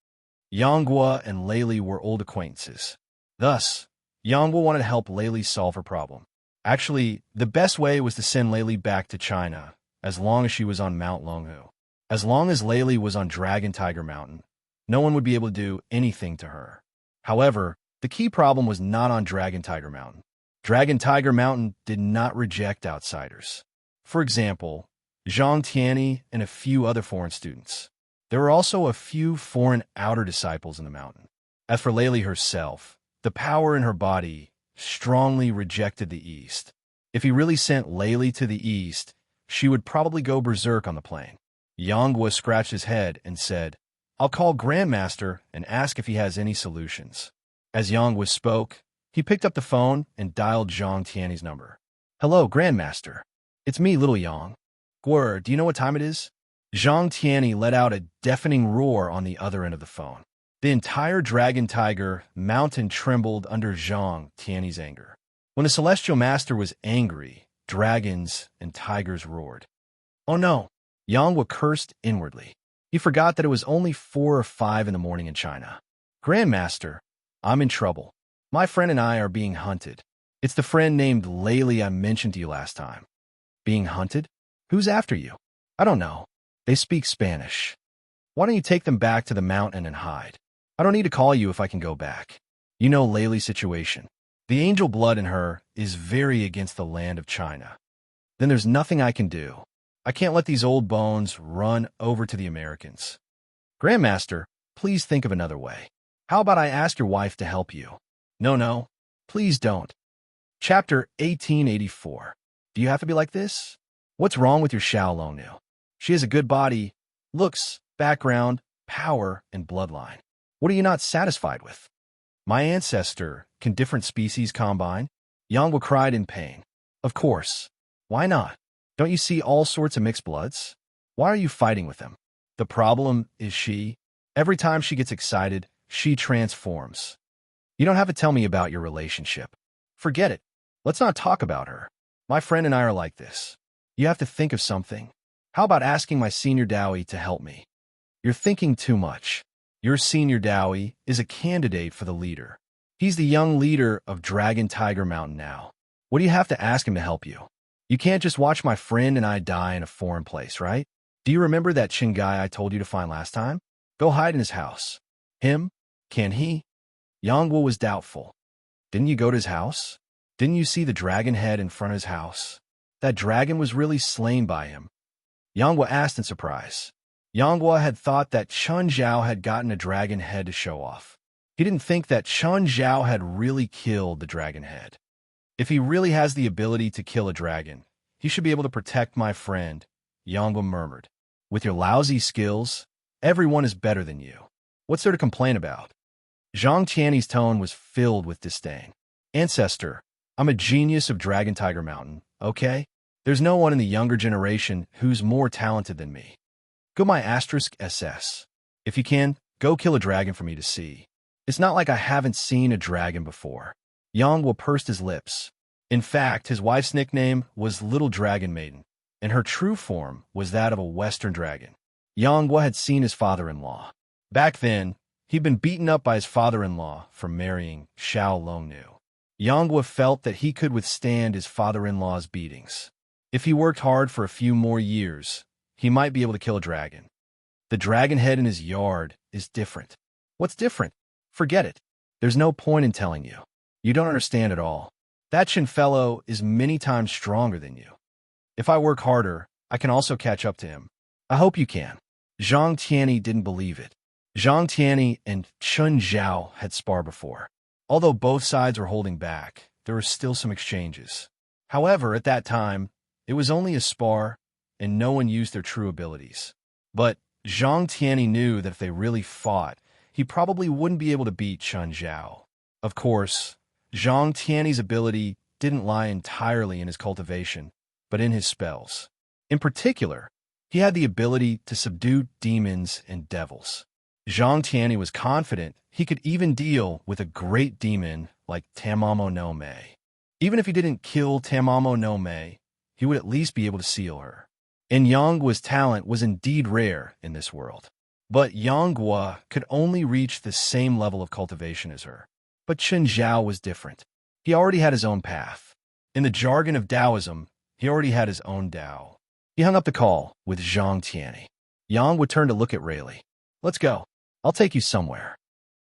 Yang and Layli were old acquaintances. Thus, Yang wanted to help Layli solve her problem. Actually, the best way was to send Layli back to China, as long as she was on Mount Longhu. As long as Layli was on Dragon Tiger Mountain, no one would be able to do anything to her. However, the key problem was not on Dragon Tiger Mountain. Dragon Tiger Mountain did not reject outsiders. For example, Zhang Tianyi and a few other foreign students. There were also a few foreign outer disciples in the mountain. As for Layli herself, the power in her body strongly rejected the East. If he really sent Layli to the East, she would probably go berserk on the plane. Yang scratched his head and said, I'll call Grandmaster and ask if he has any solutions. As Yang spoke, he picked up the phone and dialed Zhang Tianyi's number. Hello, Grandmaster. It's me, little Yang. Do you know what time it is? Zhang Tianyi let out a deafening roar on the other end of the phone. The entire Dragon Tiger mountain trembled under Zhang Tianyi's anger. When the Celestial Master was angry, dragons and tigers roared. Oh no! Yang cursed inwardly. He forgot that it was only 4 or 5 in the morning in China. Grandmaster, I'm in trouble. My friend and I are being hunted. It's the friend named Layli I mentioned to you last time. Being hunted? Who's after you? I don't know. They speak Spanish. Why don't you take them back to the mountain and hide? I don't need to call you if I can go back. You know Layli's situation. The angel blood in her is very against the land of China. Then there's nothing I can do. I can't let these old bones run over to the Americans. Grandmaster, please think of another way. How about I ask your wife to help you? No, please don't. Chapter 1884. Do you have to be like this? What's wrong with your Xiao Longnu? She has a good body, looks, background, power, and bloodline. What are you not satisfied with? My ancestor, can different species combine? Yangwa cried in pain. Of course. Why not? Don't you see all sorts of mixed bloods? Why are you fighting with them? The problem is she. Every time she gets excited, she transforms. You don't have to tell me about your relationship. Forget it. Let's not talk about her. My friend and I are like this. You have to think of something. How about asking my senior Dowie to help me? You're thinking too much. Your senior Dowie is a candidate for the leader. He's the young leader of Dragon Tiger Mountain now. What do you have to ask him to help you? You can't just watch my friend and I die in a foreign place, right? Do you remember that Chin guy I told you to find last time? Go hide in his house. Him? Can he? Yangwa was doubtful. Didn't you go to his house? Didn't you see the dragon head in front of his house? That dragon was really slain by him. Yangwa asked in surprise. Yangwa had thought that Chun Zhao had gotten a dragon head to show off. He didn't think that Chun Zhao had really killed the dragon head. If he really has the ability to kill a dragon, he should be able to protect my friend, Yangwa murmured. With your lousy skills, everyone is better than you. What's there to complain about? Zhang Tiany's tone was filled with disdain. Ancestor, I'm a genius of Dragon Tiger Mountain, okay? There's no one in the younger generation who's more talented than me. Go my *SS. If you can, go kill a dragon for me to see. It's not like I haven't seen a dragon before. Yangwa pursed his lips. In fact, his wife's nickname was Little Dragon Maiden, and her true form was that of a Western dragon. Yangwa had seen his father-in-law. Back then, he'd been beaten up by his father-in-law for marrying Xiao Longnu. Yangwa felt that he could withstand his father-in-law's beatings. If he worked hard for a few more years, he might be able to kill a dragon. The dragon head in his yard is different. What's different? Forget it. There's no point in telling you. You don't understand at all. That Chin fellow is many times stronger than you. If I work harder, I can also catch up to him. I hope you can. Zhang Tiany didn't believe it. Zhang Tiany and Chun Zhao had sparred before. Although both sides were holding back, there were still some exchanges. However, at that time, it was only a spar, and no one used their true abilities. But Zhang Tiany knew that if they really fought, he probably wouldn't be able to beat Chun Zhao. Of course, Zhang Tiany's ability didn't lie entirely in his cultivation, but in his spells. In particular, he had the ability to subdue demons and devils. Zhang Tiany was confident he could even deal with a great demon like Tamamo no Mei. Even if he didn't kill Tamamo no Mei, he would at least be able to seal her. And Yangwa's talent was indeed rare in this world. But Yangwa could only reach the same level of cultivation as her. But Chun Zhao was different. He already had his own path. In the jargon of Taoism, he already had his own Tao. He hung up the call with Zhang Tiany. Yangwa turned to look at Rayleigh. Let's go. I'll take you somewhere.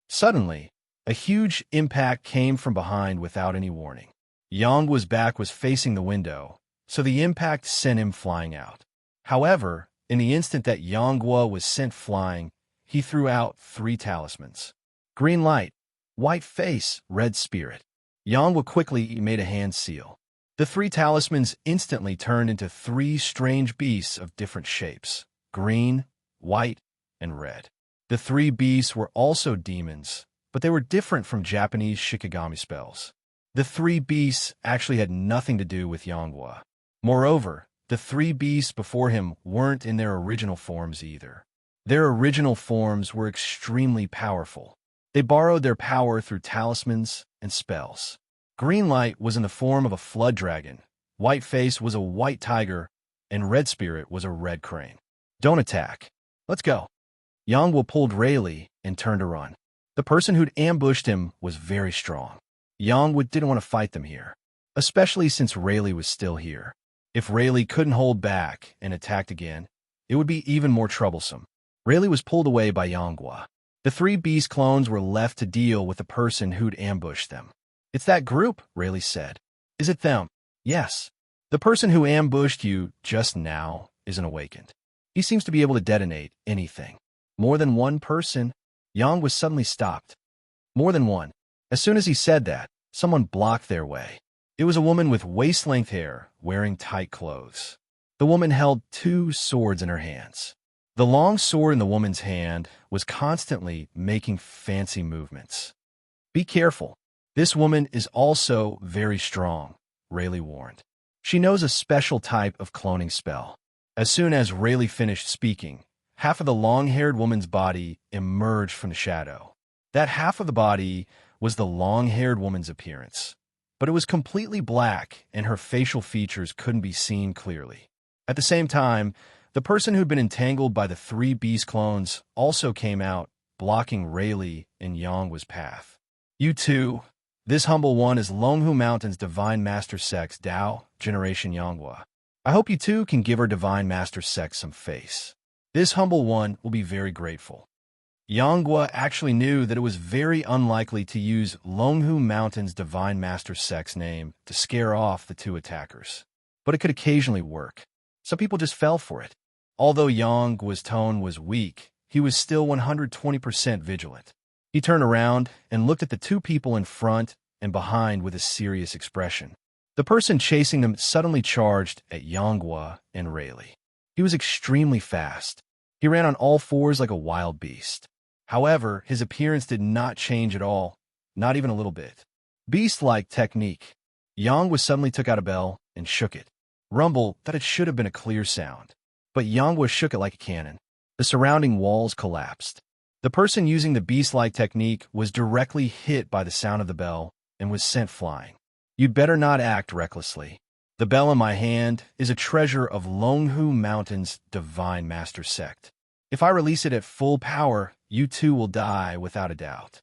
Suddenly, a huge impact came from behind without any warning. Yangwa's back was facing the window, so the impact sent him flying out. However, in the instant that Yangwa was sent flying, he threw out 3 talismans. Green light, white face, red spirit. Yangwa quickly made a hand seal. The 3 talismans instantly turned into 3 strange beasts of different shapes, green, white, and red. The 3 beasts were also demons, but they were different from Japanese Shikigami spells. The 3 beasts actually had nothing to do with Yangwa. Moreover, the 3 beasts before him weren't in their original forms either. Their original forms were extremely powerful. They borrowed their power through talismans and spells. Green light was in the form of a flood dragon, white face was a white tiger, and red spirit was a red crane. Don't attack. Let's go. Yangwa pulled Rayleigh and turned to run. The person who'd ambushed him was very strong. Yangwa didn't want to fight them here, especially since Rayleigh was still here. If Rayleigh couldn't hold back and attacked again, it would be even more troublesome. Rayleigh was pulled away by Yangwa. The 3 beast clones were left to deal with the person who'd ambushed them. It's that group, Rayleigh said. Is it them? Yes. The person who ambushed you just now isn't awakened. He seems to be able to detonate anything. More than one person? Yangwa suddenly stopped. More than one. As soon as he said that, someone blocked their way. It was a woman with waist-length hair, wearing tight clothes. The woman held 2 swords in her hands. The long sword in the woman's hand was constantly making fancy movements. Be careful. This woman is also very strong, Rayleigh warned. She knows a special type of cloning spell. As soon as Rayleigh finished speaking, half of the long-haired woman's body emerged from the shadow. That half of the body was the long-haired woman's appearance, but it was completely black and her facial features couldn't be seen clearly. At the same time, the person who'd been entangled by the 3 beast clones also came out, blocking Rayleigh and Yanghua's path. You too. This humble one is Longhu Mountain's Divine Master Sex Dao, Generation Yanghua. I hope you too can give our Divine Master Sex some face. This humble one will be very grateful. Yanghua actually knew that it was very unlikely to use Longhu Mountain's Divine Master Sex name to scare off the 2 attackers. But it could occasionally work. Some people just fell for it. Although Yanghua's tone was weak, he was still 120% vigilant. He turned around and looked at the 2 people in front and behind with a serious expression. The person chasing them suddenly charged at Yanghua and Rayleigh. He was extremely fast. He ran on all 4s like a wild beast. However, his appearance did not change at all, not even a little bit. Beast-like technique. Yanghua suddenly took out a bell and shook it. Rumble that it should have been a clear sound. But Yanghua shook it like a cannon. The surrounding walls collapsed. The person using the beast-like technique was directly hit by the sound of the bell and was sent flying. You'd better not act recklessly. The bell in my hand is a treasure of Longhu Mountain's Divine Master Sect. If I release it at full power, you too will die without a doubt.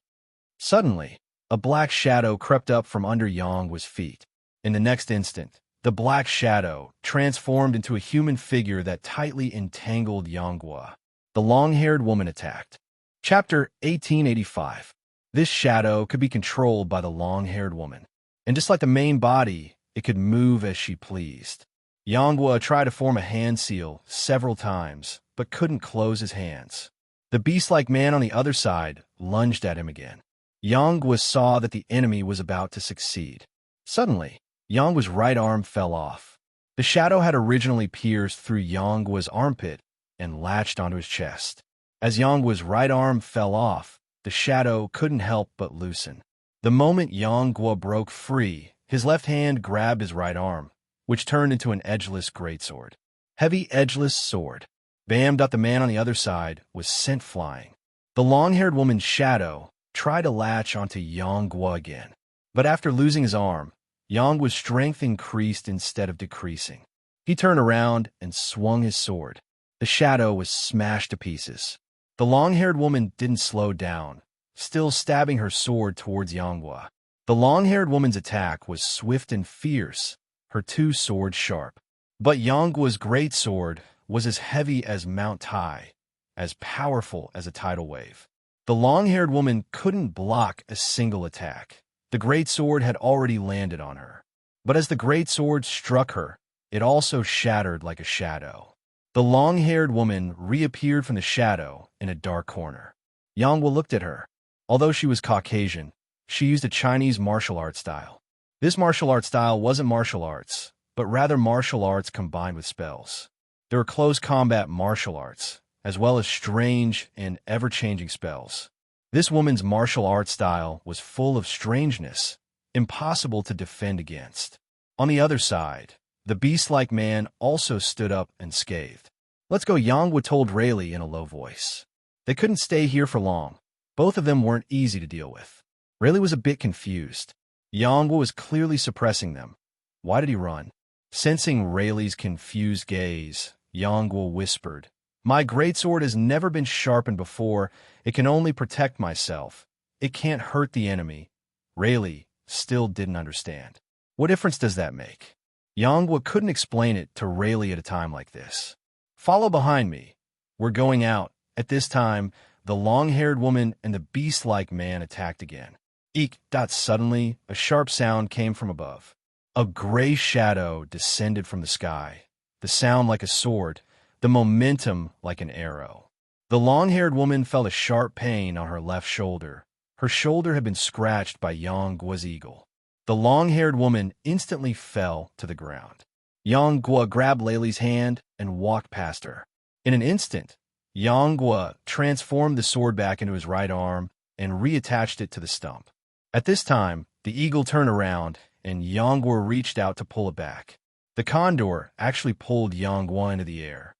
Suddenly, a black shadow crept up from under Yanghua's feet. In the next instant, the black shadow transformed into a human figure that tightly entangled Yanghua. The long-haired woman attacked. Chapter 1885. This shadow could be controlled by the long-haired woman. And just like the main body, it could move as she pleased. Yanghua tried to form a hand seal several times, but couldn't close his hands. The beast-like man on the other side lunged at him again. Yanghua saw that the enemy was about to succeed. Suddenly, Yanghua's right arm fell off. The shadow had originally pierced through Yanghua's armpit and latched onto his chest. As Yanghua's right arm fell off, the shadow couldn't help but loosen. The moment Yanghua broke free, his left hand grabbed his right arm, which turned into an edgeless greatsword. Heavy edgeless sword. Bam! The man on the other side was sent flying. The long-haired woman's shadow tried to latch onto Yanghua again. But after losing his arm, Yanghua's strength increased instead of decreasing. He turned around and swung his sword. The shadow was smashed to pieces. The long-haired woman didn't slow down, still stabbing her sword towards Yanghua. The long-haired woman's attack was swift and fierce, her 2 swords sharp. But Yanghua's great sword was as heavy as Mount Tai, as powerful as a tidal wave. The long-haired woman couldn't block a single attack. The great sword had already landed on her. But as the great sword struck her, it also shattered like a shadow. The long-haired woman reappeared from the shadow in a dark corner. Yanghua looked at her. Although she was Caucasian, she used a Chinese martial arts style. This martial arts style wasn't martial arts, but rather martial arts combined with spells. There were close combat martial arts, as well as strange and ever-changing spells. This woman's martial arts style was full of strangeness, impossible to defend against. On the other side, the beast-like man also stood up and scathed. Let's go, Yanghua told Rayleigh in a low voice. They couldn't stay here for long. Both of them weren't easy to deal with. Rayleigh was a bit confused. Yanghua was clearly suppressing them. Why did he run? Sensing Rayleigh's confused gaze, Yanghua whispered, "My greatsword has never been sharpened before. It can only protect myself. It can't hurt the enemy." Rayleigh still didn't understand. What difference does that make? Yanghua couldn't explain it to Rayleigh at a time like this. Follow behind me. We're going out. At this time, the long-haired woman and the beast-like man attacked again. Eek! Suddenly, a sharp sound came from above. A gray shadow descended from the sky, the sound like a sword, the momentum like an arrow. The long-haired woman felt a sharp pain on her left shoulder. Her shoulder had been scratched by Yanghua's eagle. The long-haired woman instantly fell to the ground. Yanghua grabbed Rayleigh's hand and walked past her. In an instant, Yanghua transformed the sword back into his right arm and reattached it to the stump. At this time, the eagle turned around, and Yanghua reached out to pull it back. The condor actually pulled Yanghua into the air.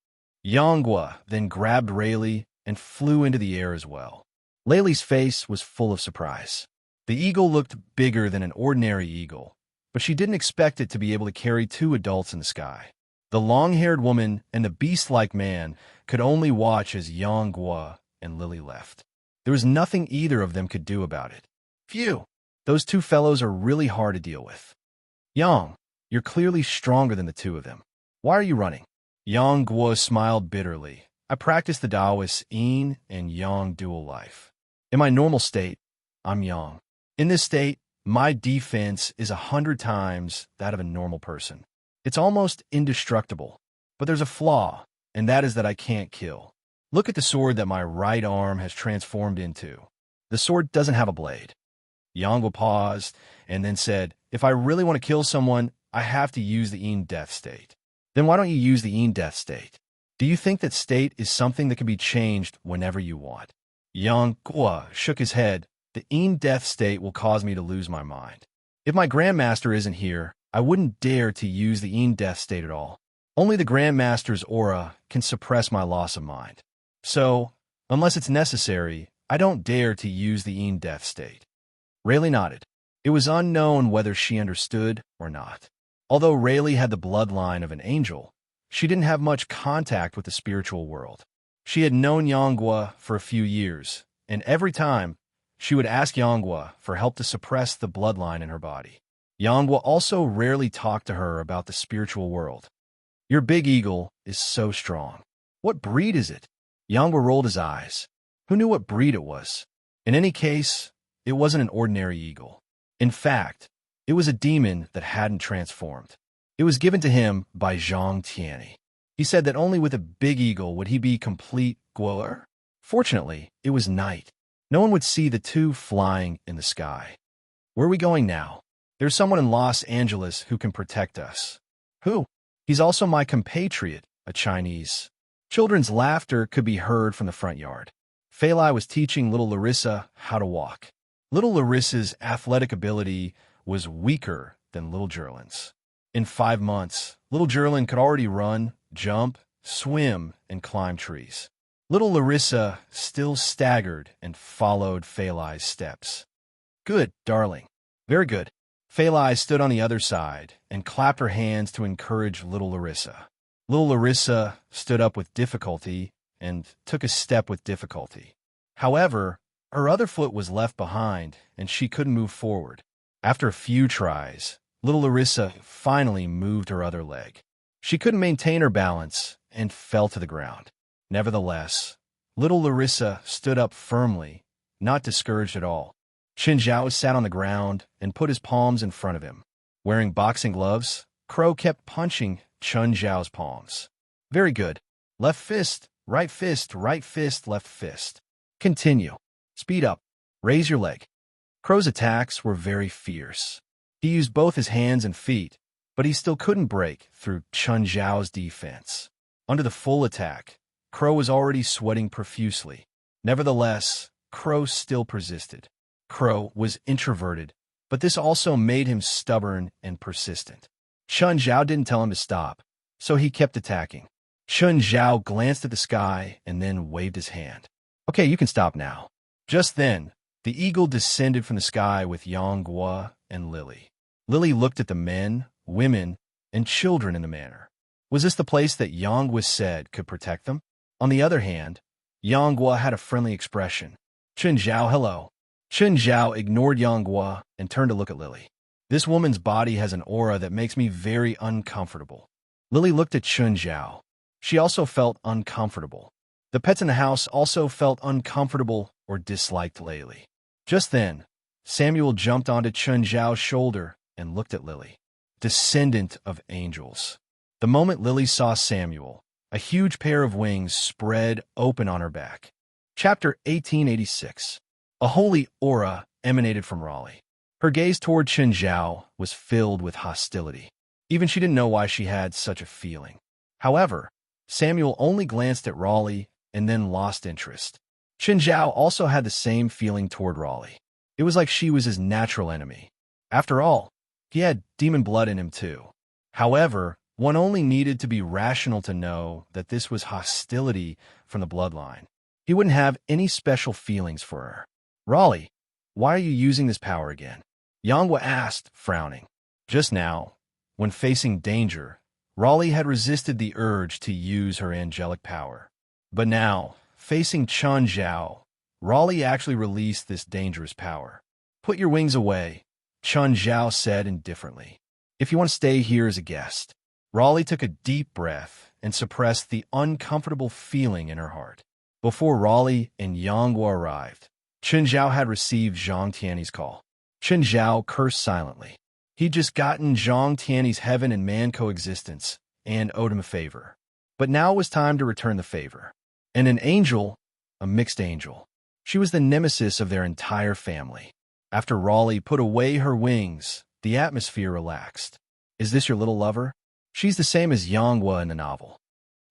Yanghua then grabbed Rayleigh and flew into the air as well. Laylee's face was full of surprise. The eagle looked bigger than an ordinary eagle, but she didn't expect it to be able to carry two adults in the sky. The long-haired woman and the beast-like man could only watch as Yanghua and Lily left. There was nothing either of them could do about it. Phew, those two fellows are really hard to deal with. Yang, you're clearly stronger than the two of them. Why are you running? Yanghua smiled bitterly. I practice the Taoist Yin and Yang dual life. In my normal state, I'm Yang. In this state, my defense is 100 times that of a normal person. It's almost indestructible. But there's a flaw, and that is that I can't kill. Look at the sword that my right arm has transformed into. The sword doesn't have a blade. Yanghua paused and then said, if I really want to kill someone, I have to use the Yin death state. Then why don't you use the Yin death state? Do you think that state is something that can be changed whenever you want? Yanghua shook his head. The Yin death state will cause me to lose my mind. If my Grandmaster isn't here, I wouldn't dare to use the Yin death state at all. Only the Grandmaster's aura can suppress my loss of mind. So, unless it's necessary, I don't dare to use the Yin death state. Rayleigh nodded. It was unknown whether she understood or not. Although Rayleigh had the bloodline of an angel, she didn't have much contact with the spiritual world. She had known Yanghua for a few years, and every time, she would ask Yanghua for help to suppress the bloodline in her body. Yanghua also rarely talked to her about the spiritual world. Your big eagle is so strong. What breed is it? Yanghua rolled his eyes. Who knew what breed it was? In any case, it wasn't an ordinary eagle. In fact, it was a demon that hadn't transformed. It was given to him by Zhang Tianyi. He said that only with a big eagle would he be complete guoer. Fortunately, it was night. No one would see the two flying in the sky. Where are we going now? There's someone in Los Angeles who can protect us. Who? He's also my compatriot, a Chinese. Children's laughter could be heard from the front yard. Fei Lai was teaching little Larissa how to walk. Little Larissa's athletic ability was weaker than little Jerlin's. In 5 months, little Jerlin could already run, jump, swim, and climb trees. Little Larissa still staggered and followed Fei Lai's steps. Good, darling. Very good. Fei Lai stood on the other side and clapped her hands to encourage little Larissa. Little Larissa stood up with difficulty and took a step with difficulty. However, her other foot was left behind and she couldn't move forward. After a few tries, little Larissa finally moved her other leg. She couldn't maintain her balance and fell to the ground. Nevertheless, little Larissa stood up firmly, not discouraged at all. Chen Zhao sat on the ground and put his palms in front of him. Wearing boxing gloves, Crow kept punching Chen Zhao's palms. Very good. Left fist, right fist, left fist. Continue. Speed up. Raise your leg. Crow's attacks were very fierce. He used both his hands and feet, but he still couldn't break through Chen Zhao's defense. Under the full attack, Crow was already sweating profusely. Nevertheless, Crow still persisted. Crow was introverted, but this also made him stubborn and persistent. Chen Zhao didn't tell him to stop, so he kept attacking. Chen Zhao glanced at the sky and then waved his hand. Okay, you can stop now. Just then, the eagle descended from the sky with Yanghua and Lily. Lily looked at the men, women, and children in the manor. Was this the place that Yanghua said could protect them? On the other hand, Yanghua had a friendly expression. Chen Zhao, hello. Chen Zhao ignored Yanghua and turned to look at Lily. This woman's body has an aura that makes me very uncomfortable. Lily looked at Chen Zhao. She also felt uncomfortable. The pets in the house also felt uncomfortable or disliked Lily. Just then, Samuel jumped onto Chen Zhao's shoulder and looked at Lily. Descendant of angels. The moment Lily saw Samuel, a huge pair of wings spread open on her back. Chapter 1886. A holy aura emanated from Raleigh. Her gaze toward Chen Zhao was filled with hostility. Even she didn't know why she had such a feeling. However, Samuel only glanced at Raleigh and then lost interest. Chen Zhao also had the same feeling toward Raleigh. It was like she was his natural enemy. After all, he had demon blood in him too. However, one only needed to be rational to know that this was hostility from the bloodline. He wouldn't have any special feelings for her. Raleigh, why are you using this power again? Yanghua asked, frowning. Just now, when facing danger, Raleigh had resisted the urge to use her angelic power. But now, facing Chen Zhao, Raleigh actually released this dangerous power. Put your wings away, Chen Zhao said indifferently. If you want to stay here as a guest. Raleigh took a deep breath and suppressed the uncomfortable feeling in her heart. Before Raleigh and Yanghua arrived, Chen Zhao had received Zhang Tiany's call. Chen Zhao cursed silently. He'd just gotten Zhang Tiany's heaven and man coexistence and owed him a favor. But now it was time to return the favor. And an angel, a mixed angel. She was the nemesis of their entire family. After Raleigh put away her wings, the atmosphere relaxed. Is this your little lover? She's the same as Yanghua in the novel.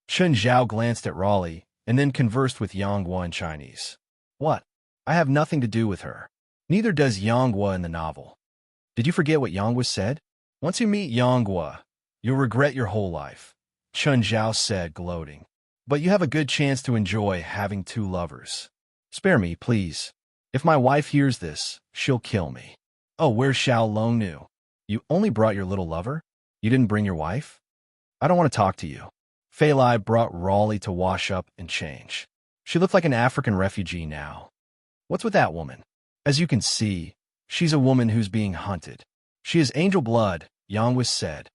Chen Zhao glanced at Raleigh and then conversed with Yanghua in Chinese. What? I have nothing to do with her. Neither does Yanghua in the novel. Did you forget what Yanghua said? Once you meet Yanghua, you'll regret your whole life, Chen Zhao said, gloating. But you have a good chance to enjoy having two lovers. Spare me, please. If my wife hears this, she'll kill me. Oh, where's Xiao Longnu? You only brought your little lover? You didn't bring your wife? I don't want to talk to you. Fei Lai brought Raleigh to wash up and change. She looked like an African refugee now. What's with that woman? As you can see, she's a woman who's being hunted. She is angel blood, Yanghua said.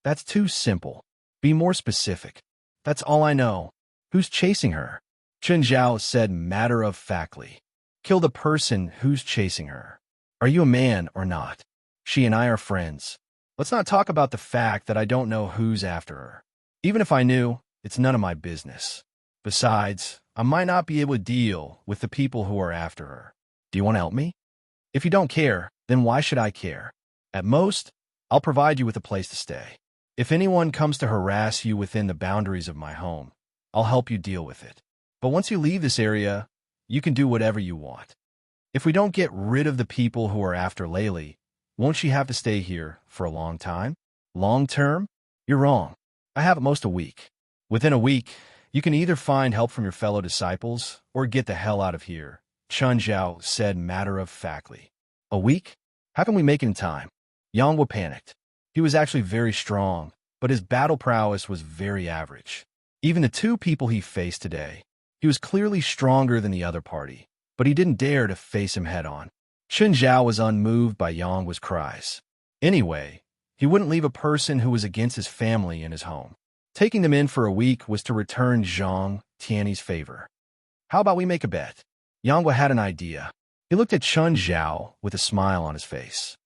That's too simple. Be more specific. That's all I know. Who's chasing her? Chen Zhao said matter-of-factly. Kill the person who's chasing her. Are you a man or not? She and I are friends. Let's not talk about the fact that I don't know who's after her. Even if I knew, it's none of my business. Besides, I might not be able to deal with the people who are after her. Do you want to help me? If you don't care, then why should I care? At most, I'll provide you with a place to stay. If anyone comes to harass you within the boundaries of my home, I'll help you deal with it. But once you leave this area, you can do whatever you want. If we don't get rid of the people who are after Layli, won't she have to stay here for a long time? Long term? You're wrong. I have at most a week. Within a week, you can either find help from your fellow disciples or get the hell out of here, Chen Zhao said matter-of-factly. A week? How can we make it in time? Yanghua panicked. He was actually very strong, but his battle prowess was very average. Even the two people he faced today, he was clearly stronger than the other party, but he didn't dare to face him head-on. Chen Zhao was unmoved by Yanghua's cries. Anyway, he wouldn't leave a person who was against his family in his home. Taking them in for a week was to return Zhang Tiany's favor. How about we make a bet? Yanghua had an idea. He looked at Chen Zhao with a smile on his face.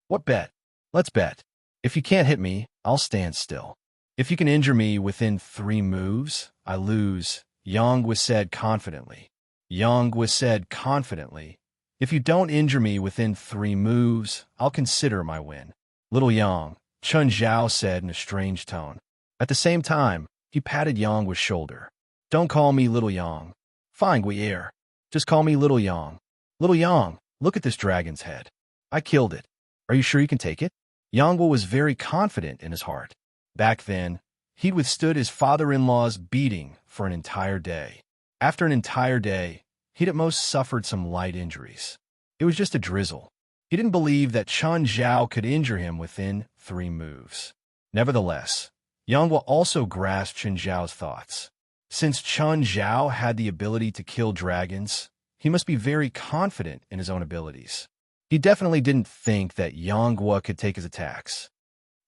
What bet? Let's bet. If you can't hit me, I'll stand still. If you can injure me within 3 moves, I lose, Yanghua said confidently. Yanghua said confidently. If you don't injure me within 3 moves, I'll consider my win. Little Yang, Chen Zhao said in a strange tone. At the same time, he patted Yanghua's shoulder. Don't call me Little Yang. Fine, Guier. Just call me Little Yang. Little Yang, look at this dragon's head. I killed it. Are you sure you can take it? Yanghua was very confident in his heart. Back then, he'd withstood his father-in-law's beating for an entire day. After an entire day, he'd at most suffered some light injuries. It was just a drizzle. He didn't believe that Chen Zhao could injure him within 3 moves. Nevertheless, Yanghua also grasped Chen Zhao's thoughts. Since Chen Zhao had the ability to kill dragons, he must be very confident in his own abilities. He definitely didn't think that Yanghua could take his attacks.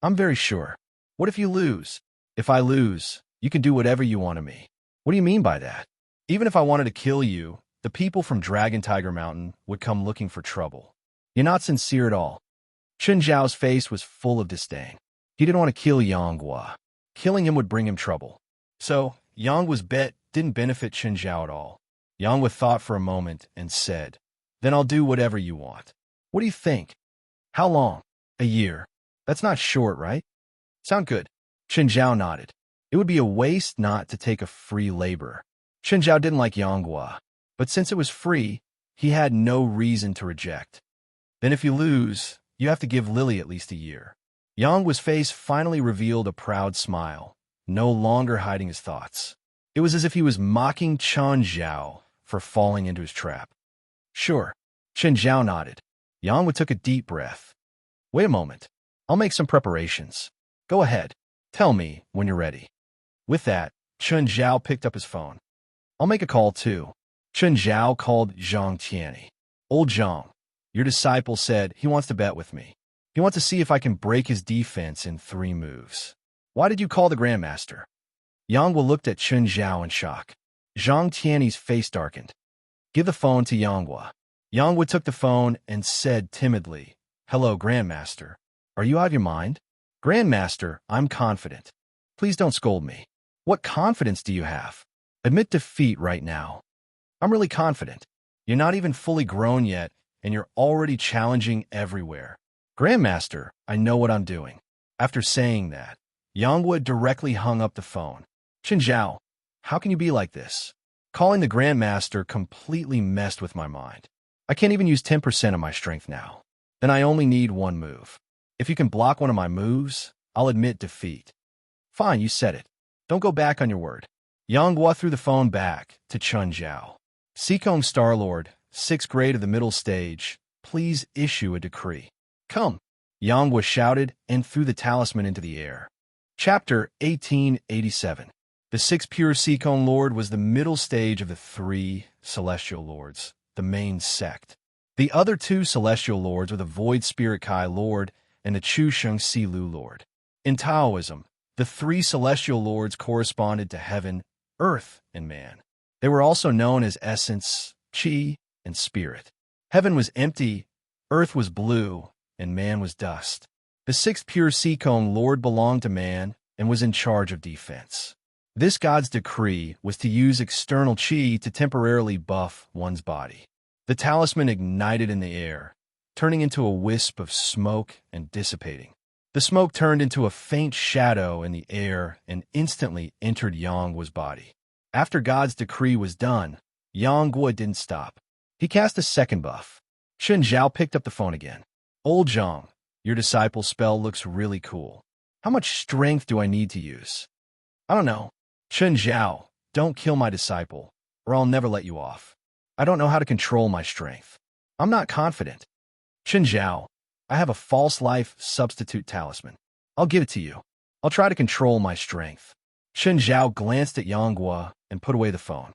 I'm very sure. What if you lose? If I lose, you can do whatever you want to me. What do you mean by that? Even if I wanted to kill you, the people from Dragon Tiger Mountain would come looking for trouble. You're not sincere at all. Chen Zhao's face was full of disdain. He didn't want to kill Yanghua. Killing him would bring him trouble. So, Yanghua's bet didn't benefit Chen Zhao at all. Yanghua thought for a moment and said, Then I'll do whatever you want. What do you think? How long? A year. That's not short, right? Sound good. Chen Zhao nodded. It would be a waste not to take a free labor. Chen Zhao didn't like Yanghua, but since it was free, he had no reason to reject. Then if you lose, you have to give Lily at least a year. Yanghua's face finally revealed a proud smile, no longer hiding his thoughts. It was as if he was mocking Chen Zhao for falling into his trap. Sure, Chen Zhao nodded. Yanghua took a deep breath. Wait a moment. I'll make some preparations. Go ahead. Tell me when you're ready. With that, Chen Zhao picked up his phone. I'll make a call too. Chen Zhao called Zhang Tianyi. Old Zhang, your disciple said he wants to bet with me. He wants to see if I can break his defense in 3 moves. Why did you call the Grandmaster? Yanghua looked at Chen Zhao in shock. Zhang Tianyi's face darkened. Give the phone to Yanghua. Yanghua took the phone and said timidly, Hello, Grandmaster. Are you out of your mind? Grandmaster, I'm confident. Please don't scold me. What confidence do you have? Admit defeat right now. I'm really confident. You're not even fully grown yet, and you're already challenging everywhere. Grandmaster, I know what I'm doing. After saying that, Yanghua directly hung up the phone. Chen Zhao, how can you be like this? Calling the Grandmaster completely messed with my mind. I can't even use 10% of my strength now. Then I only need 1 move. If you can block one of my moves, I'll admit defeat. Fine, you said it. Don't go back on your word. Yanghua threw the phone back to Chen Zhao. Seacombe Starlord, 6th grade of the middle stage, please issue a decree. Come. Yanghua shouted and threw the talisman into the air. Chapter 1887. The 6th pure Seacombe Lord was the middle stage of the 3 celestial lords, the main sect. The other 2 celestial lords were the Void Spirit Kai Lord and the Chu Sheng Si Lu Lord. In Taoism, the 3 celestial lords corresponded to heaven, earth, and man. They were also known as essence, qi, and spirit. Heaven was empty, earth was blue, and man was dust. The 6th pure Seacombe Lord belonged to man and was in charge of defense. This god's decree was to use external qi to temporarily buff one's body. The talisman ignited in the air, turning into a wisp of smoke and dissipating. The smoke turned into a faint shadow in the air and instantly entered Yanghua's body. After God's decree was done, Yanghua didn't stop. He cast a second buff. Chen Zhao picked up the phone again. Old Zhang, your disciple's spell looks really cool. How much strength do I need to use? I don't know. Chen Zhao, don't kill my disciple, or I'll never let you off. I don't know how to control my strength. I'm not confident. Chen Zhao, I have a false life substitute talisman. I'll give it to you. I'll try to control my strength. Chen Zhao glanced at Yanghua and put away the phone.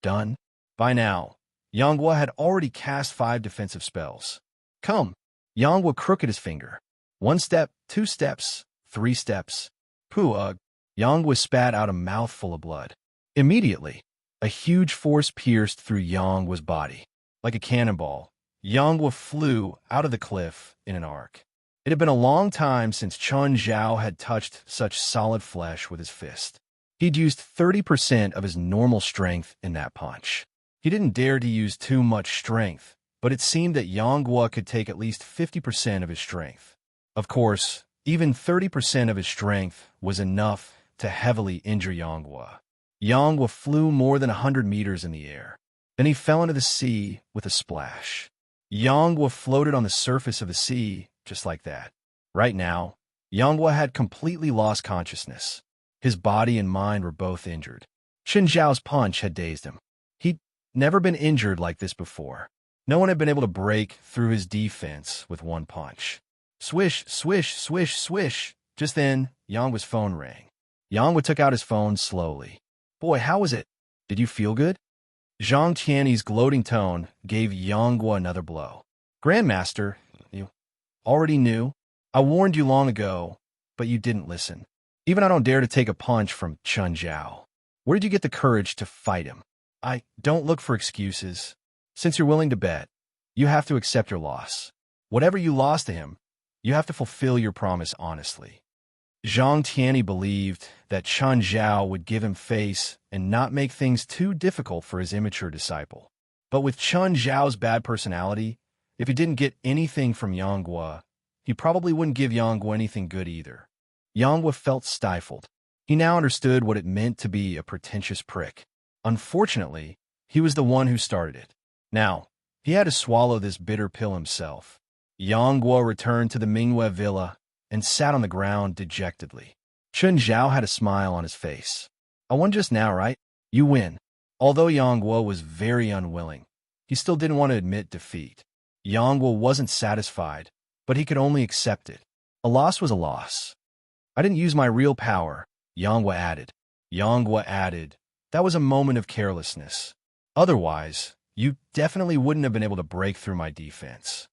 Done? By now, Yanghua had already cast 5 defensive spells. Come. Yanghua crooked his finger. 1 step, 2 steps, 3 steps. Pooh, Yanghua spat out a mouthful of blood. Immediately, a huge force pierced through Yanghua's body. Like a cannonball, Yanghua flew out of the cliff in an arc. It had been a long time since Chen Zhao had touched such solid flesh with his fist. He'd used 30% of his normal strength in that punch. He didn't dare to use too much strength, but it seemed that Yanghua could take at least 50% of his strength. Of course, even 30% of his strength was enough to heavily injure Yanghua. Yanghua flew more than 100 meters in the air. Then he fell into the sea with a splash. Yanghua floated on the surface of the sea just like that. Right now, Yanghua had completely lost consciousness. His body and mind were both injured. Chen Zhao's punch had dazed him. He'd never been injured like this before. No one had been able to break through his defense with 1 punch. Swish, swish, swish, swish. Just then, Yanghua's phone rang. Yanghua took out his phone slowly. Boy, how was it? Did you feel good? Zhang Tianyi's gloating tone gave Yanghua another blow. Grandmaster, you already knew. I warned you long ago, but you didn't listen. Even I don't dare to take a punch from Chen Zhao. Where did you get the courage to fight him? Don't look for excuses. Since you're willing to bet, you have to accept your loss. Whatever you lost to him, you have to fulfill your promise honestly. Zhang Tianyi believed that Chen Zhao would give him face and not make things too difficult for his immature disciple. But with Chen Zhao's bad personality, if he didn't get anything from Yanghua, he probably wouldn't give Yanghua anything good either. Yanghua felt stifled. He now understood what it meant to be a pretentious prick. Unfortunately, he was the one who started it. Now, he had to swallow this bitter pill himself. Yang Guo returned to the Mingwei villa and sat on the ground dejectedly. Chun Zhao had a smile on his face. I won just now, right? You win. Although Yang Guo was very unwilling, he still didn't want to admit defeat. Yang Guo wasn't satisfied, but he could only accept it. A loss was a loss. I didn't use my real power, Yang Guo added. Yang Guo added, that was a moment of carelessness. Otherwise, you definitely wouldn't have been able to break through my defense.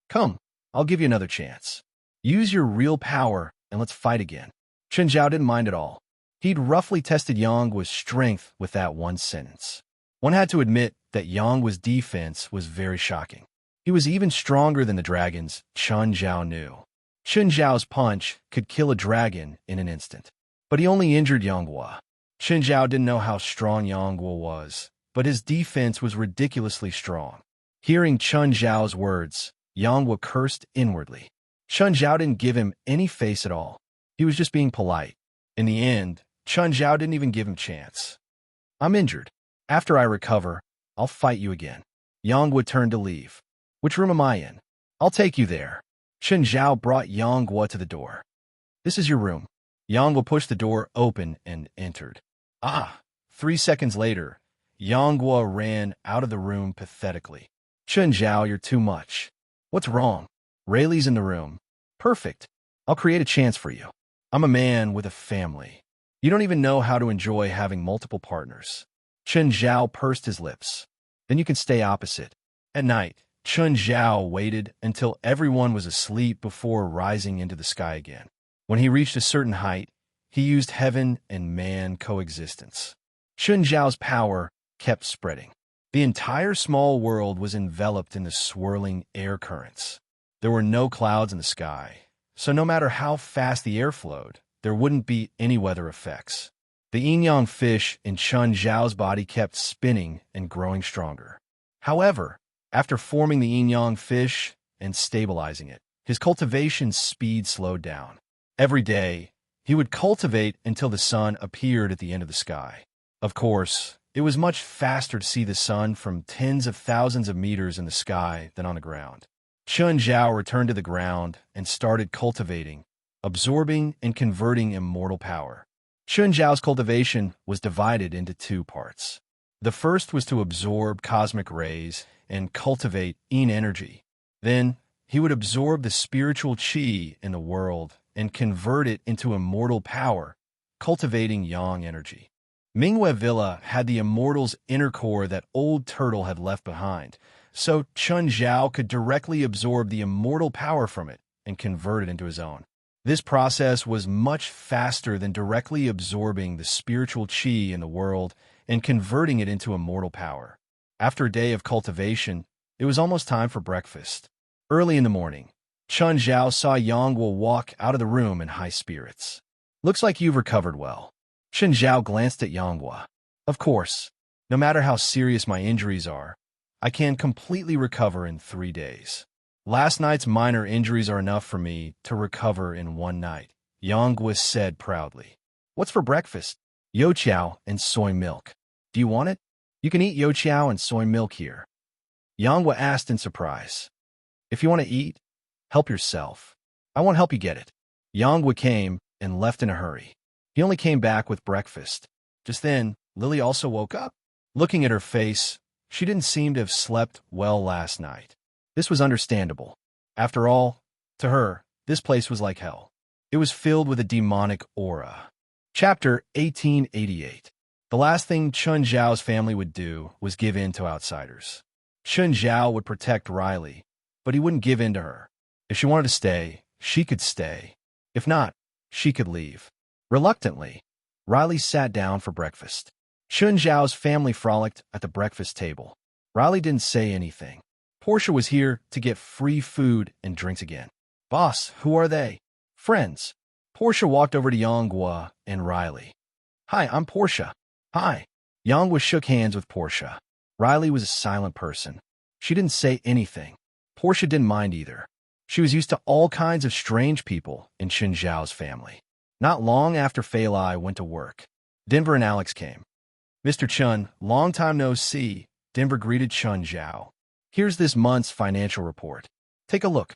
Come, I'll give you another chance. Use your real power and let's fight again. Chun Zhao didn't mind at all. He'd roughly tested Yang Guo's strength with that one sentence. One had to admit that Yang Guo's defense was very shocking. He was even stronger than the dragons Chun Zhao knew. Chun Zhao's punch could kill a dragon in an instant. But he only injured Yang Guo. Chun Zhao didn't know how strong Yang Guo was, but his defense was ridiculously strong. Hearing Chun Zhao's words, Yang Guo cursed inwardly. Chun Zhao didn't give him any face at all. He was just being polite. In the end, Chun Zhao didn't even give him a chance. I'm injured. After I recover, I'll fight you again. Yang Guo turned to leave. Which room am I in? I'll take you there. Chun Zhao brought Yang Guo to the door. This is your room. Yang Guo pushed the door open and entered. 3 seconds later, Yang Guo ran out of the room pathetically. Chun Zhao, you're too much. What's wrong? Rayleigh's in the room. Perfect. I'll create a chance for you. I'm a man with a family. You don't even know how to enjoy having multiple partners. Chun Zhao pursed his lips. Then you can stay opposite. At night, Chun Zhao waited until everyone was asleep before rising into the sky again. When he reached a certain height, he used heaven and man coexistence. Chun Zhao's power kept spreading. The entire small world was enveloped in the swirling air currents. There were no clouds in the sky, so no matter how fast the air flowed, there wouldn't be any weather effects. The yin-yang fish in Chun Zhao's body kept spinning and growing stronger. However, after forming the yin-yang fish and stabilizing it, his cultivation speed slowed down. Every day, he would cultivate until the sun appeared at the end of the sky. Of course, it was much faster to see the sun from tens of thousands of meters in the sky than on the ground. Chun Zhao returned to the ground and started cultivating, absorbing and converting immortal power. Chun Zhao's cultivation was divided into 2 parts. The first was to absorb cosmic rays and cultivate yin energy. Then, he would absorb the spiritual qi in the world and convert it into immortal power, cultivating yang energy. Mingwei Villa had the immortal's inner core that old turtle had left behind, so Chun Zhao could directly absorb the immortal power from it and convert it into his own. This process was much faster than directly absorbing the spiritual qi in the world and converting it into immortal power. After a day of cultivation, it was almost time for breakfast. Early in the morning, Chun Zhao saw Yang Guo walk out of the room in high spirits. Looks like you've recovered well. Chun Zhao glanced at Yang Guo. Of course, no matter how serious my injuries are, I can completely recover in 3 days. Last night's minor injuries are enough for me to recover in 1 night, Yang Guo said proudly. What's for breakfast? Youtiao and soy milk. Do you want it? You can eat youtiao and soy milk here. Yang Guo asked in surprise. If you want to eat, help yourself. I won't help you get it. Yang Guo came and left in a hurry. He only came back with breakfast. Just then, Lily also woke up. Looking at her face, she didn't seem to have slept well last night. This was understandable. After all, to her, this place was like hell. It was filled with a demonic aura. Chapter 1888. The last thing Chun Zhao's family would do was give in to outsiders. Chun Zhao would protect Riley, but he wouldn't give in to her. If she wanted to stay, she could stay. If not, she could leave. Reluctantly, Riley sat down for breakfast. Chun Zhao's family frolicked at the breakfast table. Riley didn't say anything. Portia was here to get free food and drinks again. Boss, who are they? Friends. Portia walked over to Yang Guo and Riley. Hi, I'm Portia. Hi. Yang Guo shook hands with Portia. Riley was a silent person. She didn't say anything. Portia didn't mind either. She was used to all kinds of strange people in Chun Zhao's family. Not long after Fei Lai went to work, Denver and Alex came. Mr. Chun, long time no see, Denver greeted Chun Zhao. Here's this month's financial report. Take a look.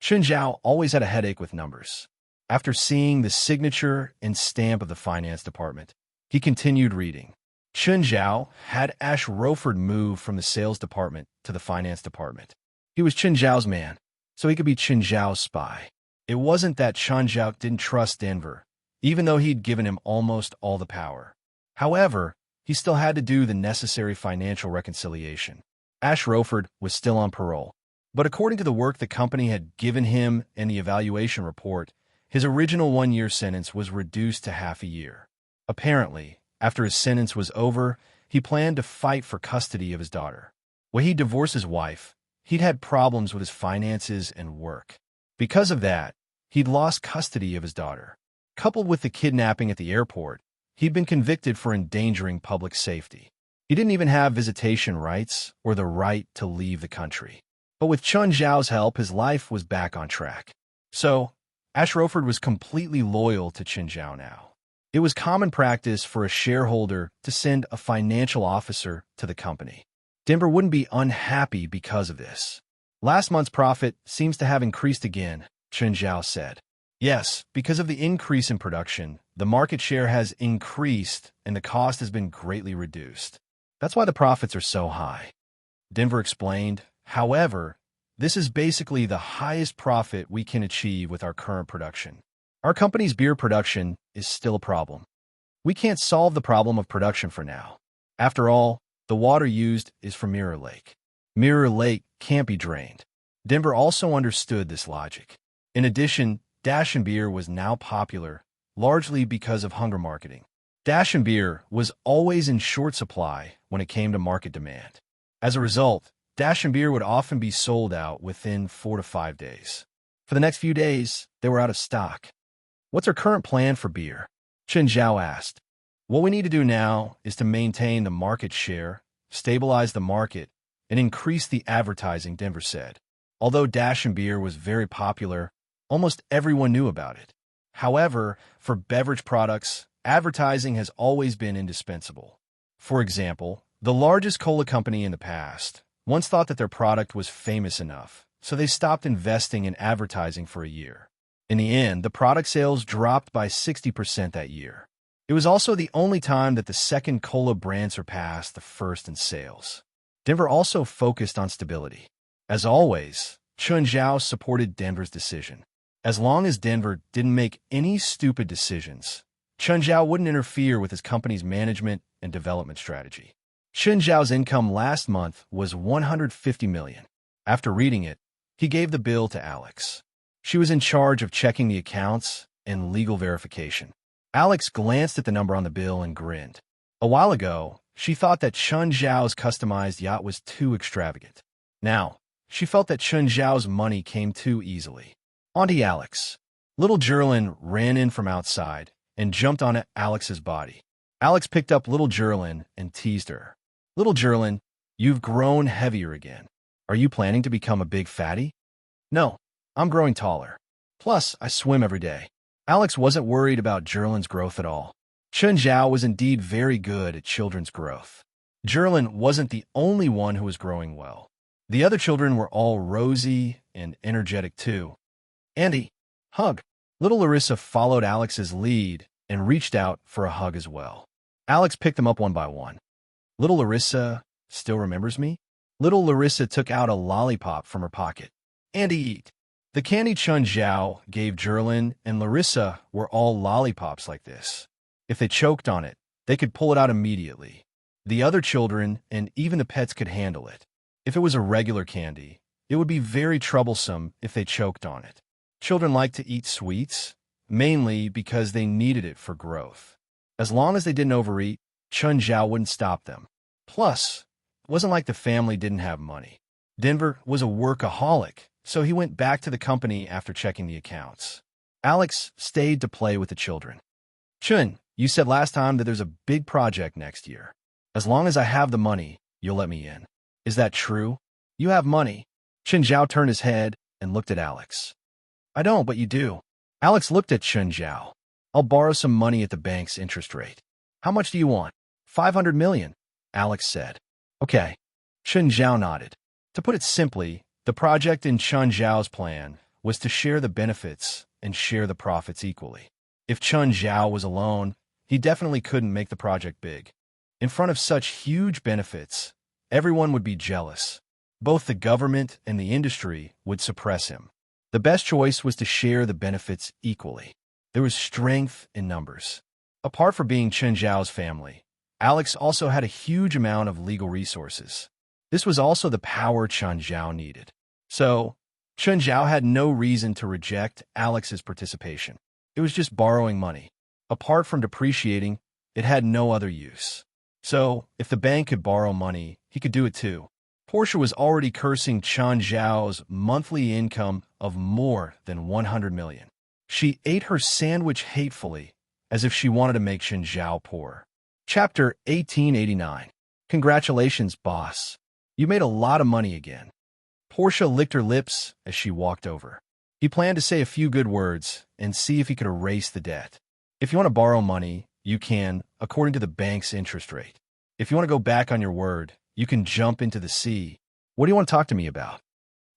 Chun Zhao always had a headache with numbers. After seeing the signature and stamp of the finance department, he continued reading. Chun Zhao had Ash Roford move from the sales department to the finance department. He was Chun Zhao's man, so he could be Chun Zhao's spy. It wasn't that Chun Zhao didn't trust Denver, even though he'd given him almost all the power. However, he still had to do the necessary financial reconciliation. Ash Roford was still on parole, but according to the work the company had given him and the evaluation report, his original one-year sentence was reduced to half a year. Apparently, after his sentence was over, he planned to fight for custody of his daughter. When he divorced his wife, he'd had problems with his finances and work. Because of that, he'd lost custody of his daughter. Coupled with the kidnapping at the airport, he'd been convicted for endangering public safety. He didn't even have visitation rights or the right to leave the country. But with Chun Zhao's help, his life was back on track. So, Ash Roford was completely loyal to Chun Zhao now. It was common practice for a shareholder to send a financial officer to the company. Denver wouldn't be unhappy because of this. Last month's profit seems to have increased again, Chun Zhao said. Yes, because of the increase in production, the market share has increased and the cost has been greatly reduced. That's why the profits are so high. Denver explained. However, this is basically the highest profit we can achieve with our current production. Our company's beer production is still a problem. We can't solve the problem of production for now. After all, the water used is from Mirror Lake. Mirror Lake can't be drained. Denver also understood this logic. In addition, Dash and Beer was now popular, largely because of hunger marketing. Dash and Beer was always in short supply when it came to market demand. As a result, Dash and Beer would often be sold out within 4 to 5 days. For the next few days, they were out of stock. What's our current plan for beer? Chun Zhao asked. What we need to do now is to maintain the market share, stabilize the market, and increase the advertising, Denver said. Although Dash and Beer was very popular, almost everyone knew about it. However, for beverage products, advertising has always been indispensable. For example, the largest cola company in the past once thought that their product was famous enough, so they stopped investing in advertising for a year. In the end, the product sales dropped by 60% that year. It was also the only time that the second cola brand surpassed the first in sales. Denver also focused on stability. As always, Chun Zhao supported Denver's decision. As long as Denver didn't make any stupid decisions, Chun Zhao wouldn't interfere with his company's management and development strategy. Chun Zhao's income last month was $150 million. After reading it, he gave the bill to Alex. She was in charge of checking the accounts and legal verification. Alex glanced at the number on the bill and grinned. A while ago, she thought that Chun Zhao's customized yacht was too extravagant. Now, she felt that Chun Zhao's money came too easily. Auntie Alex. Little Jerlin ran in from outside and jumped on Alex's body. Alex picked up little Jerlin and teased her. Little Jerlin, you've grown heavier again. Are you planning to become a big fatty? No, I'm growing taller. Plus, I swim every day. Alex wasn't worried about Jerlin's growth at all. Chun Zhao was indeed very good at children's growth. Jerlin wasn't the only one who was growing well. The other children were all rosy and energetic too. Andy, hug. Little Larissa followed Alex's lead and reached out for a hug as well. Alex picked them up one by one. Little Larissa still remembers me? Little Larissa took out a lollipop from her pocket. Andy, eat. The candy Chun Zhao gave Jerlin and Larissa were all lollipops like this. If they choked on it, they could pull it out immediately. The other children and even the pets could handle it. If it was a regular candy, it would be very troublesome if they choked on it. Children like to eat sweets, mainly because they needed it for growth. As long as they didn't overeat, Chun Zhao wouldn't stop them. Plus, it wasn't like the family didn't have money. Denver was a workaholic, so he went back to the company after checking the accounts. Alex stayed to play with the children. Chun, you said last time that there's a big project next year. As long as I have the money, you'll let me in. Is that true? You have money. Chun Zhao turned his head and looked at Alex. I don't, but you do. Alex looked at Chun Zhao. I'll borrow some money at the bank's interest rate. How much do you want? 500 million, Alex said. Okay. Chen Zhao nodded. To put it simply, the project in Chen Zhao's plan was to share the benefits and share the profits equally. If Chen Zhao was alone, he definitely couldn't make the project big. In front of such huge benefits, everyone would be jealous. Both the government and the industry would suppress him. The best choice was to share the benefits equally. There was strength in numbers. Apart from being Chen Zhao's family, Alex also had a huge amount of legal resources. This was also the power Chen Zhao needed. So, Chen Zhao had no reason to reject Alex's participation. It was just borrowing money. Apart from depreciating, it had no other use. So, if the bank could borrow money, he could do it too. Portia was already cursing Chen Zhao's monthly income of more than 100 million. She ate her sandwich hatefully, as if she wanted to make Chen Zhao poor. Chapter 1889. Congratulations, boss. You made a lot of money again. Portia licked her lips as she walked over. He planned to say a few good words and see if he could erase the debt. If you want to borrow money, you can, according to the bank's interest rate. If you want to go back on your word, you can jump into the sea. What do you want to talk to me about?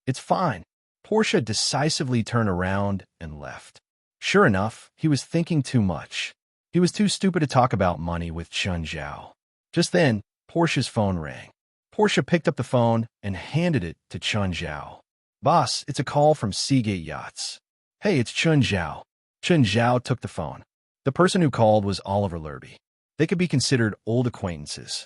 It's fine. Portia decisively turned around and left. Sure enough, he was thinking too much. He was too stupid to talk about money with Chen Zhao. Just then, Portia's phone rang. Portia picked up the phone and handed it to Chen Zhao. Boss, it's a call from Seagate Yachts. Hey, it's Chen Zhao. Chen Zhao took the phone. The person who called was Oliver Lurby. They could be considered old acquaintances.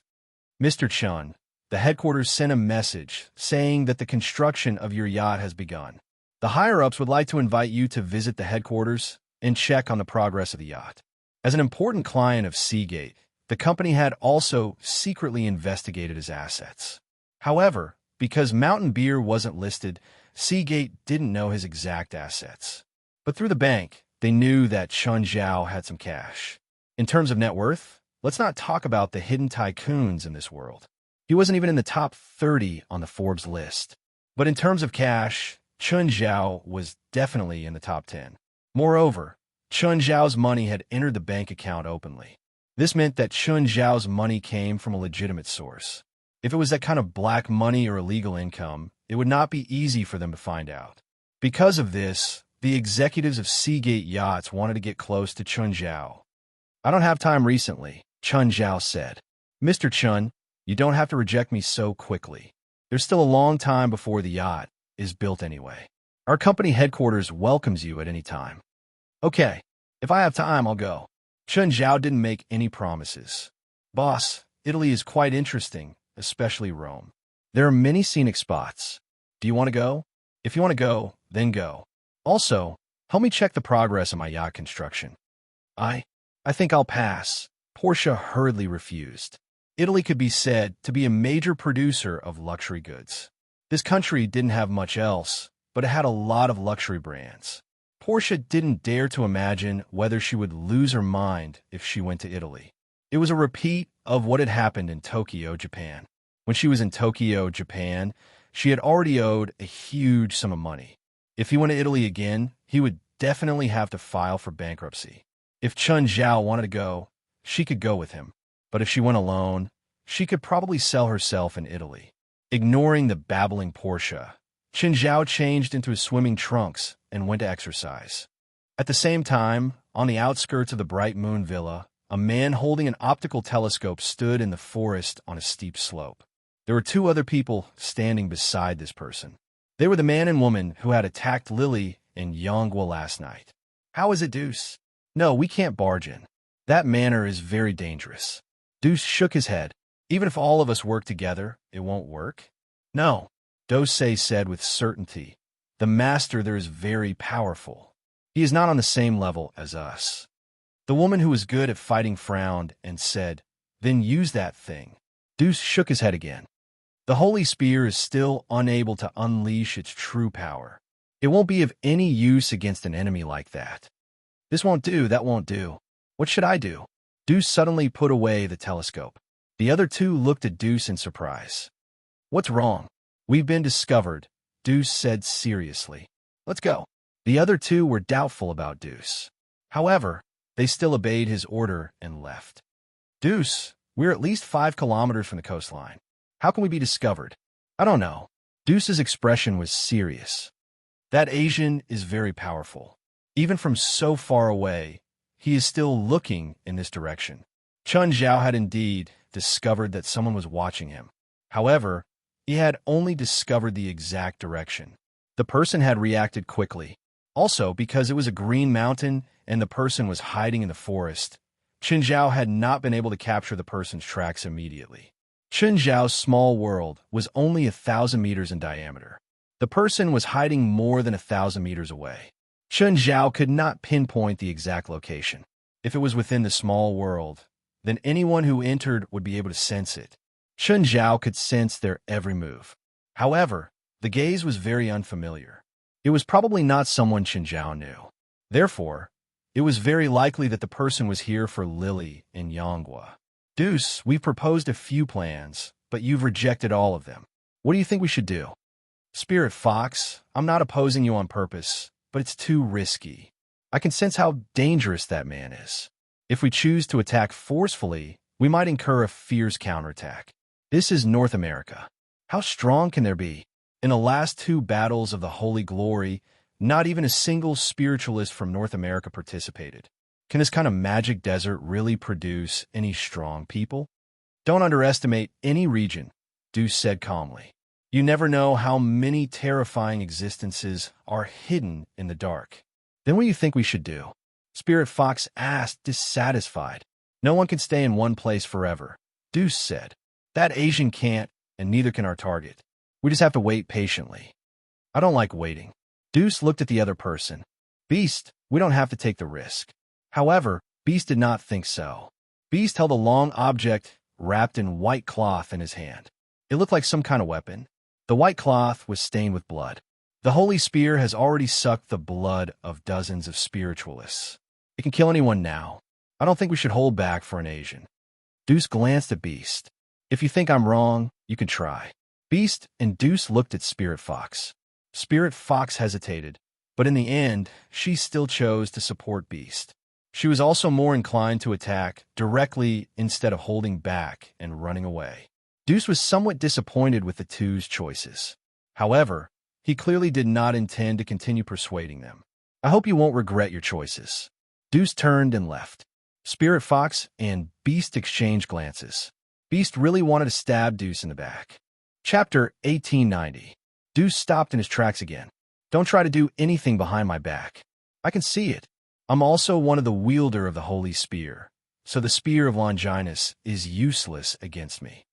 Mr. Chen, the headquarters sent a message saying that the construction of your yacht has begun. The higher-ups would like to invite you to visit the headquarters and check on the progress of the yacht. As an important client of Seagate, the company had also secretly investigated his assets. However, because Mountain Beer wasn't listed, Seagate didn't know his exact assets. But through the bank, they knew that Chen Zhao had some cash. In terms of net worth, let's not talk about the hidden tycoons in this world. He wasn't even in the top 30 on the Forbes list. But in terms of cash, Chen Zhao was definitely in the top 10. Moreover, Chen Zhao's money had entered the bank account openly. This meant that Chen Zhao's money came from a legitimate source. If it was that kind of black money or illegal income, it would not be easy for them to find out. Because of this, the executives of Seagate Yachts wanted to get close to Chen Zhao. I don't have time recently, Chen Zhao said. Mr. Chen, you don't have to reject me so quickly. There's still a long time before the yacht is built anyway. Our company headquarters welcomes you at any time. Okay, if I have time, I'll go. Chen Zhao didn't make any promises. Boss, Italy is quite interesting, especially Rome. There are many scenic spots. Do you want to go? If you want to go, then go. Also, help me check the progress of my yacht construction. I think I'll pass. Portia hurriedly refused. Italy could be said to be a major producer of luxury goods. This country didn't have much else, but it had a lot of luxury brands. Portia didn't dare to imagine whether she would lose her mind if she went to Italy. It was a repeat of what had happened in Tokyo, Japan. When she was in Tokyo, Japan, she had already owed a huge sum of money. If he went to Italy again, he would definitely have to file for bankruptcy. If Chen Zhao wanted to go, she could go with him. But if she went alone, she could probably sell herself in Italy. Ignoring the babbling Portia, Chen Zhao changed into his swimming trunks and went to exercise. At the same time, on the outskirts of the Bright Moon Villa, a man holding an optical telescope stood in the forest on a steep slope. There were two other people standing beside this person. They were the man and woman who had attacked Lily and Yonghua last night. How is it, Deuce? No, we can't barge in. That manor is very dangerous. Deuce shook his head. Even if all of us work together, it won't work? No, Dose said with certainty. The master there is very powerful. He is not on the same level as us. The woman who was good at fighting frowned and said, Then use that thing. Deuce shook his head again. The holy spear is still unable to unleash its true power. It won't be of any use against an enemy like that. This won't do, that won't do. What should I do? Deuce suddenly put away the telescope. The other two looked at Deuce in surprise. What's wrong? We've been discovered, Deuce said seriously. Let's go. The other two were doubtful about Deuce. However, they still obeyed his order and left. Deuce, We're at least 5 kilometers from the coastline. How can we be discovered? I don't know. Deuce's expression was serious. That Asian is very powerful. Even from so far away, he is still looking in this direction. Chun Zhao had indeed discovered that someone was watching him. However, he had only discovered the exact direction. The person had reacted quickly. Also, because it was a green mountain and the person was hiding in the forest, Chun Zhao had not been able to capture the person's tracks immediately. Chun Zhao's small world was only 1,000 meters in diameter. The person was hiding more than 1,000 meters away. Chun Zhao could not pinpoint the exact location. If it was within the small world, then anyone who entered would be able to sense it. Chun Zhao could sense their every move. However, the gaze was very unfamiliar. It was probably not someone Chun Zhao knew. Therefore, it was very likely that the person was here for Lily and Yonghua. Deuce, we've proposed a few plans, but you've rejected all of them. What do you think we should do? Spirit Fox, I'm not opposing you on purpose, but it's too risky. I can sense how dangerous that man is. If we choose to attack forcefully, we might incur a fierce counterattack. This is North America. How strong can there be? In the last 2 battles of the Holy Glory, not even a single spiritualist from North America participated. Can this kind of magic desert really produce any strong people? Don't underestimate any region, Deuce said calmly. You never know how many terrifying existences are hidden in the dark. Then what do you think we should do? Spirit Fox asked, dissatisfied. No one can stay in one place forever, Deuce said. That Asian can't, and neither can our target. We just have to wait patiently. I don't like waiting. Deuce looked at the other person. Beast, we don't have to take the risk. However, Beast did not think so. Beast held a long object wrapped in white cloth in his hand. It looked like some kind of weapon. The white cloth was stained with blood. The holy spear has already sucked the blood of dozens of spiritualists. It can kill anyone now. I don't think we should hold back for an Asian. Deuce glanced at Beast. If you think I'm wrong, you can try. Beast and Deuce looked at Spirit Fox. Spirit Fox hesitated, but in the end, she still chose to support Beast. She was also more inclined to attack directly instead of holding back and running away. Deuce was somewhat disappointed with the two's choices. However, he clearly did not intend to continue persuading them. I hope you won't regret your choices. Deuce turned and left. Spirit Fox and Beast exchanged glances. Beast really wanted to stab Deuce in the back. Chapter 1890. Deuce stopped in his tracks again. Don't try to do anything behind my back. I can see it. I'm also one of the wielder of the Holy Spear, so the Spear of Longinus is useless against me.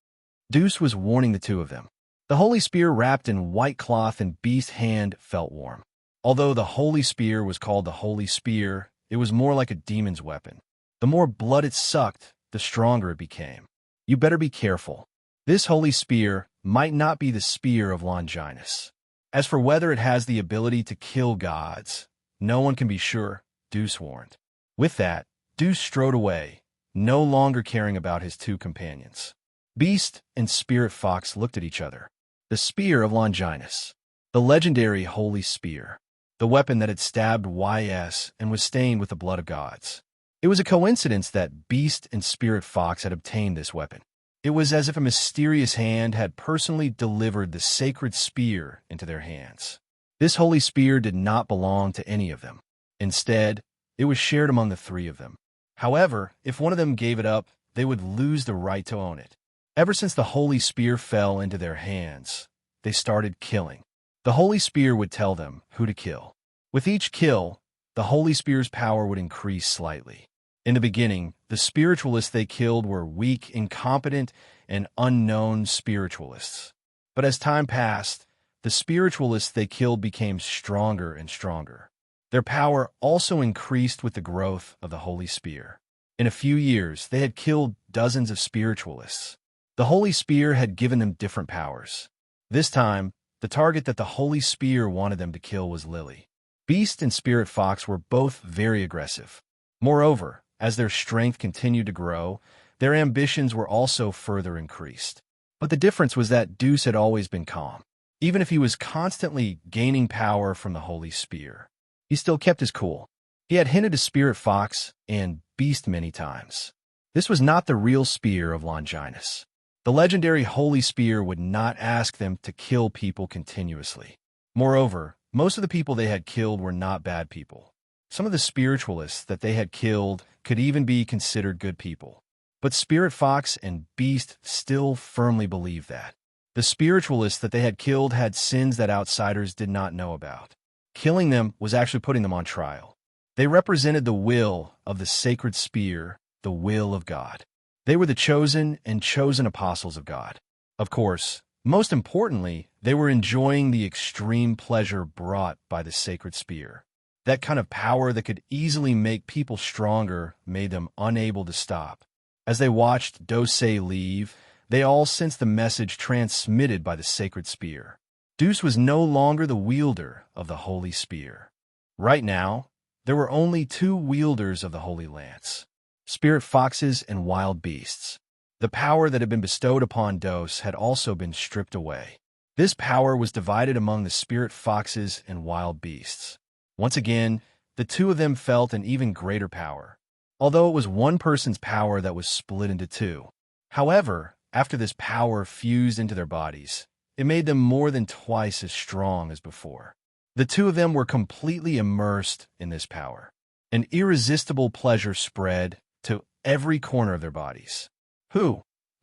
Deuce was warning the two of them. The Holy Spear wrapped in white cloth in Beast's hand felt warm. Although the Holy Spear was called the Holy Spear, it was more like a demon's weapon. The more blood it sucked, the stronger it became. You better be careful. This Holy Spear might not be the Spear of Longinus. As for whether it has the ability to kill gods, no one can be sure, Deuce warned. With that, Deuce strode away, no longer caring about his two companions. Beast and Spirit Fox looked at each other. The Spear of Longinus. The legendary Holy Spear. The weapon that had stabbed YS and was stained with the blood of gods. It was a coincidence that Beast and Spirit Fox had obtained this weapon. It was as if a mysterious hand had personally delivered the sacred spear into their hands. This holy spear did not belong to any of them. Instead, it was shared among the three of them. However, if one of them gave it up, they would lose the right to own it. Ever since the holy spear fell into their hands, they started killing. The holy spear would tell them who to kill. With each kill, the holy spear's power would increase slightly. In the beginning, the spiritualists they killed were weak, incompetent, and unknown spiritualists. But as time passed, the spiritualists they killed became stronger and stronger. Their power also increased with the growth of the Holy Spear. In a few years, they had killed dozens of spiritualists. The Holy Spear had given them different powers. This time, the target that the Holy Spear wanted them to kill was Lily. Beast and Spirit Fox were both very aggressive. Moreover, as their strength continued to grow, their ambitions were also further increased. But the difference was that Deuce had always been calm. Even if he was constantly gaining power from the Holy Spear, he still kept his cool. He had hinted to Spirit Fox and Beast many times. This was not the real spear of Longinus. The legendary holy spear would not ask them to kill people continuously. Moreover, most of the people they had killed were not bad people. Some of the spiritualists that they had killed could even be considered good people. But Spirit Fox and Beast still firmly believed that. The spiritualists that they had killed had sins that outsiders did not know about. Killing them was actually putting them on trial. They represented the will of the sacred spear, the will of God. They were the chosen and chosen apostles of God. Of course, most importantly, they were enjoying the extreme pleasure brought by the sacred spear. That kind of power that could easily make people stronger made them unable to stop. As they watched Dose leave, they all sensed the message transmitted by the sacred spear. Deuce was no longer the wielder of the holy spear. Right now, there were only two wielders of the holy lance, spirit foxes and wild beasts. The power that had been bestowed upon Dose had also been stripped away. This power was divided among the spirit foxes and wild beasts. Once again, the two of them felt an even greater power, although it was one person's power that was split into two. However, after this power fused into their bodies, it made them more than twice as strong as before. The two of them were completely immersed in this power. An irresistible pleasure spread to every corner of their bodies.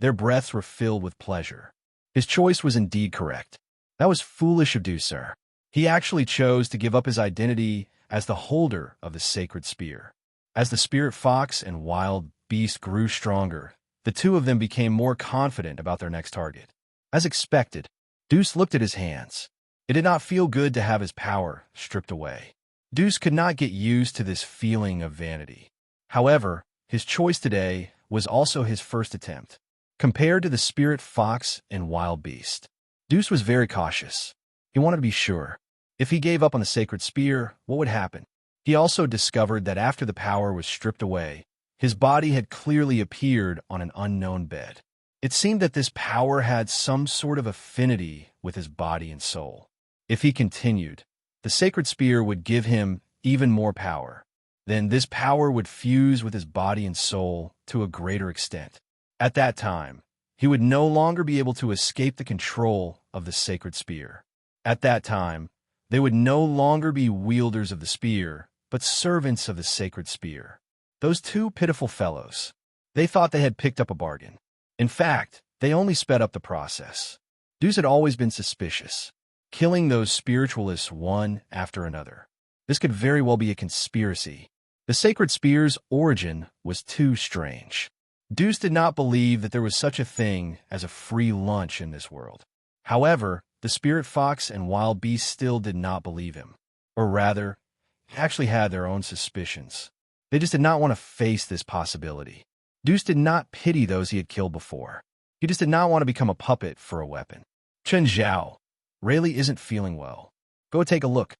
Their breaths were filled with pleasure. His choice was indeed correct. That was foolish of Deuce, sir. He actually chose to give up his identity as the holder of the sacred spear. As the spirit fox and wild beast grew stronger, the two of them became more confident about their next target. As expected, Deuce looked at his hands. It did not feel good to have his power stripped away. Deuce could not get used to this feeling of vanity. However, his choice today was also his first attempt. Compared to the spirit fox and wild beast, Deuce was very cautious. He wanted to be sure. If he gave up on the sacred spear, what would happen? He also discovered that after the power was stripped away, his body had clearly appeared on an unknown bed. It seemed that this power had some sort of affinity with his body and soul. If he continued, the sacred spear would give him even more power. Then this power would fuse with his body and soul to a greater extent. At that time, he would no longer be able to escape the control of the sacred spear. At that time, they would no longer be wielders of the spear, but servants of the sacred spear. Those two pitiful fellows. They thought they had picked up a bargain. In fact, they only sped up the process. Deuce had always been suspicious, killing those spiritualists one after another. This could very well be a conspiracy. The sacred spear's origin was too strange. Deuce did not believe that there was such a thing as a free lunch in this world. However, the spirit fox and wild beast still did not believe him. Or rather, actually had their own suspicions. They just did not want to face this possibility. Deuce did not pity those he had killed before. He just did not want to become a puppet for a weapon. Chen Zhao, Rayleigh isn't feeling well. Go take a look.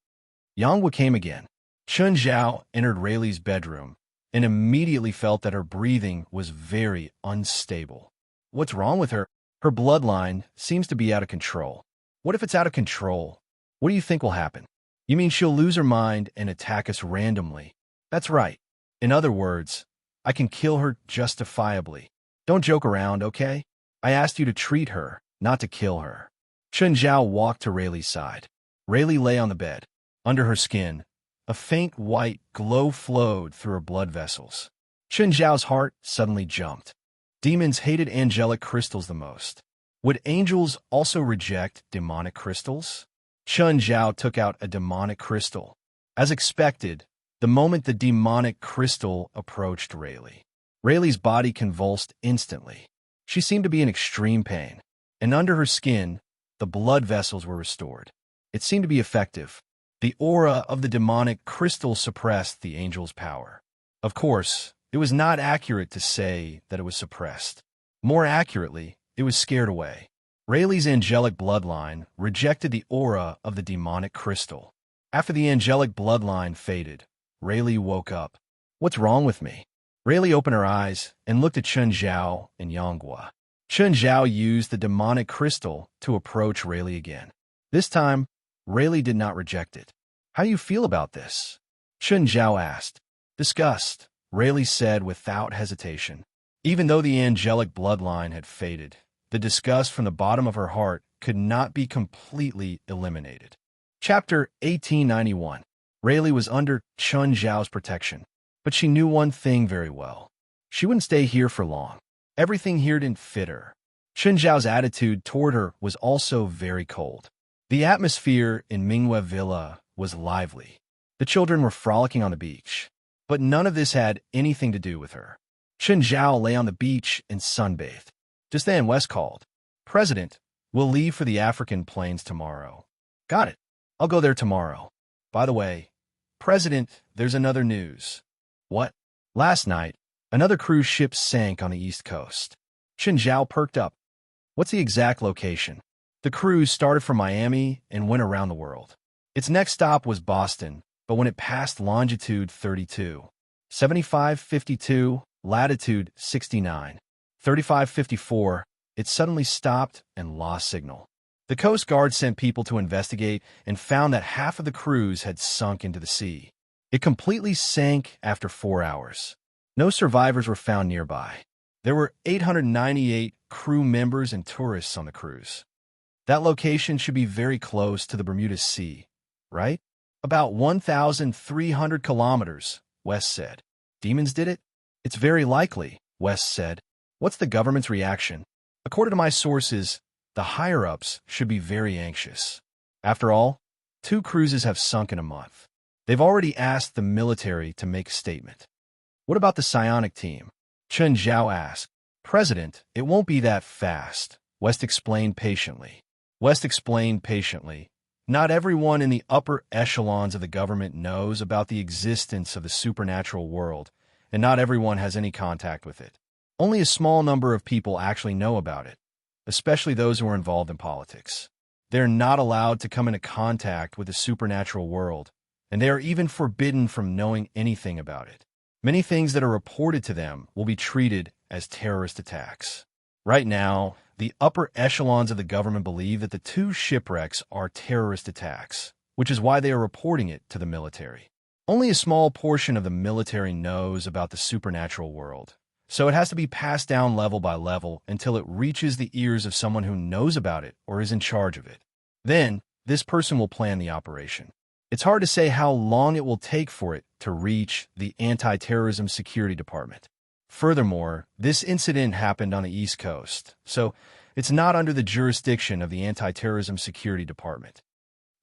Yanghua came again. Chen Zhao entered Rayleigh's bedroom and immediately felt that her breathing was very unstable. What's wrong with her? Her bloodline seems to be out of control. What if it's out of control? What do you think will happen? You mean she'll lose her mind and attack us randomly? That's right. In other words, I can kill her justifiably. Don't joke around, okay? I asked you to treat her, not to kill her. Chen Zhao walked to Rayleigh's side. Rayleigh lay on the bed. Under her skin, a faint white glow flowed through her blood vessels. Chen Zhao's heart suddenly jumped. Demons hated angelic crystals the most. Would angels also reject demonic crystals? Chen Zhao took out a demonic crystal. As expected, the moment the demonic crystal approached Rayleigh, Rayleigh's body convulsed instantly. She seemed to be in extreme pain, and under her skin, the blood vessels were restored. It seemed to be effective. The aura of the demonic crystal suppressed the angel's power. Of course, it was not accurate to say that it was suppressed. More accurately, it was scared away. Rayleigh's angelic bloodline rejected the aura of the demonic crystal. After the angelic bloodline faded, Rayleigh woke up. What's wrong with me? Rayleigh opened her eyes and looked at Chen Zhao and Yanghua. Chen Zhao used the demonic crystal to approach Rayleigh again. This time, Rayleigh did not reject it. How do you feel about this? Chen Zhao asked. Disgust, Rayleigh said without hesitation. Even though the angelic bloodline had faded, the disgust from the bottom of her heart could not be completely eliminated. Chapter 1891. Rayleigh was under Chun Zhao's protection, but she knew one thing very well. She wouldn't stay here for long. Everything here didn't fit her. Chun Zhao's attitude toward her was also very cold. The atmosphere in Mingwe Villa was lively. The children were frolicking on the beach, but none of this had anything to do with her. Chun Zhao lay on the beach and sunbathed. Just then, Wes called. "President, we'll leave for the African plains tomorrow." "Got it. I'll go there tomorrow. By the way, President, there's another news." "What?" "Last night, another cruise ship sank on the East Coast." Chun Zhao perked up. "What's the exact location?" "The cruise started from Miami and went around the world. Its next stop was Boston, but when it passed longitude 32, 7552, latitude 69, 3554, it suddenly stopped and lost signal. The Coast Guard sent people to investigate and found that half of the cruise had sunk into the sea. It completely sank after 4 hours. No survivors were found nearby. There were 898 crew members and tourists on the cruise. That location should be very close to the Bermuda Sea, right?" "About 1,300 kilometers, Wes said." "Demons did it?" "It's very likely," Wes said. "What's the government's reaction?" "According to my sources, the higher-ups should be very anxious. After all, 2 cruises have sunk in a month. They've already asked the military to make a statement." "What about the psionic team?" Chun Zhao asked. "President, it won't be that fast," West explained patiently. Not everyone in the upper echelons of the government knows about the existence of the supernatural world, and not everyone has any contact with it. Only a small number of people actually know about it, especially those who are involved in politics. They're not allowed to come into contact with the supernatural world, and they are even forbidden from knowing anything about it. Many things that are reported to them will be treated as terrorist attacks. Right now, the upper echelons of the government believe that the 2 shipwrecks are terrorist attacks, which is why they are reporting it to the military. Only a small portion of the military knows about the supernatural world, so it has to be passed down level by level until it reaches the ears of someone who knows about it or is in charge of it. Then, this person will plan the operation. It's hard to say how long it will take for it to reach the Anti-Terrorism Security Department. Furthermore, this incident happened on the East Coast, so it's not under the jurisdiction of the Anti-Terrorism Security Department.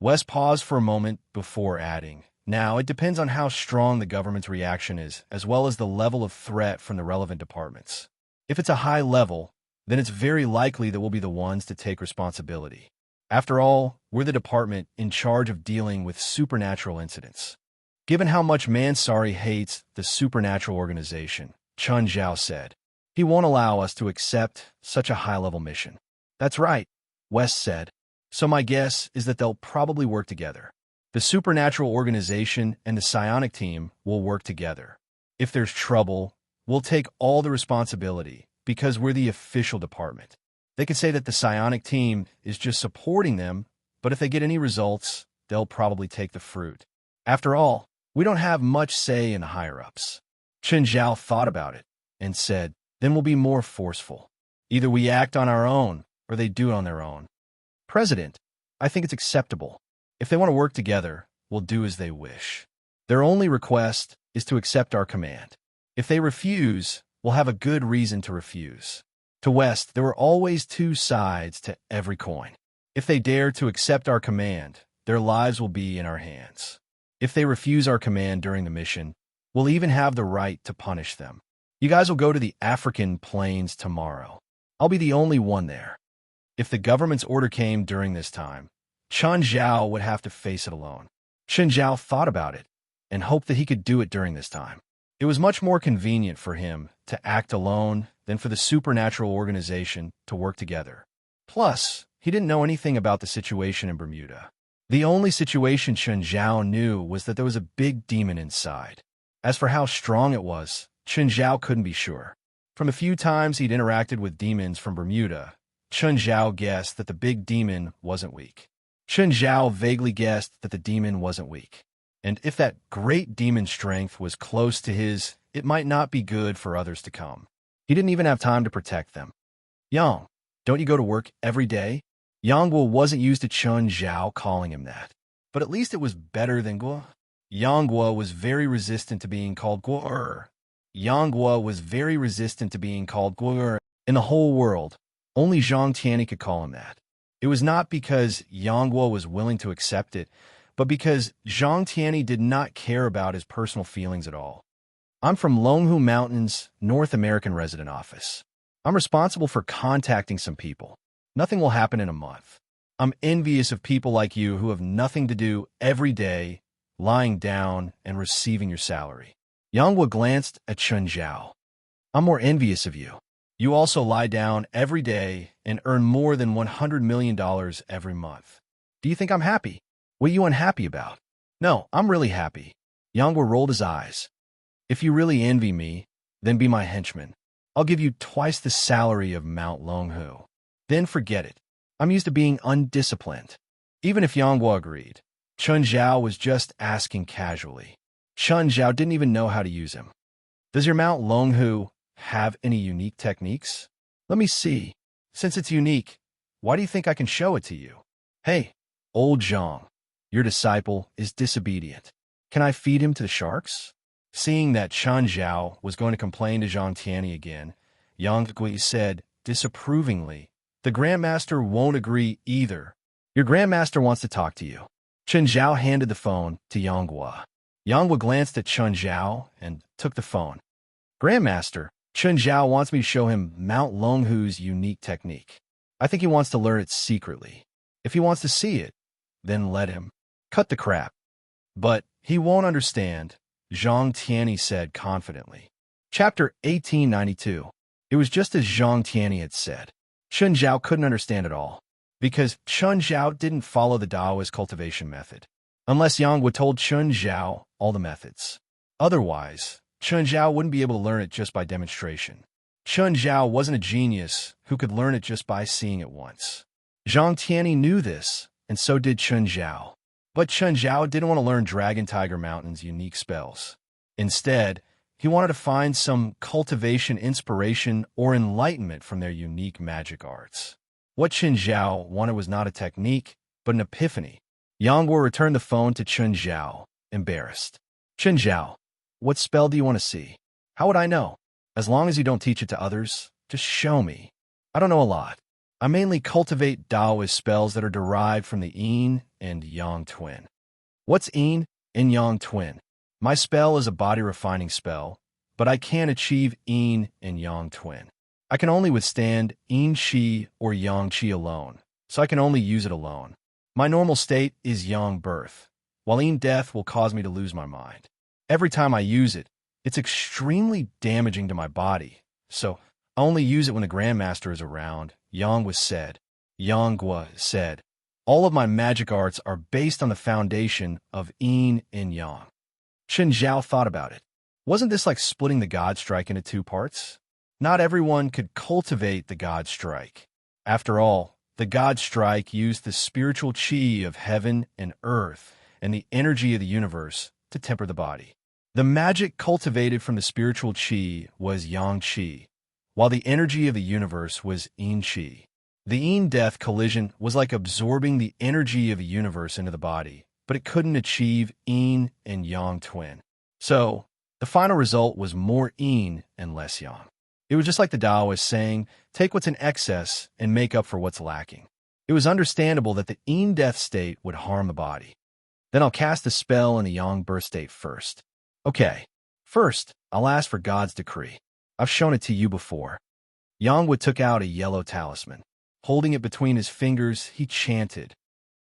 Wes paused for a moment before adding, "Now, it depends on how strong the government's reaction is, as well as the level of threat from the relevant departments. If it's a high level, then it's very likely that we'll be the ones to take responsibility. After all, we're the department in charge of dealing with supernatural incidents." "Given how much Mansari hates the supernatural organization," Chun Zhao said, "he won't allow us to accept such a high-level mission." "That's right," Wes said. "So my guess is that they'll probably work together. The supernatural organization and the psionic team will work together. If there's trouble, we'll take all the responsibility because we're the official department. They could say that the psionic team is just supporting them, but if they get any results, they'll probably take the fruit. After all, we don't have much say in the higher-ups." Chun Zhao thought about it and said, "Then we'll be more forceful. Either we act on our own or they do it on their own." "President, I think it's acceptable. If they want to work together, we'll do as they wish. Their only request is to accept our command. If they refuse, we'll have a good reason to refuse." To West, there were always 2 sides to every coin. If they dare to accept our command, their lives will be in our hands. If they refuse our command during the mission, we'll even have the right to punish them. "You guys will go to the African plains tomorrow. I'll be the only one there." If the government's order came during this time, Chun Zhao would have to face it alone. Chun Zhao thought about it and hoped that he could do it during this time. It was much more convenient for him to act alone than for the supernatural organization to work together. Plus, he didn't know anything about the situation in Bermuda. The only situation Chun Zhao knew was that there was a big demon inside. As for how strong it was, Chun Zhao couldn't be sure. From a few times he'd interacted with demons from Bermuda, Chun Zhao guessed that the big demon wasn't weak. Chun Zhao vaguely guessed that the demon wasn't weak. And if that great demon strength was close to his, it might not be good for others to come. He didn't even have time to protect them. Yang, don't you go to work every day? Yang Guo wasn't used to Chun Zhao calling him that. But at least it was better than Guo. Yang Guo was very resistant to being called Guo. Yang Guo was very resistant to being called Guo. In the whole world, only Zhang Tianyi could call him that. It was not because Yang Guo was willing to accept it, but because Zhang Tianyi did not care about his personal feelings at all. I'm from Longhu Mountains, North American resident office. I'm responsible for contacting some people. Nothing will happen in a month. I'm envious of people like you who have nothing to do every day, lying down and receiving your salary. Yang Guo glanced at Chun Zhao. I'm more envious of you. You also lie down every day and earn more than $100 million every month. Do you think I'm happy? What are you unhappy about? No, I'm really happy. Yang Guo rolled his eyes. If you really envy me, then be my henchman. I'll give you twice the salary of Mount Longhu. Then forget it. I'm used to being undisciplined. Even if Yang Guo agreed, Chun Zhao was just asking casually. Chun Zhao didn't even know how to use him. Does your Mount Longhu have any unique techniques? Let me see. Since it's unique, why do you think I can show it to you? Hey, old Zhang, your disciple is disobedient. Can I feed him to the sharks? Seeing that Chun Zhao was going to complain to Zhang Tianyi again, Yang Guo said disapprovingly, the Grandmaster won't agree either. Your Grandmaster wants to talk to you. Chun Zhao handed the phone to Yang Guo. Yang Guo glanced at Chun Zhao and took the phone. Grandmaster, Chun Zhao wants me to show him Mount Longhu's unique technique. I think he wants to learn it secretly. If he wants to see it, then let him. Cut the crap. But he won't understand, Zhang Tianyi said confidently. Chapter 1892. It was just as Zhang Tianyi had said. Chun Zhao couldn't understand it all, because Chun Zhao didn't follow the Taoist cultivation method, unless Yang Guo told Chun Zhao all the methods. Otherwise, Chun Zhao wouldn't be able to learn it just by demonstration. Chun Zhao wasn't a genius who could learn it just by seeing it once. Zhang Tianyi knew this, and so did Chun Zhao. But Chun Zhao didn't want to learn Dragon Tiger Mountain's unique spells. Instead, he wanted to find some cultivation inspiration or enlightenment from their unique magic arts. What Chun Zhao wanted was not a technique, but an epiphany. Yang Guo returned the phone to Chun Zhao, embarrassed. Chun Zhao, what spell do you want to see? How would I know? As long as you don't teach it to others, just show me. I don't know a lot. I mainly cultivate Taoist spells that are derived from the Yin and Yang twin. What's Yin and Yang twin? My spell is a body-refining spell, but I can't achieve Yin and Yang twin. I can only withstand Yin Qi or Yang Qi alone, so I can only use it alone. My normal state is Yang birth, while Yin death will cause me to lose my mind. Every time I use it, it's extremely damaging to my body, so I only use it when the Grandmaster is around, Yang Guo said. Yang Guo said, all of my magic arts are based on the foundation of Yin and Yang. Chun Zhao thought about it. Wasn't this like splitting the God Strike into two parts? Not everyone could cultivate the God Strike. After all, the God Strike used the spiritual qi of heaven and earth and the energy of the universe to temper the body. The magic cultivated from the spiritual qi was Yang Qi, while the energy of the universe was Yin Qi. The Yin-death collision was like absorbing the energy of the universe into the body, but it couldn't achieve Yin and Yang twin. So, the final result was more Yin and less Yang. It was just like the Taoists saying, take what's in excess and make up for what's lacking. It was understandable that the Yin-death state would harm the body. Then I'll cast the spell in the Yang birth state first. Okay, first, I'll ask for God's decree. I've shown it to you before. Yang Guo took out a yellow talisman. Holding it between his fingers, he chanted,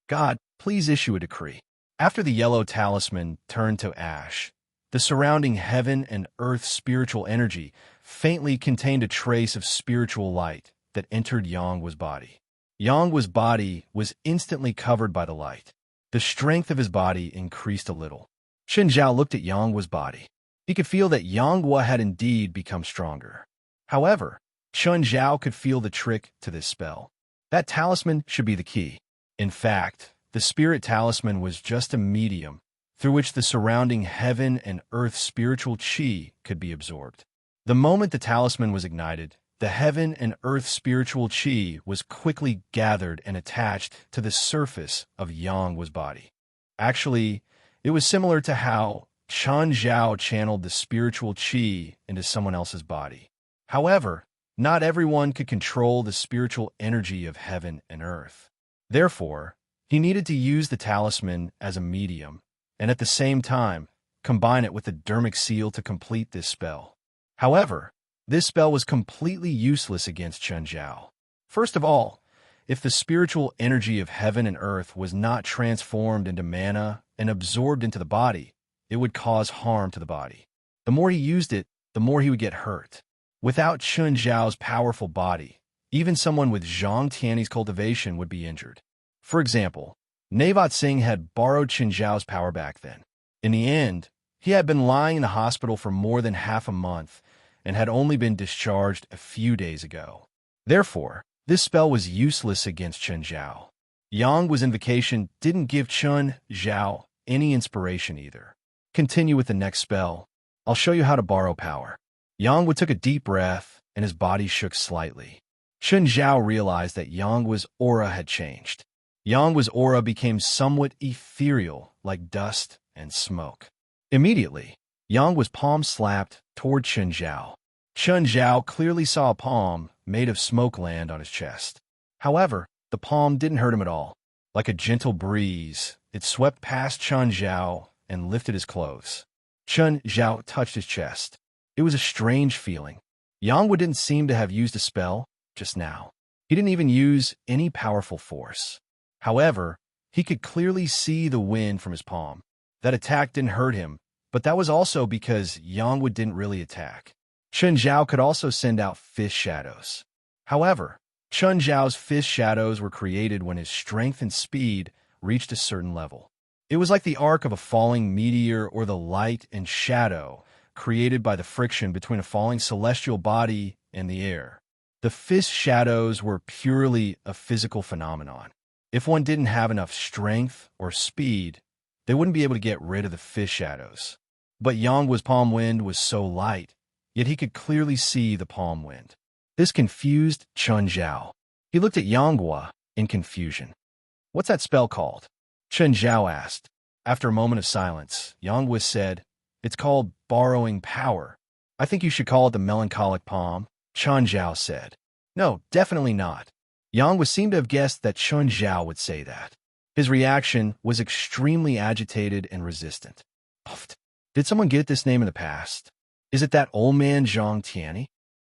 God, please issue a decree. After the yellow talisman turned to ash, the surrounding heaven and earth spiritual energy faintly contained a trace of spiritual light that entered Yang Guo's body. Yang Guo's body was instantly covered by the light. The strength of his body increased a little. Chun Zhao looked at Yang Guo's body. He could feel that Yang Guo had indeed become stronger. However, Chun Zhao could feel the trick to this spell. That talisman should be the key. In fact, the spirit talisman was just a medium through which the surrounding heaven and earth spiritual qi could be absorbed. The moment the talisman was ignited, the heaven and earth spiritual chi was quickly gathered and attached to the surface of Yang's body. Actually, it was similar to how Chen Zhao channeled the spiritual chi into someone else's body. However, not everyone could control the spiritual energy of heaven and earth. Therefore, he needed to use the talisman as a medium, and at the same time, combine it with the dermic seal to complete this spell. However, this spell was completely useless against Chen Zhao. First of all, if the spiritual energy of heaven and earth was not transformed into mana and absorbed into the body, it would cause harm to the body. The more he used it, the more he would get hurt. Without Chen Zhao's powerful body, even someone with Zhang Tiany's cultivation would be injured. For example, Navat Singh had borrowed Chen Zhao's power back then. In the end, he had been lying in the hospital for more than half a month and had only been discharged a few days ago. Therefore, this spell was useless against Chen Zhao. Yang was in vacation didn't give Chen Zhao any inspiration either. Continue with the next spell. I'll show you how to borrow power. Yang took a deep breath and his body shook slightly. Chen Zhao realized that Yang's aura had changed. Yang's aura became somewhat ethereal, like dust and smoke. Immediately, Yang's palm slapped toward Chen Zhao. Chen Zhao clearly saw a palm made of smoke land on his chest. However, the palm didn't hurt him at all. Like a gentle breeze, it swept past Chen Zhao and lifted his clothes. Chen Zhao touched his chest. It was a strange feeling. Yang didn't seem to have used a spell just now. He didn't even use any powerful force. However, he could clearly see the wind from his palm. That attack didn't hurt him, but that was also because Yang didn't really attack. Chen Zhao could also send out fist shadows. However, Chen Zhao's fist shadows were created when his strength and speed reached a certain level. It was like the arc of a falling meteor or the light and shadow created by the friction between a falling celestial body and the air. The fist shadows were purely a physical phenomenon. If one didn't have enough strength or speed, they wouldn't be able to get rid of the fist shadows. But Yang's palm wind was so light, yet he could clearly see the palm wind. This confused Chen Zhao. He looked at Yang in confusion. "What's that spell called?" Chen Zhao asked. After a moment of silence, Yang said, "It's called borrowing power. I think you should call it the melancholic palm," Chen Zhao said. "No, definitely not." Yang seemed to have guessed that Chen Zhao would say that. His reaction was extremely agitated and resistant. Puffed. Did someone get this name in the past? Is it that old man Zhang Tiany?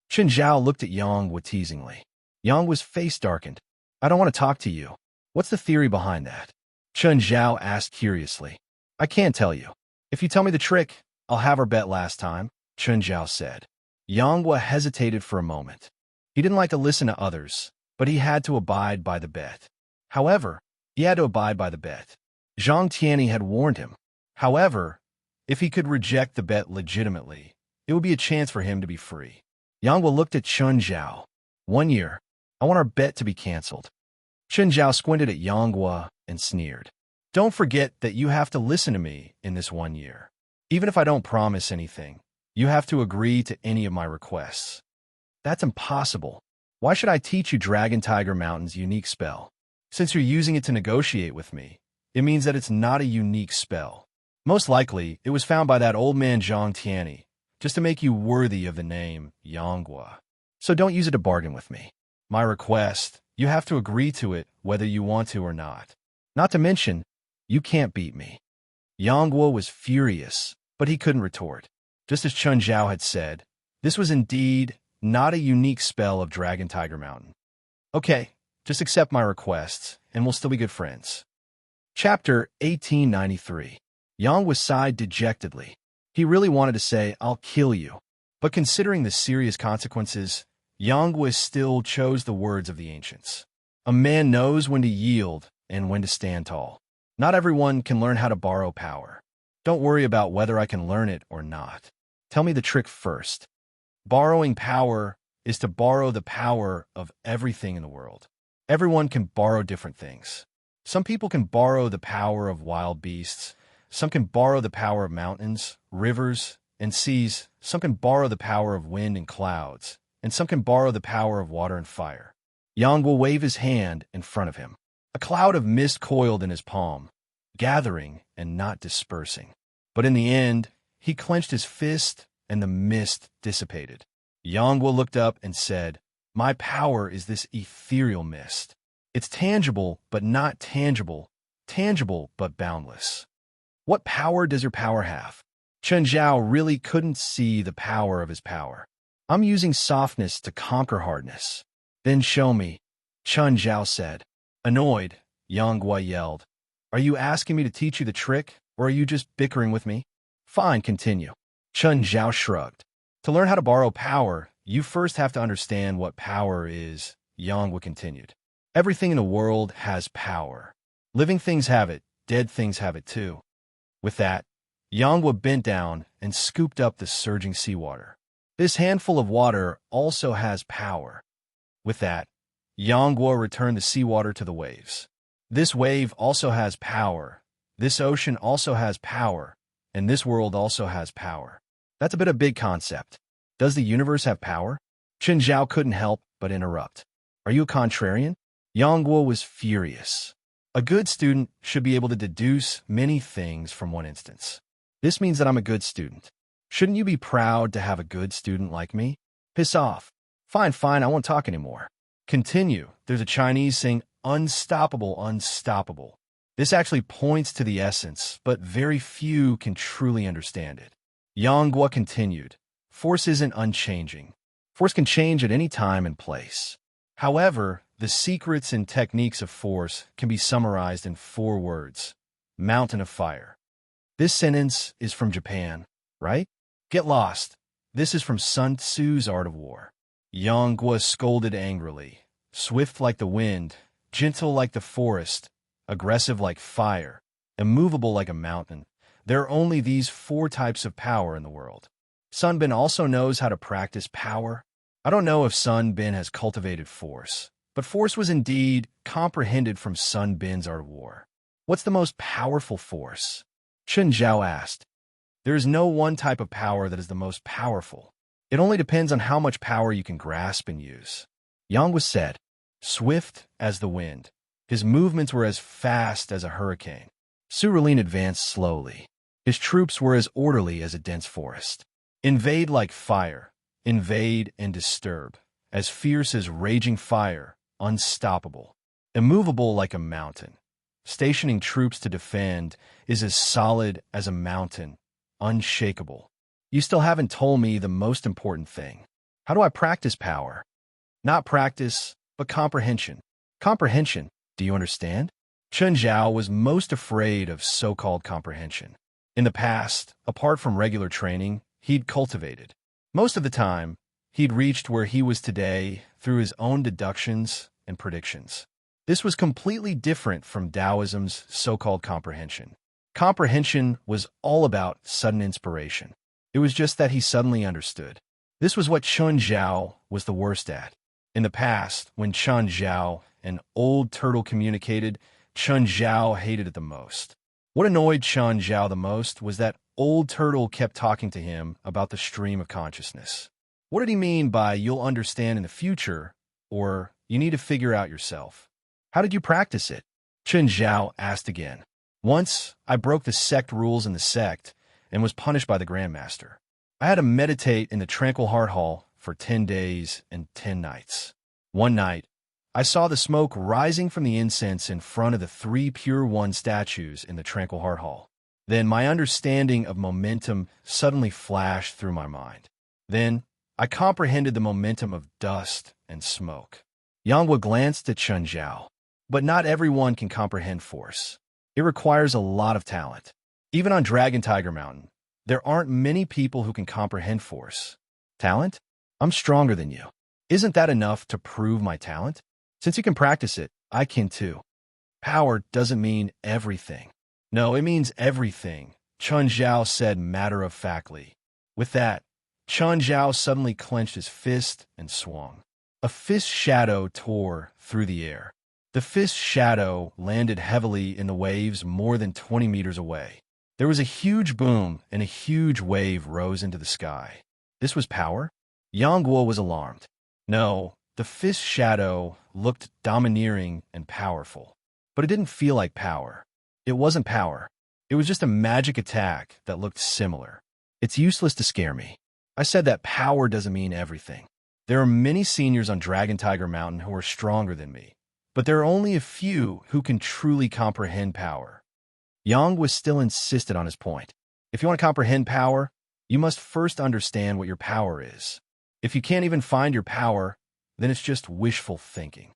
Chen Zhao looked at Yang teasingly. Yang face darkened. "I don't want to talk to you. What's the theory behind that?" Chen Zhao asked curiously. "I can't tell you. If you tell me the trick, I'll have our bet last time," Chen Zhao said. Yang hesitated for a moment. He didn't like to listen to others, but he had to abide by the bet. However, he had to abide by the bet. Zhang Tiany had warned him. However, if he could reject the bet legitimately, it would be a chance for him to be free. Yang looked at Chen Zhao. 1 year. I want our bet to be canceled." Chen Zhao squinted at Yang and sneered. "Don't forget that you have to listen to me in this 1 year. Even if I don't promise anything, you have to agree to any of my requests." "That's impossible. Why should I teach you Dragon Tiger Mountain's unique spell? Since you're using it to negotiate with me, it means that it's not a unique spell. Most likely, it was found by that old man Zhang Tiany, just to make you worthy of the name Yanghua. So don't use it to bargain with me. My request, you have to agree to it whether you want to or not. Not to mention, you can't beat me." Yanghua was furious, but he couldn't retort. Just as Chen Zhao had said, this was indeed not a unique spell of Dragon Tiger Mountain. "Okay, just accept my requests, and we'll still be good friends." Chapter 1893. Yang sighed dejectedly. He really wanted to say, "I'll kill you." But considering the serious consequences, Yang still chose the words of the ancients. A man knows when to yield and when to stand tall. Not everyone can learn how to borrow power. Don't worry about whether I can learn it or not. Tell me the trick first. Borrowing power is to borrow the power of everything in the world. Everyone can borrow different things. Some people can borrow the power of wild beasts. Some can borrow the power of mountains, rivers, and sees some can borrow the power of wind and clouds, and some can borrow the power of water and fire. Yang will wave his hand in front of him. A cloud of mist coiled in his palm, gathering and not dispersing. But in the end, he clenched his fist and the mist dissipated. Yang looked up and said, "My power is this ethereal mist. It's tangible but not tangible, tangible but boundless." "What power does your power have?" Chen Zhao really couldn't see the power of his power. "I'm using softness to conquer hardness." "Then show me," Chen Zhao said. Annoyed, Yang Guo yelled, "Are you asking me to teach you the trick, or are you just bickering with me?" "Fine, continue." Chen Zhao shrugged. "To learn how to borrow power, you first have to understand what power is," Yang continued. "Everything in the world has power. Living things have it, dead things have it too." With that, Yang bent down and scooped up the surging seawater. "This handful of water also has power." With that, Yang returned the seawater to the waves. "This wave also has power. This ocean also has power. And this world also has power." "That's a bit of a big concept. Does the universe have power?" Chen Zhao couldn't help but interrupt. "Are you a contrarian?" Yang was furious. A good student should be able to deduce many things from one instance. "This means that I'm a good student. Shouldn't you be proud to have a good student like me?" "Piss off." Fine, I won't talk anymore." "Continue." There's a Chinese saying, "Unstoppable, unstoppable." This actually points to the essence, but very few can truly understand it. Yang continued, "Force isn't unchanging. Force can change at any time and place. However, the secrets and techniques of force can be summarized in 4 words. Mountain of fire." This sentence is from Japan, right? "Get lost. This is from Sun Tzu's Art of War." Yang scolded angrily. "Swift like the wind, gentle like the forest, aggressive like fire, immovable like a mountain. There are only these 4 types of power in the world." Sun Bin also knows how to practice power. I don't know if Sun Bin has cultivated force, but force was indeed comprehended from Sun Bin's Art of War. "What's the most powerful force?" Chen Zhao asked. "There is no one type of power that is the most powerful. It only depends on how much power you can grasp and use." Yang said, "Swift as the wind. His movements were as fast as a hurricane. Surulin advanced slowly. His troops were as orderly as a dense forest. Invade like fire, invade and disturb, as fierce as raging fire, unstoppable. Immovable like a mountain. Stationing troops to defend is as solid as a mountain, unshakable." You still haven't told me the most important thing. How do I practice power? Not practice, but comprehension. Comprehension, do you understand? Chen Zhao was most afraid of so-called comprehension. In the past, apart from regular training, he'd cultivated. Most of the time, he'd reached where he was today through his own deductions and predictions. This was completely different from Taoism's so-called comprehension. Comprehension was all about sudden inspiration. It was just that he suddenly understood. This was what Chen Zhao was the worst at. In the past, when Chen Zhao, an old turtle, communicated, Chen Zhao hated it the most. What annoyed Chen Zhao the most was that old turtle kept talking to him about the stream of consciousness. What did he mean by "you'll understand in the future," or "you need to figure out yourself"? How did you practice it? Chen Zhao asked again. "Once, I broke the sect rules in the sect and was punished by the Grandmaster. I had to meditate in the Tranquil Heart Hall for 10 days and 10 nights. One night, I saw the smoke rising from the incense in front of the 3 Pure One statues in the Tranquil Heart Hall. Then my understanding of momentum suddenly flashed through my mind. Then I comprehended the momentum of dust and smoke." Yang glanced at Chen Zhao. "But not everyone can comprehend force. It requires a lot of talent. Even on Dragon Tiger Mountain, there aren't many people who can comprehend force. Talent? I'm stronger than you. Isn't that enough to prove my talent? Since you can practice it, I can too. Power doesn't mean everything." "No, it means everything," Chen Zhao said matter-of-factly. With that, Chen Zhao suddenly clenched his fist and swung. A fist shadow tore through the air. The fist shadow landed heavily in the waves more than 20 meters away. There was a huge boom, and a huge wave rose into the sky. This was power? Yang Guo was alarmed. No, the fist shadow looked domineering and powerful. But it didn't feel like power. It wasn't power. It was just a magic attack that looked similar. It's useless to scare me. I said that power doesn't mean everything. There are many seniors on Dragon Tiger Mountain who are stronger than me, but there are only a few who can truly comprehend power. Yang was still insistent on his point. If you want to comprehend power, you must first understand what your power is. If you can't even find your power, then it's just wishful thinking.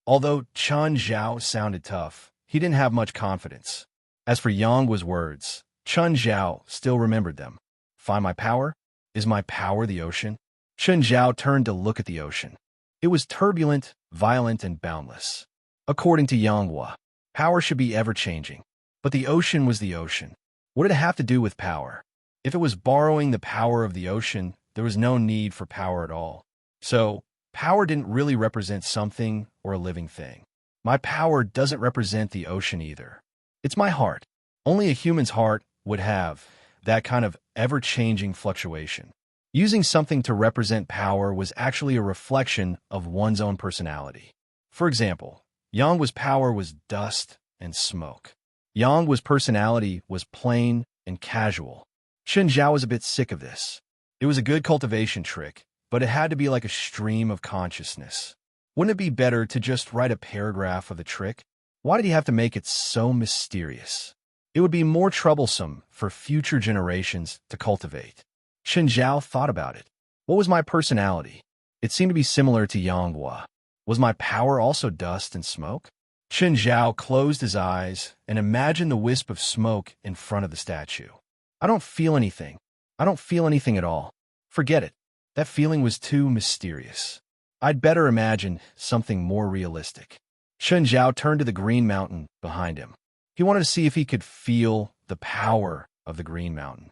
Although Chen Zhao sounded tough, he didn't have much confidence. As for Yang Guo's words, Chen Zhao still remembered them. Find my power? Is my power the ocean? Chen Zhao turned to look at the ocean. It was turbulent, violent, and boundless. According to Yang Guo, power should be ever-changing. But the ocean was the ocean. What did it have to do with power? If it was borrowing the power of the ocean, there was no need for power at all. So, power didn't really represent something or a living thing. My power doesn't represent the ocean either. It's my heart. Only a human's heart would have that kind of ever-changing fluctuation. Using something to represent power was actually a reflection of one's own personality. For example, Yang Guo's power was dust and smoke. Yang Guo's personality was plain and casual. Chen Zhao was a bit sick of this. It was a good cultivation trick, but it had to be like a stream of consciousness. Wouldn't it be better to just write a paragraph of the trick? Why did he have to make it so mysterious? It would be more troublesome for future generations to cultivate. Chen Zhao thought about it. What was my personality? It seemed to be similar to Yang Guo. Was my power also dust and smoke? Chen Zhao closed his eyes and imagined the wisp of smoke in front of the statue. I don't feel anything. I don't feel anything at all. Forget it. That feeling was too mysterious. I'd better imagine something more realistic. Chen Zhao turned to the green mountain behind him. He wanted to see if he could feel the power of the green mountain.